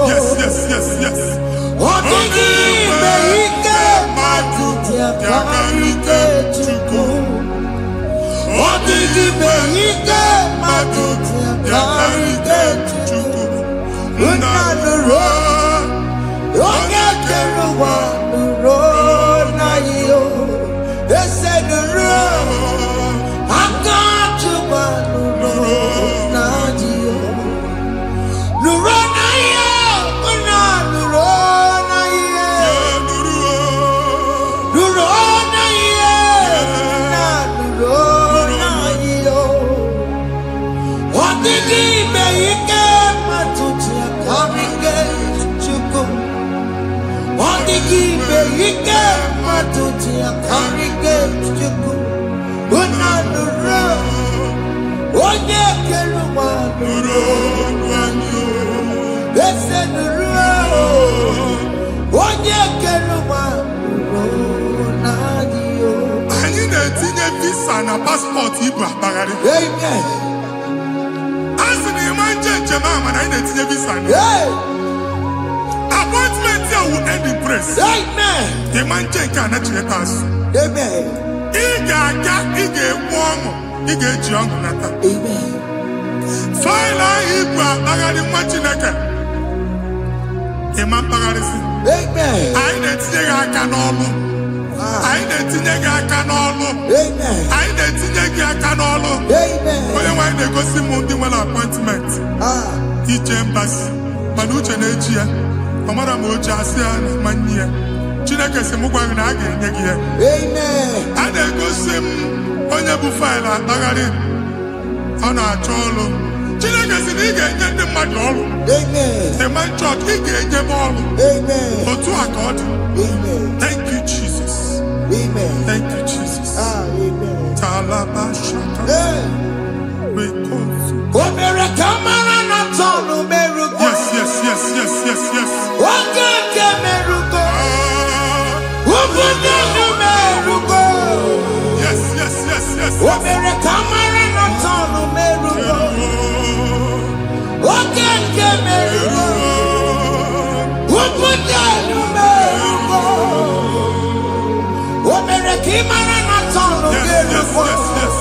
yes, yes, yes, yes. What did he make? What did he make? They said the road. I got you, but the road, not you. The road, passport Ibra Bagari. Amen. As in the man Jemama, I need to visa. Appointment here will end in praise. Amen. The man cannot let us. Amen. Ige warm, Ige young nata. Amen. Fila Ibra Bagari Machinaka. Imam Bagari. Amen. I need to take a canolo. I need to take a canolo. Amen. I need to take a canolo. Amen. When they go see Mundi one appointment. Each embassy. Manucha Nejia. Amara Moja Sian Mania. Chinaka Simugwang Nagi. Amen. And they go see Onyabu Fila Bagari. On our cholo. Chinaka Siniga get the madol. Amen. The man church, he get the ball. Amen. Or to accord. Amen. Thank you, Jesus. Amen. Thank you, Jesus. Amen. Talabashata. We call you. Yes, yes, yes, yes, yes, yes. Yes, yes, yes, yes, yes. Yes, yes, yes, yes.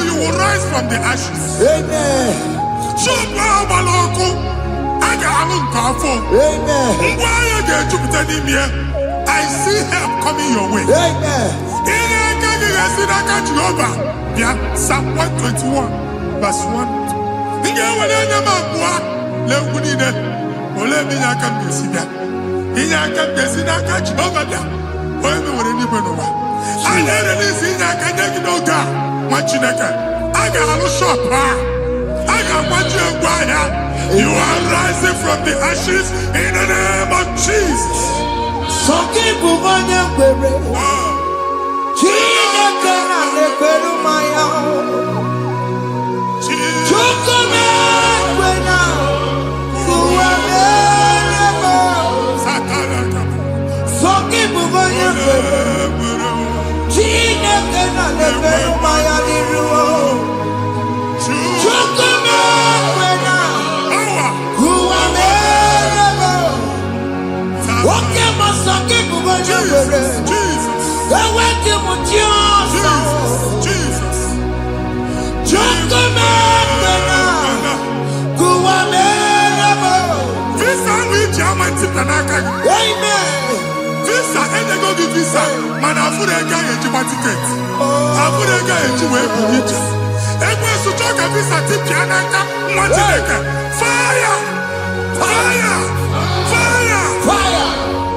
You will rise from the ashes. Amen. I see help coming your way. Amen. Psalm 121, verse 1. You are rising from the ashes in the name of Jesus.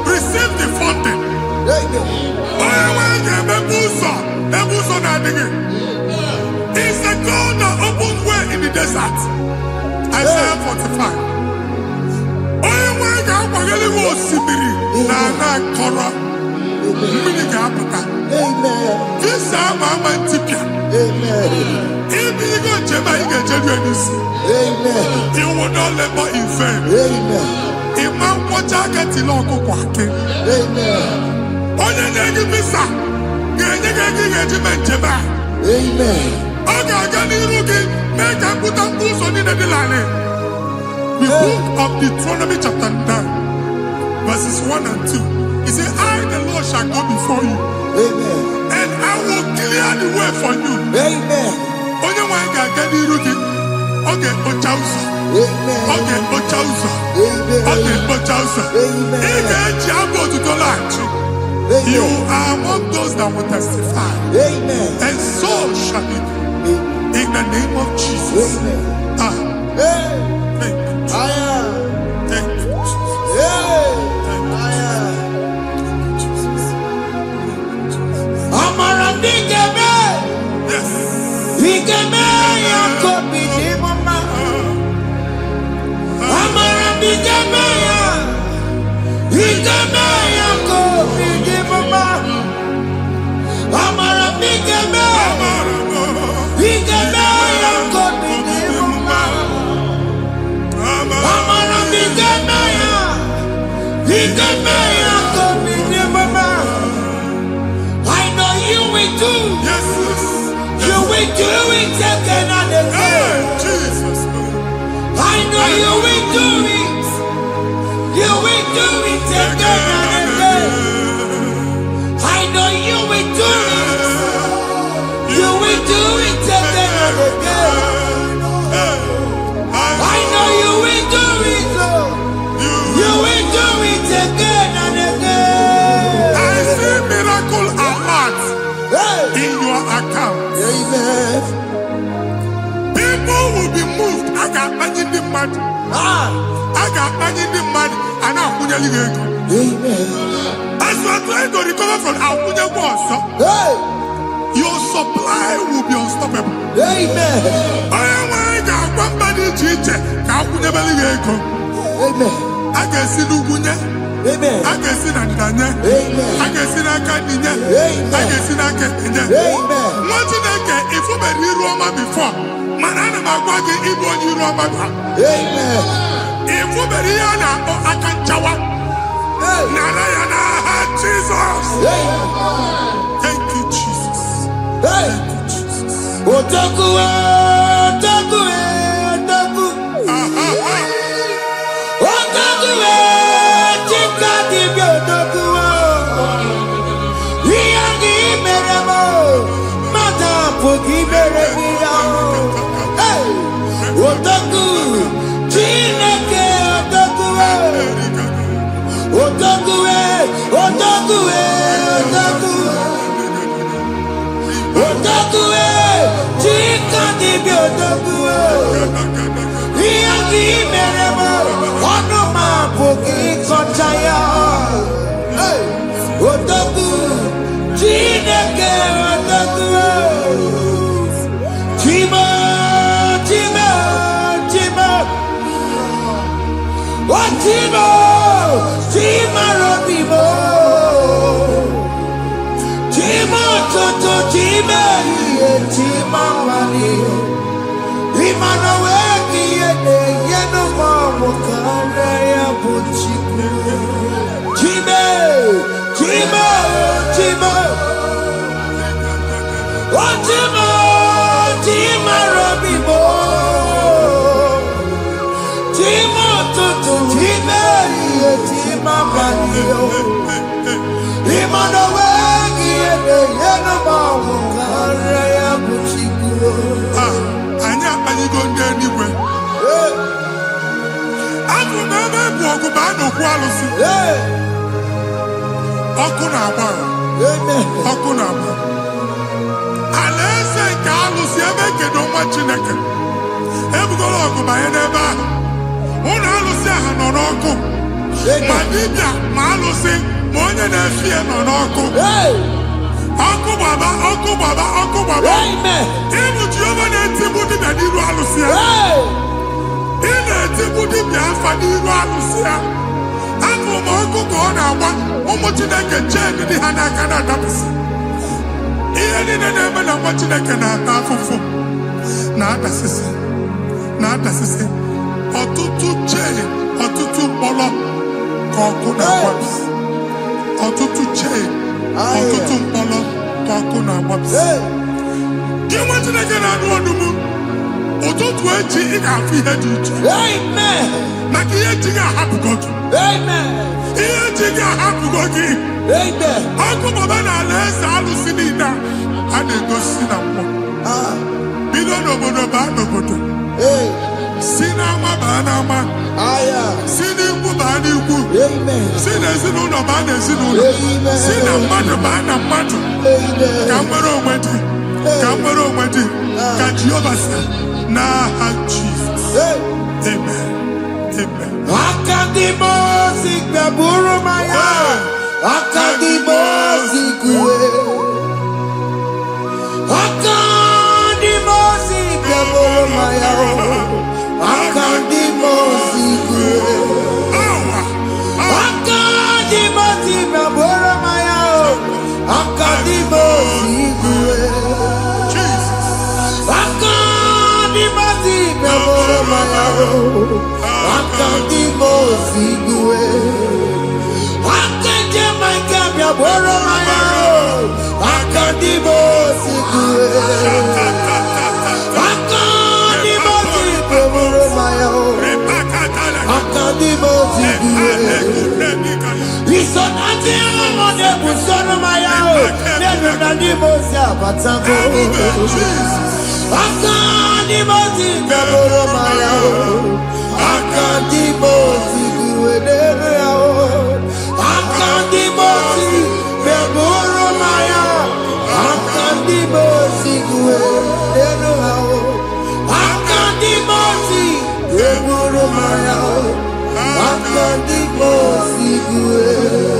Receive the funding. It's the God that opens way in the desert. Isaiah 45. You will not labor in vain. Imam Wajagati Loko Kwake. Onye visa. Amen. The book of Deuteronomy chapter 9, verses 1 and 2. He said, I, the Lord, shall go before you. Amen. And I will clear the way for you. Amen. Onye wanga gani rugi. Okay, ochausa. Amen. Okay, ochausa. Amen. Okay, ochausa. Amen. Ige jiabo to dolachi. You are among those that will testify. Amen. And so shall it be. In the name of Jesus. Amen. Thank you. Thank you. Amen. Thank you. will do it again and again. Jesus. I know you will do it. You will do it again and again. I know you will do it. You will do it again and again. I know you will do it, Lord. You will do it again and again. I see miracle alert in your account. Amen. People will be moved. I got money in the mud. I got money in the mud. And I'm going to leave. Amen. As you are trying to recover from Abuja Boss, your supply will be unstoppable. Amen. I am one body teacher. Abuja Beliego. Amen. I can see Lugunya. Amen. I can see Nadanya. Amen. I can see Nakaninya. I can see Nakanya. Amen. What you think if you were in Roma before? Manana Magwagi, Ibo, you Roma. Amen. If you were in Akanchawa, Narayana, Jesus. Thank you, Jesus. Thank you, Jesus. Otaku, otaku, otaku. Otaku, chika dibi otaku. Iyangi meremo, mata pogi meremia. Otaku, chineke otaku. Otaku, otaku, otaku. Otaku, chika dibi otaku. Iyangi meremo, onoma pogi kochaya. Otaku, chineke otaku. Chima, chima, chima. Oh, chima, chima robibo. Chima toto, chima iye, chima wali. Imano weki yene, yeno mamu kare ya buchiku. Chime, chima, chima. Oh, chima, chima robibo. Chima toto, chima iye, chima wali. Imano weki yene, yeno mamu kare ya buchiku. Anya go anywhere. Aku na ebe bụ ọgụ ba n'okwu alụsị. Ọkụ na-agba. Ọkụ na-agba. Alaeze nke alụsị ebe kedu nwa Chineke. Ebugoro ọgụ banye n'ebe ahụ. Ụlọ alụsị ahụ nọ n'ọkụ. Ma dibịa ma alụsị ma onye na-efi ya nọ n'ọkụ. Ọkụ gbaba, ọkụ gbaba, ọkụ gbaba. Ịbụ Jehova na-etigbu dibịa n'iru alụsị ya. Ị na-etigbu dibịa afa n'iru alụsị ya. Afọ ma ọkụ ka ọ na-agba ụmụ Chineke chee ndị ha n'aka na-adapụsị. Ihe niile na-eme na nwa Chineke na-ata afụfụ na-adasịsị na-adasịsị. Ọtụtụ chee, ọtụtụ mkpọrọ ka ọkụ na-agbapụsị. Ọtụtụ chee, ọtụtụ mkpọrọ ka ọkụ na-agbapụsị. Gị nwa Chineke na-anụ ọdụmụ ụtụtụ echi ị ga-afụ ihe dị iche. Maka ihe echi ga-ahapụgo gị. Ihe echi ga-ahapụgo gị. Ọkụ baba na ala eze alụsị niile a na-egosi na mmụọ. Bido n'obodo baa n'obodo. Si n'ama baa n'ama. Si n'ikwu baa n'ikwu. Si n'ezinụlọ baa n'ezinụlọ. Si na mmadụ baa na mmadụ. Ka nwere onwe dị. Ka nwere onwe dị. Ka Jehova sị n'aha Jizọs. Amen. Amen. Akadimo zikpe buru maya. Akadimo zikwe. Akadimo zikpe buru maya. Akadimo zikwe. Akadimo zikpe buru maya. Akadimo zikwe. Akadimo zikpe buru maya. Akadimo zikwe. Akadimo zikpe buru maya. Akadimo zikwe. Akandi Mosia Batago. Akandi Mosi Kaboro Maya. Akandi Mosi Guedea. Akandi Mosi Kaboro Maya. Akandi Mosi Guedea. Akandi Mosi Kaboro Maya. Akandi Mosi Guedea.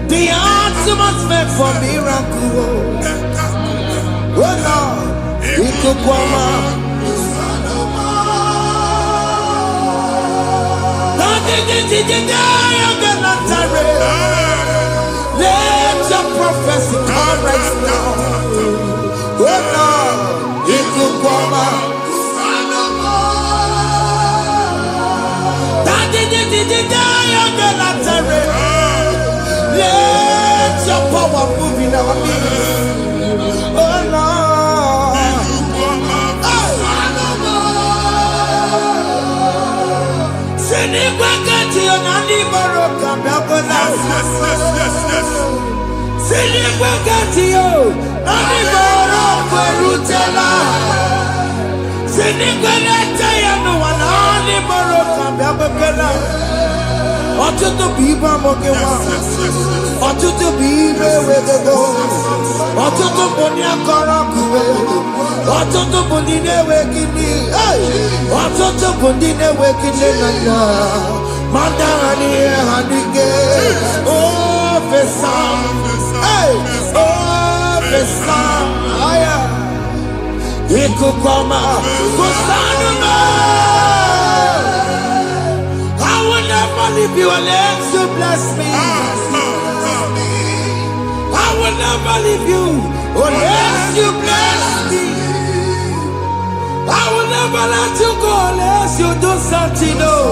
The ultimate meant for miracle. Oh Lord, it could come out. Let your prophecy come right now. Oh Lord, it could come out. Let your power move in our midst. Oh Lord. Ọtụtụ bụ ibe amụghị nwa, ọtụtụ bụ ibe ewegego, ọtụtụ bụ ndị akọrọ akụwe, ọtụtụ bụ ndị na-enweghị nne, ọtụtụ bụ ndị na-enweghị nne na nna, ma ndị agha n'ihe ha n'ike. Ofesa, ofesa, aya, ikuku ọma, kụsanụ m. I will never leave you unless you bless me. I will never leave you unless you bless me. I will never let you go unless you do something new.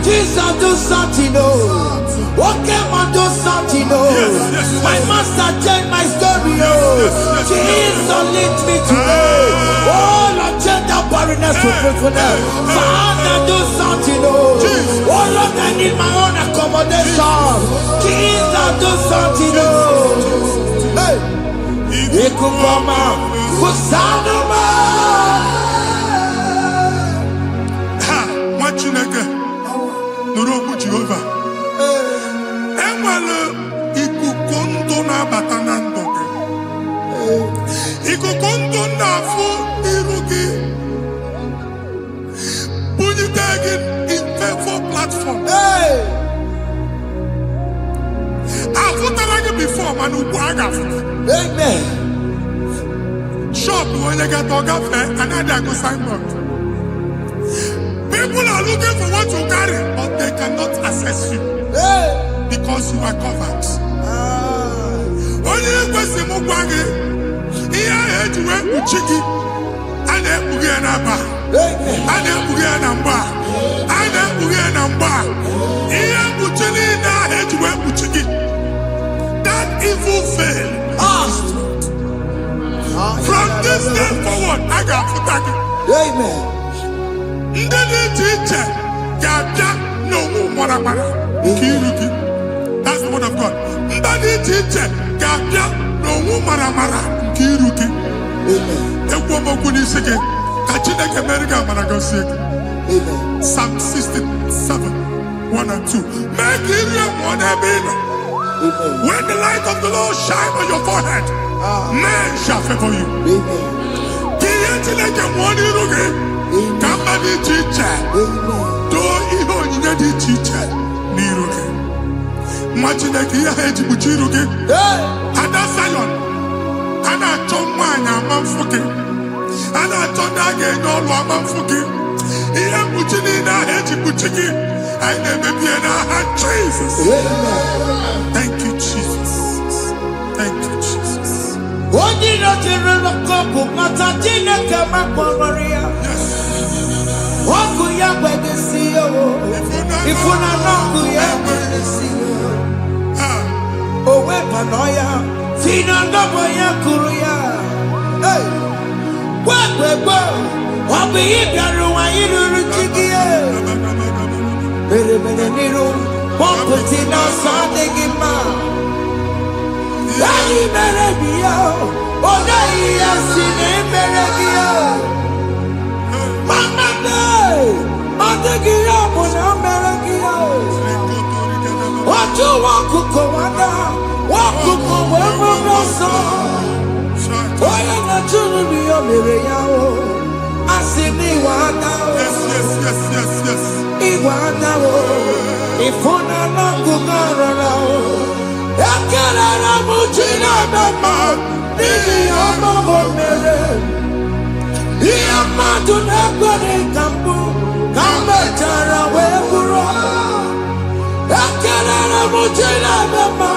Jesus, do something new. What came and do something new? My master changed my story. Jesus, lead me today. Oh, Lord, change that barrenness to fruitfulness. Father, do something new. Oh, Lord, I need my own accommodation. Jesus, do something new. Hey, it could come out. Kusanuma. What you nigga? Nurobu Jehovah. Enwale ikukondo na batanando. Ikukondo na fu irugi. Put it again in favor platform. Hey, I've put it before, man. amen. Shop when you get to another go signboard. People are looking for what you carry, but they cannot access you Hey, because you are covered. Only question Mugwagi, here I had to work with Chiki, and then Bugianaba, amen. and then Bugianamba, and then Bugianamba. Here Buchini, I had to work with Chiki. That evil fail. From this day forward, I got Futaki. Amen. Ndeni teacher, Gabja, no more. Kiruki. That's the word of God. Ndeni teacher, Gabja, no more. Kiruki. Amen. Ekwomo kuni sege. Kachine America Managosi. Amen. Psalm 67, 1 and 2. Make it one Amen. when the light of the Lord shine on your forehead, men shall favor you. Amen. Somebody teacher, do even you need teacher. Niruke. Imagine that you had to put you again. And that's Zion. And I told mine, I'm fucking. And I told that again, no, I'm fucking. He had put in a head to put again. I never be in a hand, Jesus. Thank you, Jesus. Thank you, Jesus. What did not you run a couple? Matatina come up on Maria. Yes. What could you see? Ifuna noku ya mercy. Owe panoya. Fina nobo ya kuruya. Hey. Wagwegwo. Wabi ibiaru wa iruru chigiye. Bere niru. Pomputi na sadegima. Yali bere biyo. Oda iya sine bere biyo. Mama day. Adegiya muna bere biyo. Watu wakuko wada. Wakuko wewe roso. Oya na chunu niyo mere yao. Asini wada. Yes. Iwada o. Ifuna na kugarara o. Ekele na mujina mama. Nini omo mere. Iya madu na kwere kambu. Kambe chara weburo. Ekele na mujina mama.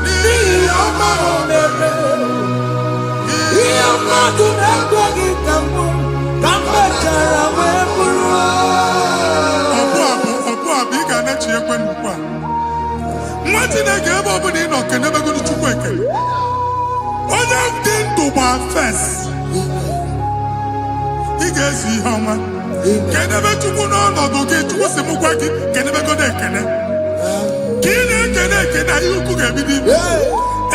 Nini omo mere. Iya madu na kwere kambu. Kambe chara weburo. Biga na chi ekwe nkwa. Nwati na ga ebe obu ni no kenebe go chukwu ekele. Onye dị ndụ gba first. Ị ga-esi ihe ọma. Kenebe chukwu n'ọnọdụ gị chukwu si mụ gwa gị kenebe go ekele. Ka ị na-ekele ekele ihe ukwu ga-ebido ime.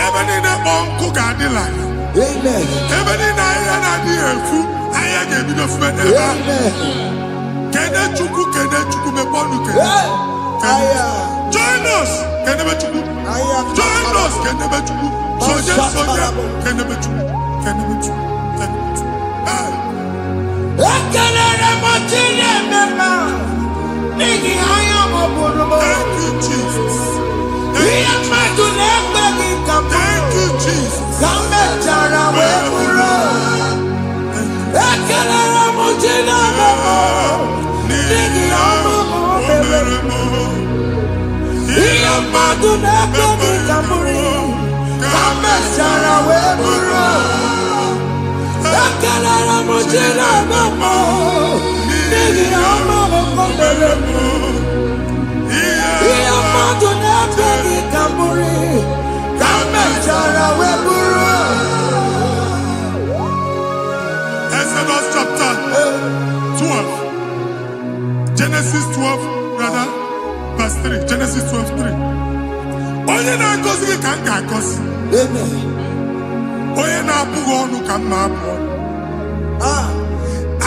Ebe niile kpọ nkụ ga-adịla. Ebe niile ahịhịa na-adịghị efu ahịhịa ga-ebido fube ebe ahụ. Kene chukwu mepe ọnụ kene. Join us kenebe chukwu. Join us kenebe chukwu. Soja kenebe chukwu. Ekelere mo chile mema. Nigi aya mo bonobo. Thank you, Jesus. Iya madu nekwe gi kambo. Thank you, Jesus. Kambe chara weburo. Ekelere mo chile mema. Nigi aya mo bonobo. Iya madu nekwe gi kambo. Kambe chara weburo. Ekelere mo chile mema. Nigi aya mo bonobo. Iya madu nekwe gi kambo. Kambe chara weburo. Exodus chapter 12. Genesis 12, rather, verse 3. Genesis 12:3. Onye na-agọzi gị ka m ga-agọzi. Onye na-abụghị ọnụ ka m na-abụ ọnụ.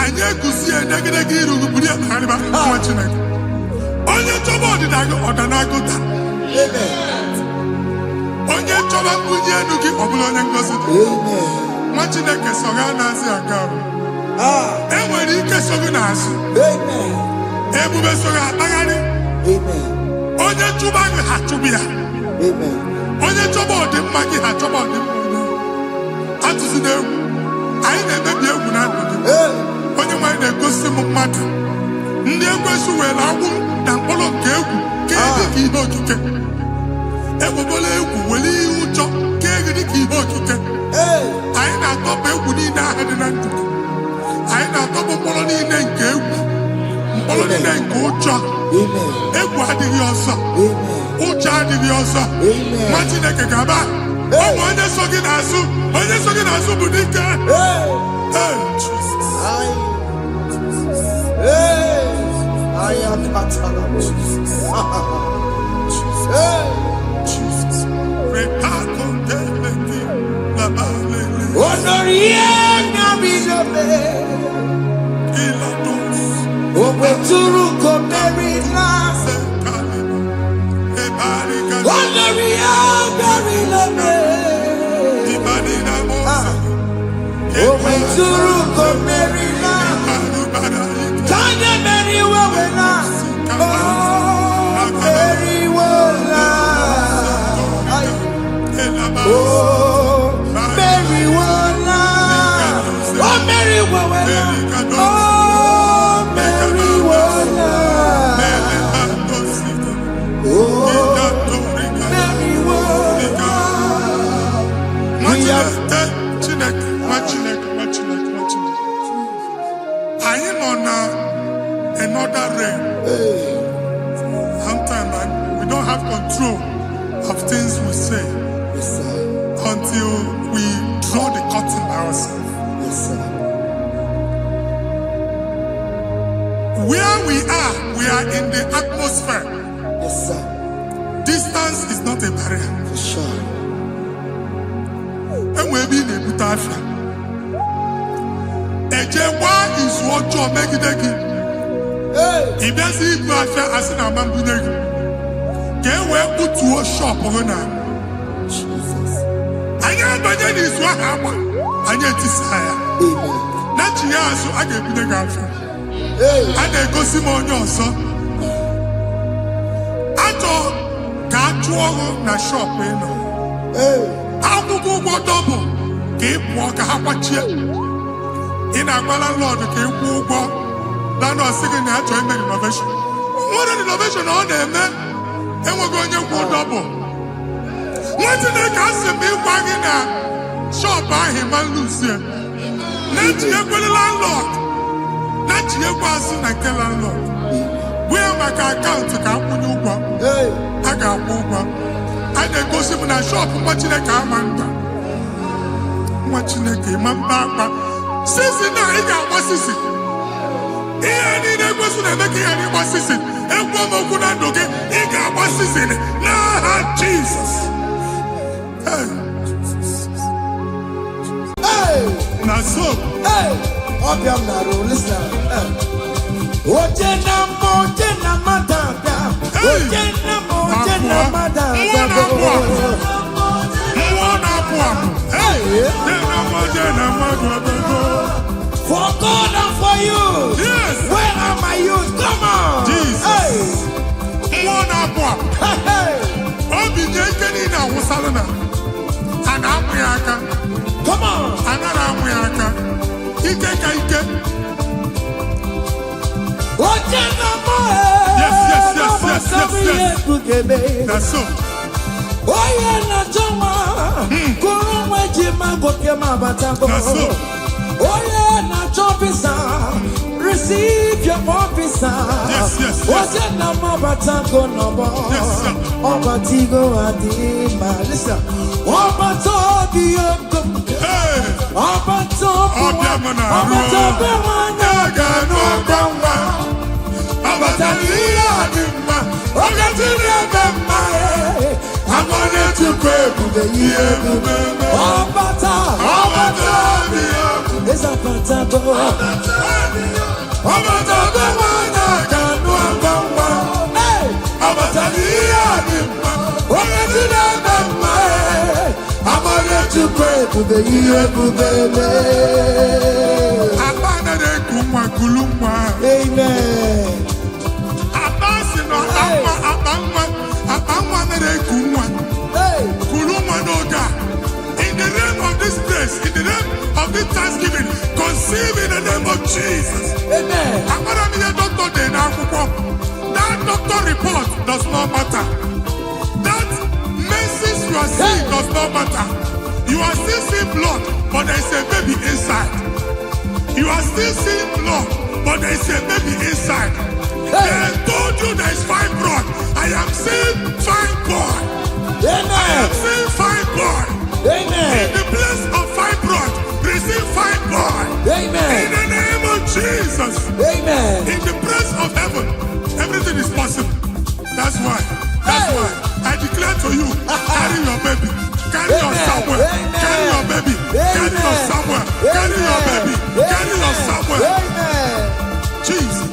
Anyị eguzi edegedege iru gị buru ya karịba nwa Chineke. Onye chọba ọdịda gị ọdanagụta. Onye chọba mbunye elu gị ọ bụla onye ngọzi dị. Nwa Chineke so gị na-azị aga arụ. E nwere ike so gị n'azụ. Ebube so gị akpagharị. Onye chụba gị ha chụbụ ya. Onye chọba ọdịmma gị ha chọba ọdịmma onye. Atụzi n'egwu. Anyị na-emebi egwu na ndụ gị. Onye nwanyị na-egosi m mmadụ. Ndị ekwensu were agwụ na mkpọrọ nke egwu ka dị ka ihe okike. Egbebola egwu were ihe ụjọ ka dị ka ihe okike. Anyị na-atọpụ egwu niile ahụ dị na ndụ gị. Anyị na-atọpụ mkpọrọ niile nke egwu. Mkpọrọ niile nke ụjọ. Egwu adịghị ọzọ. Ụjọ adịghị ọzọ. Nwa Chineke ga-aba. Ọ bụ onye so gị n'azụ. Onye so gị n'azụ bụ dike. control of things we say. Yes, sir. Until we draw the curtain by ourselves. Yes, sir. Where we are in the atmosphere. Yes, sir. Distance is not a barrier. For sure. And we'll be in a good affair. Ejewa is what you make it again. If there's a good affair, as in a man, can we put to a shop over now? Jesus. I am better than this one. I get desire. Amen. Not you, so I get the girlfriend. Hey. I then go see my own son. I thought, can't you na shop, you know? Hey. How to go double? Keep walk a watch it. In a landlord, keep walk. Then I was singing that to him innovation. What an innovation on them, man. And we're going to go double. What did they cast me wagging at? Shop by him and lose him. Let you go the landlord. Let you go as soon as the landlord. We have my account to come with you. Hey. I got over. I then go see my shop watching the car man. Watching the game man back. Since now I got what's this? I need a person to make any what's this? And one more good and okay. He got what's this in it. Nah, Jesus. Hey. Hey. Now so. Hey. Obiam Naro, listen. Ojena madada. Ojena madada. Hey. For God and for you. Yes. Where are my youth? Come on. Jesus. Hey. Hey. Obi nyekeni na wusalana. Ana amuyaka. Come on. Anara amuyaka. Ike. Yes. That's so. That's so. Receive your officer. Yes. Yes, sir. Listen. Hey. Amen. In the name of this place, in the name of this Thanksgiving, conceive in the name of Jesus. Amen. That doctor report does not matter. That message you are seeing does not matter. You are still seeing blood, but there is a baby inside. You are still seeing blood, but there is a baby inside. They told you there is fibroid. I am seeing fibroid. Amen. I am seeing fibroid. Amen. In the place of fibroid, receive fibroid. Amen. In the name of Jesus. Amen. In the place of heaven, everything is possible. That's why I declare to you, carry your baby. Carry your somewhere. Carry your baby. Carry your somewhere. Carry your baby. Carry your somewhere. Amen. Jesus.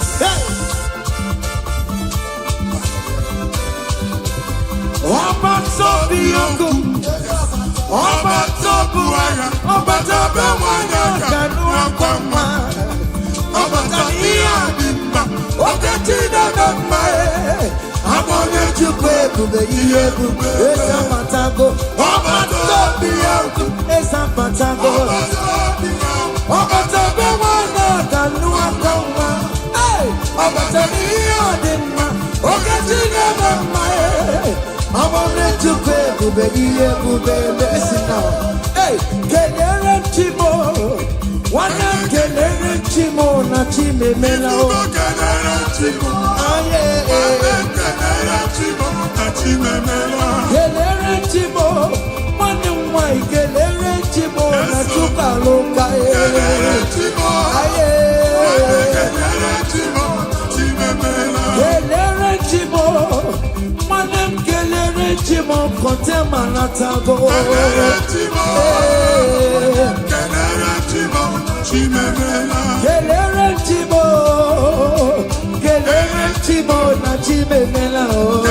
Listen now. Hey, Wana kelere chimo na chime mela o. Kelere chimo, wana mwai kelere chimo na chuka loka e. Kelere chimo, wana kelere chimo kote manatago. Kelere chimo na chime mela o.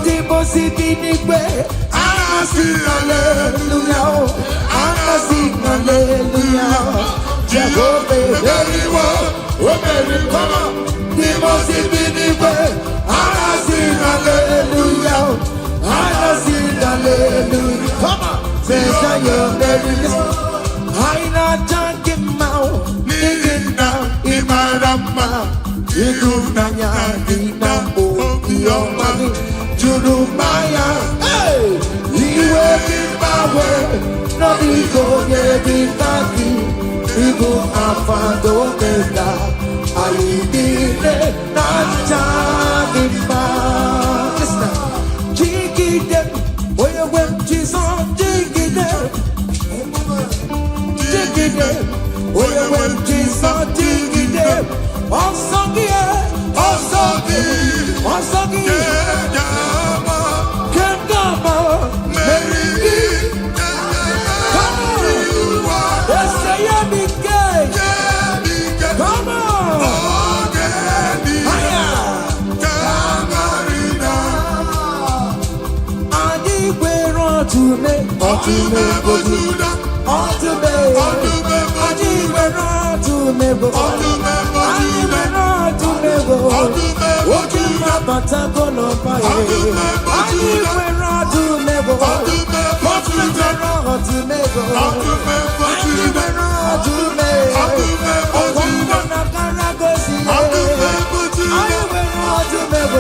Ndipo si binigwe, ana sing hallelujah, ana sing hallelujah. Jehovah very well, very come. Ndipo si binigwe, ana sing hallelujah, ana sing hallelujah. Come on, say you're very well. I not talking about digging down in my rama. You nanya ina o yomani jurumaya. Hey, you working my way, no ego ye bitaki. Ibu afando keda, ayi dine nanja imba. Listen, jigi dem, oye wem jison jigi dem. Oye wem jison jigi dem. Onsogi, Kendama, Merigi. Come on, let's say you be gay. Come on, Adi we're on to me, Adi we're on to me, Oji mabata kono paye. Ani wera to nego. Oji wera to nego. Ani wera to me. Okongo na karagosi. Ani wera to nego.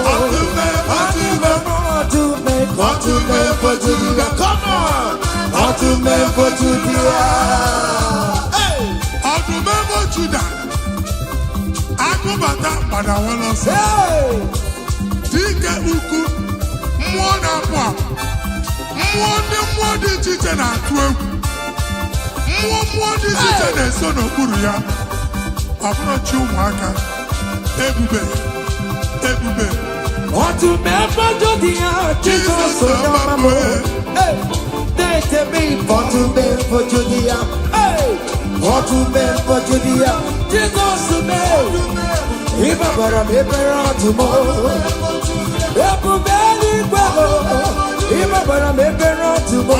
Ani wera to me. To me for Judah. Come on. To me for Judah. Hey. To me for Judah. Akubata padawolo se. Dike uku mwona kwa. Mwode chiche na atwe. Mwode chiche na eso n'okpuru ya. Afro chi ụmụaka. Ebube. Otu mefo Judia, Jesus so mama. Hey, they tell me otu mefo Judia. Hey, otu mefo Judia, Jesus so me. Iba bara me bara tumo. Ebu beli kwabo. Iba bara me bara tumo.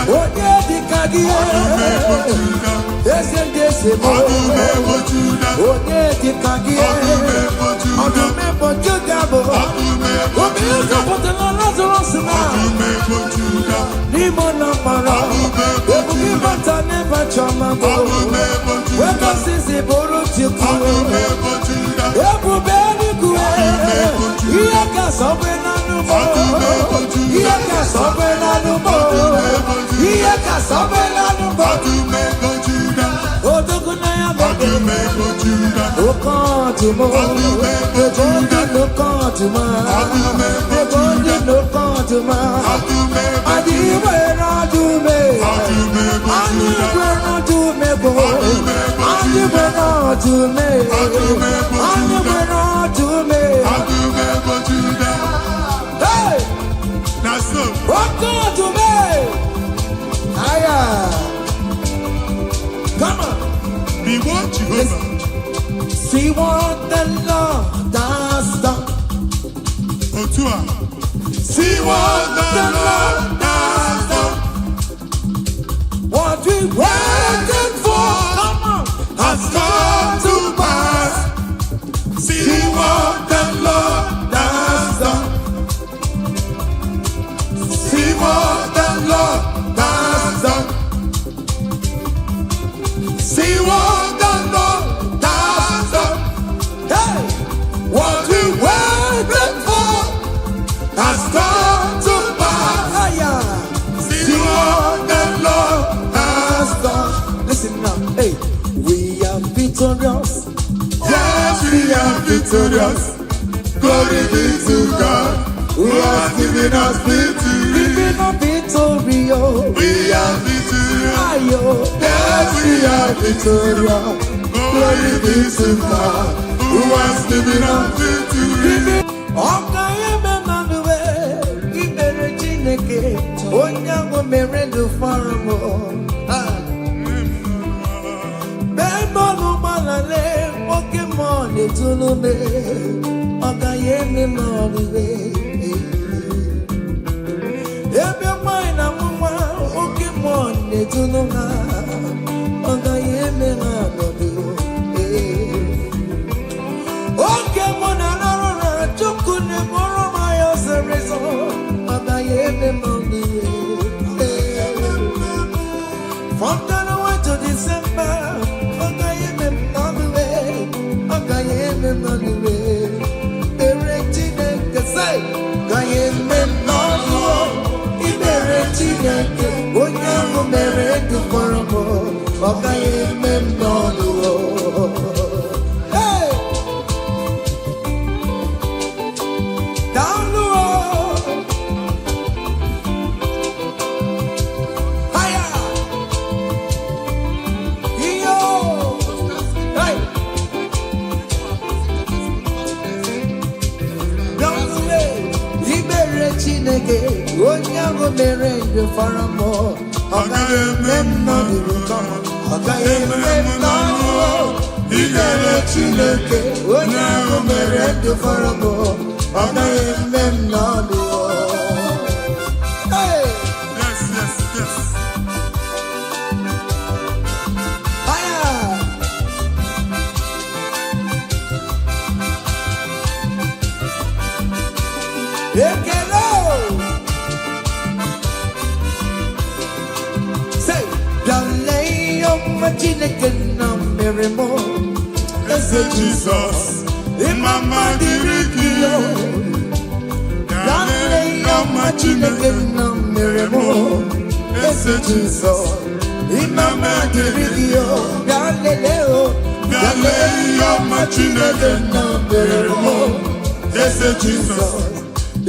Oye dikagie. Dese mo. Oye dikagie. Otu mefo Judia bo. Omi yuka potela Lazarus na. Nimo na para. Ebu bibata neba chama bo. Weka sisi boru chiku. Ebu beli kue. Iya ka sobe na numo. Iya ka sobe na numo. Iya ka sobe na numo. Odogu na ya bebe. Okan tumo. Odogu no kan tuma. Odogu no kan tuma. Adiwe na dume. Adiwe na dume bo. Adiwe na dume. Adiwe na dume. Hey! Okan tume. Aya. Come on. Be what Jehovah. See what the Lord has done. Otua. See what the Lord has done. What we waited for, come on, has come to pass. See what the Lord has done. See what the Lord has done. See what the Lord has done. Hey, what we waited for has come to pass. are victorious. Glory be to God, who has given us victory. We are victorious. Yes, we are victorious. Glory be to God, who has given us victory. From January to December, Jesus, in my mind, Jesus,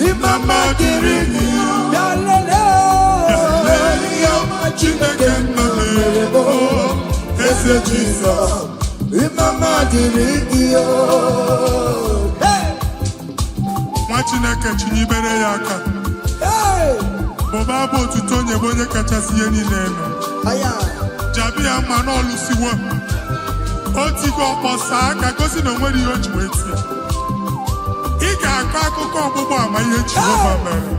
in my mind, Chineke chinyibere ya aka. Boba bụ otuto onye bụ onye kachasị ihe niile eme. Jabi ya mma n'ọlụsiwo. O tigo ọkpọsa aka gosi na onwere ihe o ji wee tie. Ị ga-akọ akụkọ ọgbụgbọ ama ihe Jehova mere.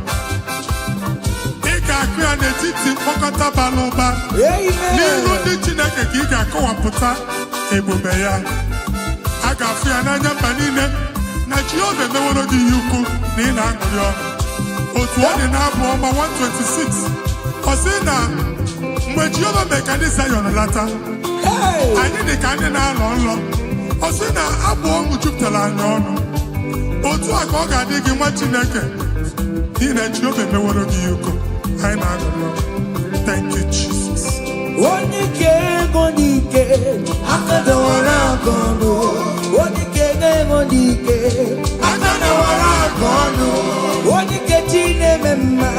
Ị ga-akụ ya n'etiti mkpọkọta bara ụba. N'iru ndị Chineke ka ị ga-akọwapụta ebube ya. A ga-afụ ya n'anya mba niile na Jehova emeworo gị ihe ukwu na ị na-aṅụrị ọṅụ. Otu ọ dị n'abụ ọma 126 ọ sị na mgbe Jehova mee ka ndị Zayọn lata, anyị dị ka ndị na-alọ nlọ. Ọ sị na abụ ọṅụ jupụtara anyị ọnụ. Otu a ka ọ ga-adị gị nwa Chineke n'ihi na Jehova emeworo gị ihe ukwu anyị na-aṅụrị ọṅụ. Thank you, Jesus. Onye ike ego n'ike aka dọwara aka ọnụ. Onye ike ego n'ike aka dọwara aka ọnụ. Onye ike chi na-eme mma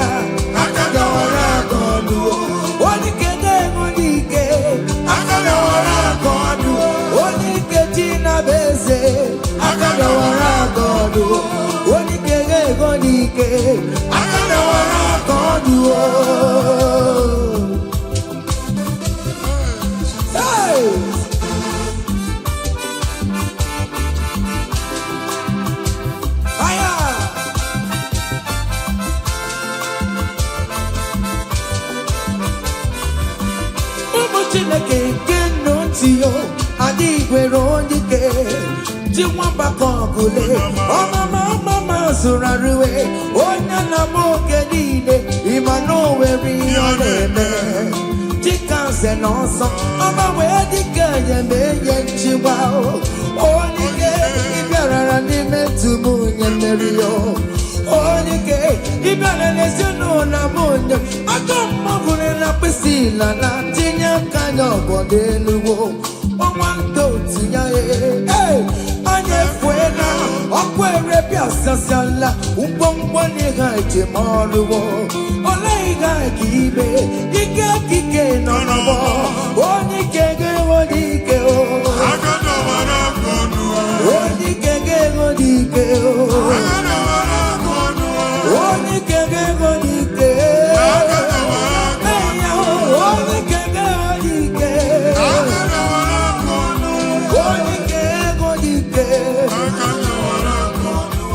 aka dọwara aka ọnụ. Onye ike ego n'ike aka dọwara aka ọnụ. Onye ike chi na-abụ eze aka dọwara aka ọnụ. Onye ike ego n'ike aka dọwara aka ọnụ. Chineke nke nnọtio adịghị kwere onye ike ji nwamba ka ọgụle ọmama zụrụ arụwe onye na-ama oke niile ịma na o nwere ihe ọ na-eme dịka nze na ọsọ ọma wee dịka enyeme enye nchịgba onye ike ịbịarara n'ime tumu onye mmeri ya onye ike ịbịara n'ezinụlọ m onye ajọ mmadụ na mkpịsị ila na tinye aka ya ọgọdọ eluwo ọnwa ndị otu ya manye fuena okwere piazza sala un bombone gaje maluwo olai gagibe ike no oni kege o agana wara konu oni kege o agana wara konu oni kege o agana wara konu oni kege o agana wara konu oni kege o agana wara konu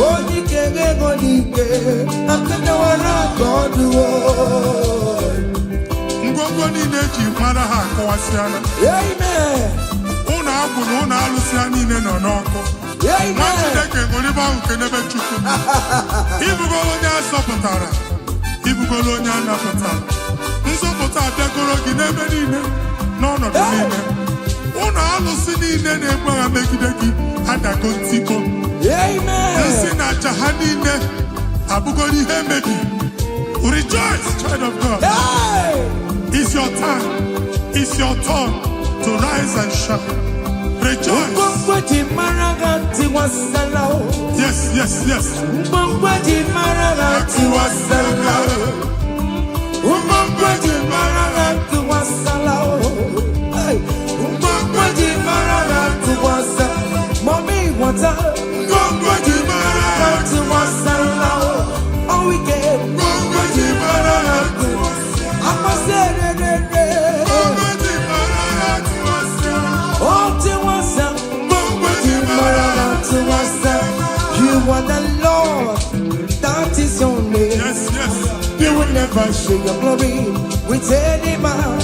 oni kege o agana wara konu ngwongwo niile ji mara ha akọwasịala. Amen. Ụnụ agwụ na ụnụ alụsịa niile nọ n'ọkụ. Nwa Chineke ṅụrịba ahụ nke n'ebe Chukwu. Ibugolo onye azọpụtara, ibugolo onye anapụtara. Nzọpụta abịagoro gị n'ebe niile, n'ọnọdụ niile. Ụnụ alụsị niile na-egbu agha megide gị adago ntikọ. Nsị na aja ha niile abụgoro ihe emebi. Rejoice, child of God. It's your time. It's your turn to rise and shine. Rejoice. Yes, yes, yes. Mommy, what's up? Oh, we get you are the Lord, that is your name. Yes, yes. You will never share your glory with any man.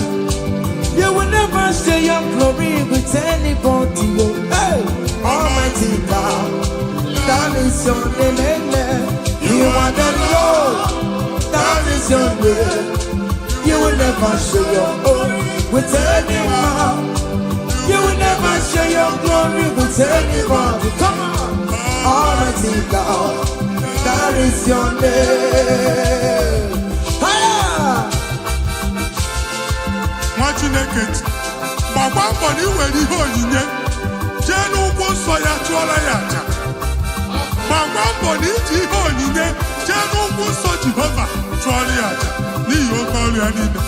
You will never share your glory with anybody. Hey, Almighty God, that is your name. You are the Lord, that is your name. You will never share your glory with any man. You will never share your glory with anybody. Come on. Almighty God, that is your name. Nwa Chineke, gbagba mbọ na iwere ihe onyinye jee n'ụkwụ nsọ ya chụọrọ ya aja. Gbagba mbọ na iji ihe onyinye jee n'ụkwụ nsọ Jehova chụọrọ ya aja n'ihi oke ọrụ ya niile.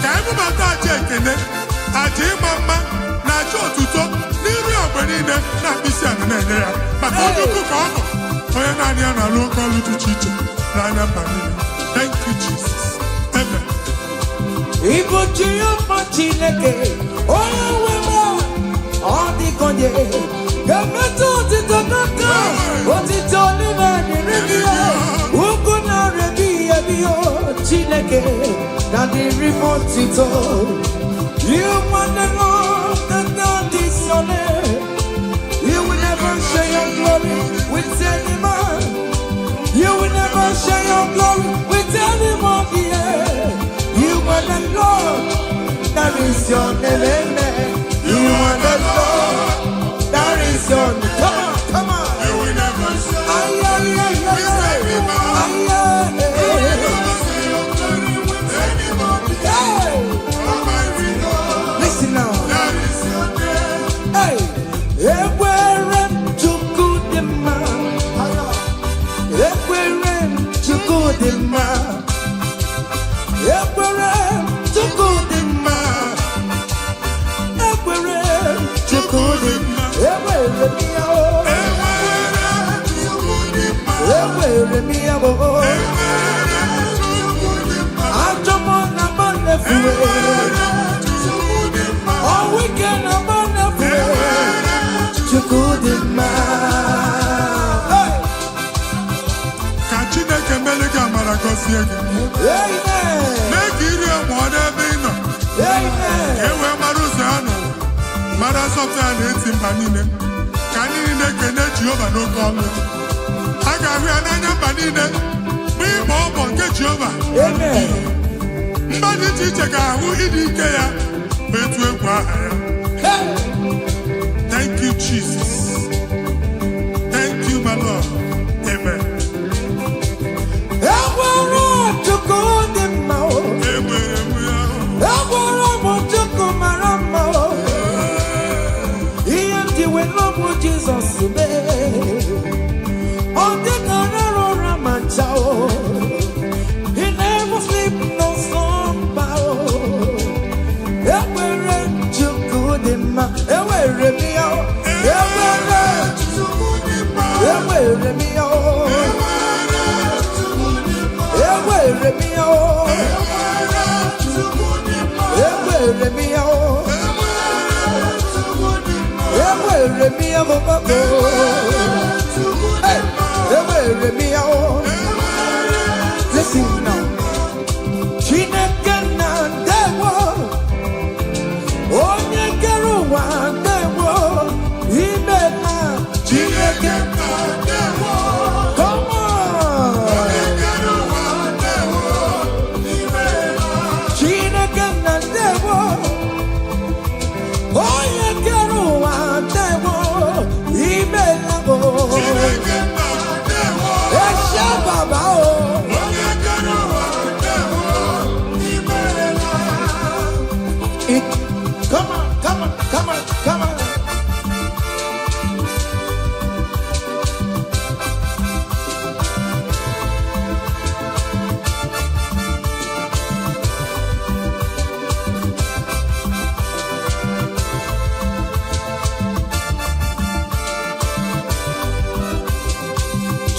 Ka ebubata aja ekele, aja ịma mma na aja otuto n'iru ogbe niile na mkpịsị ala na-enye ya maka onye ukwu ka ọ bụ onye naanị ya na-alụ oke ọrụ dị iche iche n'anya mba niile. Thank you, Jesus. Amen. Ibu Jehova Chineke, onye nwe m, ọ dịka onye ga-emetụ otito n'aka, otito n'ime dịrị gị ya, ukwu na-arịa gị ya biyo Chineke na dịrị m otito. You want the Lord, that is your name. You will never share your glory with any man. You will never share your glory with anybody. You are the Lord, that is your name. You are the Lord, that is your name. Come on, come on. You will never share with any man. Listen now. That is your name. Hey, everywhere to good man. Everywhere to good man. Everywhere to good man. Everywhere to good man. Everywhere me oh. Everywhere me oh. I'm the one about the all weekend I'm on the floor to good man. Ka Chineke mele gị amara gọzie gị. Amen. Mee ka iri amụọ n'ebe ị nọ. Amen. Ka e wee mara ụzọ ya nọ. Mara nsọpụrụ ya na-eti mba niile. Ka anyị niile kene Jehova n'oke ọlụ. A ga-ahụ ya n'anya mba niile. Mgbe ịgba ọbọ nke Jehova. Amen. Mba dị iche iche ga-ahụ ịdị ike ya. Etu egwu aha ya. Thank you, Jesus. Thank you, my Lord. Amen. Everywhere to good man. Everywhere to good man. He empty with love with Jesus.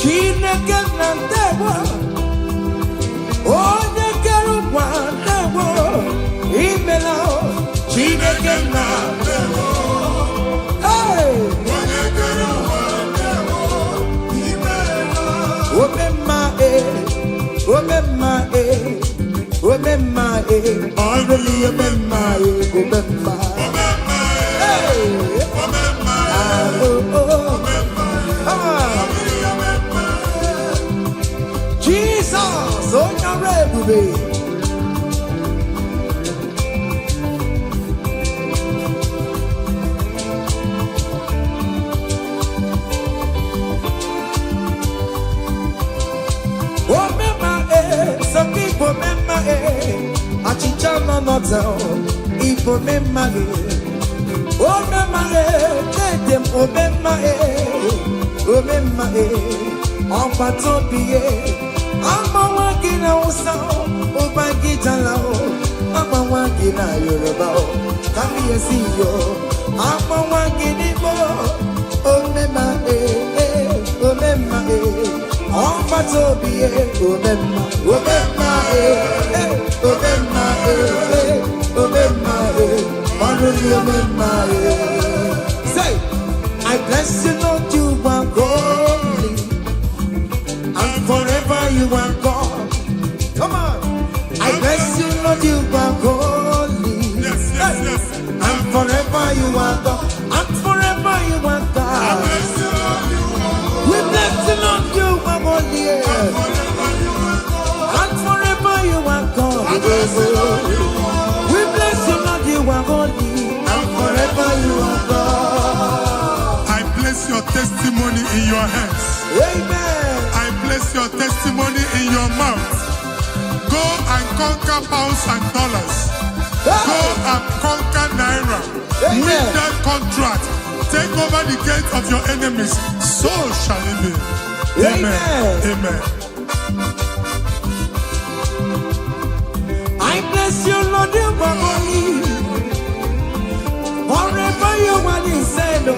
Chineke na ndewo. Onye kere ụwa ndewo. Imela Chineke na ndewo. Hey! Omemma omemma omemma only omemma omemma hey omemma Jesus on your rebube. Some people remember Achichana not if remember oh remember them remember on patopie I'm a walking out oh my guitar I'm a walking out Yoruba come here see you I'm a walking it oh remember on patopie remember say, I bless you, Lord, you are holy, and forever you are God. Come on, I bless you, Lord, you are holy, and forever you are God, and forever you are God. We bless you, Lord, you are holy. And forever you are God. We bless you, Lord, you are holy. And forever you are God. I place your testimony in your hands. Amen. I place your testimony in your mouth. Go and conquer pounds and dollars. Go and conquer naira. Win that contract. Take over the gates of your enemies. So shall it be. Amen. Amen. I bless you, Lord, you are holy. Forever you are inside, oh.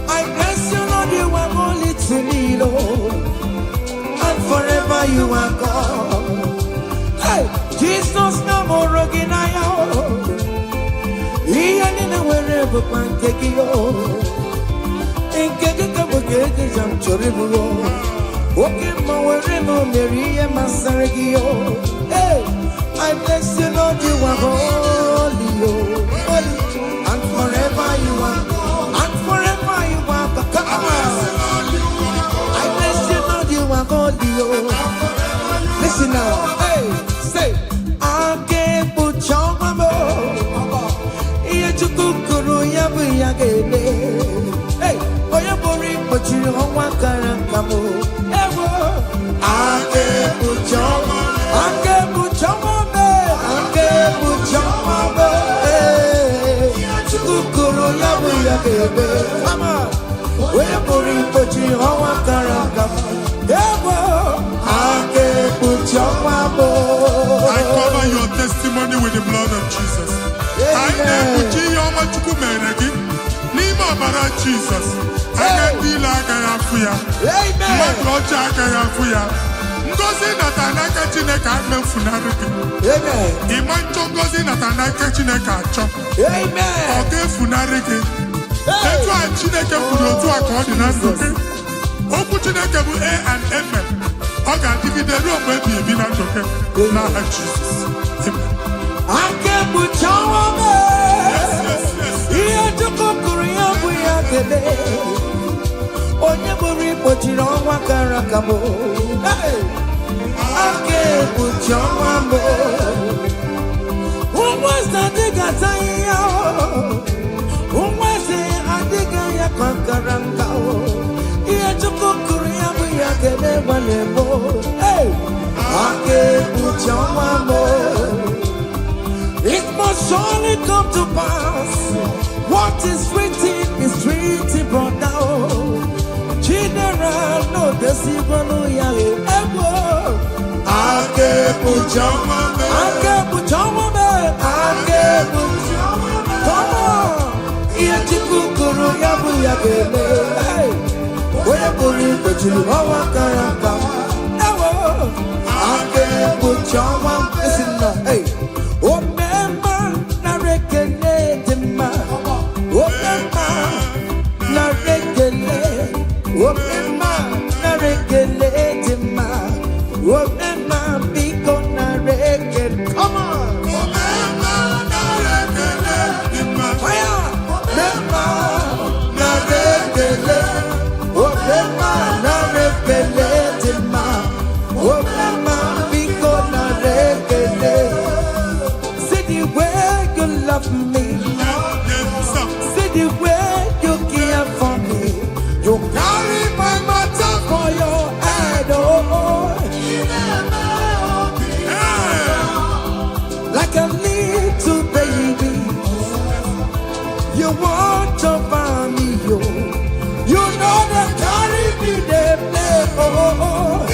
I bless you, Lord, you are holy to me, Lord. And forever you are God. Hey, Jesus, no more again, I am. He and wherever one take you. In Kekaka, I'm Choribu. Okay, my wherever Mary and Masaragio. Hey, I bless you, Lord, you are holy, holy, and forever you are, and forever you are. Come on, I bless you, Lord, you are holy, listen now, hey, say, I can't put your mama. Yachukuru yabu yagele. Hey, oya bori but you don't want karankamu. Ewo, I can't put your mama. I can't put your mama. I can't put your mama. Hey, Yachukuru yabu yagele. Mama, oya bori but you don't want karankamu. Ewo, I can't put your mama. I cover your testimony with the blood of Jesus. I never your Machukumeregi. Nima Bara Jesus. I can be like I am for you. Amen. Ngozi natanaka Chineke ame funariki. Amen. Imancho ngozi natanaka Chineke acho. Amen. Oge funariki. Etu a Chineke furu otu aka ọ dị na ndụ gị. Okwu Chineke bụ A and Amen. Ọ ga-adịgidere onwe ebi na ndụ gị n'aha Jizọs. Amen. I can't put your mama. Here to Korea, we are today. Onye buri pochiro wakarakamo. I can't put your mama. Who was that digger taya? Who was it? I digger ya kakarangao. Here to Korea, we are today. Hey, I can't put your mama. It must surely come to pass. What is written brought down. General, no deceiver, no yare. I can't put your mama. I can't put your mama. I can't put your mama. Come on. Here to Kukuru, Yabu Yagele. Hey, where Nani Bajulu Hawakaraka. I can't put your one listen. Hey, oh, member, Narekele, oh, member, Narekele, oh, member, Narekele, oh, member, Biko Narekele. Come on. See the way you love me, see the way you care for me. You carry my matter for your head, oh, like a little baby. You want to find me, you know that carry me there, oh.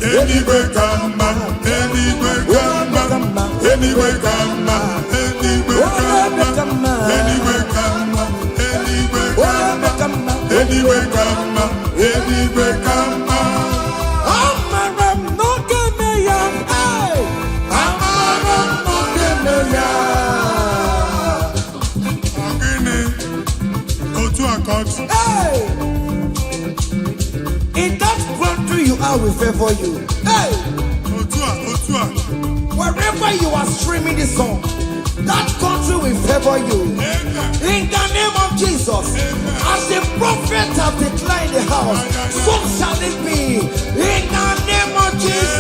Anyway, come on, anyway, come on, anyway, come on, anyway, come on, anyway, come on, anyway, come on, anyway, come on, anyway, come on. I'm not gonna young, I'm not gonna young. Go to a court. Hey, in that country you are, we favor you. Hey, wherever you are streaming this song, that country will favor you. In the name of Jesus, as the prophet have declared the house, so shall it be. In the name of Jesus.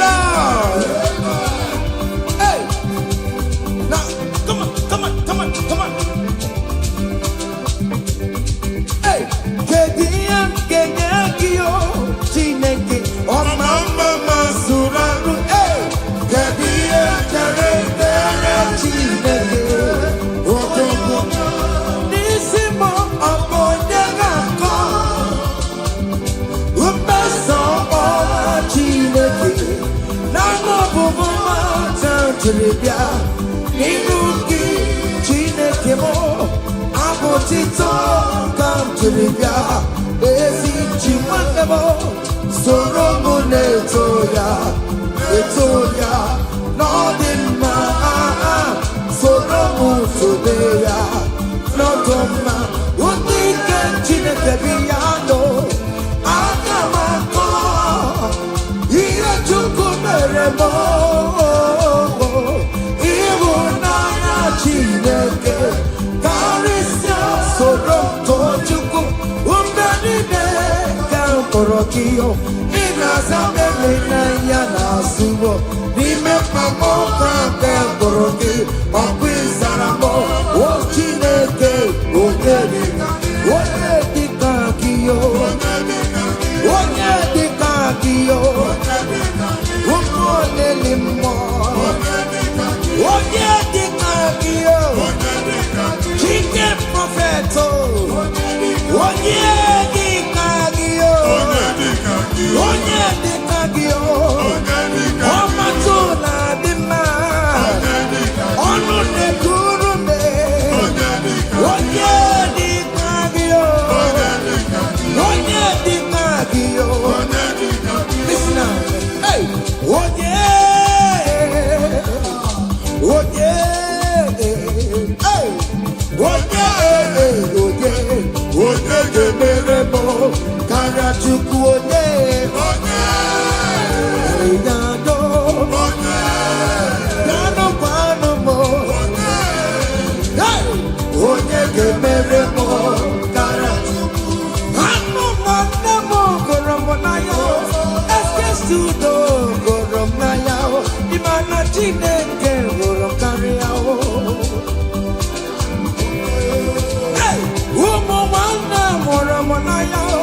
Hey, now come on. Hey, Chineke, oh mama suraru. Hey, Chineke, oh nisimo abodega upeso oh Chineke, namo bubuma tantribia inuki Chineke mo abotito kamtribia ezi chimanemo soromo etoya nodima soromo todeya nodoma unike Chineke biyano akamako iye chukwu meremo ihunanya Chineke karisia soromo chukwu umbenine Korokio, Inazamele na subo, Nime Pamoka, Koroki, Okwizaramo, O Chineke, Onedikakio, Umonelimo, Onedikakio, Chicken Propheto, Onedikakio, Omatuna Dima, Onunegurume, Onedikakio, listen now, hey, Karachukwu onye Yado Yano kwano mo Onye gemere mo Karachukwu Hano mwane mo Koromo na yo Eske studo Chineke hụrụ karịa o. Ụmụ nwanne mụrụ m n'anya o.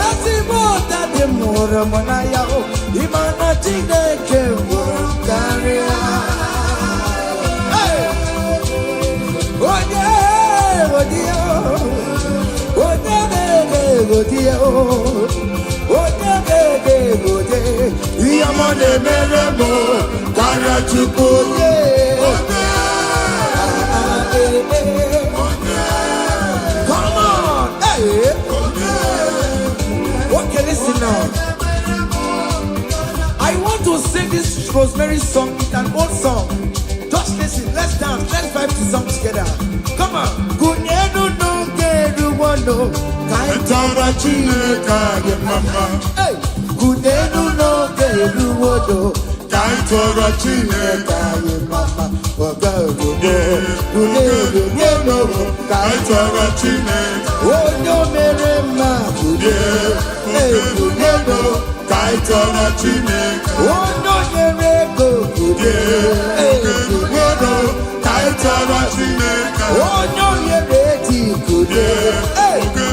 Ezigbo dadi mụrụ m n'anya o. Ịma na Chineke hụrụ karịa. Onye odiyo, onye odiyo, onye odiyo. Ihe m na-emere m karịa Chukwu onye. Come on, hey. Okay, listen now. I want to sing this Rosemary song. It's an old song. Just listen, let's dance, let's vibe the song together. Come on. Kunyenu no geru wano, kaitara Chineke ye mama. Hey, kunyenu no geru wano, kaitara Chineke ye mama. Oga kunyenu no kaitara Chineke. Onyo mere ma kunyenu kaitara Chineke. Onyo mere go kaitara Chineke. Onyo yere ti kude.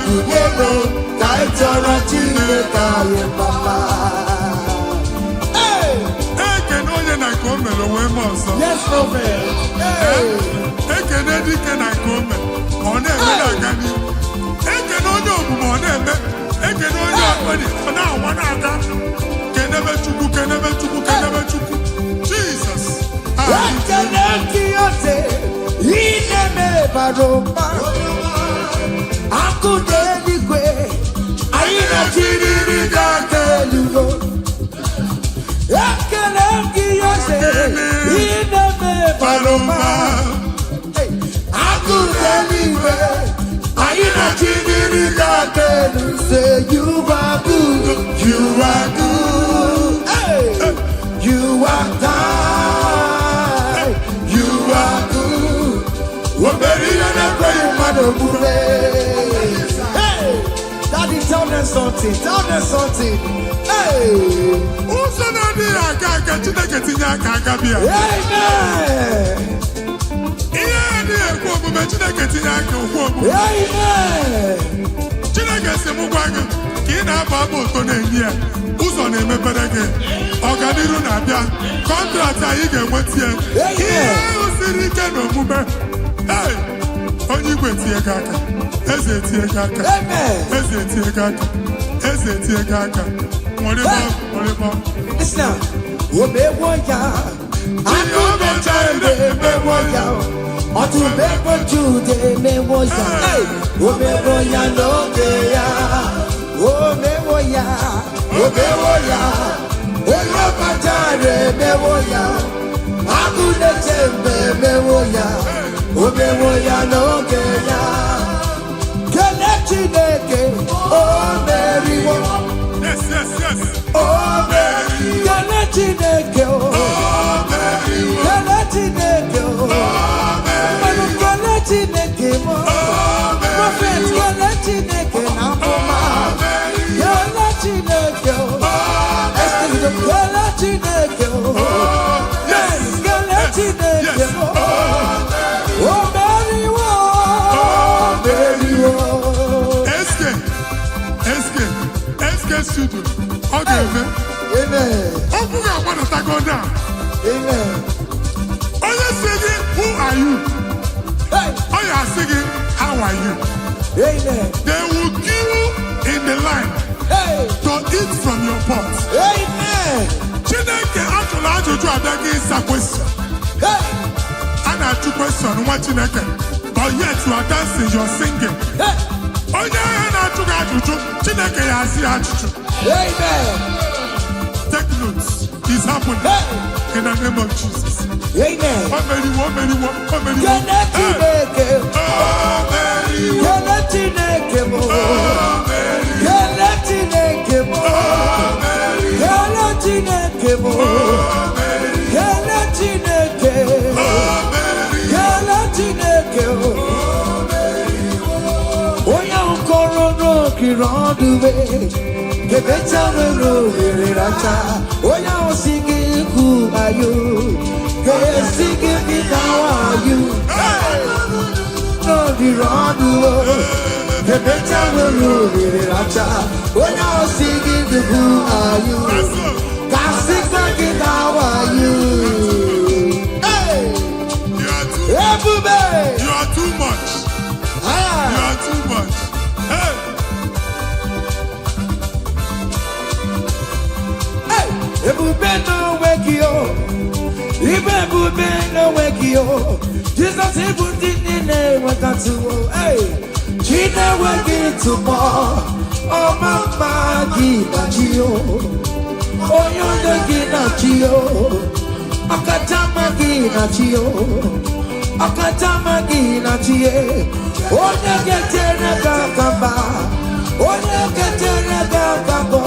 Kude kaitara Chineke ye mama. Ekene onye na nke o mere onwe m ọzọ. Yes, prophet. Ekene dike na nke o mere ọ na-eme na-aga n'ihu. Ekene onye omume ọ na-eme. Ekene onye ọkpọrị ọ na-awa na-aga. Kenebe Chukwu, kenebe Chukwu, kenebe Chukwu. Jesus. Ekene kiyote, ineme baroma. Akude eligwe, ayina chiriri gakelugo. Ekene kiyote, ineme baroma. Akude eligwe, ayina chiriri gakelugo. Say you are good, you are good. Hey, you are kind, you are good. Hey, Daddy, tell them something, tell them something. Hey, Ụzọ na-adịghị aga aga Chineke tinye aka aga bịa. amen. Ihe adịghị ekwe omume Chineke tinye aka okwu omume. Amen. Chineke si m gwa gị ka ị na-aba abụ ụtọ na-enye ya ụzọ na-emepere gị ọganiru na-abịa kọntraktị anyị ga-enweta ya ihe ahụ siri ike n'omume. Hey! Onye igwe tie gị aka, eze tie gị aka, eze tie gị aka, eze tie gị aka. Nwere Listen now. Omewoya, akumecha emewoya, otumebo jude emewoya. Omewoya n'oge ya, omewoya, omewoya, olopatare emewoya, akumecha emewoya, omewoya n'oge ya. Kele Chineke, omeriwo. Yes. Oh, Mary, Kele Chineke, Kele Chineke, Manu Kele Chineke, Prophet Kele Chineke, Namoma, Kele Chineke, Esther Kele Chineke, yes, Kele Chineke, oh Mary, studio. Okay, amen. Open your mouth and go down. Amen. Are you singing? Who are you? Hey. Are you singing? How are you? Amen. They will queue in the line to eat from your pot. Amen. Chineke actually ajụjụ abịaghị ịsa question. A na-ajụ question nwa Chineke, but yet you are dancing, you are singing. Onye ahụ na-ajụ gị ajụjụ, Chineke ya asị ajụjụ. Amen. Take notes. It's happening in the name of Jesus. Amen. Kiranu, the better will rule it. When I sing in the blue, are you? Casting back in how are you? Hey! You are too much. You are too much. Hey! Hey! Ebube no wake you. Ebube no wake you. Jesus even didn't wake up to. Hey! China wake it to more. Oh mama gina chio. Oh yonder gina chio. Akatama gina chio. Akatama gina chie. Onya getene kakamba. Onya getene kakamba.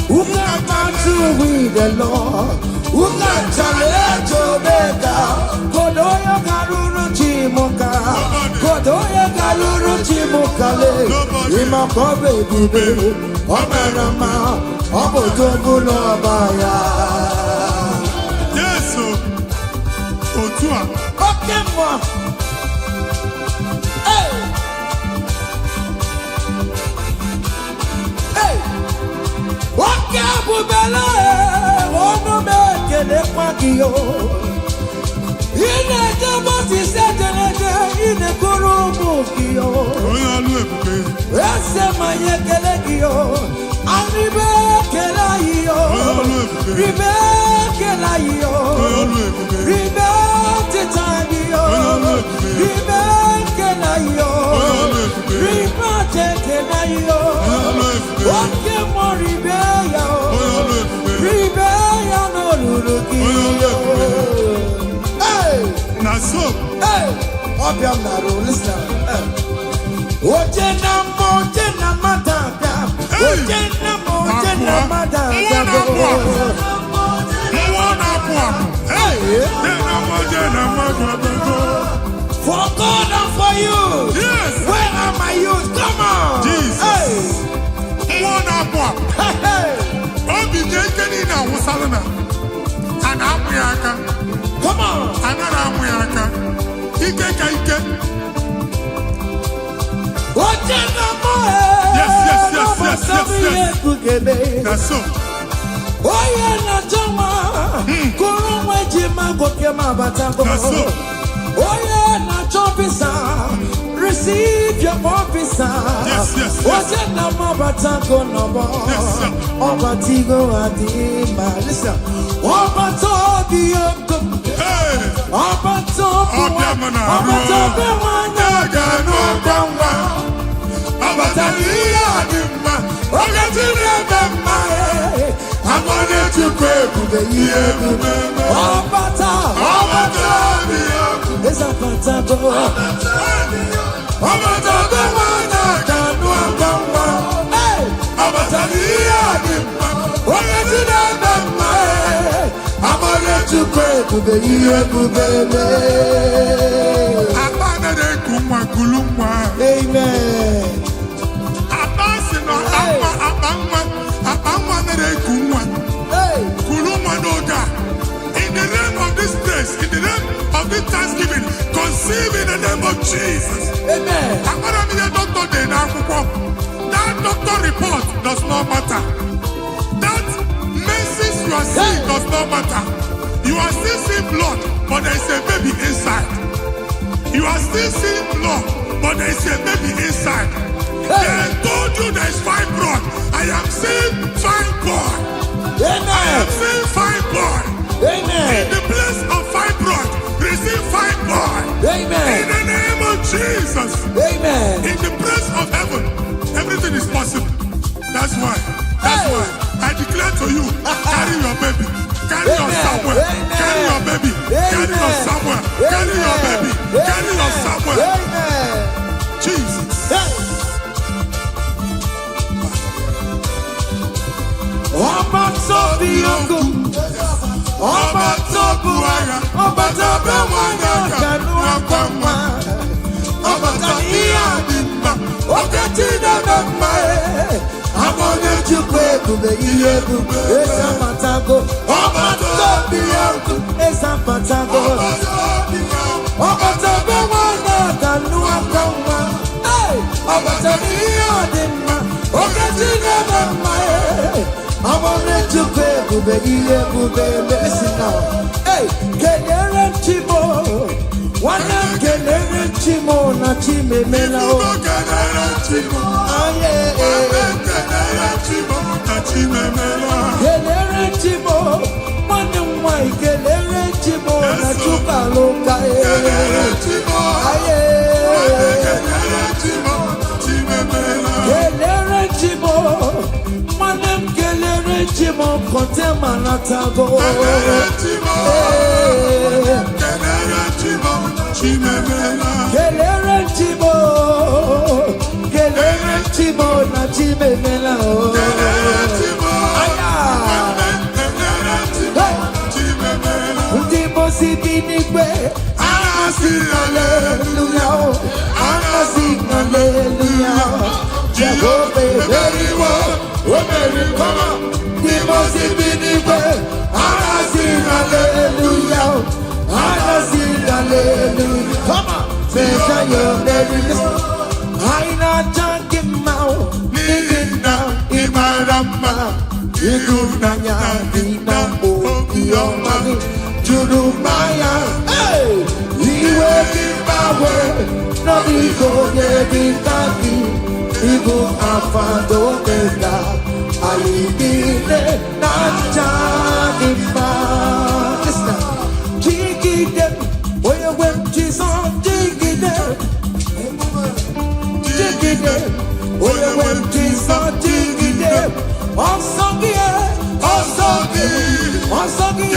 Ukama to with the Lord. Ukama to bega. Kodoya garuru chimoka. Kodoya garuru chimokale. Ima kobe bibe. Omerama. Obodobu no baya. Yes, Otua. Okay, moi. Hey. Hey. Okay, Bubela. Ono meke le kwakio. Ine jabosi sejenege. Ine kurumu kio. Oya lu ebube. Ese maye kele kio. Aribe kela iyo. Ribe kela iyo. Ribe titaniyo. Ribe kela iyo. Ribe kela iyo. Oke mo ribe ya. Ribe ya no lulukiyo. Hey! Naso. Hey! Obiam naro, listen. Oje na matanga. Oje na matanga. For God and for you. Yes. Where are my youth? Come on. Jesus. Hey. Come on. Yes. That's so. Oye na choma, kurumwe jima kokema batango. Oye na chopisa, receive your officer. Yes. Oye na mabatango nobo. Obatigo adima. Listen, obatobi yoko. Obatobi wanya gano dama. Obatabi adima. Obatibi adima. I'm gonna to pray for the year. Oh, Bata, it's a Bata. Oh, Bata, the one I can't do. Hey, I'm Bata, I'm gonna to pray for the year. Amen. In the name of this place, in the name of this Thanksgiving, conceive in the name of Jesus. Amen. That doctor report does not matter. That message you are seeing does not matter. You are still seeing blood, but there is a baby inside. You are still seeing blood, but there is a baby inside. They told you there is fibroid. I am seeing fibroid. Amen. I am seeing fibroid. Amen. In the place of fibroid, receive fibroid. Amen. In the name of Jesus. Amen. In the place of heaven, everything is possible. That's why I declare to you, carry your baby. Carry your somewhere. Carry your baby. Carry your somewhere. Carry your baby. Carry your somewhere. Amen. Jesus. Ọba tó bí ogun, ọba tó bu ara, ọba tó bẹ wọn yàn kánú ọkọ mọ, ọba tó ní àdìmọ, ọkẹ tí dàbẹ mọ ẹ, àwọn ojúkọ ebùbẹ iye ebùbẹ, ẹsẹ pàtàkó, ọba tó bí ogun, ẹsẹ pàtàkó, ọba tó bẹ wọn yàn kánú ọkọ mọ. Abatania Dima, Okatina Mamae. I wanted to pay Bube, listen now. Hey, Kenere Chimo, one of Kenere Chimo, Nachime Melao. Kenere Chimo, Kenere Chimo, one of my Kenere Chimo, Nachuka Loka. Kenere Chimo, Manem Kelere Chimo, Contema Natago. Kelere Chimo, Kelere Chimo, Nachime Mela. Timo Sibinigwe, Anasi Hallelujah, Anasi Hallelujah. Jehovah, very well, very come on. Timo Sibinigwe, Anasi Hallelujah, Anasi Hallelujah. Come on, say you're very listen. I not talking about living down in my rama. You do not have your money. Judumaya, hey, we will give away. No, we go get it back. We go afando bega. I did it, not talking about. Listen, dig it, where you went, Jesus, dig it, where you went, Jesus, dig it. I'm sorry, I'm sorry, I'm sorry.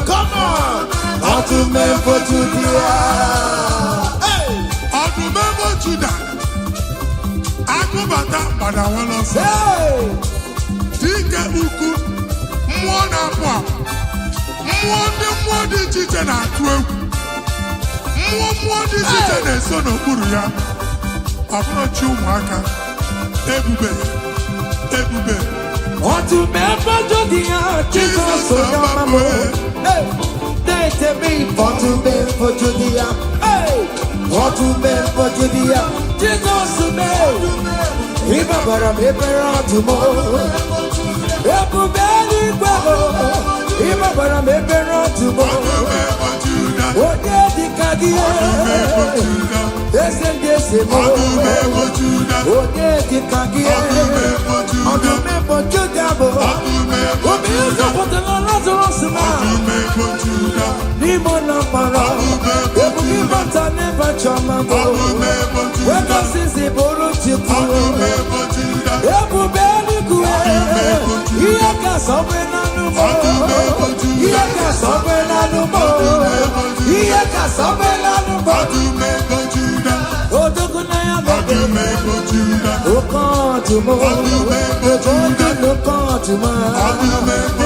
Come on! How to make for Judah? Hey! How to make for Judah? I go back that, but I want to say, Tika Uku, Mwana Pwa, Mwadi Chichen at 12, Mwadi Chichen and Son of Kuruya. I'm not you, Maka, Ebube. How to make for Judah? Jesus, so hey! Tell me what to make for Judea. Hey, what to make for Judea. Jesus to me. If I were a paper tomorrow, if you barely go, if I were a paper tomorrow, what did the Kadia? Yes, and yes, what did the Kadia? On the map of Judah, what is up with the Lazarus? Nimona para, ebu kibata never chamamo. Weka sisi boro chiku, ebu beli kue. Iyaka sobe na numo, iyaka sobe na numo, iyaka sobe na numo. Odogu na ya bebe, okan tumo, ojondi lokan tuma,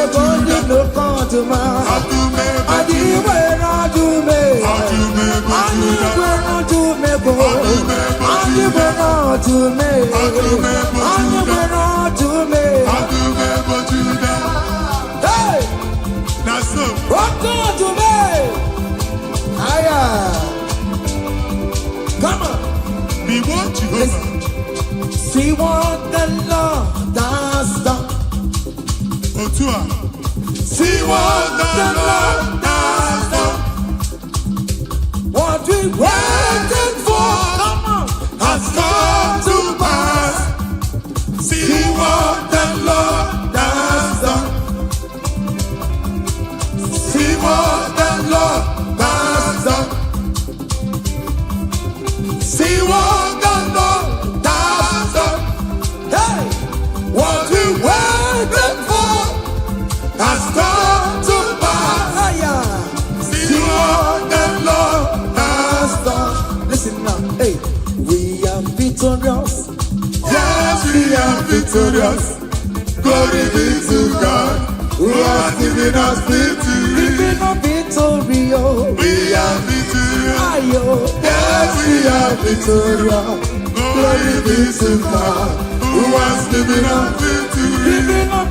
ojondi lokan tuma. Come on. Be what Jehovah. See what the Lord has done. Otua. See what the Lord has done. What we waited for, come on, has come to pass. See what the Lord has done. See what the Lord has done. victorious. Glory be to God, who has given us victory. Victory, oh. We are victorious. Ayo. Yes, we are victorious. Glory be to God, who has given us victory.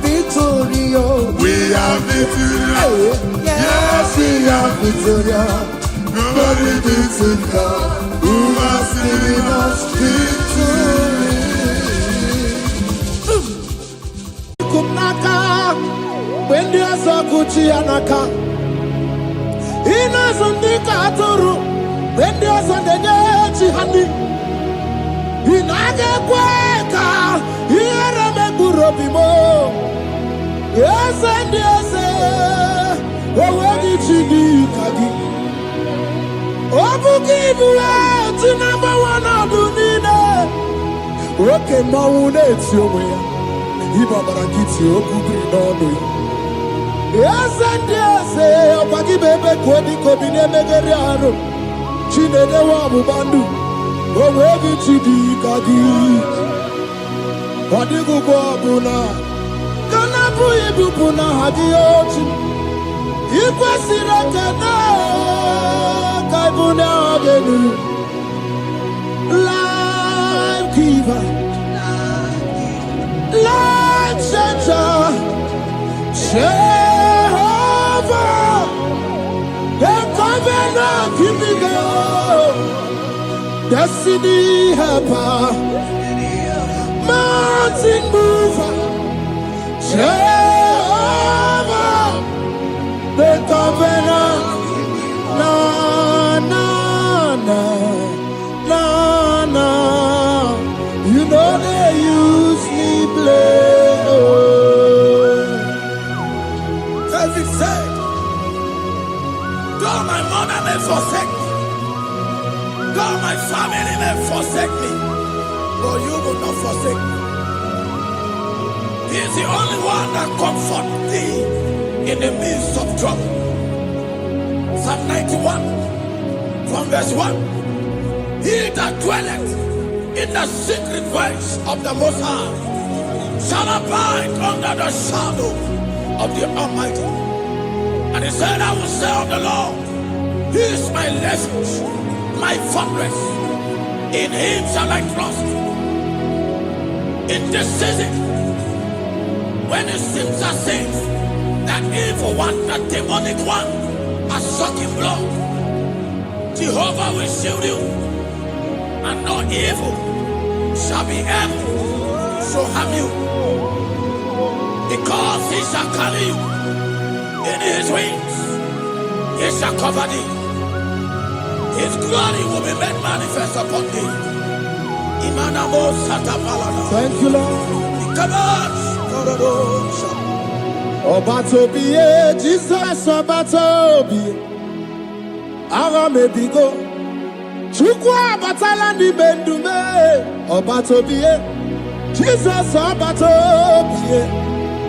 Victory, oh. We are victorious. Yes, we are victorious. Glory be to God, who has given us victory. Kumnaka, when there's a Gucci anaka. Ina zundika aturu, when there's a Neji honey. Inage kweka, here me burobimo. Yes, and yes, oh, chidi kagi. Obu kibu to number one adunina. Okay, maune tiyowe. Iba barakiti okubri nono. Yes and yes, opagi bebe kodi kobine megeriano. Chinede wa bubandu. Owegi chidi kagi. Odigu bobuna. Kana buibu buna hadiochi. Ikwesira kena. Kaibuna agenu. Life giver. Life changer. Jehovah. The covenant keeping God. Destiny helper. Mountain mover. Jehovah. The covenant. Na na na na na. You know they use me play. David said, though my mother may forsake me, though my family may forsake me, but you will not forsake me. He is the only one that comforts thee in the midst of trouble. Psalm 91, from verse 1. He that dwelleth in the secret place of the Most High shall abide under the shadow of the Almighty. And he said, I will say of the Lord, He is my refuge, my fortress. In Him shall I trust. In this season, when it seems as if that evil one, that demonic one, are sucking blood, Jehovah will shield you, and no evil shall be able to harm you, because He shall carry you in His wings. He shall cover thee. His glory will be made manifest upon thee. Thank you, Lord. Obatobie, Jesus Obatobie. Aramebigo. Chukwa batala ni bendume. Obatobie, Jesus Obatobie.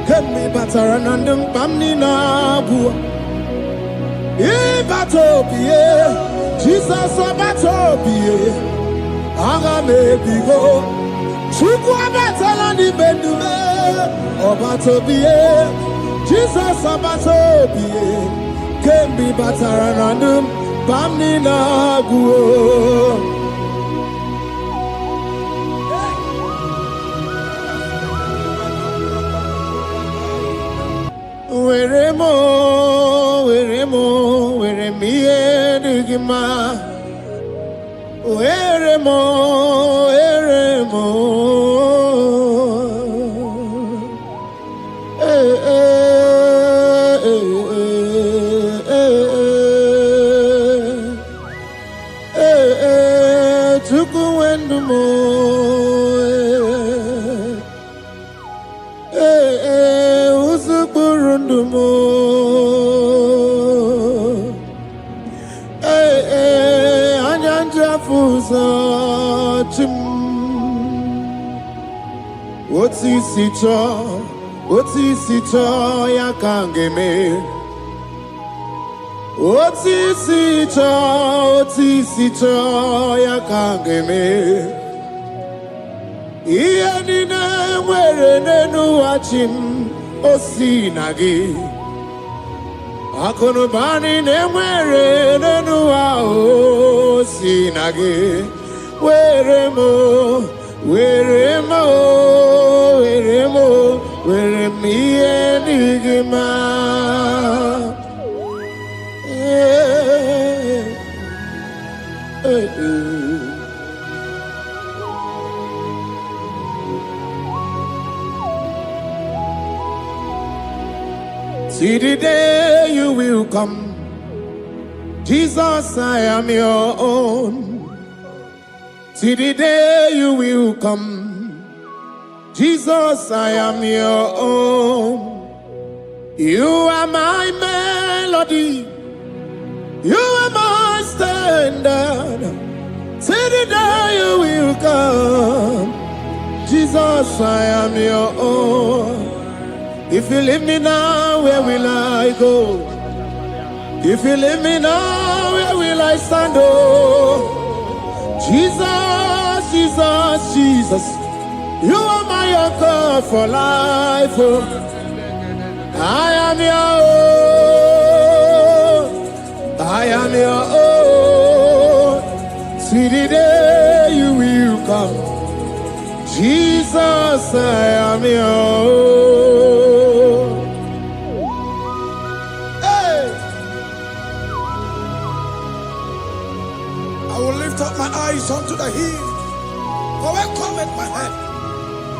Kemi bataranandum pamni nabu. Ibatobie, Jesus Obatobie. Aramebigo. Chukwa batala ni bendume. Obatobie, Jesus Obatobie. Kemi bataranandum pamni nabu. Where me edugima. Where mo. Oti sito ya kangeme. Oti sito ya kangeme. Iyanina were nenu wachim osinagi. Akono bani ne were nenu wa osinagi. Were mo, were mo, were mo, were mi enigma. See the day you will come, Jesus, I am your own. See the day you will come, Jesus, I am your own. You are my melody, you are my standard. See the day you will come, Jesus, I am your own. If you leave me now, where will I go? If you leave me now, where will I stand? Oh, Jesus, Jesus, Jesus, you are my anchor for life. Oh, I am your own. I am your own. See the day you will come, Jesus, I am your own. I will lift up my eyes unto the hill. For where cometh my help?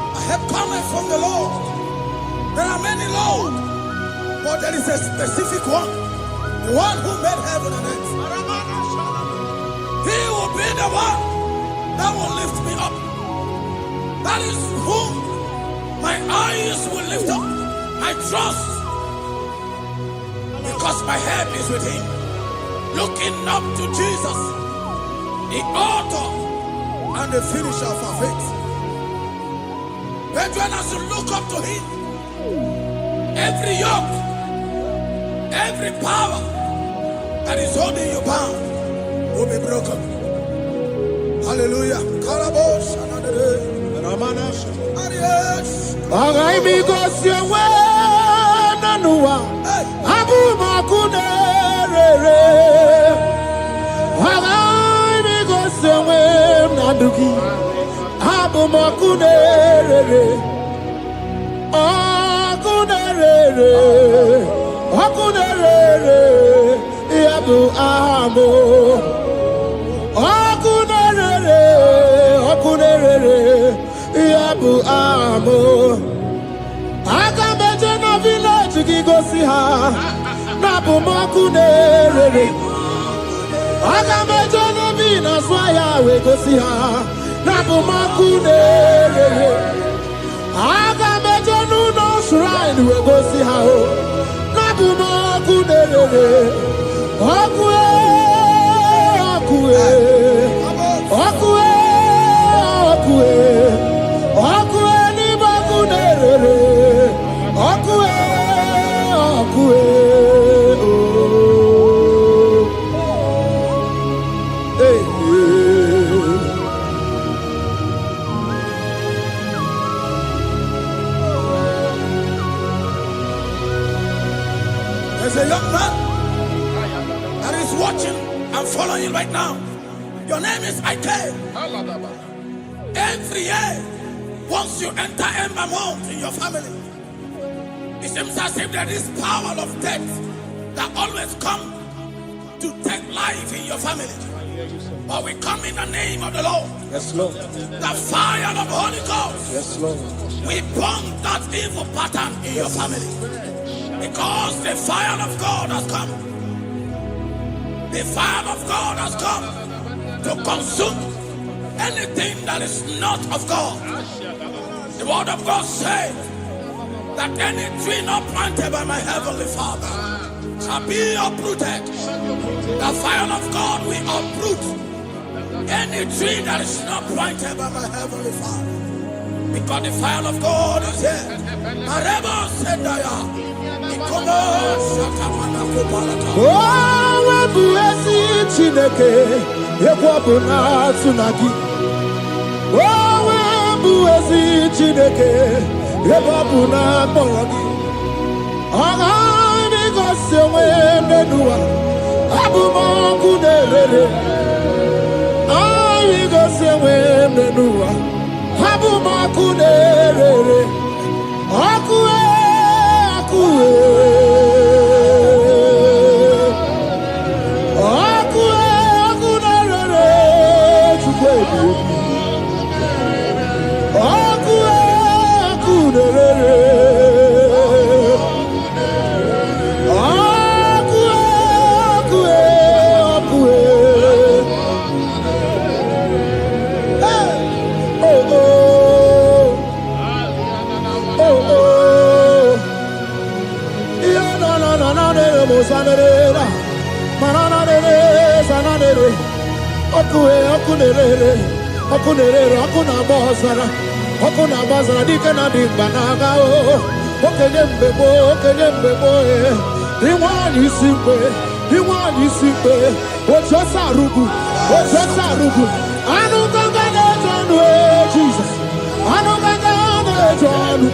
My help cometh from the Lord. There are many Lord, but there is a specific one. The one who made heaven and earth. He will be the one that will lift me up. That is whom my eyes will lift up. I trust. Because my help is with him. Looking up to Jesus, the author and the finisher of our faith. Brethren, as you look up to him, every yoke, every power that is holding you bound will be broken. Hallelujah. Karabosh, another Ramanash. I because your way, Nanua, Abu Makunere. I because your way, Naduki, Abu Makunere. Akunere, Abu Amo. Akunere, Yabu Amo. Akameje na village kigosi ha. Nabu makunere. Akameje na vina swaya we gosi ha. Nabu makunere. Akameje no shrine we gosi ha. Nabu makunere. Akue, akue, akue. Akue ni bakunere, akue. Hey, there's a young man that is watching and following you right now. Your name is Ike. Every year, once you enter Ember Mount in your family, it seems as if there is power of death that always come to take life in your family. But we come in the name of the Lord. yes, Lord. The fire of the Holy Ghost. Yes, Lord. We burn that evil pattern in your family. Because the fire of God has come. The fire of God has come to consume anything that is not of God. The word of God says that any tree not planted by my heavenly Father shall be uprooted. The fire of God will uproot any tree that is not planted by my heavenly Father. Because the fire of God is here. Mareba Sendaya. Oh, Wabuesi Chineke, Ekwabuna Tsunagi. Oh, ezi Chineke ebe ọ bụ na akpọrọ gị agaghị m igosi onwe m n'ụwa abụ m ọkụ na-erere agaghị igosi onwe m n'ụwa abụ m ọkụ na-erere ọkụ ọkụ ọkụ ọkụ na-erere Chukwu ebi ọkụ ọkụ na-erere ọkụ ọkụ ọkụ oh oh oh oh yeah no no no no no mo sanere manana ne sanere ọkụ ọkụ na-erere ọkụ na-erere ọkụ na-agba ọzara ọkụ na-agba ọzara dike na dị mkpa na-aga okenye mgbe gboo inweanyị isi mgbe otu ọsọ arụgụ anụ gaga na-eje ọnụ Jizọs anụ gaga na-eje ọnụ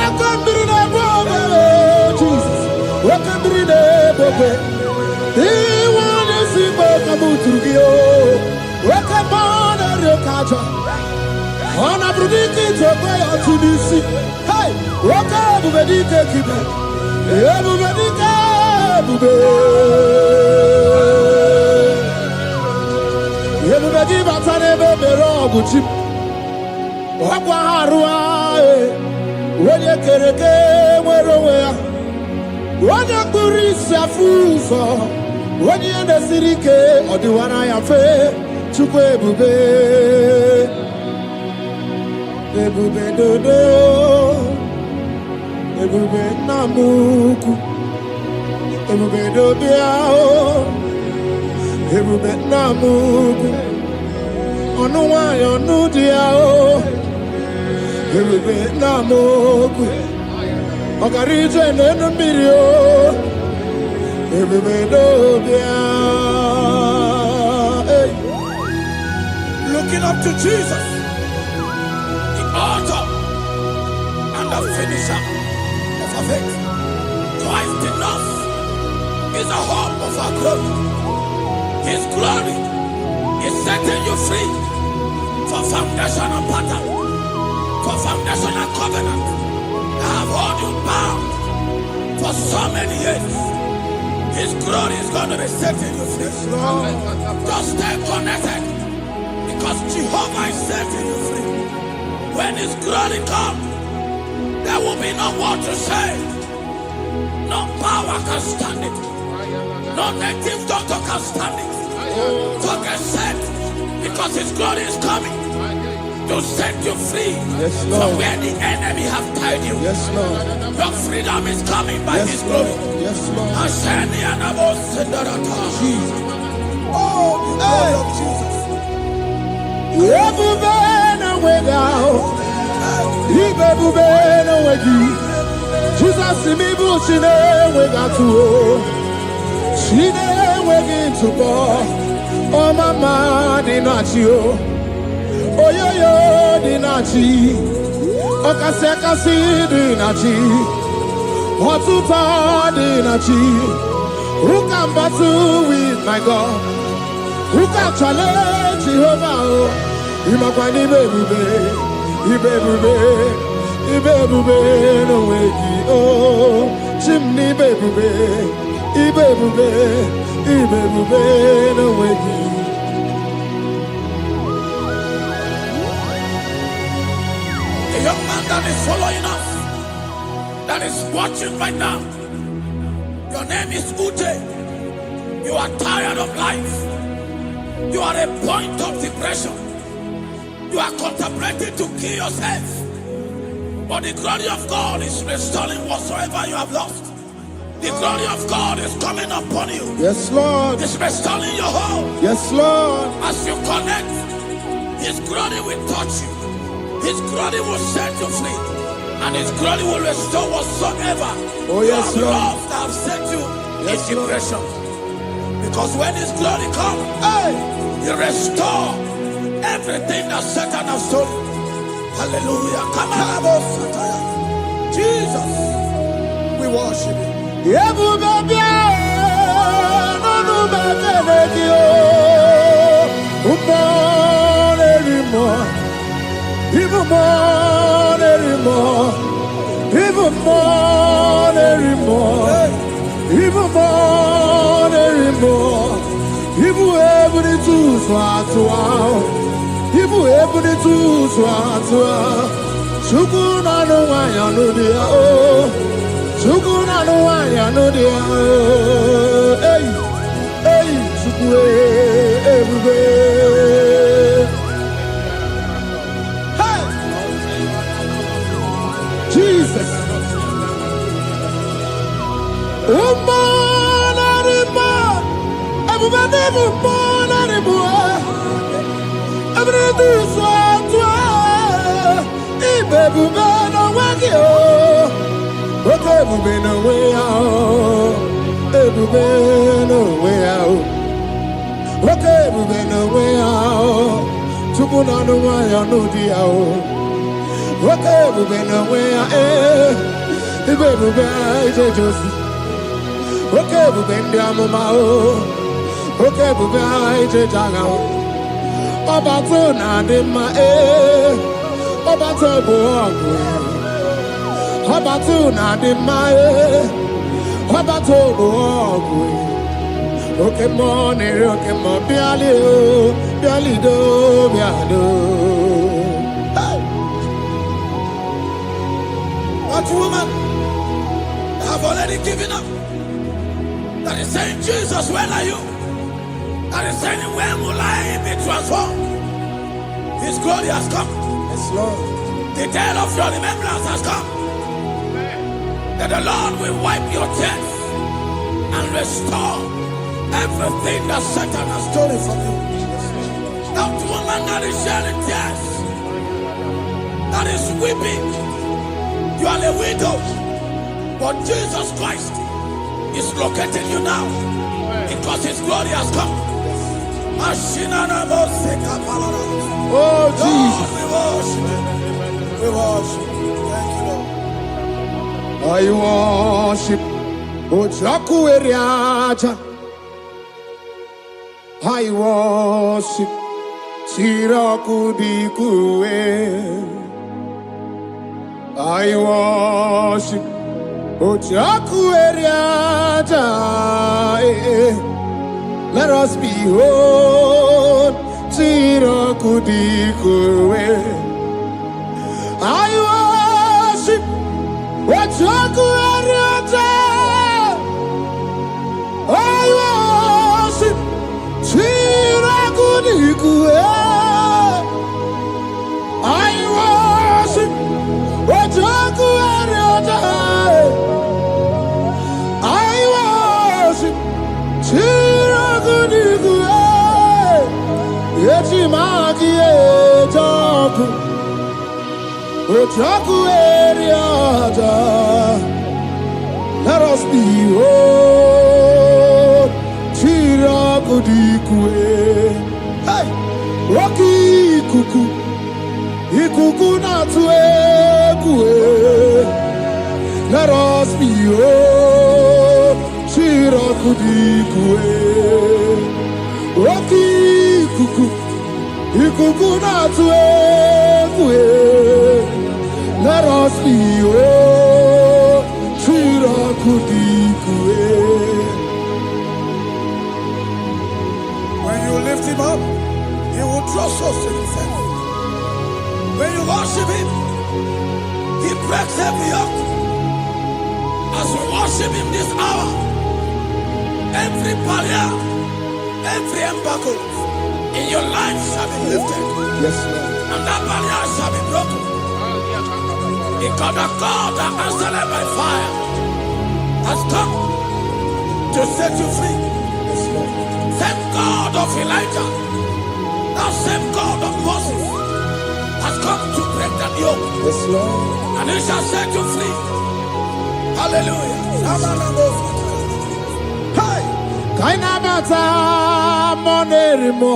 oke mmiri na-egbu obere Jizọs oke mmiri na-egbu ogbe inweanyị isi mgbe ka m tụrụ gị oke mmụọ na-eri oke aja ọ na-abụrụ dike ite okwe ya otu n'isi oke ebube dike kibe ebube dike ebube gị bata n'ebe mere ọgụ chi ọgwa ha arụ onye kere eke nwere onwe ya onye kpụrụ isi afụ ụzọ onye ihe na-esiri ike ọ dịwara ya mfe Chukwu ebube ebube dodo ebube nna m ukwu ebube dobe ahụ ebube nna m ukwu ọnụ nwanyị ọnụ dị ahụ ebube nna m ukwu ọgara ije n'elu mmiri o ebube dobe Looking up to Jesus, the author and the finisher of our faith. Christ in us is the hope of our glory. His glory is setting you free for foundational pattern, for foundational covenant. I have held you bound for so many years. His glory is going to be setting you free. Just stay connected, because Jehovah is setting you free. When His glory comes, there will be no more to say. No power can stand it. No native doctor can stand it. So get set, because His glory is coming to set you free from where the enemy have tied you. Your freedom is coming by His glory. Asheni anabo sendarata. Oh, the glory of Jesus. Ebube na wega ibebube na wegi Jesus mi bu chine wega tuo chine wegi tupo o mama di na chi o oyoyo di na chi o kase di na chi otuta di na chi who can battle with my God? Who can challenge Jehovah? Imakwani ibebube no wegi oh chimni ibebube no wegi. A young man that is following us, that is watching right now. Your name is Ute. You are tired of life. You are a point of depression. You are contemplating to kill yourself. But the glory of God is restoring whatsoever you have lost. The glory of God is coming upon you. Yes, Lord. It's restoring your home. Yes, Lord. As you connect, His glory will touch you. His glory will set you free. And His glory will restore whatsoever you have lost that have set you in depression. Because when His glory comes, He restores everything that Satan has stolen. Hallelujah. Come on, Jesus, we worship you. Even more, even more, even more, even more, even more. Even able to swat, even able to swat. Sukuna no one, you know the oh. Sukuna no one, you know the oh. Hey, hey, sukwe everywhere. Hey, Jesus. Okay, we bend down mama. Okay, we bend jaga. Obato na de ma Obato boagwe. Obato na de ma Obato boagwe. Okay, morning, okay, mo biali do biado. What woman have already given up? That is saying, Jesus, where are you? That is saying, when will I be transformed? His glory has come. Yes, Lord. The day of your remembrance has come. That the Lord will wipe your tears and restore everything that Satan has stolen from you. That woman that is shedding tears, that is weeping, you are a widow, but Jesus Christ is locating you now because his glory has come. Oh, Jesus. We worship. Thank you, Lord. I worship Ojaku Eriaja. I worship Siraku Dikue. I worship Ojaku Eriaja. Let us behold Siraku Dikue. I worship Ojaku Eriaja. I worship Siraku Dikue. I worship Ojaku Eriaja. I worship Siraku Dikue. Yechimaki Ejaku Ojaku Eriaja. Let us behold Siraku Dikue. Hey, Rocky Kuku Ikuku Natuekue. Let us behold Siraku Dikue. Rocky Kuku Ikuku Natuekue. Let us behold Siraku Dikue. When you lift him up, he will draw souls to himself. When you worship him, he breaks every yoke. As we worship him this hour, every barrier, every embargo in your life shall be lifted. Yes, Lord. And that barrier shall be broken. Because the God that answered by fire has come to set you free. Yes, Lord. Same God of Elijah, that same God of Moses has come to break the yoke. Yes, Lord. And he shall set you free. Hallelujah. Hey, Kainamata Monerimo.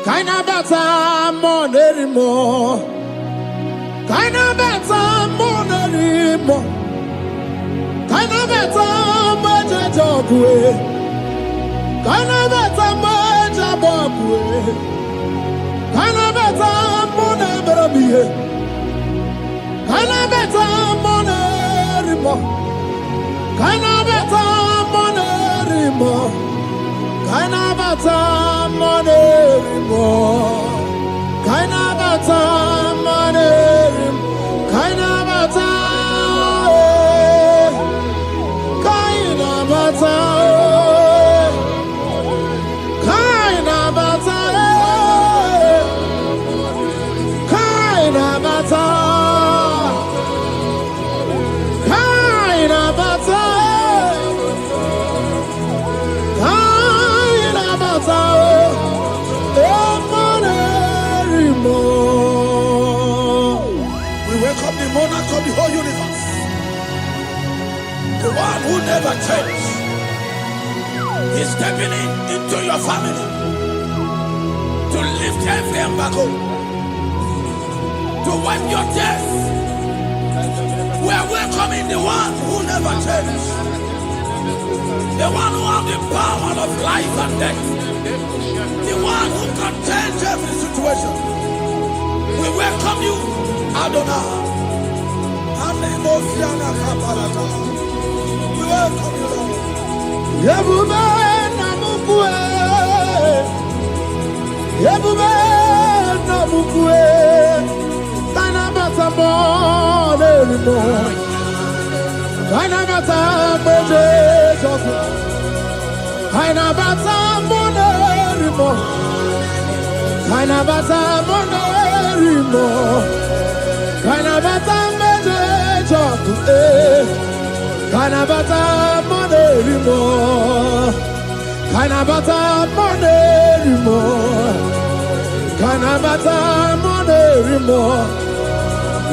Kind of better more anymore. Kind of better more anymore. Kind of better more job way. Kind of better more job way. Kind of better more never be. Kind of better more anymore. Kind of better more anymore. Kind of better more anymore. Kind of better more anymore. Kind of better. Kind of better. Kind of better. Kind of better. Kind of better. We welcome the monarch of the whole universe, the one who never changes. He's stepping into your family to lift every embargo, to wipe your tears. We are welcoming the one who never changes, the one who has the power of life and death, the one who can change every situation. We welcome you, Adonai. We welcome you, Lord. Yebube namukwe. Yebube namukwe. Kana bata more anymore. Kana bata more joku. Kana bata more anymore. Kana bata more anymore. Kana bata more joku. Kana bata more anymore. Kana bata more anymore. Kana bata more anymore.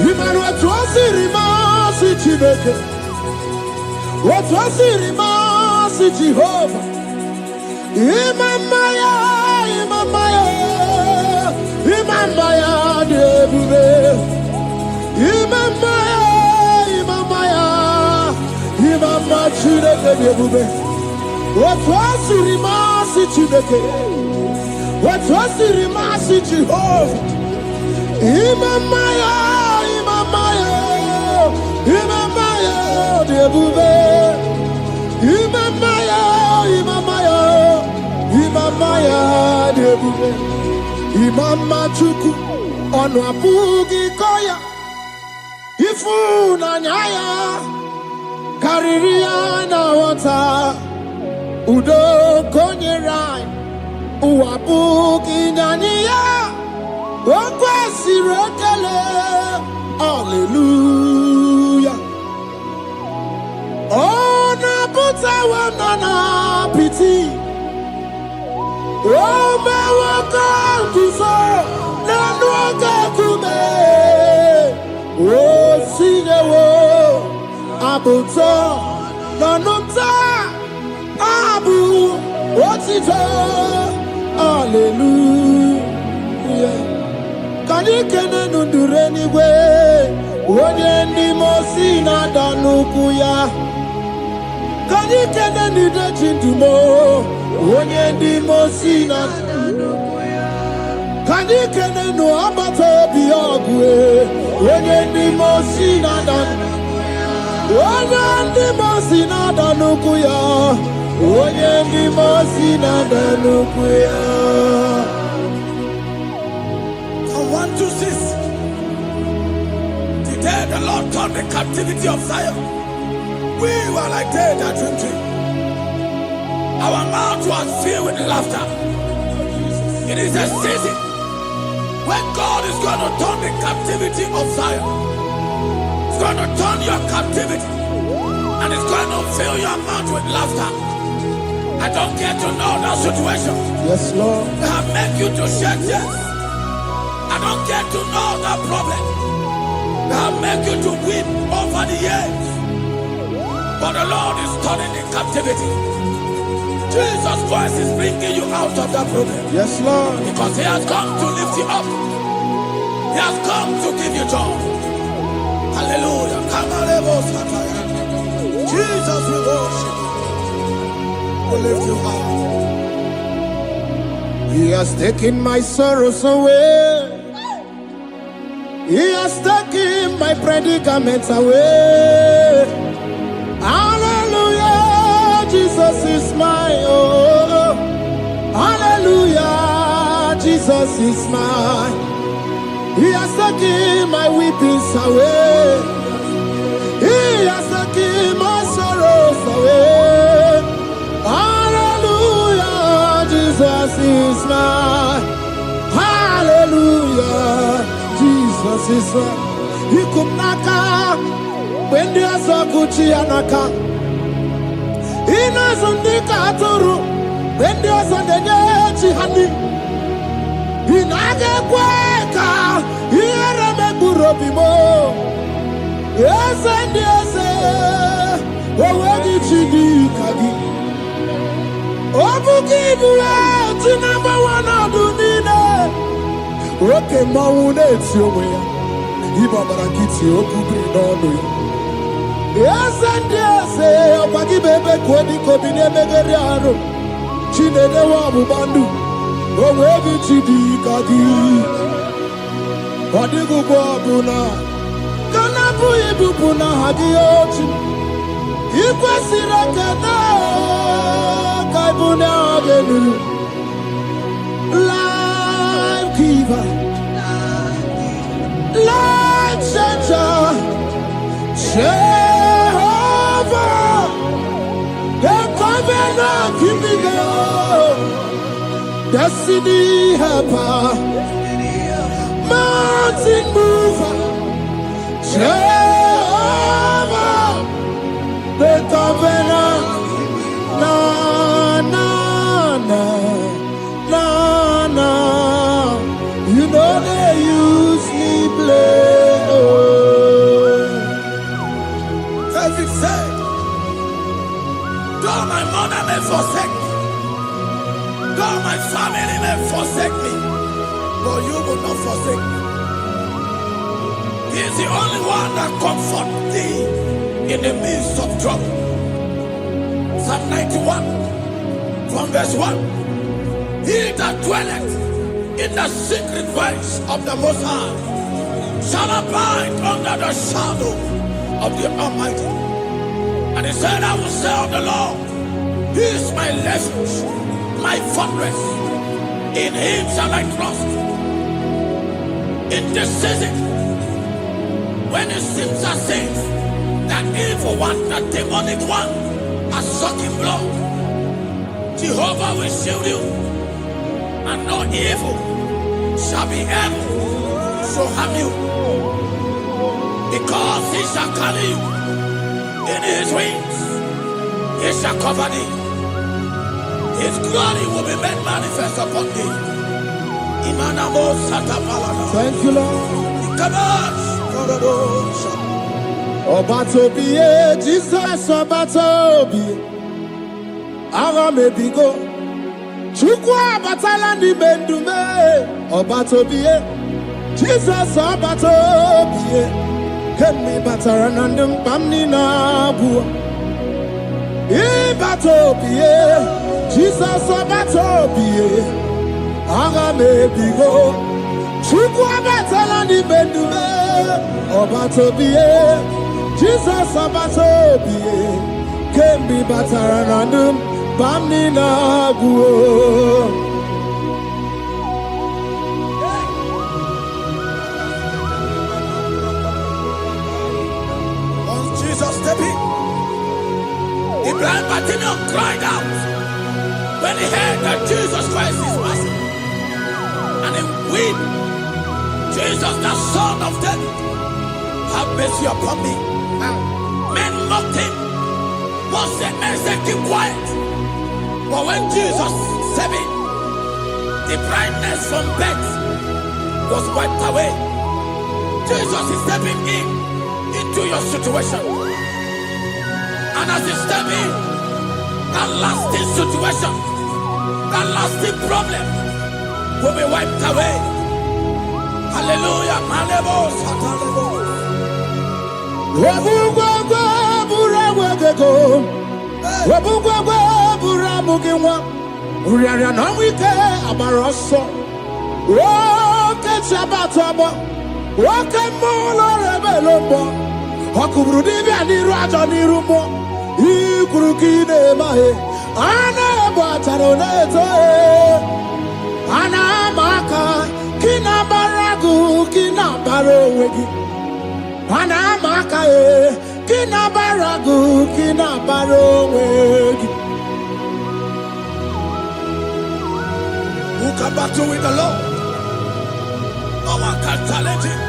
Imanu atwasirima si Chineke. Watwasirima si Jehovah. Imamaya, Imamaya, Imamaya debube. Imamaya, Imamaya, Imamaya Chineke debube. Watwasirima si Chineke. Watwasirima si Jehovah. Imamaya, Imamaya, Imamaya debube. Imamaya, Imamaya, Imamaya debube. Imama chuku onu abugi koya. Ifu na nyaya kariria na wata. Udo konye rai uabugi nyaniya. Okwesi rekele. Hallelujah. Ona puta wanana piti. Oh, my welcome to so Nanuaka Kume. Oh, see the world. Abuta Nanuta Abu. What's it all? Hallelujah. Can you get under anyway? When you need more sin, I don't know. Can you get any touching tomorrow? Onye ndi mosina Kandi kene no abato biogwe Onye ndi mosina dan Onye ndi mosina danukuya Onye ndi mosina danukuya. From 1 to 6. Today the Lord turned the captivity of Zion. We were like they that dream. Our mouth was filled with laughter. It is a season when God is going to turn the captivity of Zion. It's going to turn your captivity. And it's going to fill your mouth with laughter. I don't get to know that situation. Yes, Lord. That make you to shed tears. I don't get to know that problem. That make you to weep over the years. But the Lord is turning the captivity. Jesus Christ is bringing you out of that problem. Yes, Lord. Because he has come to lift you up. He has come to give you joy. Hallelujah. Jesus, we worship you. We lift you high. He has taken my sorrows away. He has taken my predicaments away. Hallelujah, Jesus is my oh. Hallelujah, Jesus is mine. He has taken my weepings away. He has taken my sorrows away. Hallelujah, Jesus is mine. Hallelujah, Jesus is mine. He could knock out when there's a Gucci anaka. He knows on the Katuru when there's a Nechi honey. He naga kweka. He rame burobimo. Yes and yes. Owagi chidi kagi. Obukibu ati number one adunine. Oke maune tiyowe. Iba barakiti okubri nono. Yes and yes. Opagi bebe kwedi kobine megeriano. Chinede wabu bandu. Owagi chidi kagi. Odigu bobuna. Kana buibu buna hadiyochi. Ikwesira kana. Kaibuna agenu. Life giver. Life changer. Jehovah. The covenant keeping God. Destiny helper. Mountain mover. Jehovah. The covenant. Na na na na na. You know they use me play. Oh. David said, though my mother may forsake me, though my family may forsake me, but you will not forsake me. He is the only one that comforts thee in the midst of trouble. Psalm 91 from verse 1. He that dwelleth in the secret place of the Most High shall abide under the shadow of the Almighty. And he said, I will say of the Lord, He is my refuge, my fortress. In Him shall I trust. In this season, when it seems as if that evil one, that demonic one, are sucking blood, Jehovah will shield you, and no evil shall be able to harm you, because He shall carry you in His wings. He shall cover thee. His glory will be made manifest upon thee. Thank you, Lord. Obatobiye, Jesus Obatobiye. Ara mebigo. Chukwa batala ni mendume. Obatobiye, Jesus Obatobiye. Kemi bataranandum pamni nabu. Ibatobiye, Jesus Obatobiye. Ara mebigo. Chukwa batala ni mendume. Obatobiye, Jesus Obatobiye. Kemi bataranandum pamni nabu. The blind Bartimaeus cried out when he heard that Jesus Christ is passing, and he wept. Jesus, the Son of David, have mercy upon me. Men mocked him. What said men said, keep quiet. But when Jesus said it, the blindness from birth was wiped away. Jesus is stepping into your situation. And as he steps in, That lasting situation, that lasting problem will be wiped away. Hallelujah. Malebo, satalebo. Wabugwagwa burawegego. Wabugwagwa buramuginwa. Uriara na wike abaroso. Woke chabatabo. Woke molo rebelombo. Okubru dibia niru ajo niru mo. Ikuru kine mahe. Ana bataro neto. Ana maka kina baragu kina barowegi. Ana maka kina baragu kina barowegi. Who can battle with the Lord? No one can challenge him.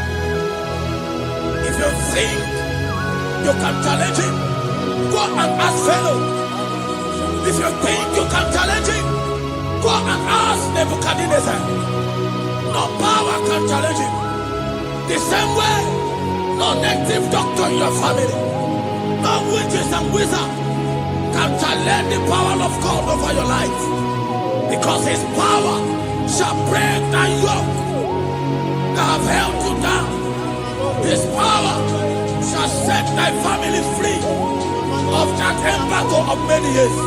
If you think you can challenge him, go and ask fellow. If you think you can challenge him, go and ask Nebuchadnezzar. No power can challenge him. The same way, no native doctor in your family, no witches and wizards can challenge the power of God over your life. Because his power shall break that yoke that have held you down. His power shall set thy family free of that embargo of many years.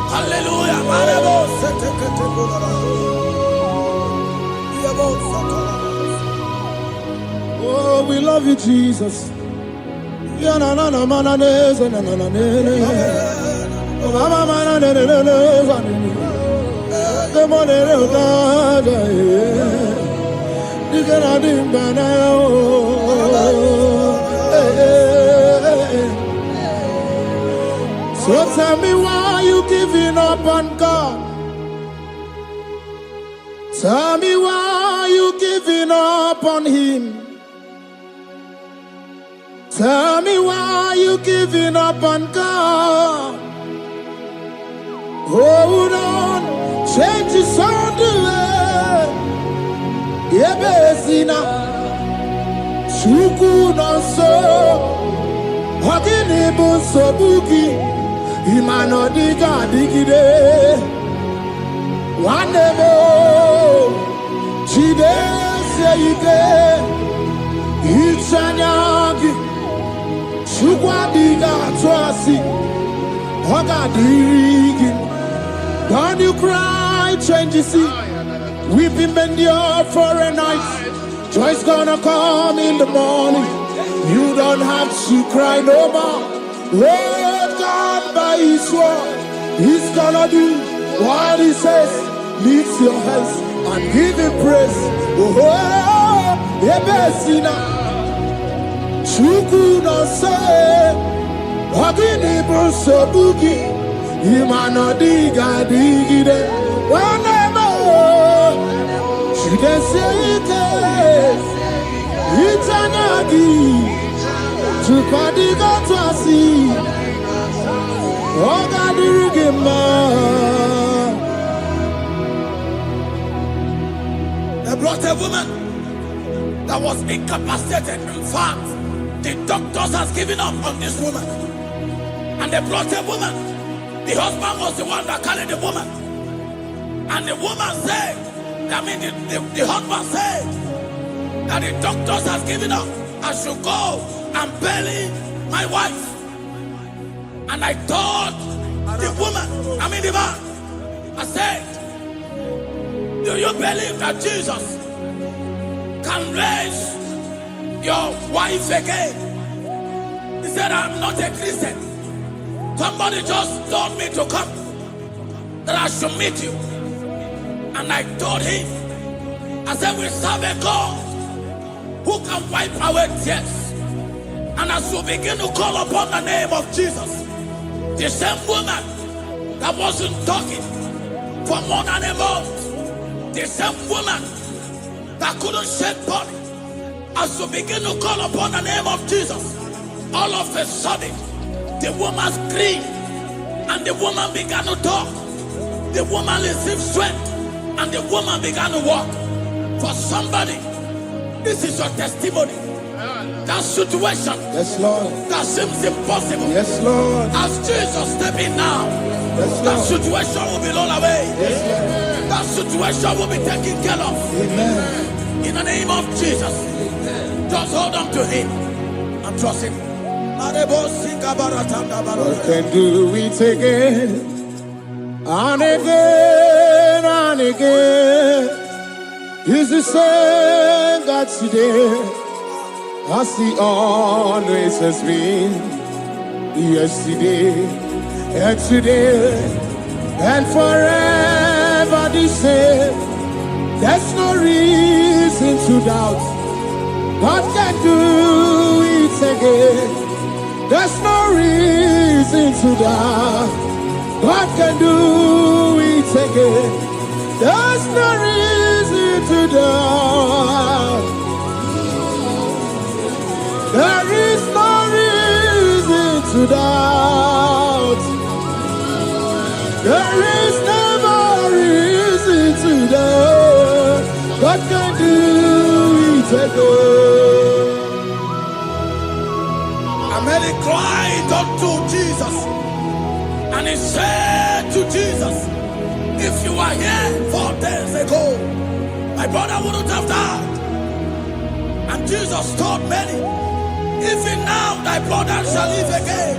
Hallelujah. Oh, we love you, Jesus. So tell me why you giving up on God. Tell me why you giving up on him. Tell me why you giving up on God. Hold on, change is on the way. Yebesina, Shuku no so, Hogini bunso buki, Imano diga digide. One mo, Chide seike, Ichanyagi, Shukwa diga twasi, Hoga digi. Don't you cry, change you see. We've been endured for a night. Joy's gonna come in the morning. You don't have to cry no more. Lord God by his word, he's gonna do what he says. Lift your hands and give him praise. Oh, Ebesina, Chuku no say, Wagini Bruso Buki. Imano diga digide wanemo she can say it itanyagi tukadiga twasi oga dirigema. They brought a woman that was incapacitated. In fact, the doctors has given up on this woman. And they brought a woman. The husband was the one that carried the woman. And the woman said, the husband said that the doctors has given up. I should go and bury my wife. And I told the woman, the man, I said, do you believe that Jesus can raise your wife again? He said, I'm not a Christian. Somebody just told me to come, that I should meet you. And I told him, I said, we serve a God who can wipe away tears. And as we begin to call upon the name of Jesus, the same woman that wasn't talking for more than a month, the same woman that couldn't shed blood, as we begin to call upon the name of Jesus, all of a sudden, the woman screamed, and the woman began to talk. The woman received strength, and the woman began to walk. For somebody, this is your testimony. That situation Yes, Lord. that seems impossible. Yes, Lord. As Jesus step in now, Yes, that Lord. situation will be rolled away. Yes, Lord. That situation will be taken care of. Amen. In the name of Jesus. Just hold on to him and trust him. I can do it again and again and again. He's the same God today as he always has been. Yesterday and today and forever the same. There's no reason to doubt. God can do it again. There's no reason to doubt. God can do it again. There's no reason to doubt. There is no reason to doubt. There is never reason to doubt. God can do it again. And he cried unto Jesus, and he said to Jesus, if you were here 4 days ago, my brother wouldn't have died. And Jesus told many, even now thy brother shall live again.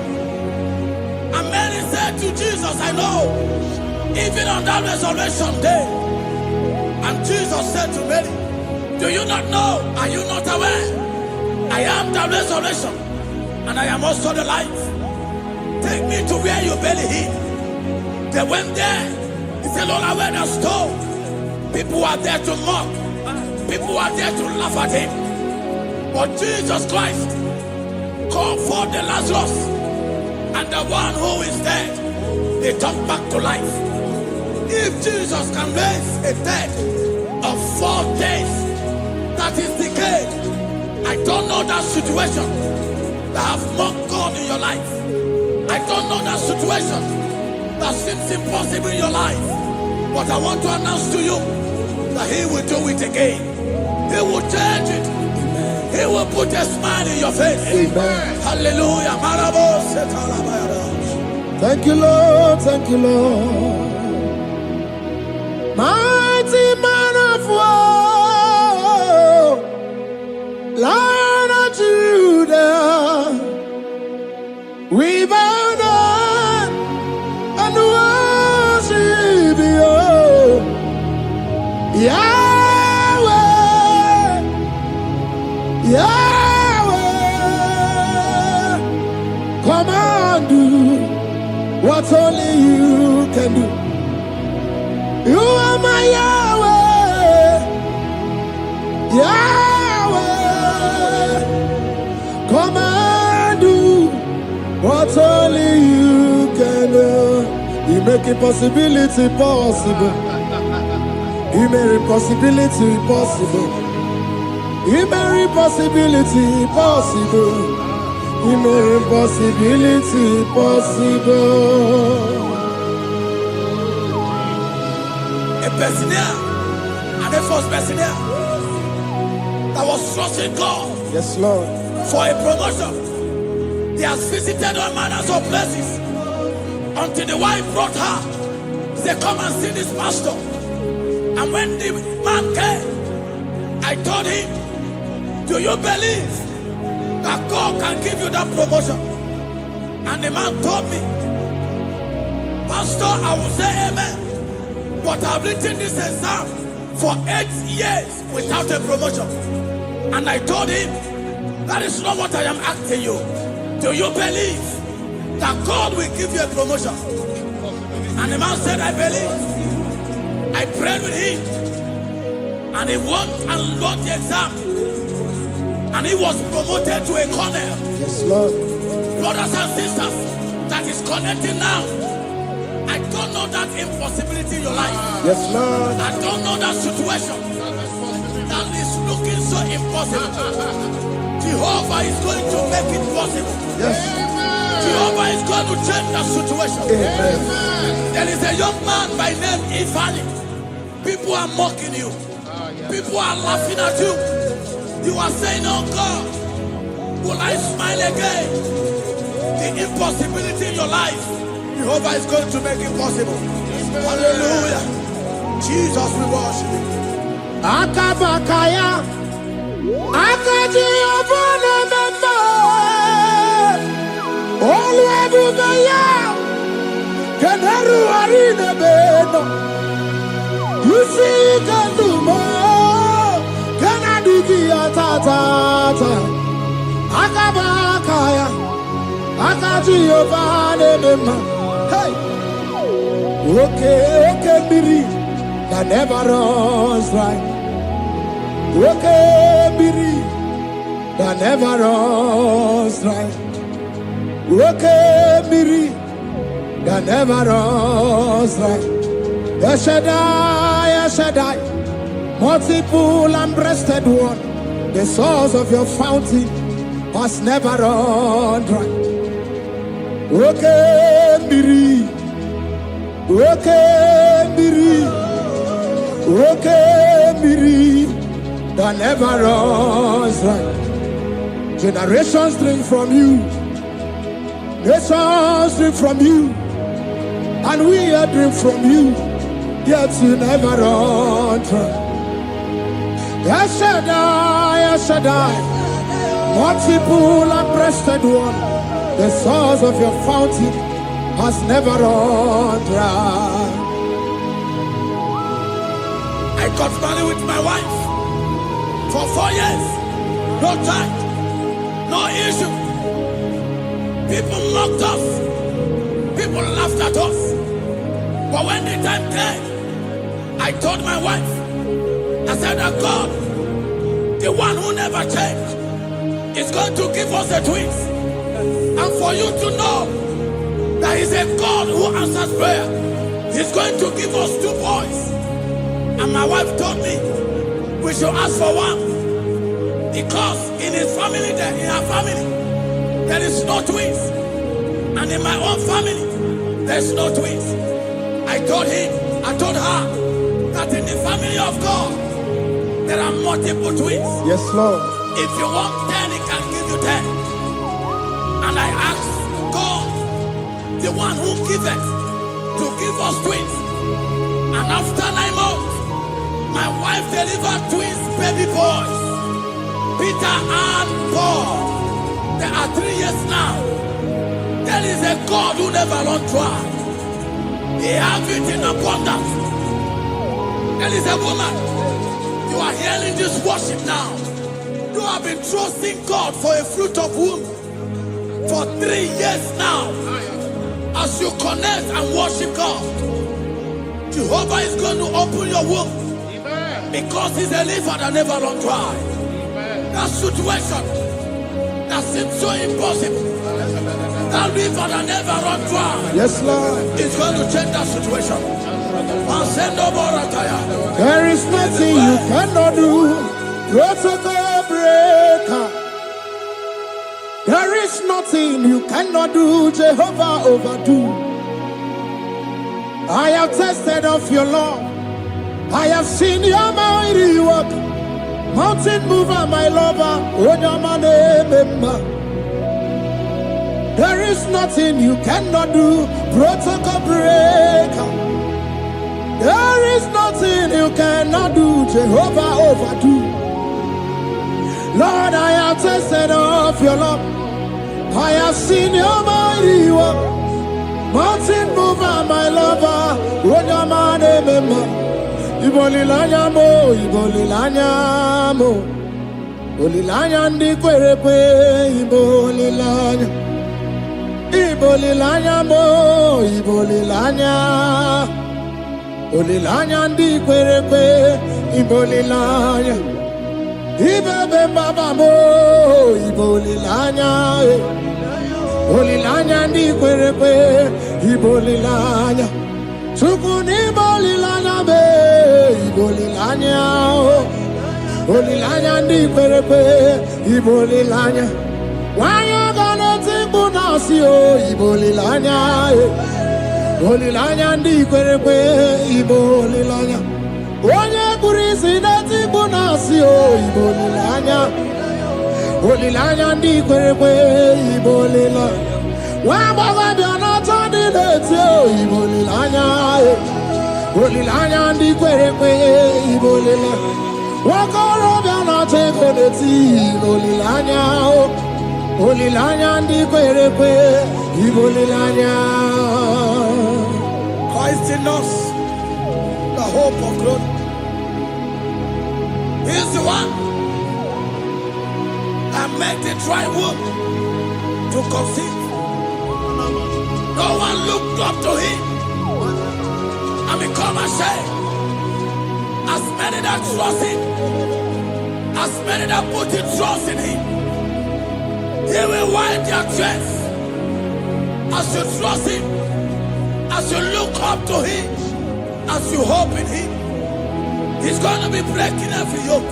And many said to Jesus, I know, even on that resurrection day. And Jesus said to many, do you not know? Are you not aware? I am the resurrection, and I am also the life. Take me to where you bury him. They went there. He said, Lord, I went a stone. People are there to mock. People are there to laugh at him. But Jesus Christ called for the Lazarus, and the one who is dead, they come back to life. If Jesus can raise a dead of 4 days that is decayed, I don't know that situation that have mocked God in your life. I don't know that situation that seems impossible in your life. But I want to announce to you that he will do it again. He will change it. He will put a smile in your face. Amen. Hallelujah. Thank you, Lord. Thank you, Lord. Mighty man of war, Lion of Judah, we bow down and worship you, Yahweh, Yahweh. Come and do what only you can do. You are my Yahweh, Yahweh. Come and do what only you can do. You make impossibility possible. You make impossibility possible. You make impossibility possible. You make impossibility possible. A Bethlehem, and the first Bethlehem that was trusting God Yes, Lord. for a promotion. He has visited all manners of places until the wife brought her. He said, come and see this pastor. And when the man came, I told him, do you believe that God can give you that promotion? And the man told me, Pastor, I will say amen. But I've written this exam for 8 years without a promotion. And I told him, that is not what I am asking you. Do you believe that God will give you a promotion? And the man said, I believe. I prayed with him. And he won and wrote the exam. And he was promoted to a colonel. Yes, Lord. Brothers and sisters, that is connecting now. I don't know that impossibility in your life. Yes, Lord. I don't know that situation that is looking so impossible. Jehovah is going to make it possible. Yes. Jehovah is going to change that situation. Amen. There is a young man by name Ifani. People are mocking you. People are laughing at you. You are saying, oh God, Will I smile again? The impossibility in your life, Jehovah is going to make it possible. Hallelujah. Jesus, we worship you. Akabakaya, Akaji Obana Mama, Olwebubeya, Kanaru Arina Beno, you see Kanuma, Kanadiki Atata, Akabakaya, Akaji Obana Mama, hey, okay, Biri. That never runs dry. Okay, Biri. That never runs dry. Okay, Biri. That never runs dry. Shaddai, multiple and breasted one. The source of your fountain has never run dry. Okay, Biri. Okay, Biri. Okay, Miri, that never runs dry. Generations drink from you, nations drink from you, and we are drink from you, yet you never run dry. Shaddai, multiple and breasted one, the source of your fountain has never run dry. I got married with my wife for 4 years. No child, no issue. People mocked us. People laughed at us. But when the time came, I told my wife, I said that God, the one who never changed, is going to give us the twins. And for you to know that He's a God who answers prayer, He's going to give us 2 boys. And my wife told me we should ask for one, because in her family, there is no twins, and in my own family, there's no twins. I told her that in the family of God, there are multiple twins. Yes, Lord. If you want 10, He can give you 10. And I asked God, the one who giveth, to give us twins. And after 9 months, my wife delivered twins, baby boys, Peter and Paul. They are 3 years now. There is a God who never runs dry. He has it in abundance. There is a woman. You are hearing this worship now. You have been trusting God for a fruit of womb for 3 years now. As you connect and worship God, Jehovah is going to open your womb. Because He's a river that never runs dry. That situation that seems so impossible, that river that never runs dry, Yes, Lord. is going to change that situation. There is nothing you cannot do. Protocol breaker. There is nothing you cannot do. Jehovah overdo. I have tasted of your love. I have seen your mighty work. Mountain mover, my lover. There is nothing you cannot do. Protocol breaker. There is nothing you cannot do. Jehovah overdo. Lord, I have tasted of your love. I have seen your mighty work. Mountain mover, my lover. Ibolilanya mo, ibolilanya mo. Olilanya ndi kwerepe, ibolilanya. Ibolilanya mo, ibolilanya. Olilanya ndi kwerepe, ibolilanya. Ibebe baba mo, ibolilanya. Olilanya ndi kwerepe, ibolilanya. Sukuni bolilanya be, ibolilanya. Olilanya ndi kwerepe, ibolilanya. Wanya gana tibu nasi o, ibolilanya. Olilanya ndi kwerepe, ibolilanya. Wanya kurisi na tibu nasi o, ibolilanya. Olilanya ndi kwerekwe ibolila. Wambaga biana tani lete ibolilanya. Olilanya ndi kwerekwe ibolila. Wakoro biana teko leti olilanya. Olilanya ndi kwerekwe ibolilanya. Christ in us, the hope of glory. He's the one that made the dry womb to conceive. No one looked up to him and become ashamed. As many that trust him, as many that put their trust in him, he will wipe their tears. As you trust him, as you look up to him, as you hope in him, he's going to be breaking every yoke.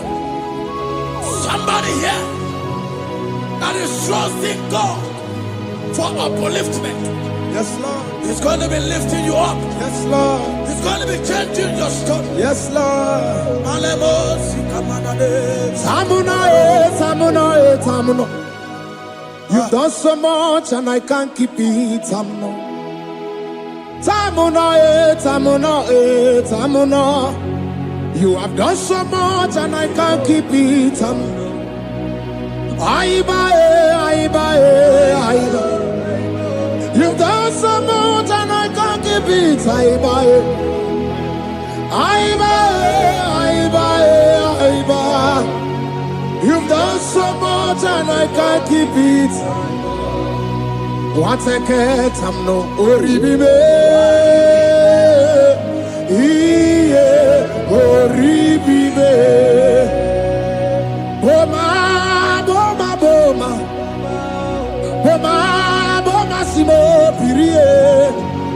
Somebody here that is trusting God for upliftment. Yes, Lord. He's going to be lifting you up. Yes, Lord. He's going to be changing your story. Yes, Lord. Tamuna. You've done so much and I can't keep it. Tamuna. You have done so much and I can't keep it. Aiba. You've done so much and I can't keep it. Aiba. You've done so much and I can't keep it. What a cat, I'm no oribibe. Oribibe. Boma, simo pirie.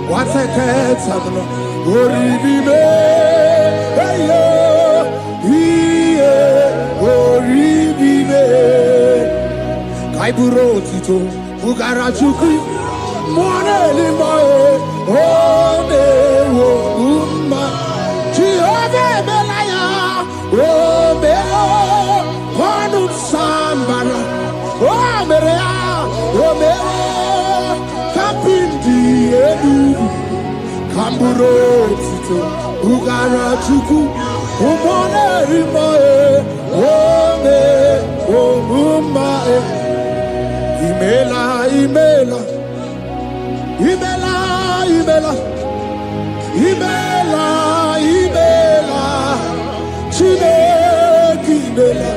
What a cat, I'm no oribibe. Oribibe. Kaiburo tito, ugara chukri. Mwane limae, ome wo umma. Chiove belaya, ome o. Kwanu sambara, ome rea, ome o. Kapindi edu. Kamburo tito, ugara chukri. Umone limae, ome wo umma. Imela. Chineke imela.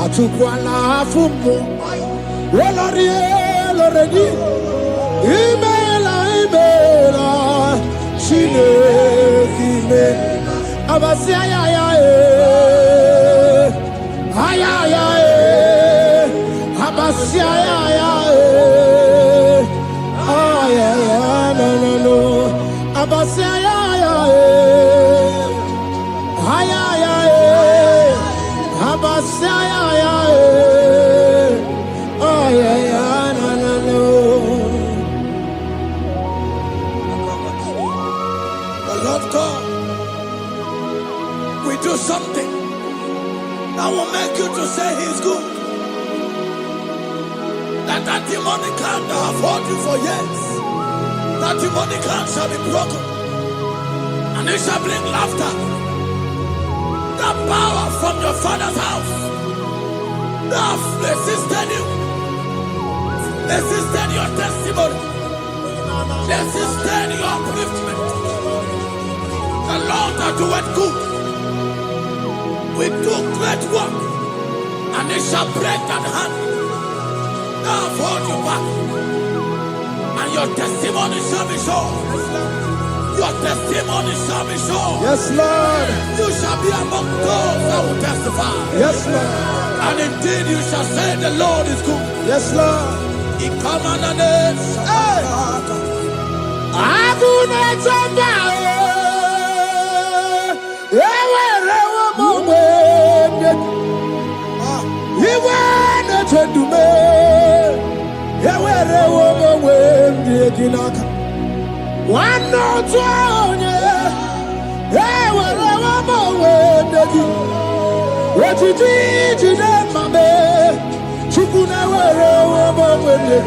Atukwala fumo. Oloredi. Imela. Chineke imela. Abasia ya. Abasia ya. No. Abasia ya. Abasia ya. No. The Lord God will do something that will make you to say he's good. That demonic hand that have held you for years, that demonic hand shall be broken, and it shall bring laughter. That power from your father's house that have resisted you, resisted your testimony, resisted your upliftment. The Lord that doeth good will do great work, and it shall break that hand that have held you back, and your testimony shall be shown. Your testimony shall be shown. Yes, Lord. You shall be among those that will testify. Yes, Lord. And indeed you shall say the Lord is good. Yes, Lord. He come on the name. One no twenty, what you did, my man. wele.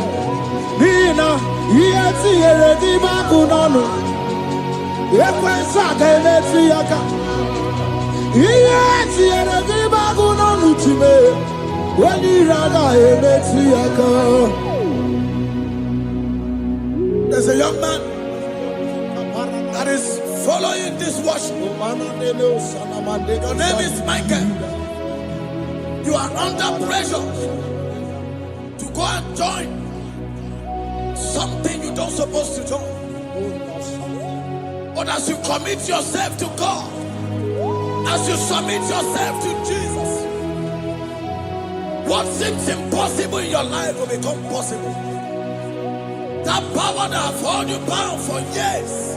Nina, yeti eredi bakunonu. Ekwensa keneti yaka. Yeti eredi bakunonu time. Wani rada eneti yaka. There's a young man that is following this worship. Your name is Michael. You are under pressure to go and join something you don't supposed to join. But as you commit yourself to God, as you submit yourself to Jesus, what seems impossible in your life will become possible. That power that has held you bound for years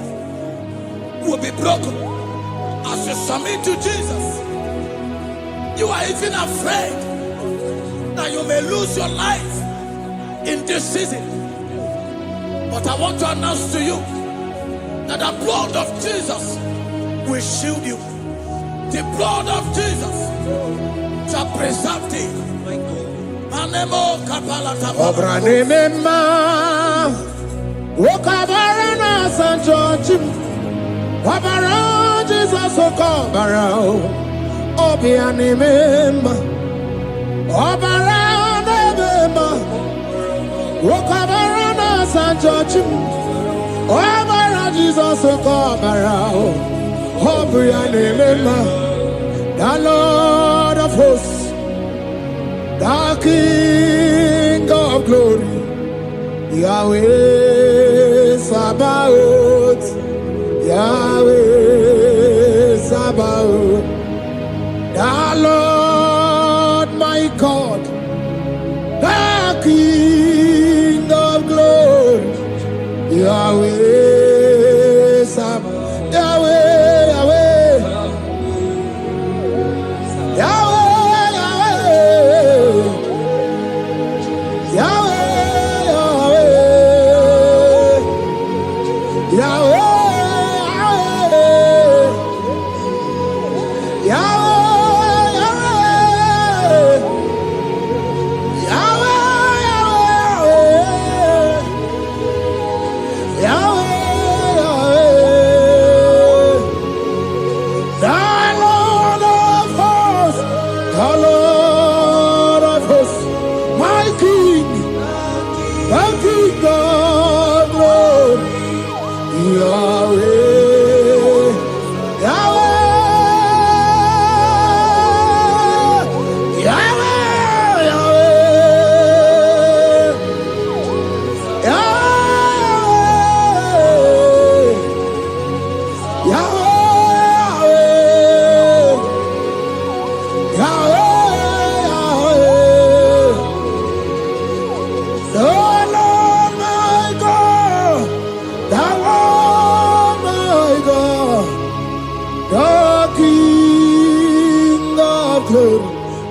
will be broken as you submit to Jesus. You are even afraid that you may lose your life in this season. But I want to announce to you that the blood of Jesus will shield you. The blood of Jesus shall preserve thee. Manemo kapala tabara. Okabarana Sancho Wabara Jesus Okabara Obiani Memba Obarana Memba Okabarana Sancho Wabara Jesus Okabara Obiani Memba the Lord of hosts, the King of glory, Yahweh Sabaoth, Yahweh Sabaoth, the Lord my God, the King of glory, Yahweh Sabaoth, Yahweh, Yahweh, Yahweh, Yahweh, Yahweh.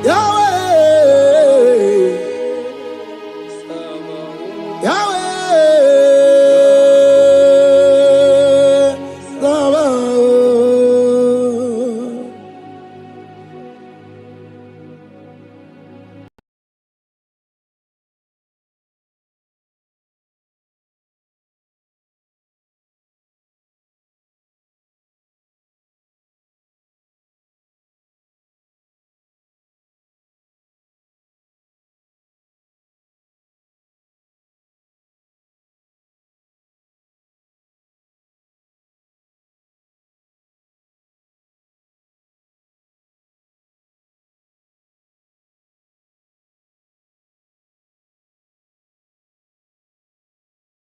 Yahweh, Yahweh.